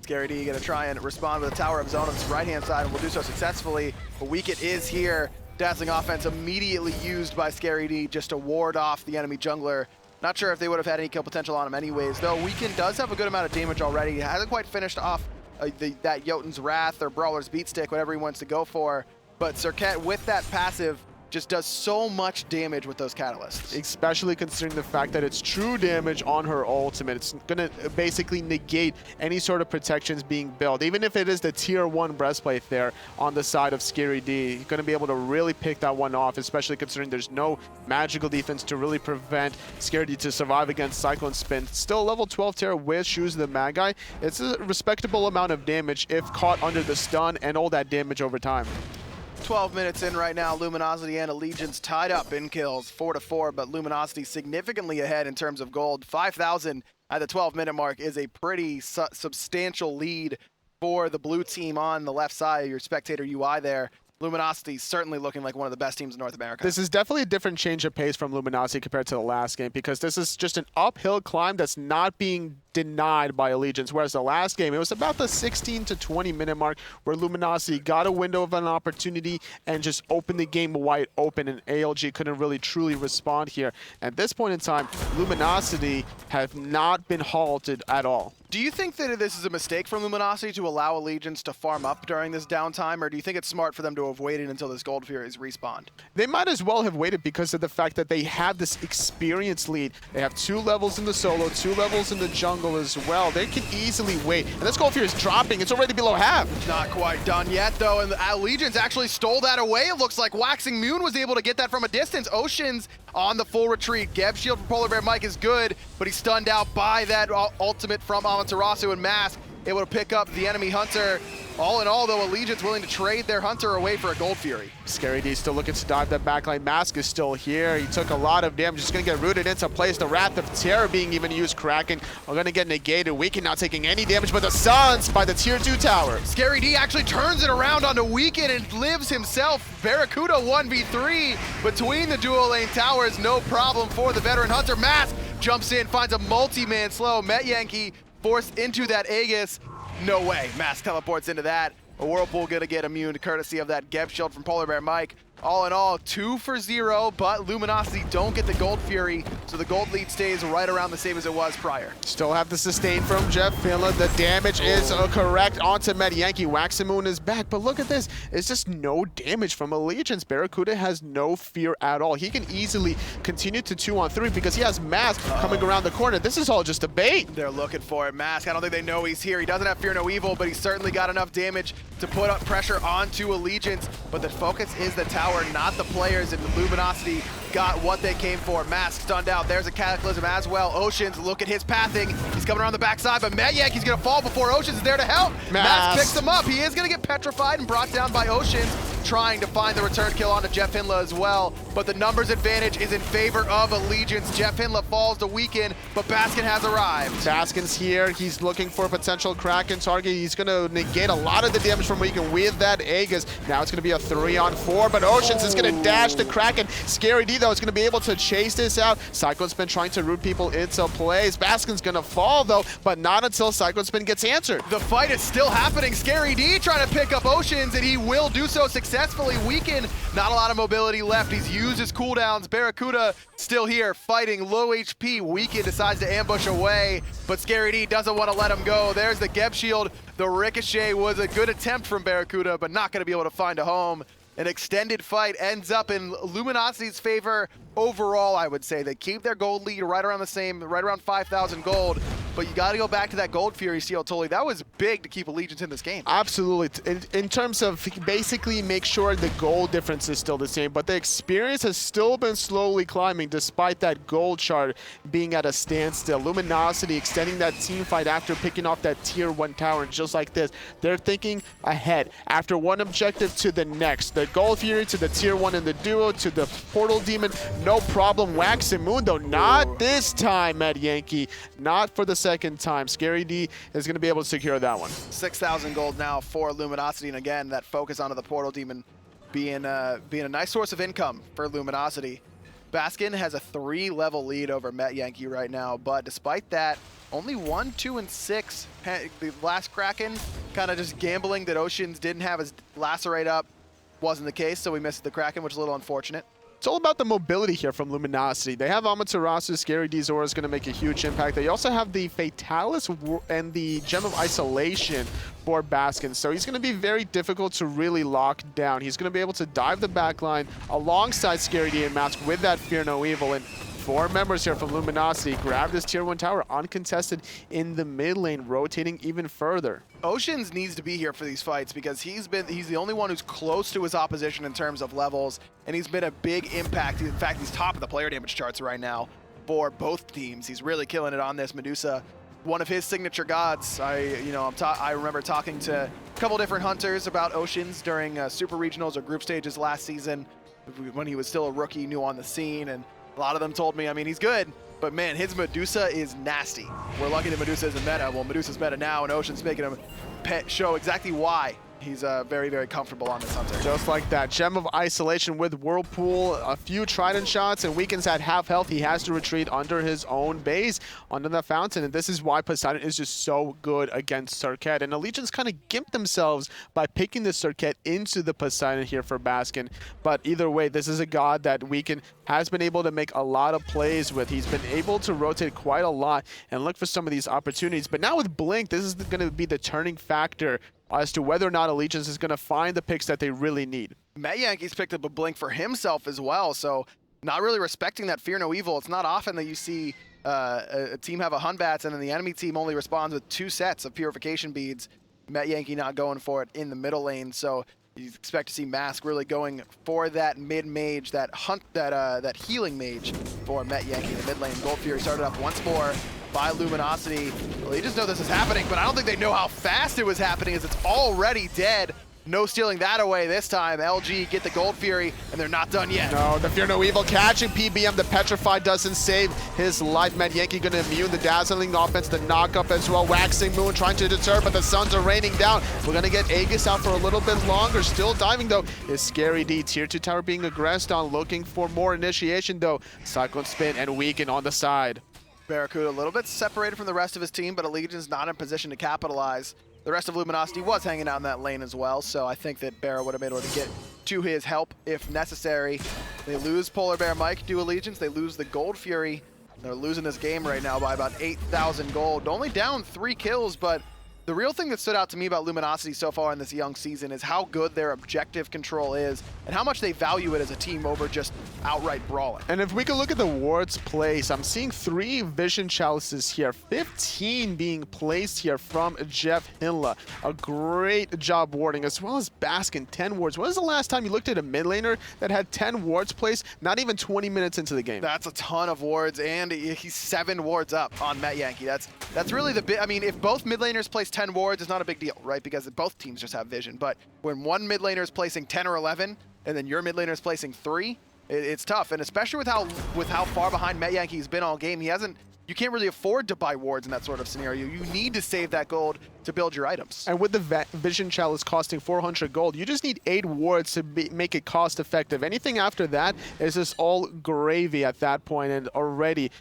Scary D gonna try and respond with a Tower of Zone on his right-hand side and will do so successfully. But Weekend is here. Dazzling offense immediately used by Scary D just to ward off the enemy jungler. Not sure if they would have had any kill potential on him anyways, though Weekend does have a good amount of damage already. He hasn't quite finished off that Jotun's Wrath or Brawler's Beat Stick, whatever he wants to go for. But Serket, with that passive, just does so much damage with those catalysts. Especially considering the fact that it's true damage on her ultimate. It's going to basically negate any sort of protections being built. Even if it is the tier 1 breastplate there on the side of Scary D, you're going to be able to really pick that one off, especially considering there's no magical defense to really prevent Scary D to survive against Cyclone Spin. Still level 12 Terra with Shoes of the Magi. It's a respectable amount of damage if caught under the stun and all that damage over time. 12 minutes in right now, Luminosity and Allegiance tied up in kills, 4-4, but Luminosity significantly ahead in terms of gold. 5,000 at the 12-minute mark is a pretty substantial lead for the blue team on the left side, your spectator UI there. Luminosity certainly looking like one of the best teams in North America. This is definitely a different change of pace from Luminosity compared to the last game, because this is just an uphill climb that's not being denied by Allegiance, whereas the last game, it was about the 16 to 20 minute mark where Luminosity got a window of an opportunity and just opened the game wide open, and ALG couldn't really truly respond here. At this point in time, Luminosity have not been halted at all. Do you think that this is a mistake from Luminosity to allow Allegiance to farm up during this downtime, or do you think it's smart for them to have waited until this Gold Fury is respawned? They might as well have waited because of the fact that they have this experience lead. They have 2 levels in the solo, 2 levels in the jungle as well. They can easily wait. And this Gold Fury is dropping. It's already below half. Not quite done yet, though, and Allegiance actually stole that away. It looks like Waxing Moon was able to get that from a distance. Oceans on the full retreat. Geb Shield from Polar Bear Mike is good, but he's stunned out by that ultimate from Amaterasu and Mask, able to pick up the enemy Hunter. All in all, though, Allegiance willing to trade their Hunter away for a Gold Fury. Scary D still looking to dive that backline. Mask is still here. He took a lot of damage. Just going to get rooted into place. The Wrath of Terror being even used. Kraken are going to get negated. Weekend not taking any damage, but the Suns by the tier 2 tower. Scary D actually turns it around onto Weekend and lives himself. Barracuda 1v3 between the dual lane towers. No problem for the veteran Hunter. Mask jumps in, finds a multi-man slow. Met Yankee forced into that Aegis. No way. Mask teleports into that. A Whirlpool gonna get immune courtesy of that Geb Shield from Polar Bear Mike. All in all, 2 for 0, but Luminosity don't get the Gold Fury, so the gold lead stays right around the same as it was prior. Still have the sustain from Jeff Finland. The damage is correct onto Med Yankee. Waxamoon is back, but look at this. It's just no damage from Allegiance. Barracuda has no fear at all. He can easily continue to 2-on-3 because he has Mask coming around the corner. This is all just a bait. They're looking for it. Mask, I don't think they know he's here. He doesn't have Fear No Evil, but he's certainly got enough damage to put up pressure onto Allegiance, but the focus is the tower, not the players, and the Luminosity got what they came for. Mask stunned out. There's a Cataclysm as well. Oceans, look at his pathing. He's coming around the backside, but Met Yankee's gonna fall before Oceans is there to help. Mask picks him up. He is gonna get petrified and brought down by Oceans, trying to find the return kill onto Jeff Hinla as well. But the numbers advantage is in favor of Allegiance. Jeff Hinla falls to Weekend, but Baskin has arrived. Baskin's here. He's looking for a potential Kraken target. He's gonna negate a lot of the damage from Weekend with that Aegis. Now it's gonna be a 3-on-4, but Oceans is gonna dash the Kraken. Scary D, though, is gonna be able to chase this out. Cyclone Spin trying to root people into place. Baskin's gonna fall, though, but not until Cyclone Spin gets answered. The fight is still happening. Scary D trying to pick up Oceans, and he will do so successfully. Weekend, not a lot of mobility left. He's used his cooldowns. Barracuda still here, fighting low HP. Weekend decides to ambush away, but Scary D doesn't want to let him go. There's the Geb Shield. The Ricochet was a good attempt from Barracuda, but not going to be able to find a home. An extended fight ends up in Luminosity's favor overall, I would say. They keep their gold lead right around the same, right around 5,000 gold. But you got to go back to that Gold Fury Steel, Tully. That was big to keep Allegiance in this game. Absolutely. In terms of basically make sure the gold difference is still the same, but the experience has still been slowly climbing despite that gold chart being at a standstill. Luminosity extending that team fight after picking off that tier 1 tower, and just like this, they're thinking ahead. After one objective to the next. The Gold Fury to the tier 1 in the duo to the Portal Demon. No problem. Wax and Moon, though. Not this time, Mad Yankee. Not for the second time. Scary D is going to be able to secure that one. 6,000 gold now for Luminosity, and again, that focus onto the Portal Demon being a nice source of income for Luminosity. Baskin has a 3-level lead over Met Yankee right now, but despite that, only 1, 2, and 6. The last Kraken kind of just gambling that Oceans didn't have his Lacerate up. Wasn't the case, so we missed the Kraken, which is a little unfortunate. It's all about the mobility here from Luminosity. They have Amaterasu, Scary D Zora is going to make a huge impact. They also have the Fatalis and the Gem of Isolation for Baskin. So he's going to be very difficult to really lock down. He's going to be able to dive the backline alongside Scary D and Mask with that Fear No Evil. And 4 members here from Luminosity grab this tier 1 tower uncontested in the mid lane, rotating even further. Oceans needs to be here for these fights because he's the only one who's close to his opposition in terms of levels, and he's been a big impact. In fact, he's top of the player damage charts right now for both teams. He's really killing it on this. Medusa, one of his signature gods. I remember talking to a couple different hunters about Oceans during super regionals or group stages last season when he was still a rookie, new on the scene, and a lot of them told me, I mean, he's good, but man, his Medusa is nasty. We're lucky that Medusa isn't meta. Well, Medusa's meta now, and Ocean's making him show exactly why he's very, very comfortable on this hunter. Just like that. Gem of Isolation with Whirlpool, a few Trident shots, and Weekends at half health. He has to retreat under his own base, under the fountain, and this is why Poseidon is just so good against Circuit. And Allegiance kind of gimped themselves by picking the Circuit into the Poseidon here for Baskin. But either way, this is a god that Weekend has been able to make a lot of plays with. He's been able to rotate quite a lot and look for some of these opportunities. But now with Blink, this is going to be the turning factor as to whether or not Allegiance is going to find the picks that they really need. Met Yankees picked up a Blink for himself as well, so not really respecting that Fear No Evil. It's not often that you see a team have a Hunbats and then the enemy team only responds with 2 sets of Purification Beads. Met Yankee not going for it in the middle lane, so you expect to see Mask really going for that mid-mage, that healing mage for Met Yankee in the mid lane. Gold Fury started up once more by Luminosity. Well, they just know this is happening, but I don't think they know how fast it was happening as it's already dead. No stealing that away this time. LG get the Gold Fury, and they're not done yet. No, the Fear No Evil catching PBM. The Petrified doesn't save his life. Mad Yankee gonna immune the dazzling offense, the knock-up as well. Waxing Moon trying to deter, but the suns are raining down. We're gonna get Aegis out for a little bit longer. Still diving though is Scary D. Tier 2 tower being aggressed on, looking for more initiation though. Cyclone Spin and Weaken on the side. Barracuda a little bit separated from the rest of his team, but Allegion's not in position to capitalize. The rest of Luminosity was hanging out in that lane as well, so I think that Barra would have been able to get to his help if necessary. They lose Polar Bear Mike to Allegiance. They lose the Gold Fury. They're losing this game right now by about 8,000 gold. Only down 3 kills, but the real thing that stood out to me about Luminosity so far in this young season is how good their objective control is and how much they value it as a team over just outright brawling. And if we could look at the wards placed, I'm seeing 3 Vision Chalices here, 15 being placed here from Jeff Hinla. A great job warding, as well as Baskin, 10 wards. When was the last time you looked at a mid laner that had 10 wards placed, not even 20 minutes into the game? That's a ton of wards, and he's 7 wards up on Met Yankee. That's really the bit. I mean, if both mid laners place 10 wards, it's not a big deal, right? Because both teams just have vision. But when one mid laner is placing 10 or 11, and then your mid laner is placing 3, it's tough. And especially with how far behind Met Yankee's been all game, you can't really afford to buy wards in that sort of scenario. You need to save that gold to build your items. And with the Vision Chalice costing 400 gold, you just need 8 wards to make it cost effective. Anything after that is just all gravy at that point. And already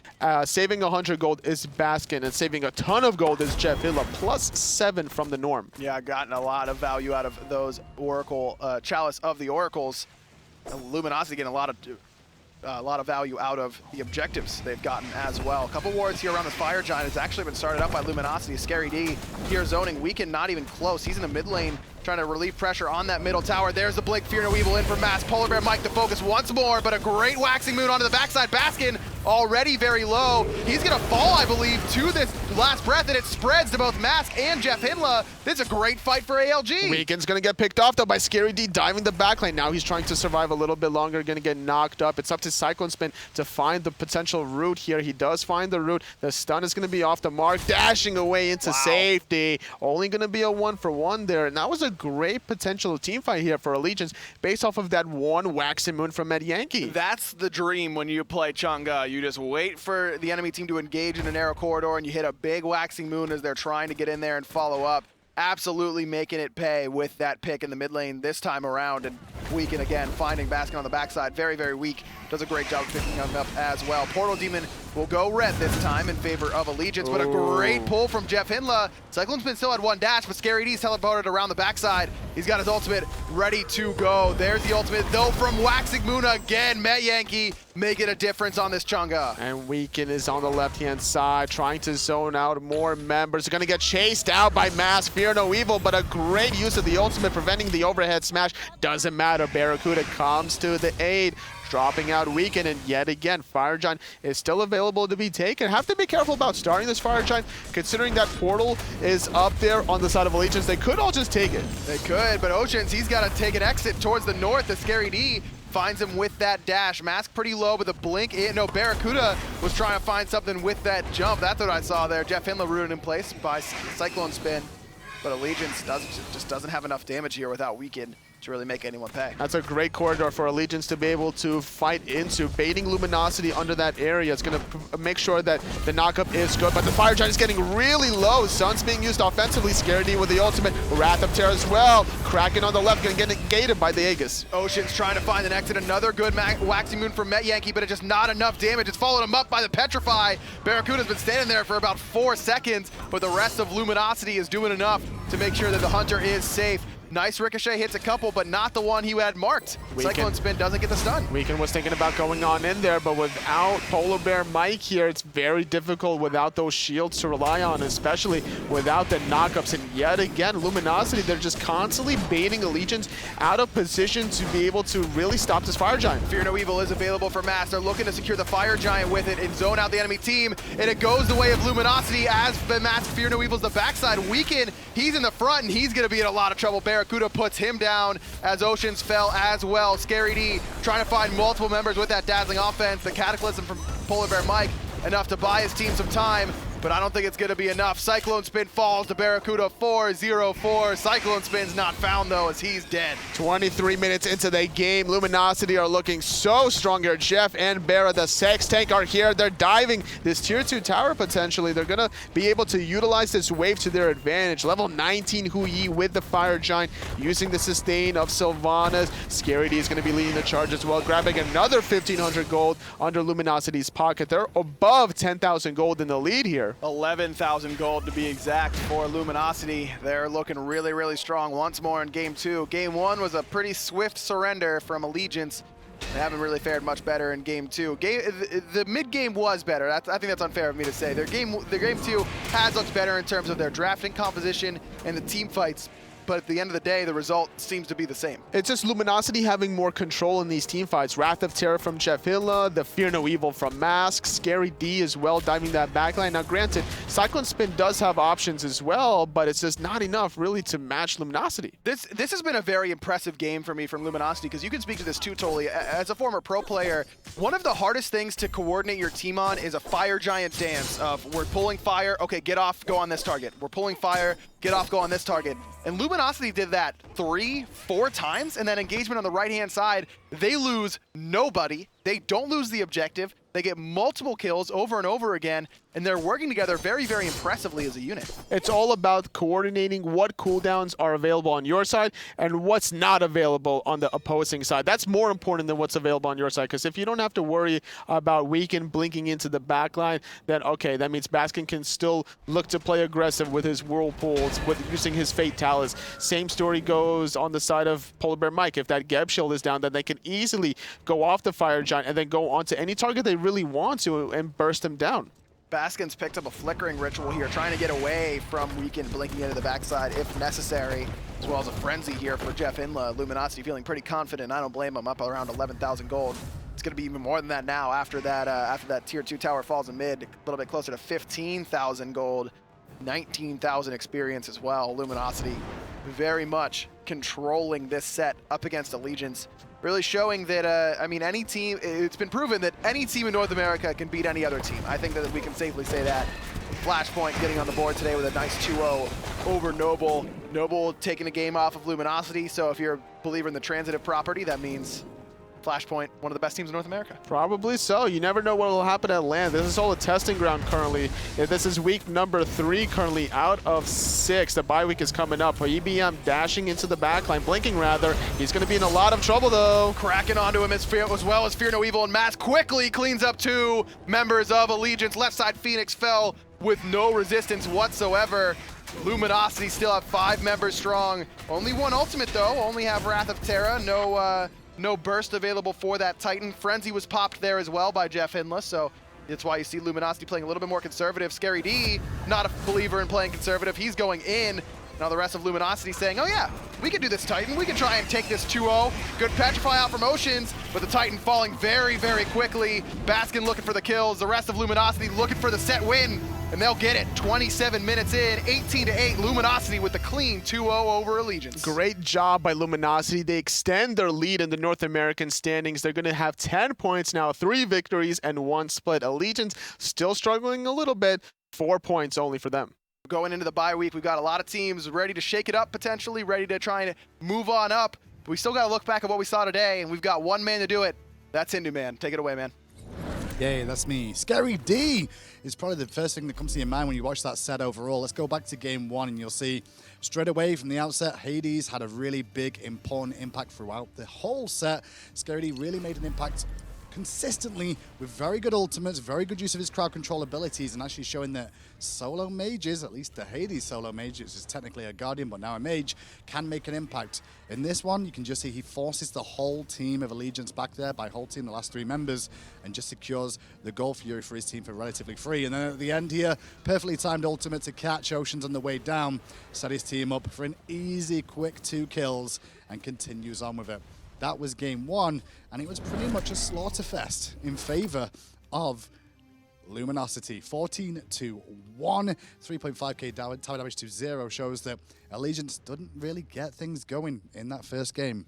saving 100 gold is Baskin, and saving a ton of gold is Jeff Hilla, +7 from the norm. Yeah, gotten a lot of value out of those Oracle Chalice of the Oracles. Luminosity getting a lot of a lot of value out of the objectives they've gotten as well. A couple wards here around the Fire Giant has actually been started up by Luminosity. Scary D here zoning. Weekend not even close. He's in the mid lane trying to relieve pressure on that middle tower. There's the Blink, Fear No Evil in for Mass. Polar Bear Mike to focus once more, but a great Waxing Moon onto the backside. Baskin already very low. He's gonna fall, I believe, to this last breath, and it spreads to both Mask and Jeff Hinla. This is a great fight for ALG. Weekend's gonna get picked off though by Scary D diving the backline. Now he's trying to survive a little bit longer, gonna get knocked up. It's up to Cyclone Spin to find the potential route here. He does find the route. The stun is gonna be off the mark, dashing away into safety. Only gonna be a 1-for-1 there, and that was a great potential team fight here for Allegiance based off of that one Waxing Moon from Med Yankee. That's the dream when you play Chang'e. You just wait for the enemy team to engage in a narrow corridor and you hit a big Waxing Moon as they're trying to get in there and follow up. Absolutely making it pay with that pick in the mid lane this time around, and Weekend again finding Baskin on the backside. Very, very weak. Does a great job of picking him up as well. Portal Demon will go red this time in favor of Allegiance, but a great pull from Jeff Hinla. Cyclone Spin still had one dash, but Scary D's teleported around the backside. He's got his ultimate ready to go. There's the ultimate, though, from Waxing Moon again. Met Yankee making a difference on this Chang'e. And Weekend is on the left-hand side, trying to zone out more members. They're going to get chased out by Mask, Fear No Evil, but a great use of the ultimate, preventing the overhead smash. Doesn't matter. Barracuda comes to the aid, dropping out Weekend, and yet again, Fire Giant is still available to be taken. Have to be careful about starting this Fire Giant, considering that Portal is up there on the side of Allegiance. They could all just take it. They could, but Oceans, he's got to take an exit towards the north. The Scary D finds him with that dash. Mask pretty low, but the blink, no, Barracuda was trying to find something with that jump. That's what I saw there. Jeff Hinla rooted in place by Cyclone Spin, but Allegiance just doesn't have enough damage here without Weekend to really make anyone pay. That's a great corridor for Allegiance to be able to fight into. Baiting Luminosity under that area is going to make sure that the knockup is good, but the Fire Giant is getting really low. Sun's being used offensively. Scary D with the ultimate. Wrath of Terror as well. Kraken on the left, going to get negated by the Aegis. Ocean's trying to find an exit. Another good Waxing Moon from Met Yankee, but it's just not enough damage. It's followed him up by the Petrify. Barracuda's been standing there for about 4 seconds, but the rest of Luminosity is doing enough to make sure that the Hunter is safe. Nice ricochet, hits a couple, but not the one he had marked. Cyclone Spin doesn't get the stun. Weekend was thinking about going on in there, but without Polar Bear Mike here, it's very difficult without those shields to rely on, especially without the knockups. And yet again, Luminosity, they're just constantly baiting Allegiance out of position to be able to really stop this Fire Giant. Fear No Evil is available for Mass. They're looking to secure the Fire Giant with it and zone out the enemy team, and it goes the way of Luminosity as the Mass Fear No Evil's the backside. Weekend, he's in the front, and he's going to be in a lot of trouble. Barracuda puts him down as Oceans fell as well. Scary D trying to find multiple members with that dazzling offense. The Cataclysm from Polar Bear Mike, enough to buy his team some time, but I don't think it's going to be enough. Cyclone Spin falls to Barracuda 4-0-4. Cyclone Spin's not found, though, as he's dead. 23 minutes into the game. Luminosity are looking so strong here. Jeff and Barra, the Sex Tank, are here. They're diving this Tier 2 tower, potentially. They're going to be able to utilize this wave to their advantage. Level 19 Hu Yi with the Fire Giant, using the sustain of Sylvanas. Scary D is going to be leading the charge as well, grabbing another 1,500 gold under Luminosity's pocket. They're above 10,000 gold in the lead here. 11,000 gold to be exact for Luminosity. They're looking really, really strong once more in Game 2. Game 1 was a pretty swift surrender from Allegiance. They haven't really fared much better in Game 2. The mid-game was better. I think that's unfair of me to say. Their Game 2 has looked better in terms of their drafting composition and the team fights. But at the end of the day, the result seems to be the same. It's just Luminosity having more control in these team fights. Wrath of Terror from Jeff Hinla, the Fear No Evil from Mask, Scary D as well, diving that backline. Now granted, Cyclone Spin does have options as well, but it's just not enough really to match Luminosity. This has been a very impressive game for me from Luminosity, because you can speak to this too, Toli. As a former pro player, one of the hardest things to coordinate your team on is a Fire Giant dance of, we're pulling fire, okay, get off, go on this target. We're pulling fire, get off, go on this target. And Luminosity did that 3-4 times, and that engagement on the right-hand side, they lose nobody. They don't lose the objective. They get multiple kills over and over again, and they're working together very, very impressively as a unit. It's all about coordinating what cooldowns are available on your side and what's not available on the opposing side. That's more important than what's available on your side, because if you don't have to worry about Weekend blinking into the backline, then okay, that means Baskin can still look to play aggressive with his whirlpools, with using his Fatalis. Same story goes on the side of Polar Bear Mike. If that Geb shield is down, then they can easily go off the Fire Giant and then go onto any target they really want to and burst them down. Baskin's picked up a flickering ritual here, trying to get away from Weekend blinking into the backside if necessary, as well as a frenzy here for Jeff Inla. Luminosity feeling pretty confident. I don't blame him, up around 11,000 gold. It's going to be even more than that now after that tier 2 tower falls in mid, a little bit closer to 15,000 gold, 19,000 experience as well. Luminosity very much controlling this set up against Allegiance, really showing that, I mean, any team, it's been proven that any team in North America can beat any other team. I think that we can safely say that. Flashpoint getting on the board today with a nice 2-0 over Noble. Noble taking a game off of Luminosity, so if you're a believer in the transitive property, that means Flashpoint, one of the best teams in North America. Probably so. You never know what will happen at LAN. This is all a testing ground currently. This is week number 3 currently out of 6. The bye week is coming up. EBM dashing into the backline, blinking rather. He's going to be in a lot of trouble though. Cracking onto him as well as Fear No Evil, and Mass quickly cleans up 2 members of Allegiance. Left side Phoenix fell with no resistance whatsoever. Luminosity still have 5 members strong. Only 1 ultimate though. Only have Wrath of Terra. No burst available for that Titan. Frenzy was popped there as well by Jeff Hinla, so that's why you see Luminosity playing a little bit more conservative. Scary D, not a believer in playing conservative. He's going in. Now the rest of Luminosity saying, oh yeah, we can do this Titan. We can try and take this 2-0. Good Petrify out from Oceans, but the Titan falling very, very quickly. Baskin looking for the kills. The rest of Luminosity looking for the set win, and they'll get it. 27 minutes in, 18-8, Luminosity with the clean 2-0 over Allegiance. Great job by Luminosity. They extend their lead in the North American standings. They're going to have 10 points now, 3 victories and 1 split. Allegiance still struggling a little bit, 4 points only for them. Going into the bye week, we've got a lot of teams ready to shake it up potentially, ready to try and move on up. But we still got to look back at what we saw today, and we've got one man to do it. That's Hindu Man. Take it away, man. Yay, that's me. Scary D is probably the first thing that comes to your mind when you watch that set overall. Let's go back to game 1, and you'll see straight away from the outset, Hades had a really big, important impact throughout the whole set. Scary D really made an impact consistently with very good ultimates, very good use of his crowd control abilities, and actually showing that solo mages, at least the Hades solo mage, which is technically a guardian but now a mage, can make an impact. In this one, you can just see he forces the whole team of Allegiance back there by whole team, the last 3 members, and just secures the goal fury for his team for relatively free. And then at the end here, perfectly timed ultimate to catch Oceans on the way down, set his team up for an easy, quick 2 kills, and continues on with it. That was game 1, and it was pretty much a slaughter fest in favor of Luminosity. 14-1, 3.5k tower damage to 0 shows that Allegiance didn't really get things going in that first game.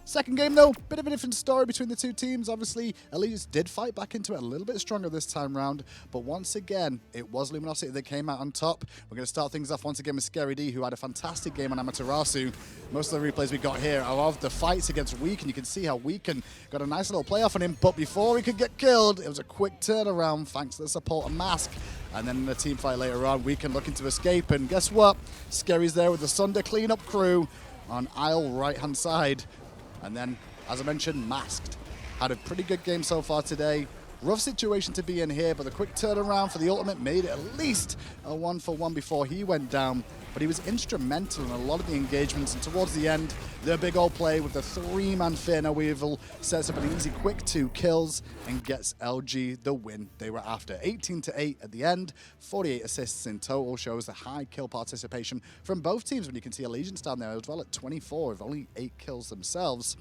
Second game, though, bit of a different story between the 2 teams. Obviously, Allegiance did fight back into it a little bit stronger this time round, but once again, it was Luminosity that came out on top. We're going to start things off once again with Scary D, who had a fantastic game on Amaterasu. Most of the replays we got here are of the fights against Weekend. You can see how Weekend got a nice little playoff on him, but before he could get killed, it was a quick turnaround thanks to the support of Mask. And then in the team fight later on, Weekend looking to escape, and guess what? Scary's there with the Sunder cleanup crew on aisle right-hand side. And then, as I mentioned, Masked had a pretty good game so far today. Rough situation to be in here, but the quick turnaround for the ultimate made it at least a 1-for-1 before he went down. But he was instrumental in a lot of the engagements, and towards the end, their big old play with the 3-man Fear No Evil sets up an easy quick 2 kills and gets LG the win they were after. 18-8 at the end, 48 assists in total, shows the high kill participation from both teams when you can see Allegiance down there as well at 24 with only 8 kills themselves.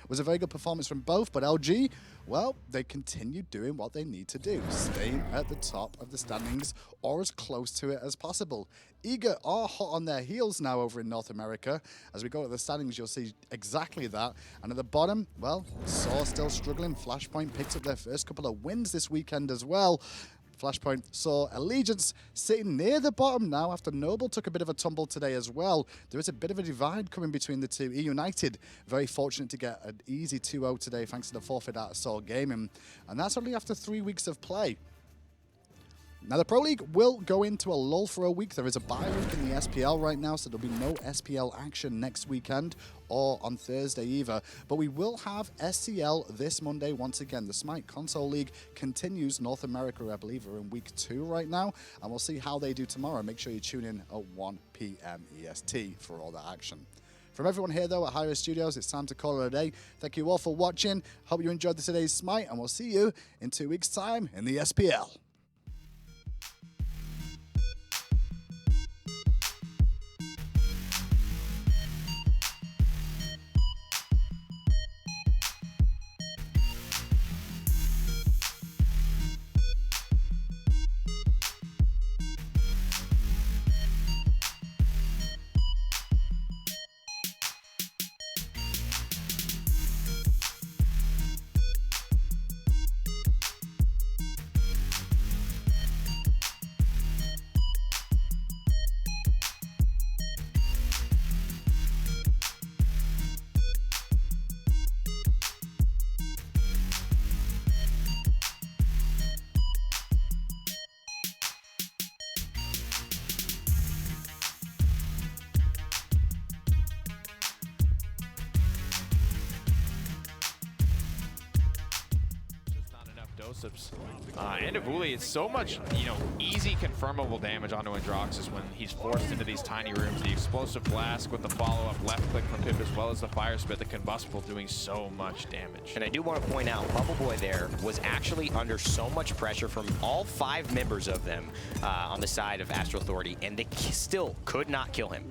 It was a very good performance from both, but LG, well, they continued doing what they need to do, staying at the top of the standings or as close to it as possible. Eager are hot on their heels now over in North America. As we go to the standings, you'll see exactly that. And at the bottom, well, Saw still struggling. Flashpoint picked up their first couple of wins this weekend as well. Flashpoint saw Allegiance sitting near the bottom now after Noble took a bit of a tumble today as well. There is a bit of a divide coming between the two. United, very fortunate to get an easy 2-0 today thanks to the forfeit out of Soul Gaming. And that's only after 3 weeks of play. Now, the Pro League will go into a lull for a week. There is a bye week in the SPL right now, so there'll be no SPL action next weekend or on Thursday either. But we will have SCL this Monday once again. The Smite Console League continues. North America, I believe, are in week 2 right now, and we'll see how they do tomorrow. Make sure you tune in at 1 p.m. EST for all that action. From everyone here, though, at Hi-Rez Studios, it's time to call it a day. Thank you all for watching. Hope you enjoyed today's Smite, and we'll see you in 2 weeks' time in the SPL. And Avuli, it's so much, easy confirmable damage onto Androxus when he's forced into these tiny rooms. The explosive blast with the follow-up left click from Pip, as well as the fire spit, the combustible, doing so much damage. And I do want to point out, Bubble Boy there was actually under so much pressure from all 5 members of them on the side of Astral Authority, and they still could not kill him.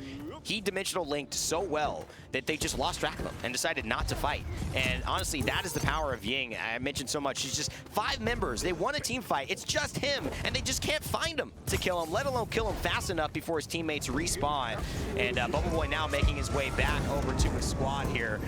He dimensional linked so well that they just lost track of him and decided not to fight. And honestly, that is the power of Ying. I mentioned so much. He's just 5 members. They won a team fight. It's just him, and they just can't find him to kill him, let alone kill him fast enough before his teammates respawn. And Bubble Boy now making his way back over to his squad here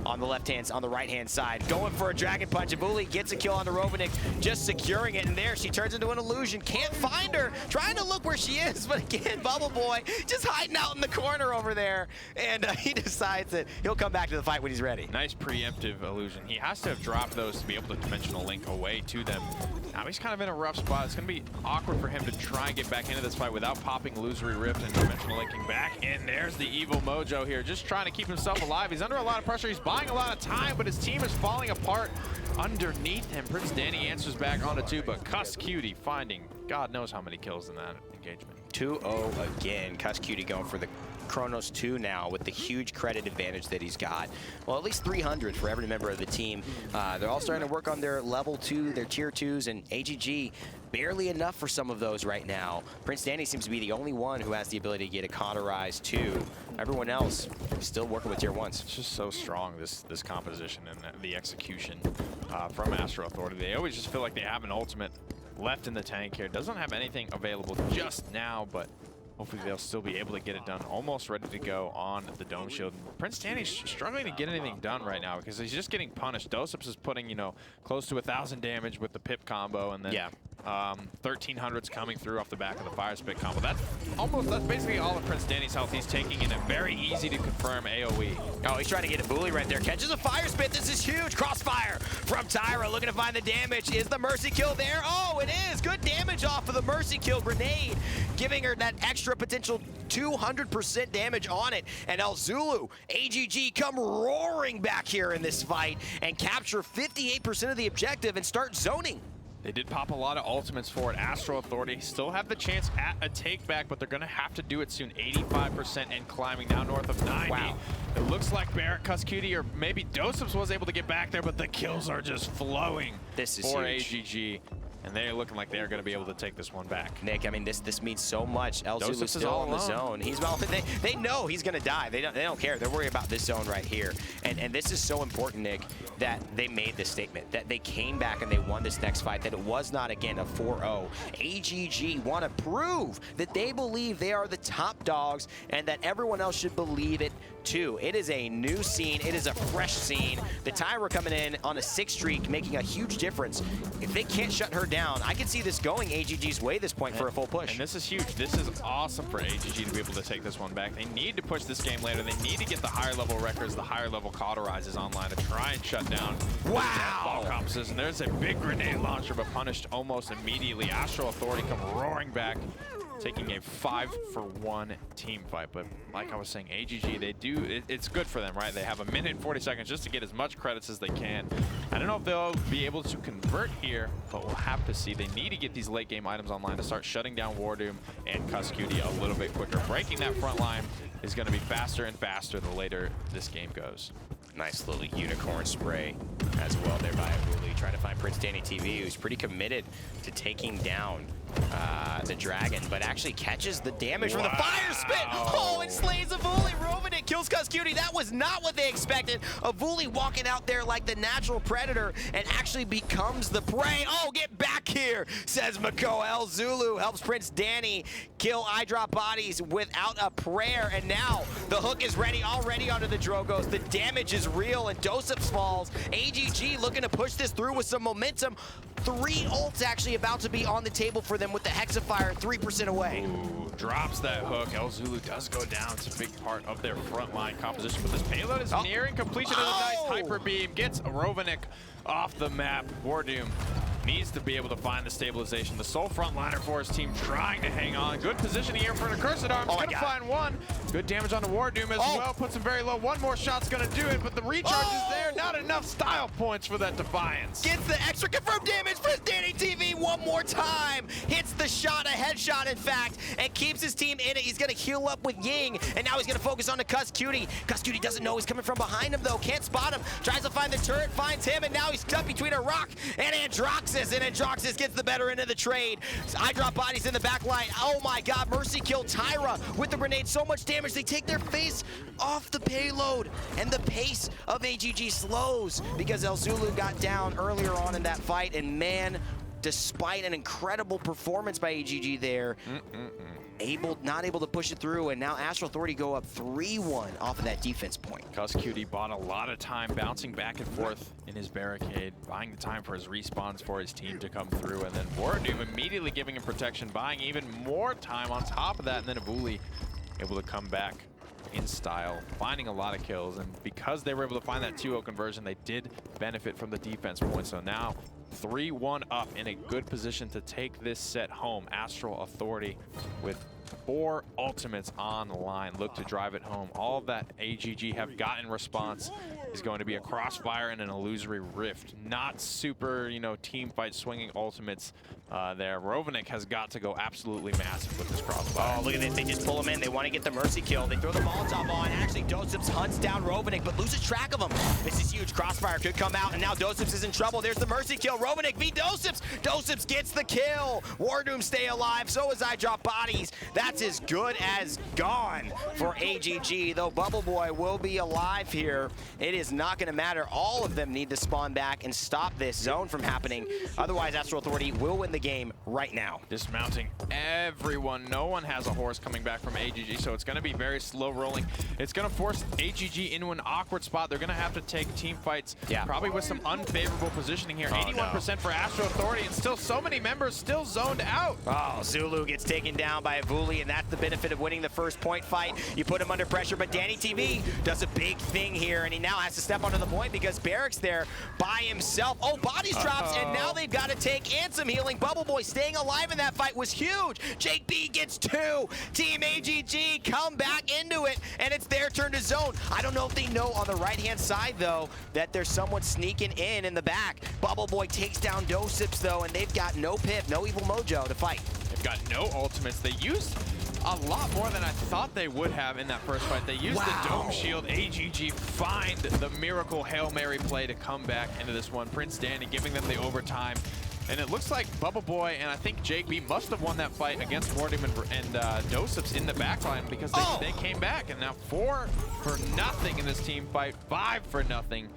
on the right-hand side. Going for a Dragon Punch. Avuli gets a kill on the Rovnik, just securing it, and there she turns into an illusion. Can't find her. Trying to look where she is, but again, Bubble Boy just hiding out in the corner over there, and he decides that he'll come back to the fight when he's ready. Nice preemptive illusion. He has to have dropped those to be able to dimensional link away to them. Now he's kind of in a rough spot. It's going to be awkward for him to try and get back into this fight without popping Illusory Rift and dimensional linking back. And there's the evil Mojo here, just trying to keep himself alive. He's under a lot of pressure. He's buying a lot of time, but his team is falling apart underneath him. Prince Danny answers back onto 2, but Cuss Cutie finding God knows how many kills in that engagement. 2-0 again. Cuss Cutie going for the Chronos 2 now with the huge credit advantage that he's got. Well, at least 300 for every member of the team. They're all starting to work on their level 2, their tier 2s, and AGG barely enough for some of those right now. Prince Danny seems to be the only one who has the ability to get a cauterized 2. Everyone else still working with tier 1s. It's just so strong, this composition and the execution from Astral Authority. They always just feel like they have an ultimate left in the tank here. Doesn't have anything available just now, but hopefully they'll still be able to get it done. Almost ready to go on the Dome Shield. Prince Danny's struggling to get anything done right now because he's just getting punished. Doseps is putting, close to 1,000 damage with the Pip combo, and then 1,300's coming through off the back of the Fire Spit combo. That's basically all of Prince Danny's health. He's taking in a very easy to confirm AoE. Oh, he's trying to get a bully right there. Catches a Fire Spit. This is huge. Crossfire from Tyra, looking to find the damage. Is the Mercy kill there? Oh, it is. Good damage off of the Mercy kill grenade, giving her that extra potential 200% damage on it. And El Zulu, AGG come roaring back here in this fight and capture 58% of the objective and start zoning. They did pop a lot of ultimates for it. Astral Authority still have the chance at a take back, but they're going to have to do it soon. 85% and climbing now north of 90. Wow. It looks like Barrett, Cuss Cutie, or maybe Doseps was able to get back there, but the kills are just flowing this is for huge. AGG. And they're looking like they're going to be able to take this one back. Nick, I mean, this means so much. El Zulu is still on the zone. He's they know he's going to die. They don't care. They're worried about this zone right here. And this is so important, Nick, that they made this statement, that they came back and they won this next fight, that it was not, again, a 4-0. AGG want to prove that they believe they are the top dogs and that everyone else should believe it too. It is a new scene. It is a fresh scene. The Tyra coming in on a 6 streak, making a huge difference. If they can't shut her down. I can see this going AGG's way this point for a full push. And this is huge. This is awesome for AGG to be able to take this one back. They need to push this game later. They need to get the higher level records, the higher level cauterizes online to try and shut down ball composition. There's a big grenade launcher, but punished almost immediately. Astral Authority come roaring back, taking a 5-for-1 team fight. But like I was saying, AGG, it's good for them, right? They have a minute and 40 seconds just to get as much credits as they can. I don't know if they'll be able to convert here, but we'll have to see. They need to get these late game items online to start shutting down Wardoom and Cuscuity a little bit quicker. Breaking that front line is going to be faster and faster the later this game goes. Nice little unicorn spray as well there by Avuli, trying to find Prince Danny TV, who's pretty committed to taking down the dragon, but actually catches the damage from the fire spit. Oh, and slays Avuli. Rovenick kills Cuscuity. That was not what they expected. Avuli walking out there like the natural predator and actually becomes the prey. Oh, get back here, says Mako. Zulu helps Prince Danny kill eyedrop bodies without a prayer, and now the hook is ready already onto the Drogos. The damage is real, and Doseps falls. AGG looking to push this through with some momentum. 3 ults actually about to be on the table for them with the Hexafire 3% away. Ooh, drops that hook. Zulu does go down. It's a big part of their frontline composition, but this payload is nearing completion of a nice hyper beam. Gets Rovenick off the map. Wardoom needs to be able to find the stabilization. The sole frontliner for his team trying to hang on. Good positioning here for the Cursed Arms. Gonna find one. Good damage on the Wardoom as well. Puts him very low. One more shot's gonna do it, but the recharge is there. Not enough style points for that Defiance. Gets the extra confirmed damage for Danny TV one more time. Hits the shot, a headshot in fact, and keeps his team in it. He's gonna heal up with Ying, and now he's gonna focus on the Cuscuity. Cuscuity doesn't know he's coming from behind him though. Can't spot him. Tries to find the turret, finds him, and now he's stuck between a rock and Androxus. And Androxus gets the better end of the trade. Eyedrop bodies in the back line. Oh my god, Mercy kill Tyra with the grenade. So much damage, they take their face off the payload. And the pace of AGG slows because Zulu got down earlier on in that fight. And man, despite an incredible performance by AGG there, not able to push it through, and now Astral Authority go up 3-1 off of that defense point. Cuscuity bought a lot of time bouncing back and forth in his barricade, buying the time for his respawns for his team to come through, and then Wardoom immediately giving him protection, buying even more time on top of that, and then Avuli able to come back in style, finding a lot of kills, and because they were able to find that 2-0 conversion, they did benefit from the defense points. So now 3-1 up in a good position to take this set home. Astral Authority with 4 ultimates on the line, look to drive it home. All that AGG have got in response is going to be a crossfire and an illusory rift. Not super, team fight swinging ultimates there. Rovenick has got to go absolutely massive with this crossfire. Oh, look at this. They just pull him in. They want to get the Mercy kill. They throw the Molotov on. Actually, Doseps hunts down Rovenick, but loses track of him. This is huge. Crossfire could come out, and now Doseps is in trouble. There's the Mercy kill. Rovenick v Doseps. Doseps gets the kill. Wardoom stay alive. So is eyedrop bodies. That's as good as gone for AGG, though Bubble Boy will be alive here. It is not going to matter. All of them need to spawn back and stop this zone from happening. Otherwise, Astral Authority will win the game right now. Dismounting everyone. No one has a horse coming back from AGG, so it's going to be very slow rolling. It's going to force AGG into an awkward spot. They're going to have to take team fights, probably with some unfavorable positioning here. 81% for Astral Authority, and still so many members still zoned out. Oh, Zulu gets taken down by Avuli, and that's the benefit of winning the first point fight. You put him under pressure, but Danny TV does a big thing here, and he now has to step onto the point because Barracks there by himself. Oh, bodies drops, and now they've got to take and some healing. Bubble Boy staying alive in that fight was huge. Jake B gets 2. Team AGG come back into it, and it's their turn to zone. I don't know if they know on the right-hand side, though, that there's someone sneaking in the back. Bubble Boy takes down Doseps, though, and they've got no pip, no evil mojo to fight. They've got no ultimates. They used a lot more than I thought they would have in that first fight. They used the Dome Shield. AGG find the miracle Hail Mary play to come back into this one. Prince Danny giving them the overtime. And it looks like Bubble Boy and I think Jake B must have won that fight against Wardoom and Doseps in the backline because they came back. And now 4-0 in this team fight, 5-0.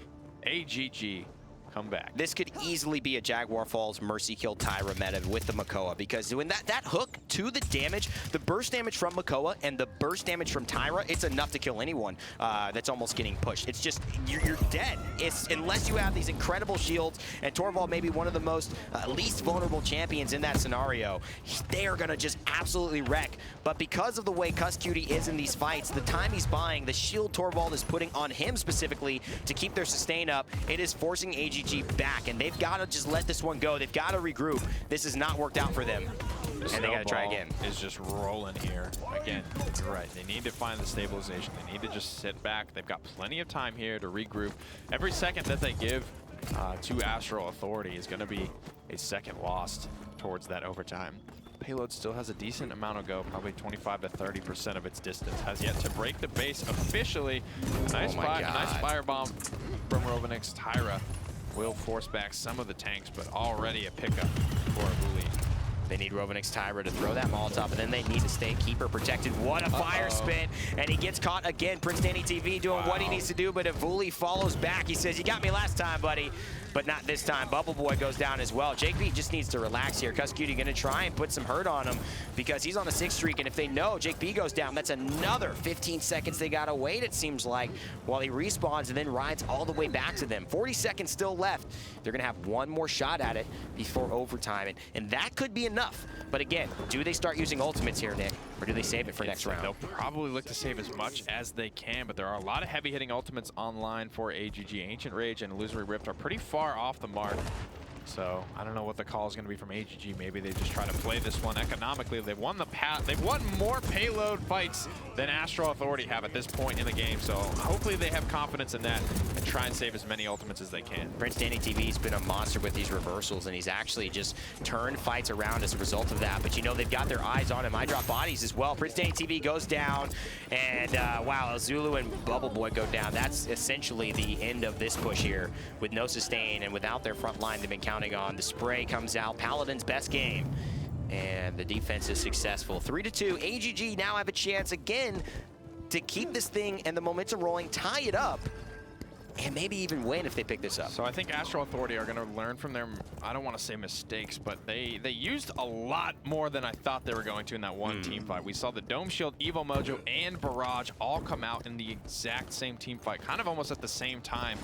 AGG come back. This could easily be a Jaguar Falls Mercy Kill Tyra meta with the Makoa, because when that hook to the damage, the burst damage from Makoa and the burst damage from Tyra, it's enough to kill anyone that's almost getting pushed. It's just, you're dead. Unless you have these incredible shields, and Torvald may be one of the most least vulnerable champions in that scenario, they are going to just absolutely wreck. But because of the way Cutie is in these fights, the time he's buying, the shield Torvald is putting on him specifically to keep their sustain up, it is forcing AGG back, and they've got to just let this one go. They've got to regroup. This has not worked out for them, and they got to try again. Is just rolling here. Again, you're right. They need to find the stabilization. They need to just sit back. They've got plenty of time here to regroup. Every second that they give to Astral Authority is going to be a second lost towards that overtime. Payload still has a decent amount to go, probably 25 to 30% of its distance. Has yet to break the base officially. Nice firebomb from Rovanix. Tyra will force back some of the tanks, but already a pickup for Avuli. They need Rovanix Tyra to throw that Molotov, and then they need to stay keeper protected. What a fire spin, and he gets caught again. Prince Danny TV doing what he needs to do, but Avuli follows back. He says, you got me last time, buddy, but not this time. Bubble Boy goes down as well. Jake B just needs to relax here. Cutie gonna try and put some hurt on him because he's on a 6 streak, and if they know Jake B goes down, that's another 15 seconds they gotta wait, it seems like, while he respawns and then rides all the way back to them. 40 seconds still left. They're gonna have one more shot at it before overtime, and that could be enough. But again, do they start using ultimates here, Nick, or do they save it for next round? They'll probably look to save as much as they can, but there are a lot of heavy-hitting ultimates online for AGG. Ancient Rage and Illusory Rift are pretty far off the mark. So I don't know what the call is going to be from AGG. Maybe they just try to play this one economically. They've won they've won more payload fights than Astral Authority have at this point in the game. So hopefully they have confidence in that and try and save as many ultimates as they can. Prince Danny TV's been a monster with these reversals, and he's actually just turned fights around as a result of that. But you know, they've got their eyes on him. I drop bodies as well. Prince Danny TV goes down, and wow, Zulu and Bubble Boy go down. That's essentially the end of this push here with no sustain, and without their front line they've been counting on. The spray comes out. Paladins' best game. And the defense is successful. 3-2. AGG now have a chance again to keep this thing and the momentum rolling, tie it up, and maybe even win if they pick this up. So I think Astral Authority are going to learn from their, I don't want to say mistakes, but they used a lot more than I thought they were going to in that one team fight. We saw the Dome Shield, Evo Mojo, and Barrage all come out in the exact same team fight, kind of almost at the same time.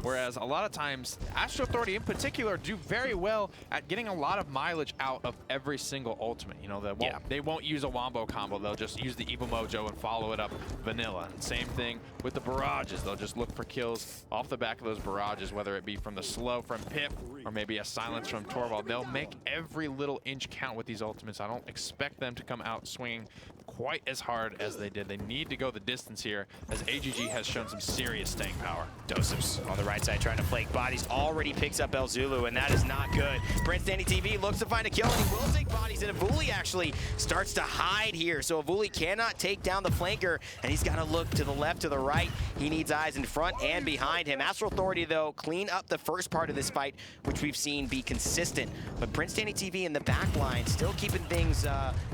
Whereas a lot of times, Astral Authority in particular do very well at getting a lot of mileage out of every single ultimate. You know, they won't use a wombo combo. They'll just use the Evo Mojo and follow it up vanilla. And same thing with the Barrages. They'll just look for kills off the back of those Barrages, whether it be from the slow from Pip or maybe a silence from Torvald. They'll make every little inch count with these ultimates. I don't expect them to come out swinging quite as hard as they did. They need to go the distance here, as AGG has shown some serious staying power. Dosips on the right side trying to flake bodies, already picks up El Zulu, and that is not good. Prince Danny TV looks to find a kill, and he will take bodies, and Avuli actually starts to hide here. So Avuli cannot take down the flanker, and he's got to look to the left, to the right. He needs eyes in front and behind him. Astral Authority, though, clean up the first part of this fight, which we've seen be consistent. But Prince Danny TV in the back line still keeping things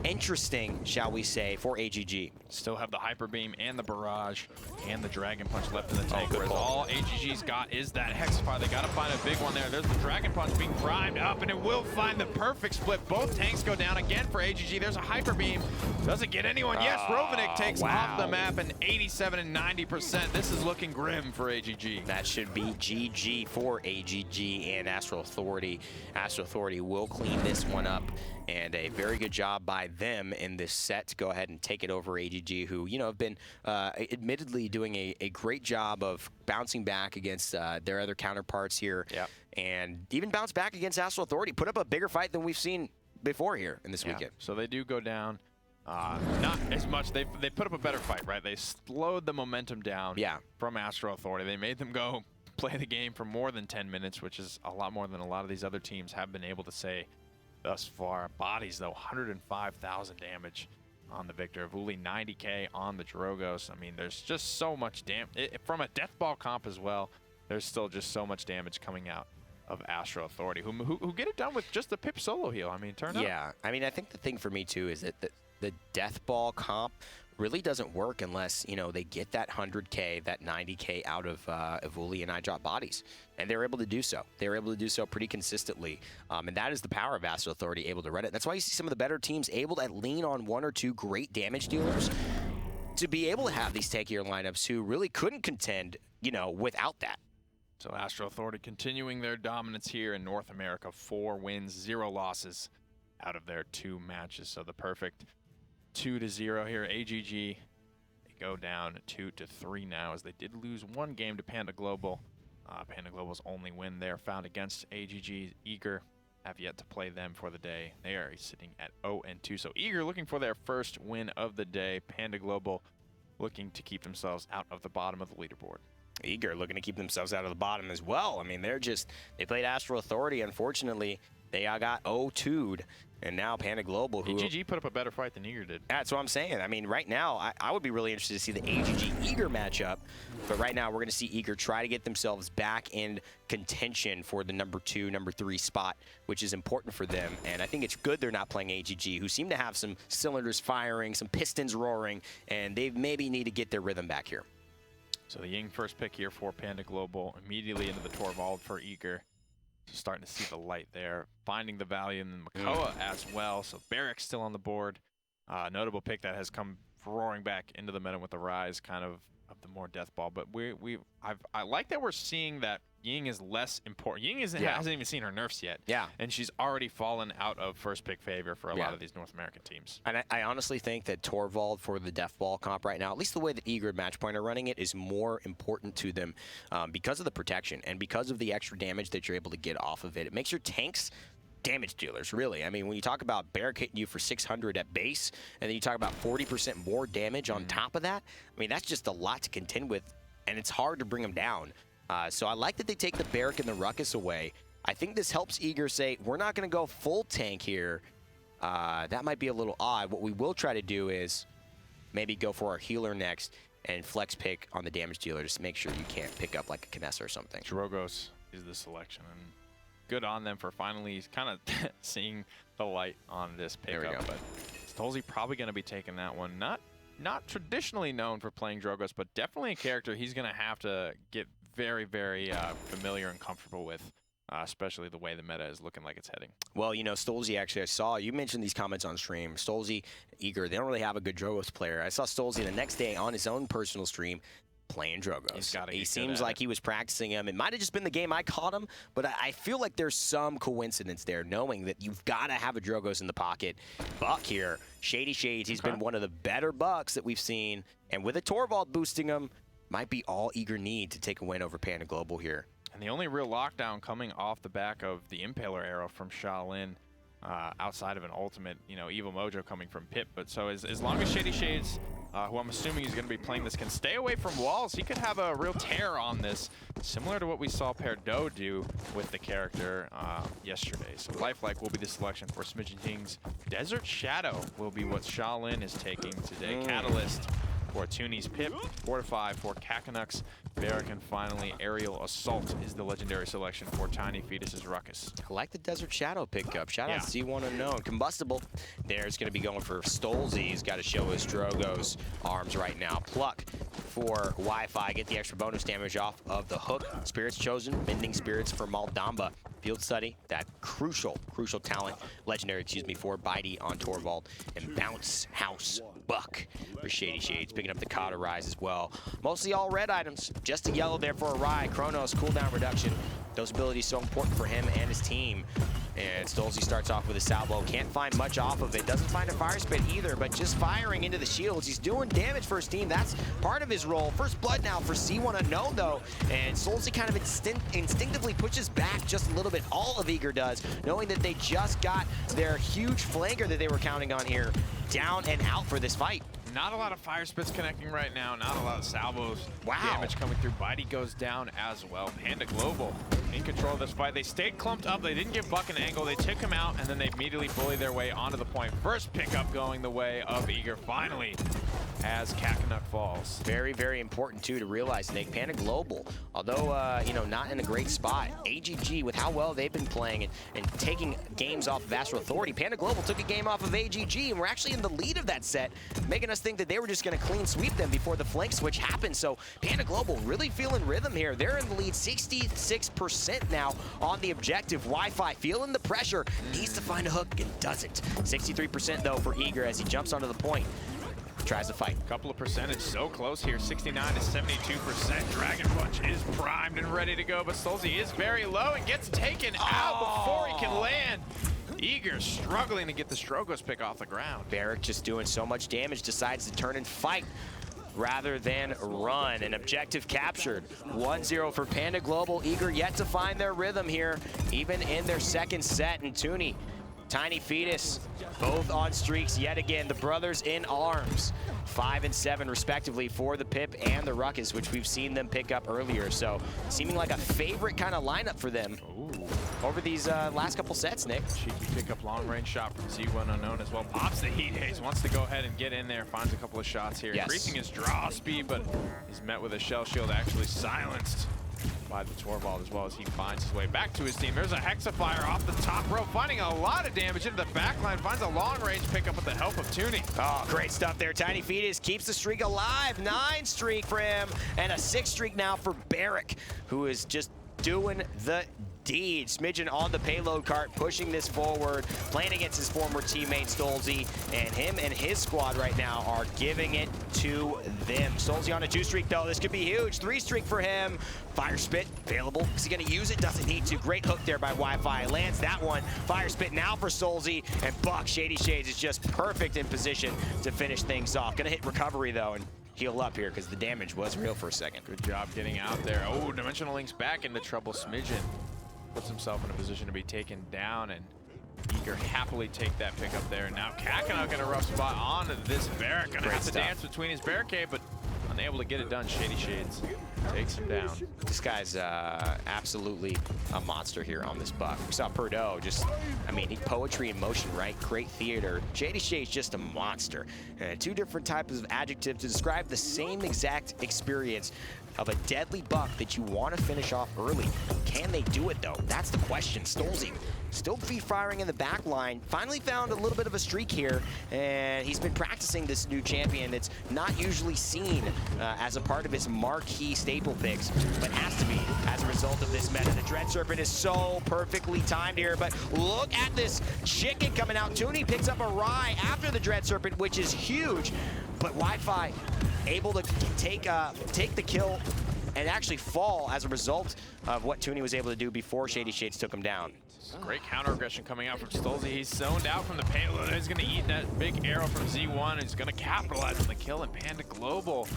interesting, shall we say, for AGG. Still have the Hyper Beam and the Barrage and the Dragon Punch left in the tank, whereas all AGG's got is that Hexafire. They got to find a big one there. There's the Dragon Punch being primed up, and it will find the perfect split. Both tanks go down again for AGG. There's a Hyper Beam. Doesn't get anyone. Yes, Rovanik takes off the map, and 87 and 90%. This is looking grim for AGG. That should be GG for AGG and Astral Authority. Astral Authority will clean this one up, and a very good job by them in this set to go ahead and take it over AGG, who, you know, have been admittedly doing a great job of bouncing back against their other counterparts here, and even bounce back against Astral Authority. Put up a bigger fight than we've seen before here in this weekend. So they do go down. Not as much. They put up a better fight, right? They slowed the momentum down from Astral Authority. They made them go play the game for more than 10 minutes, which is a lot more than a lot of these other teams have been able to say thus far. Bodies, though, 105,000 damage on the Victor. Avuli 90k on the Drogos. I mean, there's just so much damage. From a death ball comp as well, there's still just so much damage coming out of Astral Authority, who get it done with just the Pip solo heal. I mean, turn up. Yeah, I mean, I think the thing for me, too, is that the death ball comp really doesn't work unless, you know, they get that 100K, that 90K out of Evuli and iDrop bodies. And they're able to do so. They're able to do so pretty consistently. And that is the power of Astral Authority, able to run it. That's why you see some of the better teams able to lean on 1 or 2 great damage dealers to be able to have these tankier lineups who really couldn't contend, you know, without that. So Astral Authority continuing their dominance here in North America. 4 wins, 0 losses out of their 2 matches. So the perfect 2-0 here. AGG, they go down 2-3 now, as they did lose 1 game to Panda Global. Panda Global's only win there found against AGG. Eager have yet to play them for the day. They are sitting at 0-2. So Eager looking for their first win of the day. Panda Global looking to keep themselves out of the bottom of the leaderboard. Eager looking to keep themselves out of the bottom as well. I mean, they played Astral Authority. Unfortunately, they got 0-2'd. And now Panda Global, who... AGG put up a better fight than Eager did. That's what I'm saying. I mean, right now, I would be really interested to see the AGG-Eager matchup. But right now, we're going to see Eager try to get themselves back in contention for the number 2, number 3 spot, which is important for them. And I think it's good they're not playing AGG, who seem to have some cylinders firing, some pistons roaring, and they maybe need to get their rhythm back here. So the Ying first pick here for Panda Global, immediately into the Torvald for Eager. Starting to see the light there, finding the value in the Makoa as well. So Barrick's still on the board. Notable pick that has come roaring back into the meta with the rise kind of the more death ball. But I like that we're seeing that Ying is less important. Ying hasn't even seen her nerfs yet. Yeah. And she's already fallen out of first pick favor for a lot of these North American teams. And I honestly think that Torvald for the death ball comp right now, at least the way that Eager and Matchpoint are running it, is more important to them because of the protection and because of the extra damage that you're able to get off of it. It makes your tanks damage dealers, really. I mean, when you talk about Barrick hitting you for 600 at base, and then you talk about 40% more damage on top of that, I mean, that's just a lot to contend with, and it's hard to bring them down. So I like that they take the Barrick and the Ruckus away. I think this helps Eager say, we're not going to go full tank here. That might be a little odd. What we will try to do is maybe go for our healer next and flex pick on the damage dealer just to make sure you can't pick up like a Kinessa or something. Drogos is the selection, and good on them for finally kind of seeing the light on this pickup. But Stolzy probably going to be taking that one. Not traditionally known for playing Drogos, but definitely a character he's going to have to get very, very familiar and comfortable with, especially the way the meta is looking like it's heading. Well, you know, Stolzy, actually, I saw, you mentioned these comments on stream. Stolzy, Eager, they don't really have a good Drogos player. I saw Stolzy the next day on his own personal stream playing Drogos. He seems like he was practicing him. It might have just been the game I caught him, but I feel like there's some coincidence there, knowing that you've got to have a Drogos in the pocket. Buck here, Shady Shades, he's been one of the better Bucks that we've seen, and with a Torvald boosting him, might be all Eager need to take a win over Panda Global here. And the only real lockdown coming off the back of the Impaler arrow from Shaolin, outside of an ultimate, you know, Evil Mojo coming from Pip. But so as long as Shady Shades, who I'm assuming he's going to be playing this, can stay away from walls, he could have a real tear on this, similar to what we saw Perdo do with the character yesterday. So Lifelike will be the selection for Smidgen King's. Desert Shadow will be what Shaolin is taking today. Catalyst for Tooney's Pip, Fortify for Kakanux, Barrick, and finally Aerial Assault is the legendary selection for Tiny Fetus's Ruckus. I like the Desert Shadow pickup. Shout out C1 Unknown. Combustible, there's going to be going for Stolzy. He's got to show his Drogos arms right now. Pluck for Wi-Fi, get the extra bonus damage off of the hook. Spirits Chosen, Mending Spirits for Maldamba. Field Study, that crucial talent, legendary, for Bitey on Torvald. And Bounce House Buck for Shady Shades, picking up the Cauterize as well. Mostly all red items, just a yellow there for a Rai. Chronos, cooldown reduction. Those abilities so important for him and his team. And Stolzy starts off with a salvo. Can't find much off of it. Doesn't find a fire spit either, but just firing into the shields. He's doing damage for his team. That's part of his role. First blood now for C1 Unknown, though. And Stolzy kind of instinctively pushes back just a little bit. All of Eager does, knowing that they just got their huge flanker that they were counting on here down and out for this fight. Not a lot of fire spits connecting right now. Not a lot of salvos. Damage coming through. Bitey goes down as well. Panda Global in control of this fight. They stayed clumped up. They didn't give Buck an angle. They took him out, and then they immediately bullied their way onto the point. First pickup going the way of Eager. Finally as Kakanuk falls. Very, very important, too, to realize, Nick. Panda Global, although, you know, not in a great spot, AGG, with how well they've been playing and taking games off of Astro Authority, Panda Global took a game off of AGG, and we're actually in the lead of that set, making us think that they were just going to clean sweep them before the flank switch happened. So Panda Global really feeling rhythm here. They're in the lead 66% now on the objective. Wi-Fi feeling the pressure, needs to find a hook and doesn't. 63% though for Eager as he jumps onto the point. Tries to fight. Couple of percentage so close here, 69 to 72%. Dragon Punch is primed and ready to go, but Stolzy is very low and gets taken out before he can land. Eager struggling to get the Strogos pick off the ground. Barrick just doing so much damage, decides to turn and fight rather than run. An objective captured. 1-0 for Panda Global. Eager yet to find their rhythm here, even in their second set. And Tooney, Tiny Fetus, both on streaks yet again. The brothers in arms. 5 and 7 respectively for the Pip and the Ruckus, which we've seen them pick up earlier. So seeming like a favorite kind of lineup for them over these last couple sets, Nick. Cheeky pickup long range shot from Z1 Unknown as well. Pops the Heat Haze, wants to go ahead and get in there, finds a couple of shots here. Yes. Increasing his draw speed, but he's met with a shell shield, actually silenced by the Torvald as well as he finds his way back to his team. There's a Hexafire off the top row, finding a lot of damage into the backline, finds a long range pickup with the help of Tooney. Oh, great stuff there. Tiny Fetus keeps the streak alive. 9 streak for him, and a 6 streak now for Barrick, who is just doing the deed. Smidgen on the payload cart, pushing this forward, playing against his former teammate Stolzy, and him and his squad right now are giving it to them. Stolzy on a 2 streak though. This could be huge. 3 streak for him. Fire Spit available. Is he going to use it? Doesn't need to. Great hook there by Wi-Fi. Lands that one. Fire Spit now for Stolzy, and Buck Shady Shades is just perfect in position to finish things off. Going to hit recovery though and heal up here because the damage was real for a second. Good job getting out there. Oh, Dimensional Link's back into trouble. Smidgen puts himself in a position to be taken down, and Eager happily take that pick up there. And now Kakanuk in a rough spot onto this Barrick. Gonna have to dance between his barricade, but unable to get it done. Shady Shades takes him down. This guy's absolutely a monster here on this buck. We saw Perdot just, I mean, poetry in motion, right? Great theater. Shady Shade's just a monster. 2 different types of adjectives to describe the same exact experience of a deadly buck that you want to finish off early. Can they do it though? That's the question. Stolzy still free firing in the back line. Finally found a little bit of a streak here, and he's been practicing this new champion that's not usually seen as a part of his marquee staple picks, but has to be as a result of this meta. The Dread Serpent is so perfectly timed here, but look at this chicken coming out. Tooney picks up a Rye after the Dread Serpent, which is huge, but Wi-Fi able to take the kill and actually fall as a result of what Tooney was able to do before Shady Shades took him down. Great counter aggression coming out from Stolzy. He's zoned out from the payload. He's going to eat that big arrow from Z1. He's going to capitalize on the kill, and Panda Global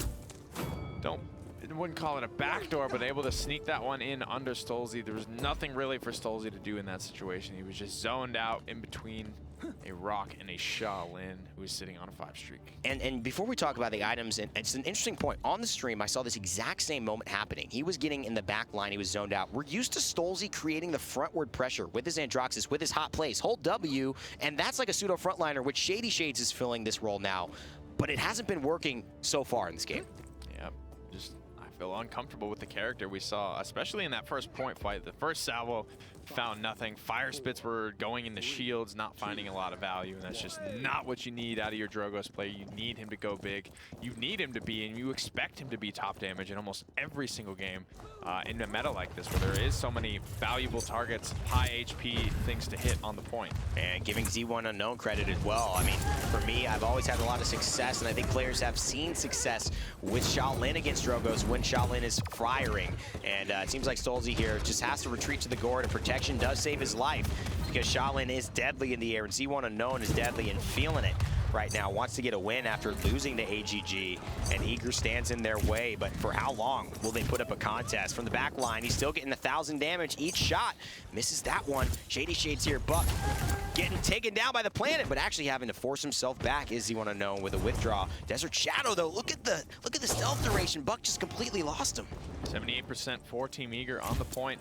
wouldn't call it a backdoor, but able to sneak that one in under Stolzy. There was nothing really for Stolzy to do in that situation. He was just zoned out in between a Rock and a Shaolin, who was sitting on a 5 streak. And before we talk about the items, and it's an interesting point. On the stream, I saw this exact same moment happening. He was getting in the back line. He was zoned out. We're used to Stolzy creating the frontward pressure with his Androxus, with his hot plays. Hold W, and that's like a pseudo frontliner, which Shady Shades is filling this role now. But it hasn't been working so far in this game. Yep, just I feel uncomfortable with the character we saw, especially in that first point fight. The first salvo found nothing. Fire Spits were going into shields, not finding a lot of value, and that's just not what you need out of your Drogos player. You need him to go big. You need him to be, and you expect him to be top damage in almost every single game in a meta like this, where there is so many valuable targets, high HP things to hit on the point. And giving Z1 Unknown credit as well. I mean, for me, I've always had a lot of success, and I think players have seen success with Shaolin against Drogos when Shaolin is firing. And it seems like Stolzy here just has to retreat to the gourd, and protection does save his life because Shaolin is deadly in the air, and Z1 Unknown is deadly and feeling it right now. Wants to get a win after losing to AGG, and Eager stands in their way, but for how long will they put up a contest? From the back line, he's still getting 1,000 damage each shot. Misses that one. Shady Shades here, Buck getting taken down by the planet, but actually having to force himself back is Z1 Unknown with a withdraw. Desert Shadow though, look at the stealth duration. Buck just completely lost him. 78% for Team Eager on the point.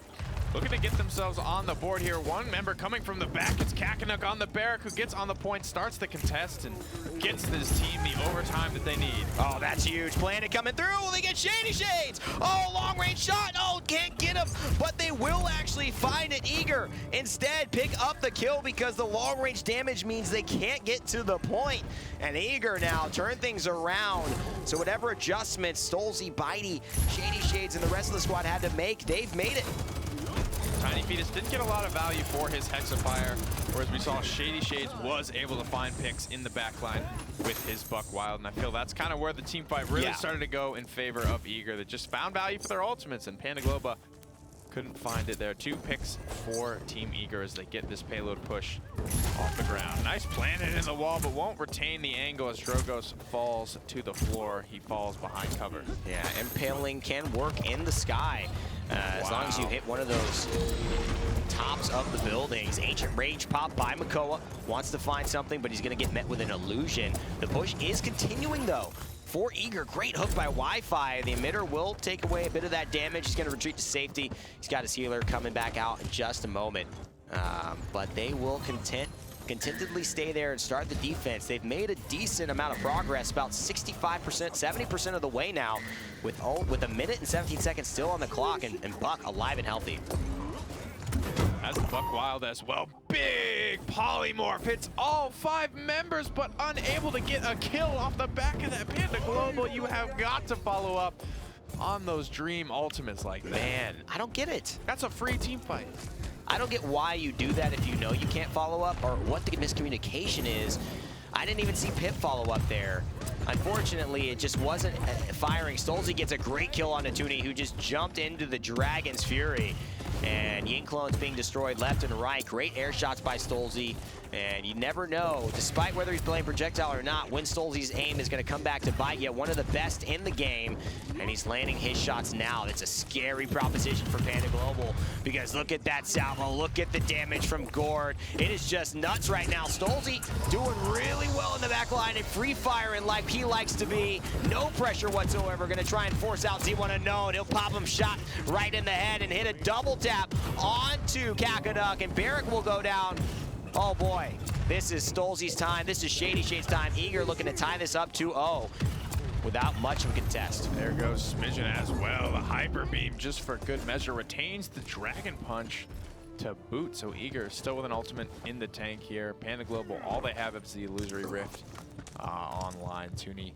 looking to get themselves on the board here. One member coming from the back. It's Kakanuk on the Barrack, who gets on the point, starts the contest, and gets this team the overtime that they need. Oh, that's huge. Planet coming through. Will they get Shady Shades? Oh, long range shot. Oh, can't get him. But they will actually find it. Eager instead pick up the kill because the long range damage means they can't get to the point. And Eager now turn things around. So whatever adjustments Stolzy, Bitey, Shady Shades, and the rest of the squad had to make, they've made it. Tiny Fetus didn't get a lot of value for his Hexafire, whereas we saw Shady Shades was able to find picks in the backline with his Buck Wild, and I feel that's kind of where the team fight really started to go in favor of Eager, that just found value for their ultimates, and Panda Globa couldn't find it there. 2 picks for Team Eager as they get this payload push off the ground. Nice planted in the wall, but won't retain the angle as Drogos falls to the floor. He falls behind cover. Yeah, impaling can work in the sky. As long as you hit one of those tops of the buildings. Ancient Rage pop by Makoa. Wants to find something, but he's going to get met with an illusion. The push is continuing, though. For Eager, great hook by Wi-Fi. The emitter will take away a bit of that damage. He's going to retreat to safety. He's got his healer coming back out in just a moment. But they will contentedly stay there and start the defense. They've made a decent amount of progress, about 65%, 70% of the way now, with a minute and 17 seconds still on the clock, and Buck alive and healthy. As Buck Wild as well. Big polymorph hits all 5 members, but unable to get a kill off the back of that. Panda Global, you have got to follow up on those dream ultimates like that. Man, I don't get it. That's a free team fight. I don't get why you do that if you know you can't follow up, or what the miscommunication is. I didn't even see Pip follow up there. Unfortunately, it just wasn't firing. Stolzy gets a great kill on Natuni, who just jumped into the Dragon's Fury. And Ying clones being destroyed left and right. Great air shots by Stolzy. And you never know, despite whether he's playing projectile or not, when Stolzy's aim is going to come back to bite you. One of the best in the game. And he's landing his shots now. It's a scary proposition for Panda Global, because look at that salvo. Look at the damage from Gord. It is just nuts right now. Stolzy doing really well in the back line and free firing like he likes to be. No pressure whatsoever. Going to try and force out Z1 Unknown. He'll pop him shot right in the head and hit a double tap onto Kakanuk, and Barrack will go down. Oh boy, this is Stolzy's time. This is Shady Shade's time. Eager looking to tie this up 2-0 without much of a contest. There goes Smidgen as well. The Hyper Beam, just for good measure, retains the Dragon Punch to boot. So Eager still with an ultimate in the tank here. Panda Global, all they have is the Illusory Rift online. Tuni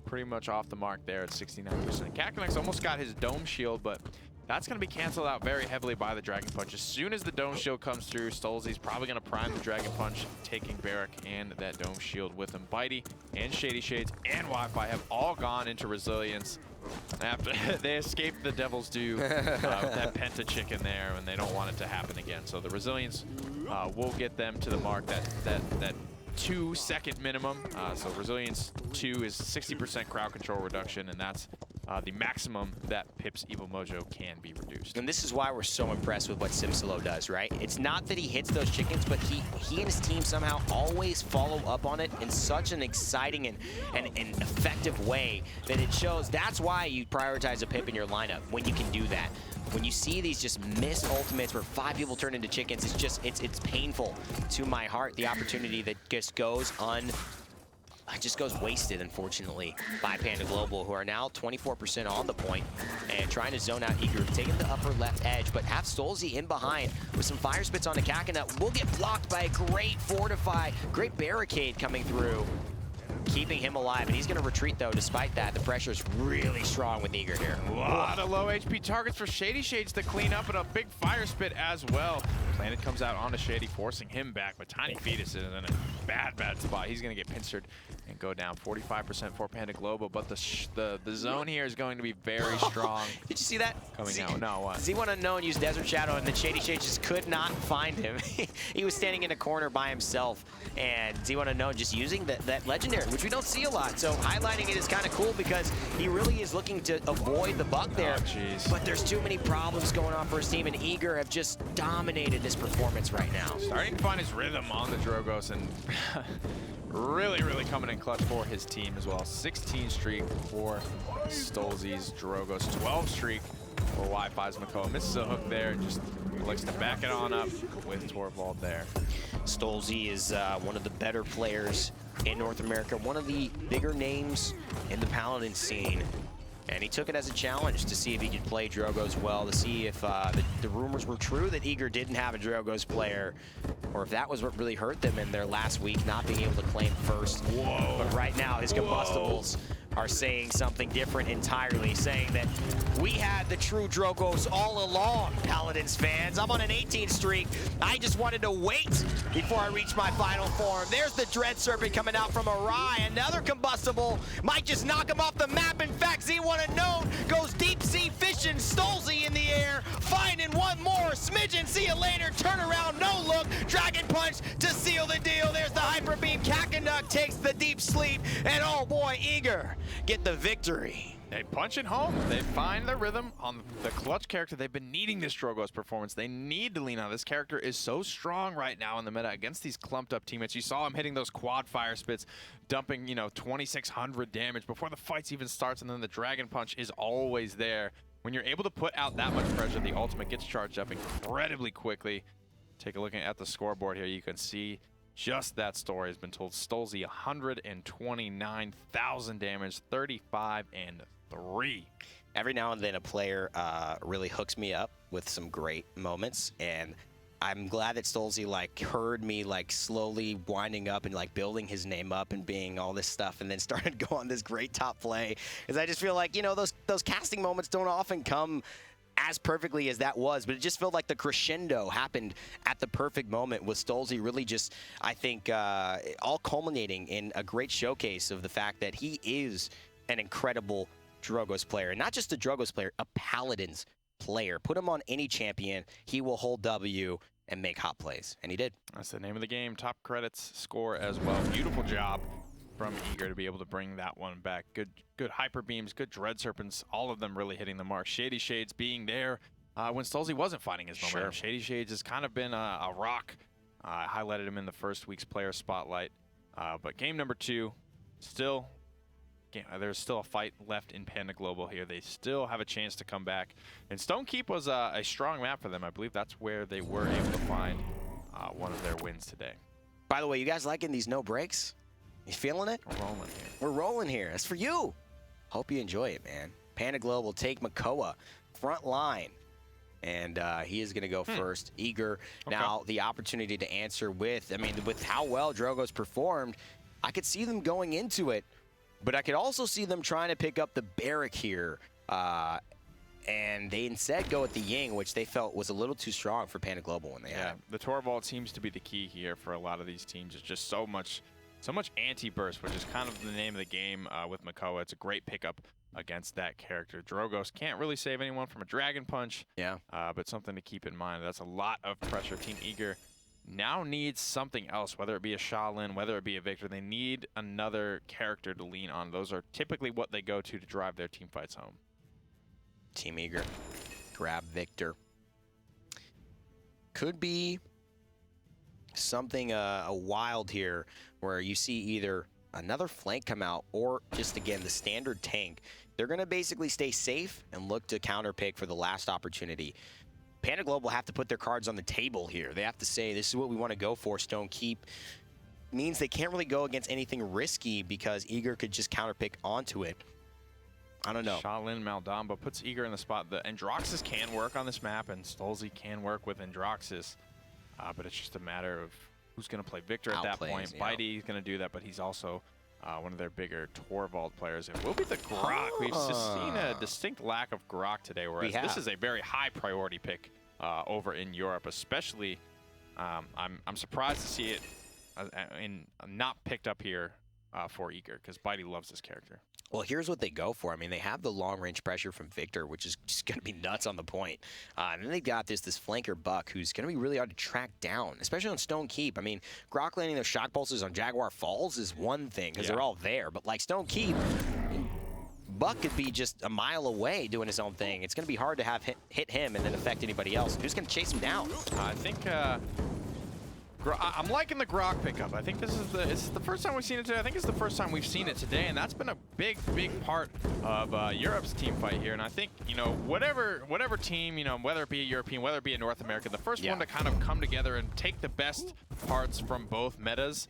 pretty much off the mark there at 69%. Kakanuk's almost got his Dome Shield, but that's going to be canceled out very heavily by the Dragon Punch. As soon as the Dome Shield comes through, Stolzy's probably going to prime the Dragon Punch, taking Barrack and that Dome Shield with him. Bitey and Shady Shades and Wi-Fi have all gone into Resilience after they escaped the Devil's Due, that Penta chicken there, and they don't want it to happen again. So the Resilience will get them to the mark, that 2-second minimum. So Resilience 2 is 60% crowd control reduction, and that's the maximum that Pip's Evil Mojo can be reduced. And this is why we're so impressed with what Simsilo does, right? It's not that he hits those chickens, but he and his team somehow always follow up on it in such an exciting and effective way that it shows. That's why you prioritize a Pip in your lineup, when you can do that. When you see these just missed ultimates where 5 people turn into chickens, it's just, it's painful to my heart. The opportunity that just goes wasted, unfortunately, by Panda Global, who are now 24% on the point and trying to zone out Eager, taking the upper left edge, but have Stolzy in behind with some fire spits on the Kakanuk. Will get blocked by a great fortify, great barricade coming through, keeping him alive, and he's going to retreat, though. Despite that, the pressure is really strong with Eager here. A lot of low HP targets for Shady Shades to clean up, and a big fire spit as well. Planet comes out onto Shady, forcing him back, but Tiny Fetus is in a bad spot. He's going to get pincered and go down. 45% for Panda Global, but the zone here is going to be very strong. Did you see that? Coming out. No, what? Z1 Unknown used Desert Shadow, and then Shady Shade just could not find him. He was standing in a corner by himself, and Z1 Unknown just using that Legendary, which we don't see a lot. So highlighting it is kind of cool because he really is looking to avoid the buck there. Oh, but there's too many problems going on for his team, and Eager have just dominated this performance right now. Starting to find his rhythm on the Drogos, and really coming in clutch for his team as well. 16 streak for Stolzy's Drogos, 12 streak for Wi-Fi's Makoa. Misses a hook there and just looks to back it on up with Torvald there. Stolze is one of the better players in North America, one of the bigger names in the Paladin scene. And he took it as a challenge to see if he could play Drogoz well, to see if the rumors were true that Eager didn't have a Drogoz player, or if that was what really hurt them in their last week, not being able to claim first. Whoa. But right now, his combustibles are saying something different entirely, saying that we had the true Drogoz all along, Paladins fans. I'm on an 18 streak. I just wanted to wait before I reach my final form. There's the Dread Serpent coming out from Arai. Another combustible might just knock him off the map. In fact, Z1 Unknown goes deep sea fishing. Stolze in the air, finding one more. Smidgen, see you later. Turn around, no look. Dragon Punch to seal the deal. There's the Hyper Beam. Kakanuk takes the deep sleep. And oh boy, Eager get the victory. They punch it home. They find their rhythm on the clutch character. They've been needing this Drogoz performance. They need to lean on. This character is so strong right now in the meta against these clumped up teammates. You saw him hitting those quad fire spits, dumping, 2,600 damage before the fights even starts, and then the Dragon Punch is always there. When you're able to put out that much pressure, the ultimate gets charged up incredibly quickly. Take a look at the scoreboard here. You can see just that story has been told. Stolze, 129,000 damage, 35 and 3. Every now and then a player really hooks me up with some great moments, and I'm glad that Stolze heard me slowly winding up and building his name up and being all this stuff, and then started to go on this great top play. Because I just feel like, those casting moments don't often come as perfectly as that was, but it just felt like the crescendo happened at the perfect moment with Stolze really just, I think, all culminating in a great showcase of the fact that he is an incredible Drogoz player. And not just a Drogoz player, a Paladins player. Put him on any champion, he will hold W and make hot plays. And he did. That's the name of the game. Top credits score as well. Beautiful job from Eager to be able to bring that one back. Good Hyper Beams, good Dread Serpents, all of them really hitting the mark. Shady Shades being there when Stolze wasn't finding his momentum. Sure. Shady Shades has kind of been a rock. I highlighted him in the first week's player spotlight. But game number 2, there's still a fight left in Panda Global here. They still have a chance to come back. And Stone Keep was a strong map for them. I believe that's where they were able to find one of their wins today. By the way, you guys liking these no breaks? You feeling it? We're rolling here. We're rolling here. That's for you. Hope you enjoy it, man. Panda Global take Makoa front line. And he is going to go first. Eager. Okay. Now, the opportunity to answer with how well Drogoz performed, I could see them going into it. But I could also see them trying to pick up the Barrack here. And they instead go with the Ying, which they felt was a little too strong for Panda Global when they had it. The Torvald seems to be the key here for a lot of these teams. It's just so much anti-burst, which is kind of the name of the game with Makoa. It's a great pickup against that character. Drogoz can't really save anyone from a Dragon Punch. Yeah. But something to keep in mind. That's a lot of pressure. Team Eager now needs something else, whether it be a Shaolin, whether it be a Victor. They need another character to lean on. Those are typically what they go to drive their team fights home. Team Eager, grab Victor. Could be something wild here where you see either another flank come out or just, again, the standard tank. They're going to basically stay safe and look to counterpick for the last opportunity. Panda Global have to put their cards on the table here. They have to say, this is what we want to go for. Stone Keep means they can't really go against anything risky because Eager could just counterpick onto it. I don't know. Shaolin Maldamba puts Eager in the spot. The Androxus can work on this map, and Stolze can work with Androxus. But it's just a matter of who's going to play Victor at that point. Yeah. Bitey is going to do that, but he's also one of their bigger Torvald players. It will be the Grok. We've just seen a distinct lack of Grok today, whereas this is a very high priority pick over in Europe, especially. I'm surprised to see it not picked up here for Eager, because Bitey loves this character. Well, here's what they go for. I mean, they have the long-range pressure from Victor, which is just going to be nuts on the point. And then they got this flanker Buck, who's going to be really hard to track down, especially on Stone Keep. I mean, Grok landing those shock pulses on Jaguar Falls is one thing, because they're all there. But like Stone Keep, Buck could be just a mile away doing his own thing. It's going to be hard to have hit him and then affect anybody else. Who's going to chase him down? I think I'm liking the Grok pickup. I think this is the first time we've seen it today. I think it's the first time we've seen it today, and that's been a big part of Europe's team fight here. And I think, you know, whatever team, you know, whether it be a European, whether it be a North American, the first one to kind of come together and take the best parts from both metas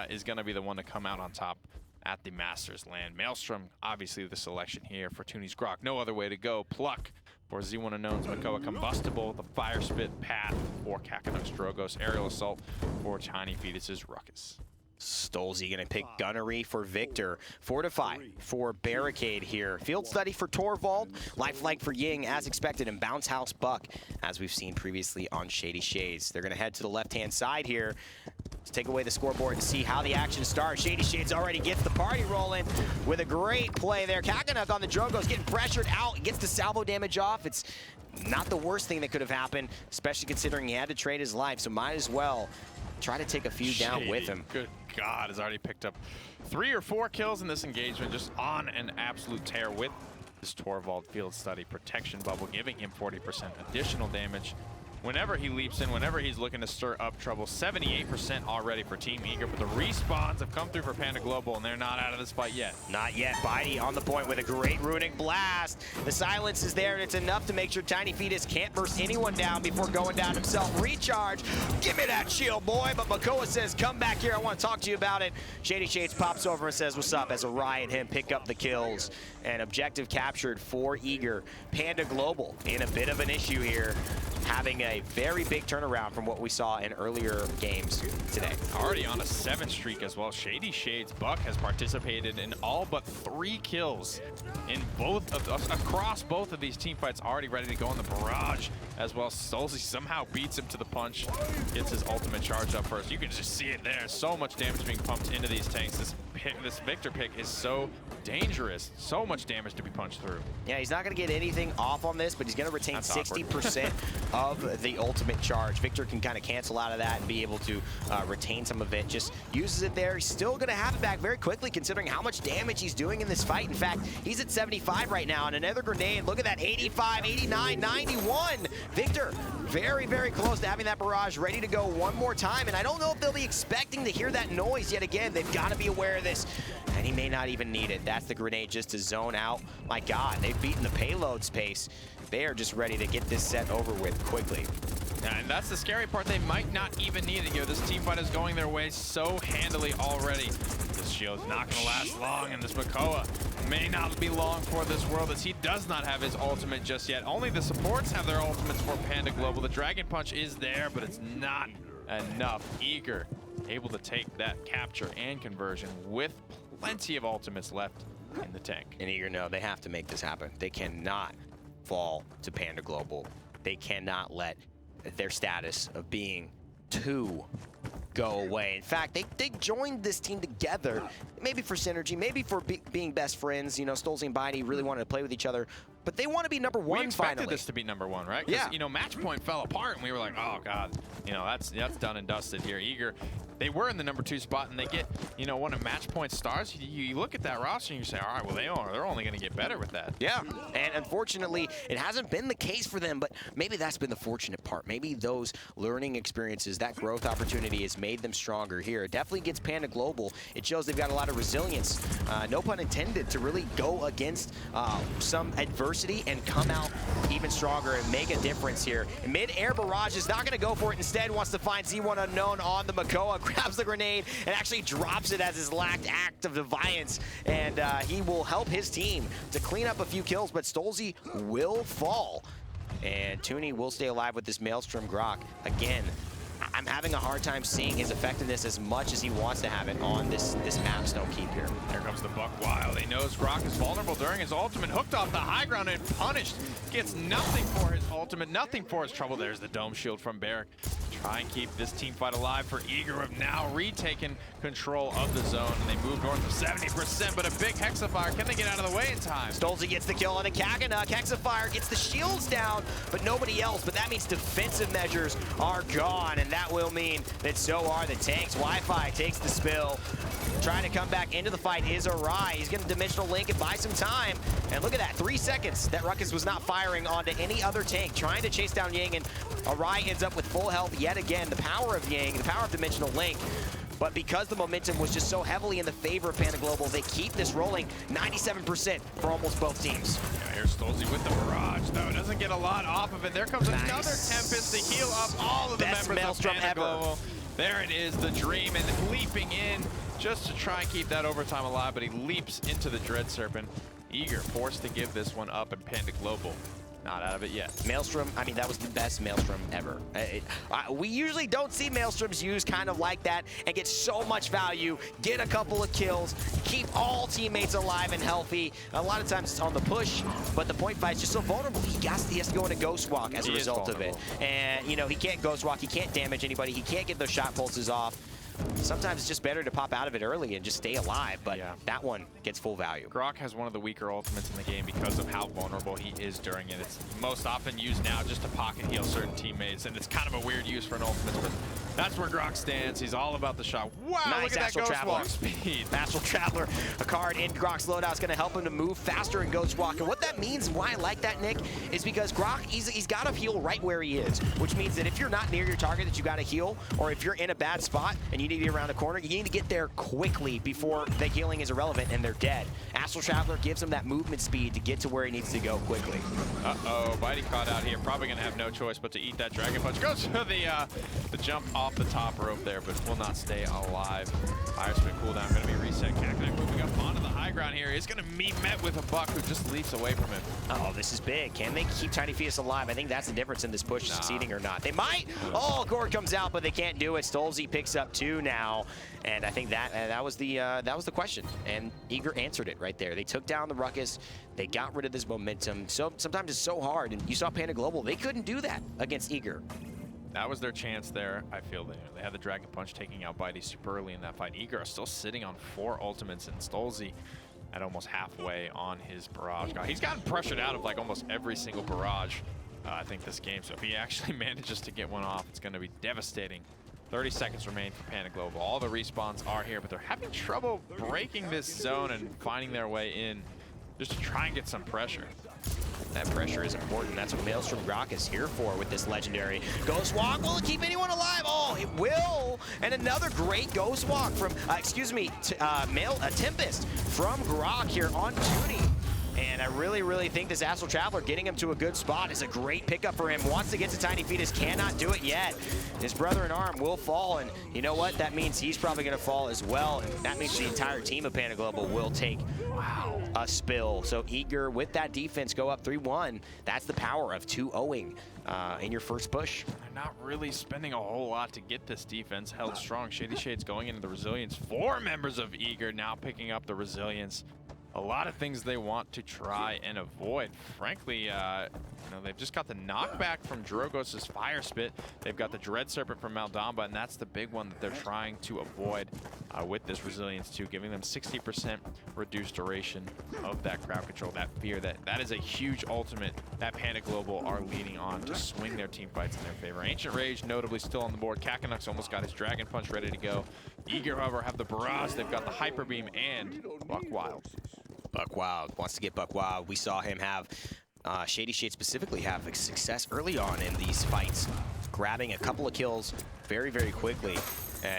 is going to be the one to come out on top at the Masters land. Maelstrom, obviously the selection here for Toonie's Grok. No other way to go. Pluck for Z1 Unknown's Makoa. Combustible, the Fire Spit Path for Kakanuk's Drogos. Aerial Assault for Tiny Fetus's Ruckus. Stolzy gonna pick Gunnery for Victor. Fortify for Barricade here. Field Study for Torvald. Lifelike for Ying, as expected, and Bounce House Buck, as we've seen previously on Shady Shades. They're gonna head to the left-hand side here to take away the scoreboard and see how the action starts. Shady Shades already gets the party rolling with a great play there. Kakanuk on the Drogos getting pressured out, gets the salvo damage off. It's not the worst thing that could have happened, especially considering he had to trade his life, so might as well try to take a few down with him. Good God, has already picked up 3 or 4 kills in this engagement, just on an absolute tear with this Torvald Field Study Protection Bubble, giving him 40% additional damage. Whenever he leaps in, whenever he's looking to stir up trouble, 78% already for Team Eager, but the respawns have come through for Panda Global, and they're not out of this fight yet. Not yet. Bitey on the point with a great runic blast. The silence is there, and it's enough to make sure Tiny Fetus can't burst anyone down before going down himself. Recharge. Give me that shield, boy. But Makoa says, come back here. I want to talk to you about it. Shady Shades pops over and says, what's up, as Arai and him pick up the kills. And objective captured for Eager. Panda Global in a bit of an issue here, having a very big turnaround from what we saw in earlier games today. Already on a 7 streak as well. Shady Shades Buck has participated in all but 3 kills in across both of these team fights. Already ready to go in the barrage as well. Stolzy somehow beats him to the punch, gets his ultimate charge up first. You can just see it there. So much damage being pumped into these tanks. This Victor pick is so dangerous. So much damage to be punched through. Yeah, he's not going to get anything off on this, but he's going to retain 60% of the ultimate charge. Victor can kind of cancel out of that and be able to retain some of it. Just uses it there. He's still going to have it back very quickly, considering how much damage he's doing in this fight. In fact, he's at 75 right now, and another grenade. Look at that, 85, 89, 91. Victor, very, very close to having that barrage ready to go one more time, and I don't know if they'll be expecting to hear that noise yet again. They've got to be aware of this, and he may not even need it. That's the grenade just to zone out. My God, they've beaten the payload space. They are just ready to get this set over with quickly. Yeah, and that's the scary part. They might not even need it here. This team fight is going their way so handily already. This shield's not going to last long, and this Makoa may not be long for this world, as he does not have his ultimate just yet. Only the supports have their ultimates for Panda Global. The Dragon Punch is there, but it's not enough. Eager able to take that capture and conversion with plenty of ultimates left in the tank. And Eager know they have to make this happen. They cannot fall to Panda Global. They cannot let their status of being 2 go away. In fact, they joined this team together, maybe for synergy, maybe for being best friends. You know, Stolzy and Bitey really wanted to play with each other, but they want to be number 1 finally. We expected this to be number 1, right? Yeah. You know, match point fell apart, and we were like, oh, God, you know, that's done and dusted here. Eager, they were in the number 2 spot, and they get, you know, one of match point stars. You look at that roster, and you say, all right, well, they're only going to get better with that. Yeah, and unfortunately, it hasn't been the case for them, but maybe that's been the fortunate part. Maybe those learning experiences, that growth opportunity has made them stronger here. It definitely gets Panda Global. It shows they've got a lot of resilience, no pun intended, to really go against some adversity and come out even stronger and make a difference here. Mid-air barrage is not going to go for it. Instead, wants to find Z1 Unknown on the Makoa, grabs the grenade, and actually drops it as his last act of defiance. And he will help his team to clean up a few kills, but Stolzy will fall. And Toonie will stay alive with this Maelstrom Grok. Again, I'm having a hard time seeing his effectiveness as much as he wants to have it on this map. Don't keep here. There comes the Buck Wild. He knows Grok is vulnerable during his ultimate. Hooked off the high ground and punished. Gets nothing for his ultimate, nothing for his trouble. There's the dome shield from Barrick. Try and keep this team fight alive for Eager, have now retaken control of the zone, and they move north of 70%, but a big Hexafire. Can they get out of the way in time? Stolzy gets the kill on a Kakanuk. Hexafire gets the shields down, but nobody else. But that means defensive measures are gone, and that that will mean that so are the tanks. Wi-Fi takes the spill. Trying to come back into the fight is Arai. He's going to dimensional link and buy some time. And look at that, 3 seconds that Ruckus was not firing onto any other tank, trying to chase down Ying, and Arai ends up with full health yet again. The power of Ying, the power of dimensional link. But because the momentum was just so heavily in the favor of Panda Global, they keep this rolling 97% for almost both teams. Yeah, here's Stolzy with the barrage, though. It doesn't get a lot off of it. There comes another Tempest to heal up all of the Best members of Panda Maelstrom Global. There it is, the Dream, and leaping in just to try and keep that overtime alive, but he leaps into the Dread Serpent. Eager, forced to give this one up, and Panda Global not out of it yet. Maelstrom, I mean, that was the best Maelstrom ever. We usually don't see Maelstroms used kind of like that and get so much value, get a couple of kills, keep all teammates alive and healthy. A lot of times it's on the push, but the point fight is just so vulnerable. He has to go into Ghost Walk as a result of it. And, you know, he can't Ghost Walk, he can't damage anybody, he can't get those shot pulses off. Sometimes it's just better to pop out of it early and just stay alive, but that one gets full value. Grok has one of the weaker ultimates in the game because of how vulnerable he is during it. It's most often used now just to pocket heal certain teammates, and it's kind of a weird use for an ultimate, but that's where Grok stands. He's all about the shot. Wow, nice. Look at that Ghost Walk speed. Astral Traveler, a card in Grok's loadout is going to help him to move faster in Ghost Walk. And what that means, why I like that, Nick, is because Grok, he's got to heal right where he is, which means that if you're not near your target that you got to heal, or if you're in a bad spot and you need to get around the corner, you need to get there quickly before the healing is irrelevant and they're dead. Astral Traveler gives him that movement speed to get to where he needs to go quickly. Uh-oh, Bitey caught out here. Probably going to have no choice but to eat that Dragon Punch. Goes for the jump off the top rope there, but will not stay alive. Fire spin cooldown going to be reset. Cacti moving up onto the high ground here. Is going to be met with a Buck who just leaps away from him. Oh, this is big. Can they keep Tiny Fetus alive? I think that's the difference in this push succeeding or not. They might. Oh, Gord comes out, but they can't do it. Stolzy picks up 2 now. And I think that was the question, and Eager answered it right there. They took down the Ruckus, they got rid of this momentum. So sometimes it's so hard, and you saw Panda Global, they couldn't do that against Eager. That was their chance there. I feel they had the Dragon Punch taking out Bitey super early in that fight. Eager are still sitting on 4 ultimates, and Stolzy at almost halfway on his barrage. He's gotten pressured out of like almost every single barrage, I think, this game. So if he actually manages to get one off, it's going to be devastating. 30 seconds remain for Panda Global. All the respawns are here, but they're having trouble breaking this zone and finding their way in just to try and get some pressure. That pressure is important. That's what Maelstrom Grok is here for with this legendary. Ghost Walk, will it keep anyone alive? Oh, it will! And another great Ghost Walk from, Tempest from Grok here on Toonie. And I really think this Astral Traveler getting him to a good spot is a great pickup for him. Wants to get to Tiny Fetus, cannot do it yet. His brother in arm will fall, and you know what? That means he's probably going to fall as well. And that means the entire team of Panda Global will take a spill. So Eager, with that defense, go up 3-1. That's the power of 2-0ing in your first push. They're not really spending a whole lot to get this defense held strong. Shady Shade's going into the Resilience. 4 members of Eager now picking up the Resilience. A lot of things they want to try and avoid. Frankly, they've just got the knockback from Drogos' Fire Spit. They've got the Dread Serpent from Maldamba, and that's the big one that they're trying to avoid with this Resilience too, giving them 60% reduced duration of that crowd control, that fear. That is a huge ultimate that Panda Global are leading on to swing their team fights in their favor. Ancient Rage notably still on the board. Kakanux almost got his Dragon Punch ready to go. Eager, however, have the Barrage. They've got the Hyper Beam and Buck Wild. Buck Wild wants to get Buck Wild. We saw him have, Shady Shade specifically have success early on in these fights, grabbing a couple of kills very quickly.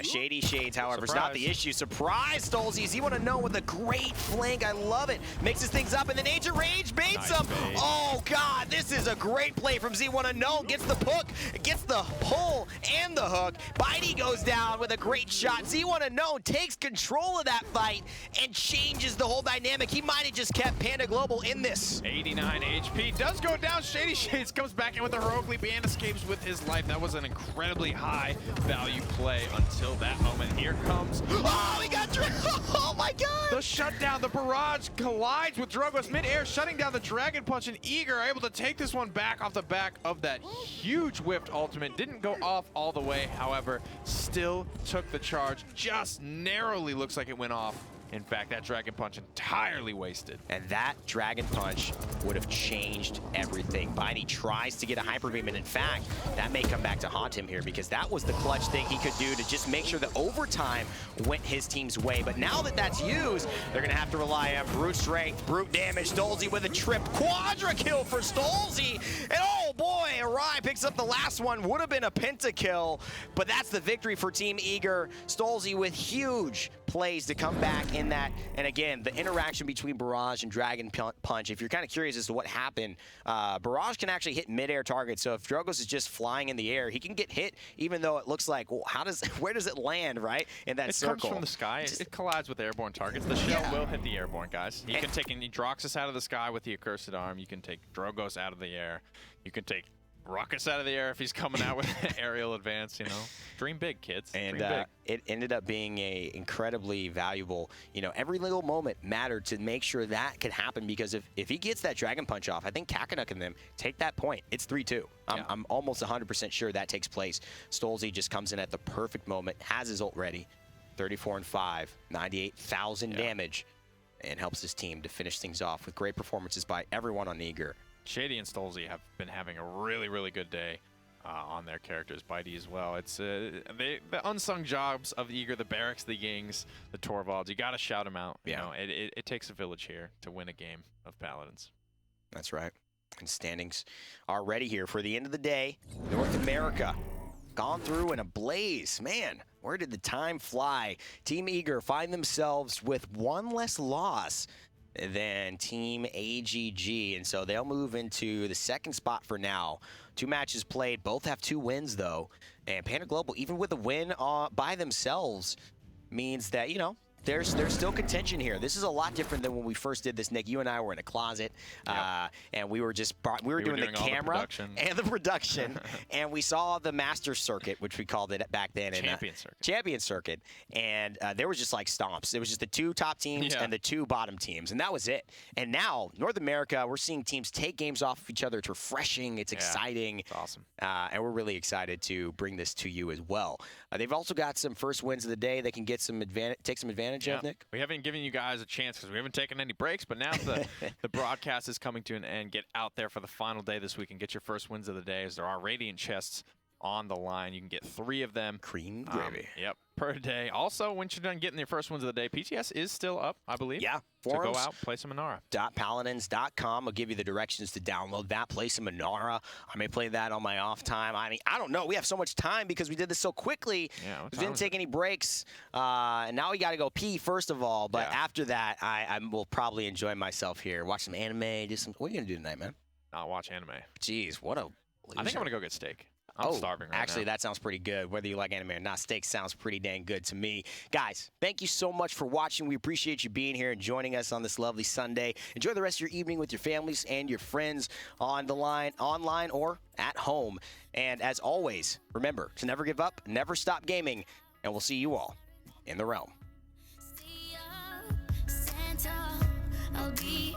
Shady Shades, however, is not the issue. Surprise, Stolzy. Z1unknown with a great flank. I love it. Mixes things up, and then Ancient Rage baits him. Oh, God, this is a great play from Z1unknown. Gets the hook, gets the pull, and the hook. Bitey goes down with a great shot. Z1unknown takes control of that fight and changes the whole dynamic. He might have just kept Panda Global in this. 89 HP does go down. Shady Shades comes back in with a heroic leap and escapes with his life. That was an incredibly high value play until that moment. Here comes. Oh, we got oh my God! The shutdown, the barrage collides with Drogos midair, shutting down the Dragon Punch, and Eager are able to take this one back off the back of that huge whiffed ultimate. Didn't go off all the way, however, still took the charge. Just narrowly looks like it went off In fact, that Dragon Punch entirely wasted. And that Dragon Punch would have changed everything. Biney tries to get a Hyper Beam, and in fact, that may come back to haunt him here because that was the clutch thing he could do to just make sure that overtime went his team's way. But now that that's used, they're going to have to rely on brute strength, brute damage. Stolze with a trip quadra kill for Stolze. And oh boy, Arai picks up the last one. Would have been a pentakill, but that's the victory for Team Eager. Stolze with huge plays to come back in that. And again, the interaction between Barrage and Dragon Punch, if you're kind of curious as to what happened, Barrage can actually hit mid-air targets. So if Drogoz is just flying in the air, he can get hit even though it looks like, well, where does it land, right? In that circle. It comes from the sky. It collides with airborne targets. The shell will hit the airborne guys. You can take Droxus out of the sky with the Accursed Arm. You can take Drogoz out of the air. You can take Ruckus out of the air if he's coming out with an aerial advance, you know. Dream big, kids. And Dream big. It ended up being a incredibly valuable, you know, every little moment mattered to make sure that could happen, because if he gets that Dragon Punch off, I think Kakanuk and them take that point. It's 3-2. I'm almost 100% sure that takes place. Stolze just comes in at the perfect moment, has his ult ready, 34-5, 98,000 damage, and helps his team to finish things off with great performances by everyone on Eager. Shady and Stolze have been having a really, really good day on their characters. Bitey as well. It's the unsung jobs of Eager, the Barracks, the Yings, the Torvalds. You got to shout them out. You know, it takes a village here to win a game of Paladins. That's right. And standings are ready here for the end of the day. North America gone through in a blaze. Man, where did the time fly? Team Eager find themselves with one less loss than Team AGG, and so they'll move into the second spot for now. 2 matches played, both have 2 wins though, and Panda Global, even with a win by themselves, means that, you know, there's still contention here. This is a lot different than when we first did this, Nick. You and I were in a closet, and we were doing the camera and the production, and we saw the Master Circuit, which we called it back then. Champion Circuit. And there was just like stomps. It was just the 2 top teams and the 2 bottom teams, and that was it. And now, North America, we're seeing teams take games off of each other. It's refreshing. It's exciting. It's awesome. And we're really excited to bring this to you as well. They've also got some first wins of the day. They can get some take some advantage of, Nick. We haven't given you guys a chance because we haven't taken any breaks, but now the broadcast is coming to an end. Get out there for the final day this week and get your first wins of the day, as there are Radiant chests on the line. You can get 3 of them. Cream gravy. Per day. Also, once you're done getting your first wins of the day, PTS is still up, I believe. Yeah. So go out, play some Inara. Paladins.com will give you the directions to download that, play some Inara. I may play that on my off time. I mean, I don't know. We have so much time because we did this so quickly. We didn't take any breaks. And now we got to go pee, first of all. But after that, I will probably enjoy myself here. Watch some anime. What are you going to do tonight, man? Not watch anime. Jeez, what a loser. I think I'm going to go get steak. I'm starving right now. Actually, that sounds pretty good. Whether you like anime or not, steak sounds pretty dang good to me. Guys, thank you so much for watching. We appreciate you being here and joining us on this lovely Sunday. Enjoy the rest of your evening with your families and your friends on the line, online or at home. And as always, remember to never give up, never stop gaming, and we'll see you all in the realm. Santa, I'll be